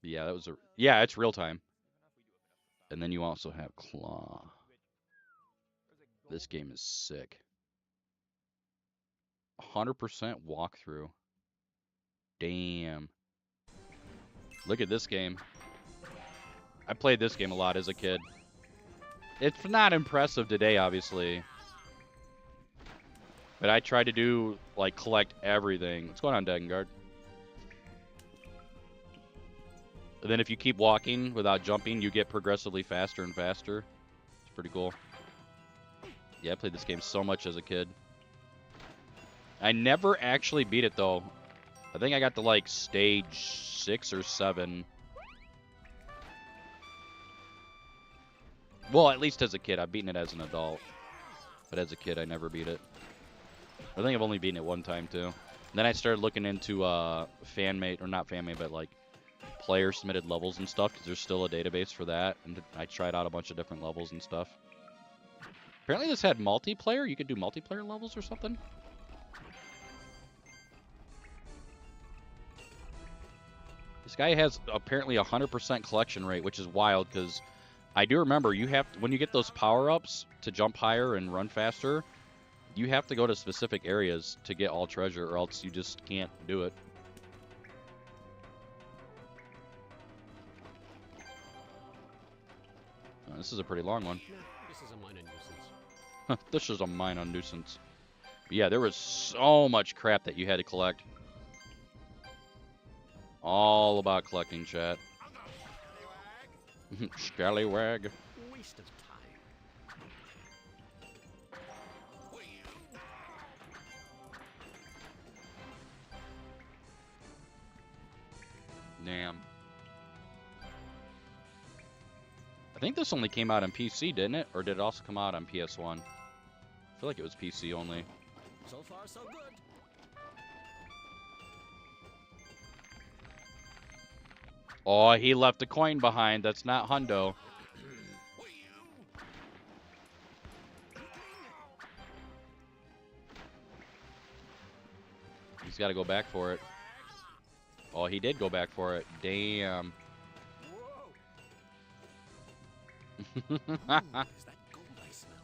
Yeah, that was a... Yeah, it's real time. And then you also have Claw. This game is sick. 100% walkthrough. Damn. Look at this game. I played this game a lot as a kid. It's not impressive today, obviously. But I tried to do, like, collect everything. What's going on, Degengard? And then if you keep walking without jumping, you get progressively faster and faster. It's pretty cool. Yeah, I played this game so much as a kid. I never actually beat it, though. I think I got to, like, stage 6 or 7. Well, at least as a kid. I've beaten it as an adult. But as a kid, I never beat it. I think I've only beaten it one time, too. And then I started looking into fan-made, or not fan-made, but, like, player-submitted levels and stuff, because there's still a database for that. And I tried out a bunch of different levels and stuff. Apparently this had multiplayer. You could do multiplayer levels or something. This guy has apparently 100% collection rate, which is wild, because I do remember you have to, when you get those power-ups to jump higher and run faster, you have to go to specific areas to get all treasure, or else you just can't do it. This is a pretty long one. This is a minor nuisance. This is a minor nuisance. But yeah, there was so much crap that you had to collect. All about collecting, chat. Scallywag. Waste of time. Damn. I think this only came out on PC, didn't it? Or did it also come out on PS1? I feel like it was PC only. So far, so good. Oh, he left a coin behind. That's not hundo. He's got to go back for it. Oh, he did go back for it. Damn. Is that gold I smell?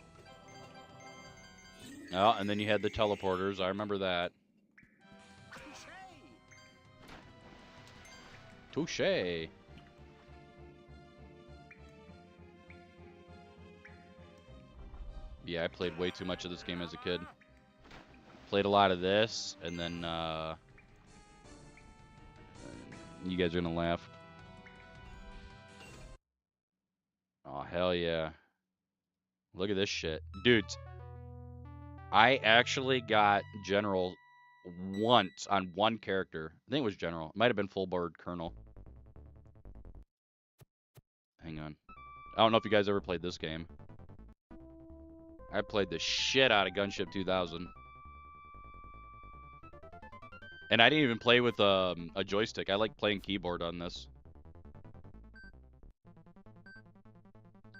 Oh, and then you had the teleporters. I remember that. Touché. Yeah, I played way too much of this game as a kid. Played a lot of this, and then you guys are gonna laugh. Oh, hell yeah. Look at this shit. Dudes, I actually got General once on one character. I think it was General. It might have been full board Colonel. Hang on. I don't know if you guys ever played this game. I played the shit out of Gunship 2000. And I didn't even play with a joystick. I like playing keyboard on this.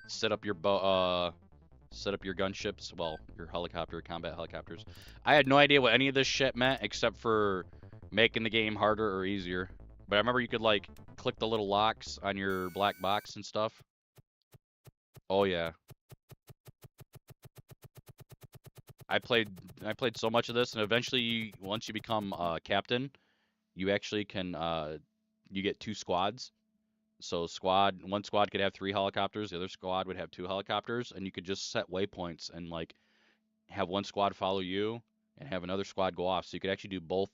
Set up your gunships. Well, your helicopter, combat helicopters. I had no idea what any of this shit meant except for making the game harder or easier. But I remember you could like click the little locks on your black box and stuff. Oh yeah. I played so much of this, and eventually, once you become captain, you actually can you get 2 squads. So one squad could have 3 helicopters, the other squad would have 2 helicopters, and you could just set waypoints and like have one squad follow you and have another squad go off. So you could actually do both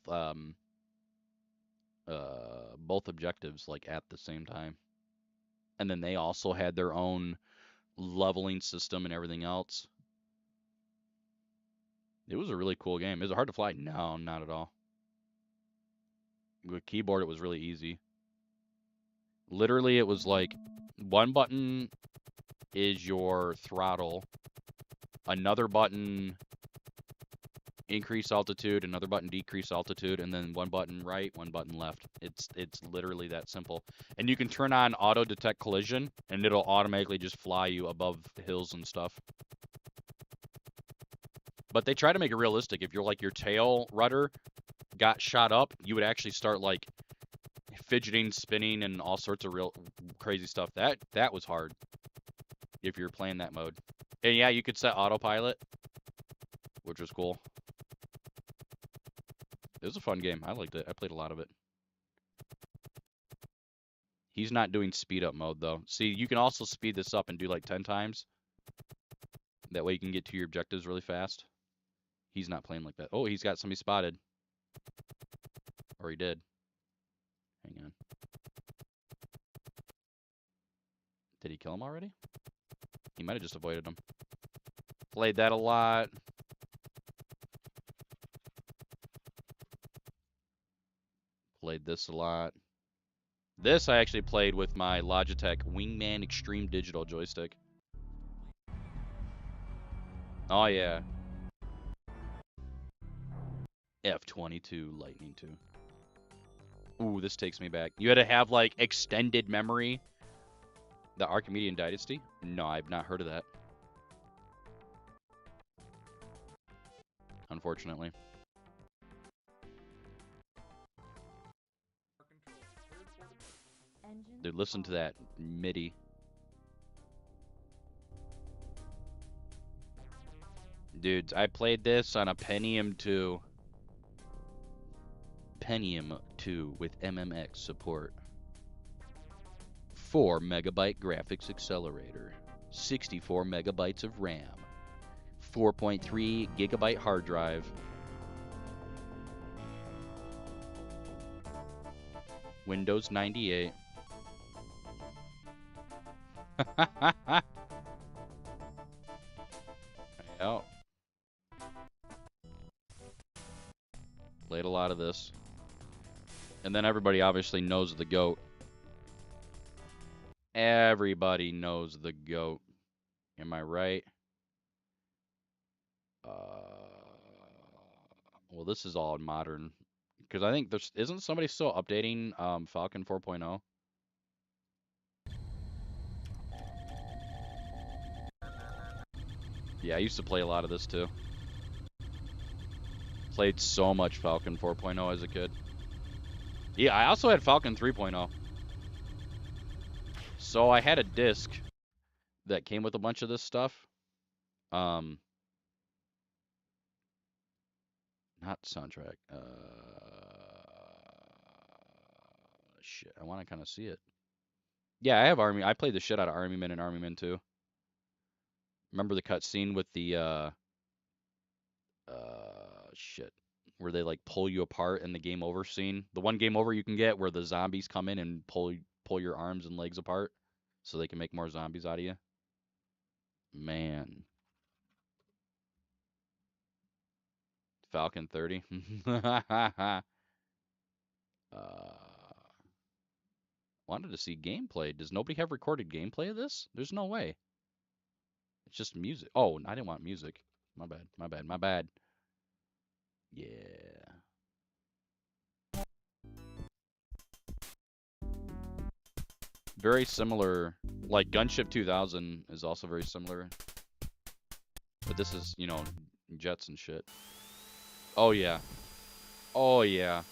objectives like at the same time. And then they also had their own leveling system and everything else. It was a really cool game. Is it hard to fly? No, not at all. With keyboard, it was really easy. Literally, it was like one button is your throttle, another button increase altitude, another button decrease altitude, and then one button right, one button left. It's literally that simple. And you can turn on auto detect collision, and it'll automatically just fly you above hills and stuff. But they try to make it realistic. If you're like your tail rudder got shot up, you would actually start like fidgeting, spinning, and all sorts of real crazy stuff. That was hard if you're playing that mode. And yeah, you could set autopilot, which was cool. It was a fun game. I liked it. I played a lot of it. He's not doing speed up mode though. See, you can also speed this up and do like 10 times. That way you can get to your objectives really fast. He's not playing like that. Oh, he's got somebody spotted. Or he did. Hang on. Did he kill him already? He might have just avoided him. Played that a lot. Played this a lot. This I actually played with my Logitech Wingman Extreme Digital joystick. Oh yeah. F-22 Lightning II. Ooh, this takes me back. You had to have like extended memory. The Archimedean Dynasty? No, I've not heard of that. Unfortunately. Dude, listen to that MIDI. Dude, I played this on a Pentium 2. Pentium 2 with MMX support. 4 megabyte graphics accelerator. 64 megabytes of RAM. 4.3 gigabyte hard drive. Windows 98. Yep. Played a lot of this. And then everybody obviously knows the GOAT. Everybody knows the GOAT. Am I right? Well, this is all modern. Because I think isn't somebody still updating Falcon 4.0? Yeah, I used to play a lot of this too. Played so much Falcon 4.0 as a kid. Yeah, I also had Falcon 3.0. So I had a disc that came with a bunch of this stuff. Not soundtrack. Shit, I want to kind of see it. Yeah, I have Army. I played the shit out of Army Men and Army Men 2. Remember the cutscene with the shit, where they like pull you apart in the game over scene? The one game over you can get where the zombies come in and pull your arms and legs apart so they can make more zombies out of you. Man. Falcon 30. Wanted to see gameplay. Does nobody have recorded gameplay of this? There's no way. It's just music. Oh, I didn't want music. My bad. My bad. My bad. Yeah. Very similar. Like Gunship 2000 is also very similar. But this is, you know, jets and shit. Oh, yeah. Oh, yeah.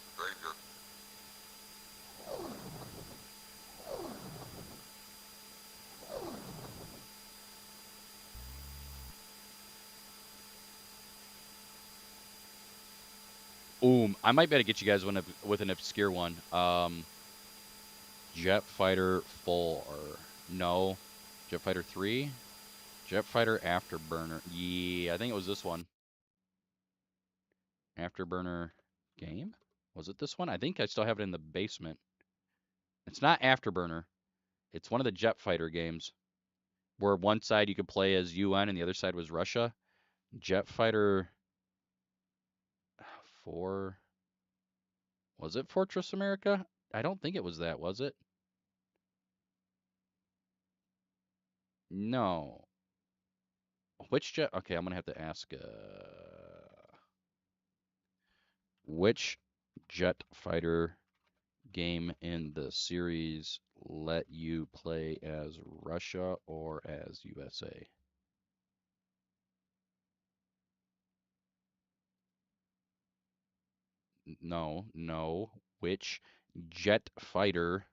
I might be able to get you guys with an obscure one. Jet Fighter 4. No. Jet Fighter 3? Jet Fighter Afterburner. Yeah, I think it was this one. Afterburner game? Was it this one? I think I still have it in the basement. It's not Afterburner. It's one of the Jet Fighter games where one side you could play as UN and the other side was Russia. Jet Fighter 4. Was it Fortress America? I don't think it was that, was it? No. Which jet? Okay, I'm gonna have to ask. Which jet fighter game in the series let you play as Russia or as USA? No, no. Which jet fighter?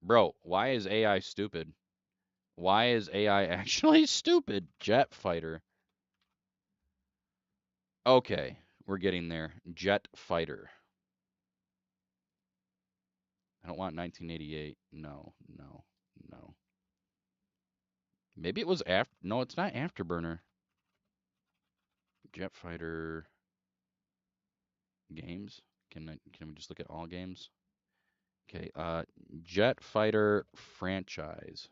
Bro, why is AI stupid? Why is AI actually stupid? Jet fighter. Okay, we're getting there. Jet fighter. I don't want 1988. No, no, no. Maybe it was after. No, it's not Afterburner. Jet fighter games. Can we just look at all games? Okay. Jet fighter franchise.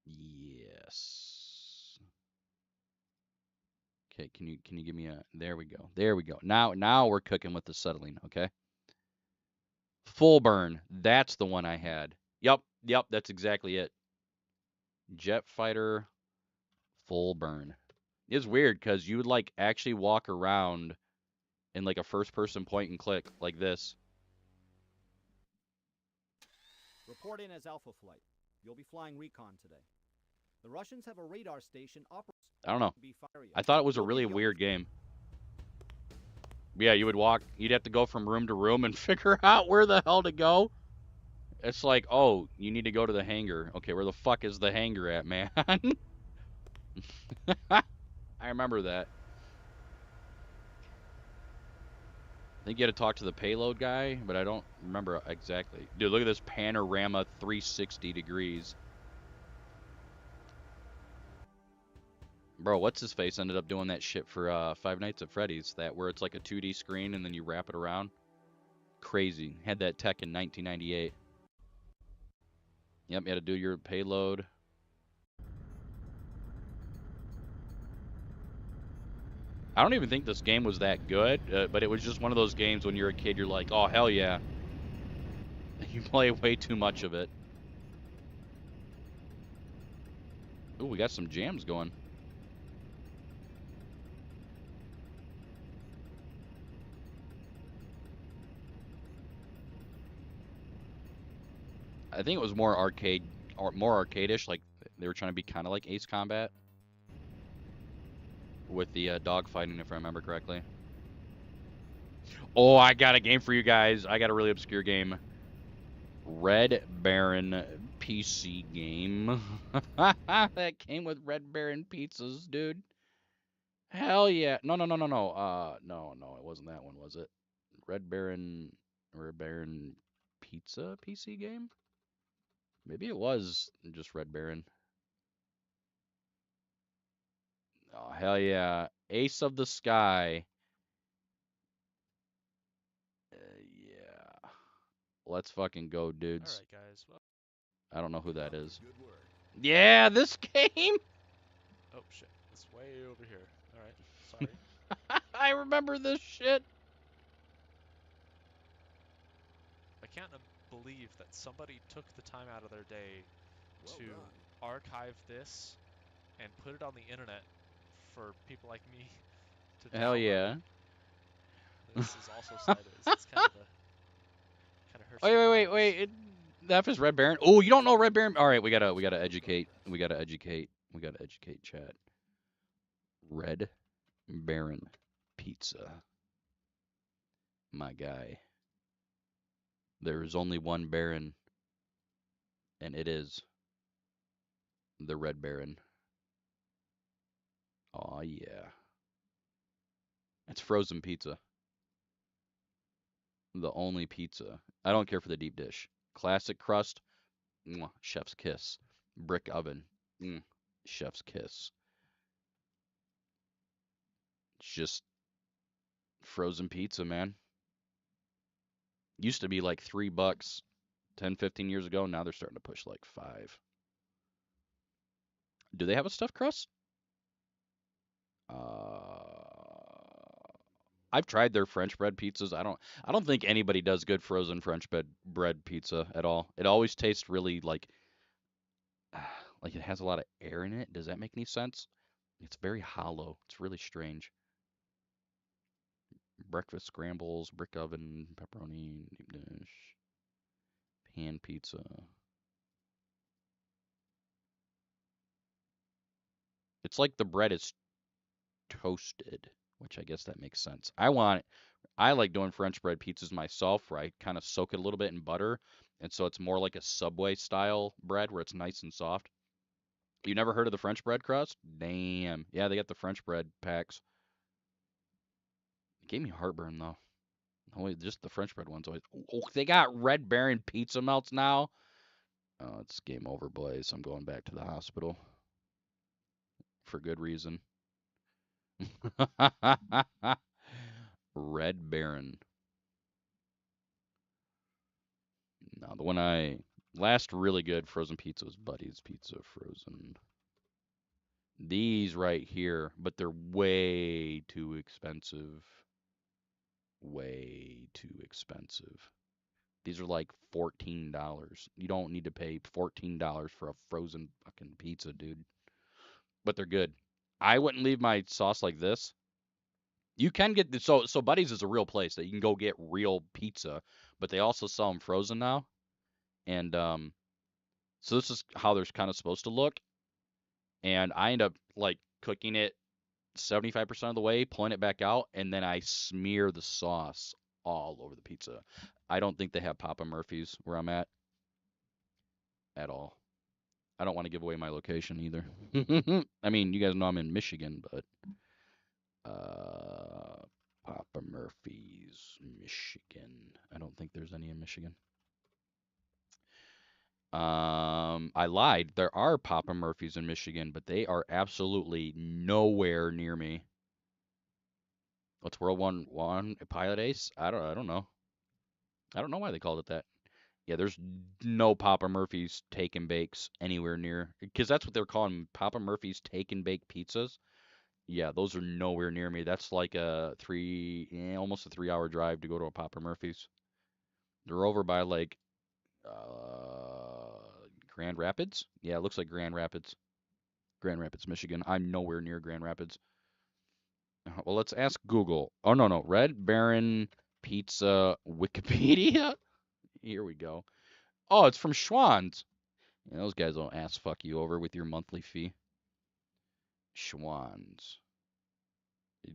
Yes. Okay. Can you give me a? There we go. There we go. Now we're cooking with the settling. Okay. Full burn. That's the one I had. Yep. Yep. That's exactly it. Jet fighter full burn. It's weird because you would like actually walk around in like a first person point and click like this. Report in as Alpha Flight. You'll be flying recon today. The Russians have a radar station operating. I don't know. I thought it was a really weird game. Yeah, you would walk, you'd have to go from room to room and figure out where the hell to go. It's like, oh, you need to go to the hangar. Okay, where the fuck is the hangar at, man? I remember that. I think you had to talk to the payload guy, but I don't remember exactly. Dude, look at this panorama 360 degrees. Bro, what's his face ended up doing that shit for Five Nights at Freddy's, that where it's like a 2D screen and then you wrap it around. Crazy. Had that tech in 1998. Yep, you had to do your payload. I don't even think this game was that good, but it was just one of those games when you're a kid, you're like, oh, hell yeah. You play way too much of it. Ooh, we got some jams going. I think it was more arcade, or more arcade-ish, like they were trying to be kind of like Ace Combat with the dogfighting, if I remember correctly. Oh, I got a game for you guys. I got a really obscure game. Red Baron PC game. That came with Red Baron pizzas, dude. Hell yeah. No, no, no, no, no. No, it wasn't that one, was it? Red Baron Pizza PC game? Maybe it was just Red Baron. Oh, hell yeah. Ace of the Sky. Yeah. Let's fucking go, dudes. All right, guys. Well, I don't know who that is. Yeah, this game. oh shit, it's way over here. All right, sorry. I remember this shit. I can't believe that somebody took the time out of their day to archive this and put it on the internet for people like me to Hell download. yeah. This is also cited. It's kind of hurts. Wait. That is Red Baron. Oh, you don't know Red Baron? All right, we gotta educate. We gotta educate chat. Red Baron Pizza. My guy. There is only one Baron, and it is the Red Baron. Oh yeah. It's frozen pizza. The only pizza. I don't care for the deep dish. Classic crust, mwah, chef's kiss. Brick oven, chef's kiss. It's just frozen pizza, man. Used to be like $3 10, 15 years ago. Now they're starting to push like 5. Do they have a stuffed crust? I've tried their French bread pizzas. I don't think anybody does good frozen French bread pizza at all. It always tastes really like it has a lot of air in it. Does that make any sense? It's very hollow. It's really strange. Breakfast scrambles, brick oven, pepperoni, deep dish, pan pizza. It's like the bread is toasted, which I guess that makes sense. I like doing French bread pizzas myself, where I kind of soak it a little bit in butter, and so it's more like a Subway style bread where it's nice and soft. You never heard of the French bread crust? Damn. Yeah, they got the French bread packs. It gave me heartburn though. Always just the French bread ones always. Oh, they got Red Baron pizza melts now. Oh, it's game over, boys. I'm going back to the hospital for good reason. Red Baron. No, the one I last really good frozen pizza was Buddy's Pizza frozen. These right here, but they're way too expensive. Way too expensive. These are like $14. You don't need to pay $14 for a frozen fucking pizza, dude. But they're good. I wouldn't leave my sauce like this. You can get so Buddy's is a real place that you can go get real pizza, but they also sell them frozen now. And so this is how they're kind of supposed to look. And I end up like cooking it 75% of the way, pulling it back out, and then I smear the sauce all over the pizza. I don't think they have Papa Murphy's where I'm at all. I don't want to give away my location either. I mean, you guys know I'm in Michigan, but Papa Murphy's, Michigan. I don't think there's any in Michigan. I lied. There are Papa Murphy's in Michigan, but they are absolutely nowhere near me. What's World One Pilot Ace? I don't know. I don't know why they called it that. Yeah, there's no Papa Murphy's take and bakes anywhere near, because that's what they're calling Papa Murphy's take and bake pizzas. Yeah, those are nowhere near me. That's like almost a 3-hour drive to go to a Papa Murphy's. They're over by like Grand Rapids. Yeah, it looks like Grand Rapids, Michigan. I'm nowhere near Grand Rapids. Well, let's ask Google. Oh no, Red Baron Pizza Wikipedia. Here we go. Oh, it's from Schwann's. Yeah, those guys don't ass fuck you over with your monthly fee. Schwann's.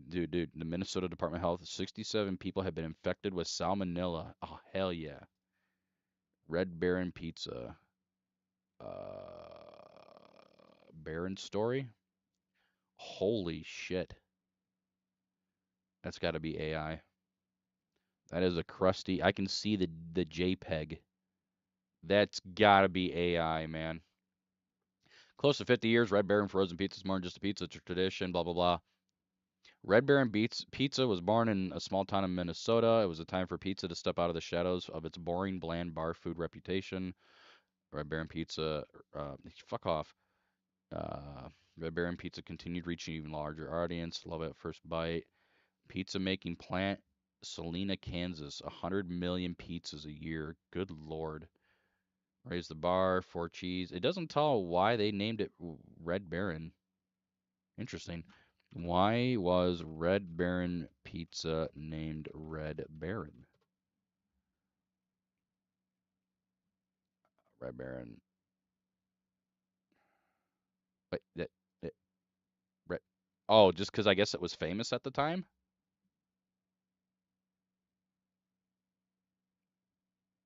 Dude, the Minnesota Department of Health, 67 people have been infected with salmonella. Oh, hell yeah. Red Baron Pizza. Baron story? Holy shit. That's got to be AI. That is a crusty. I can see the JPEG. That's got to be AI, man. Close to 50 years, Red Baron frozen pizza is more than just a pizza. It's a tradition, blah, blah, blah. Red Baron Pizza was born in a small town in Minnesota. It was a time for pizza to step out of the shadows of its boring, bland bar food reputation. Red Baron Pizza, fuck off. Red Baron Pizza continued reaching even larger audience. Love it at first bite. Pizza making plant, Salina, Kansas. 100 million pizzas a year. Good lord. Raise the bar, 4 cheese. It doesn't tell why they named it Red Baron. Interesting. Why was Red Baron Pizza named Red Baron? Red Baron. Wait, Red. Oh, just because I guess it was famous at the time?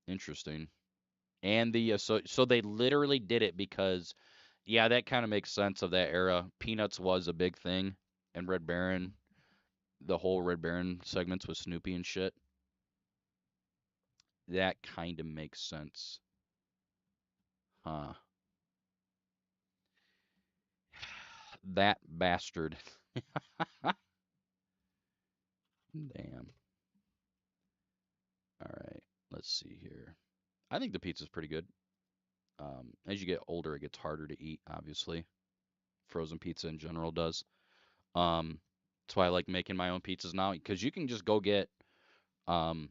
Interesting. And the so they literally did it because yeah, that kind of makes sense of that era. Peanuts was a big thing, and Red Baron, the whole Red Baron segments with Snoopy and shit. That kind of makes sense. Huh. That bastard. Damn. All right. Let's see here. I think the pizza's pretty good. As you get older, it gets harder to eat, obviously. Frozen pizza in general does. Um, that's why I like making my own pizzas now because you can just go get um,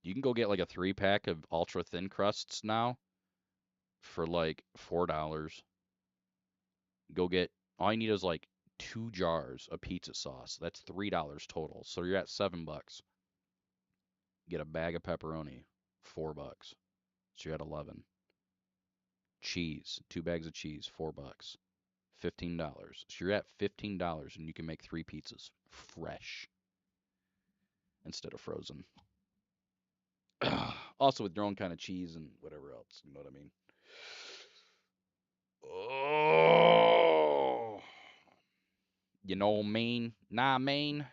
you can go get like a 3 pack of ultra thin crusts now for like $4. Go get all you need is like 2 jars of pizza sauce. That's $3 total. So you're at $7. Get a bag of pepperoni, $4. So you're at 11. Cheese, 2 bags of cheese, $4. $15. So you're at $15 and you can make 3 pizzas fresh instead of frozen. Also with your own kind of cheese and whatever else, you know what I mean? Oh, you know what I mean? Nah, mean.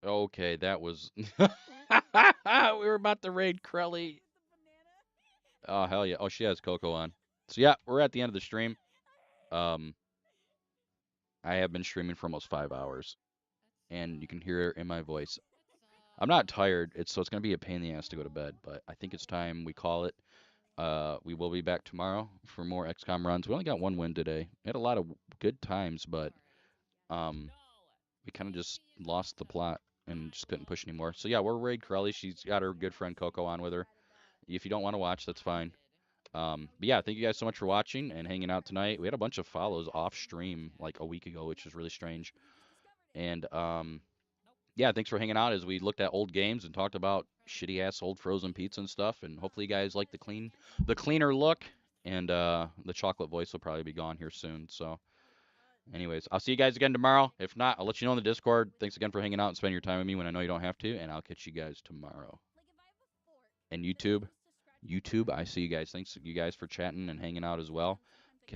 Okay, that was. We were about to raid Crelly. Oh hell yeah! Oh, she has Coco on. So yeah, we're at the end of the stream. Um, I have been streaming for almost 5 hours, and you can hear it in my voice. I'm not tired. It's gonna be a pain in the ass to go to bed, but I think it's time we call it. We will be back tomorrow for more XCOM runs. We only got one win today. We had a lot of good times, but um, we kind of just lost the plot and just couldn't push anymore. So yeah, we're Raid Corelli. She's got her good friend Coco on with her. If you don't want to watch, that's fine. But yeah, thank you guys so much for watching and hanging out tonight. We had a bunch of follows off stream like a week ago, which was really strange. And yeah, thanks for hanging out as we looked at old games and talked about shitty ass old frozen pizza and stuff. And hopefully you guys like the cleaner look. And the chocolate voice will probably be gone here soon. So, anyways, I'll see you guys again tomorrow. If not, I'll let you know in the Discord. Thanks again for hanging out and spending your time with me when I know you don't have to. And I'll catch you guys tomorrow. And YouTube, I see you guys. Thanks you guys for chatting and hanging out as well.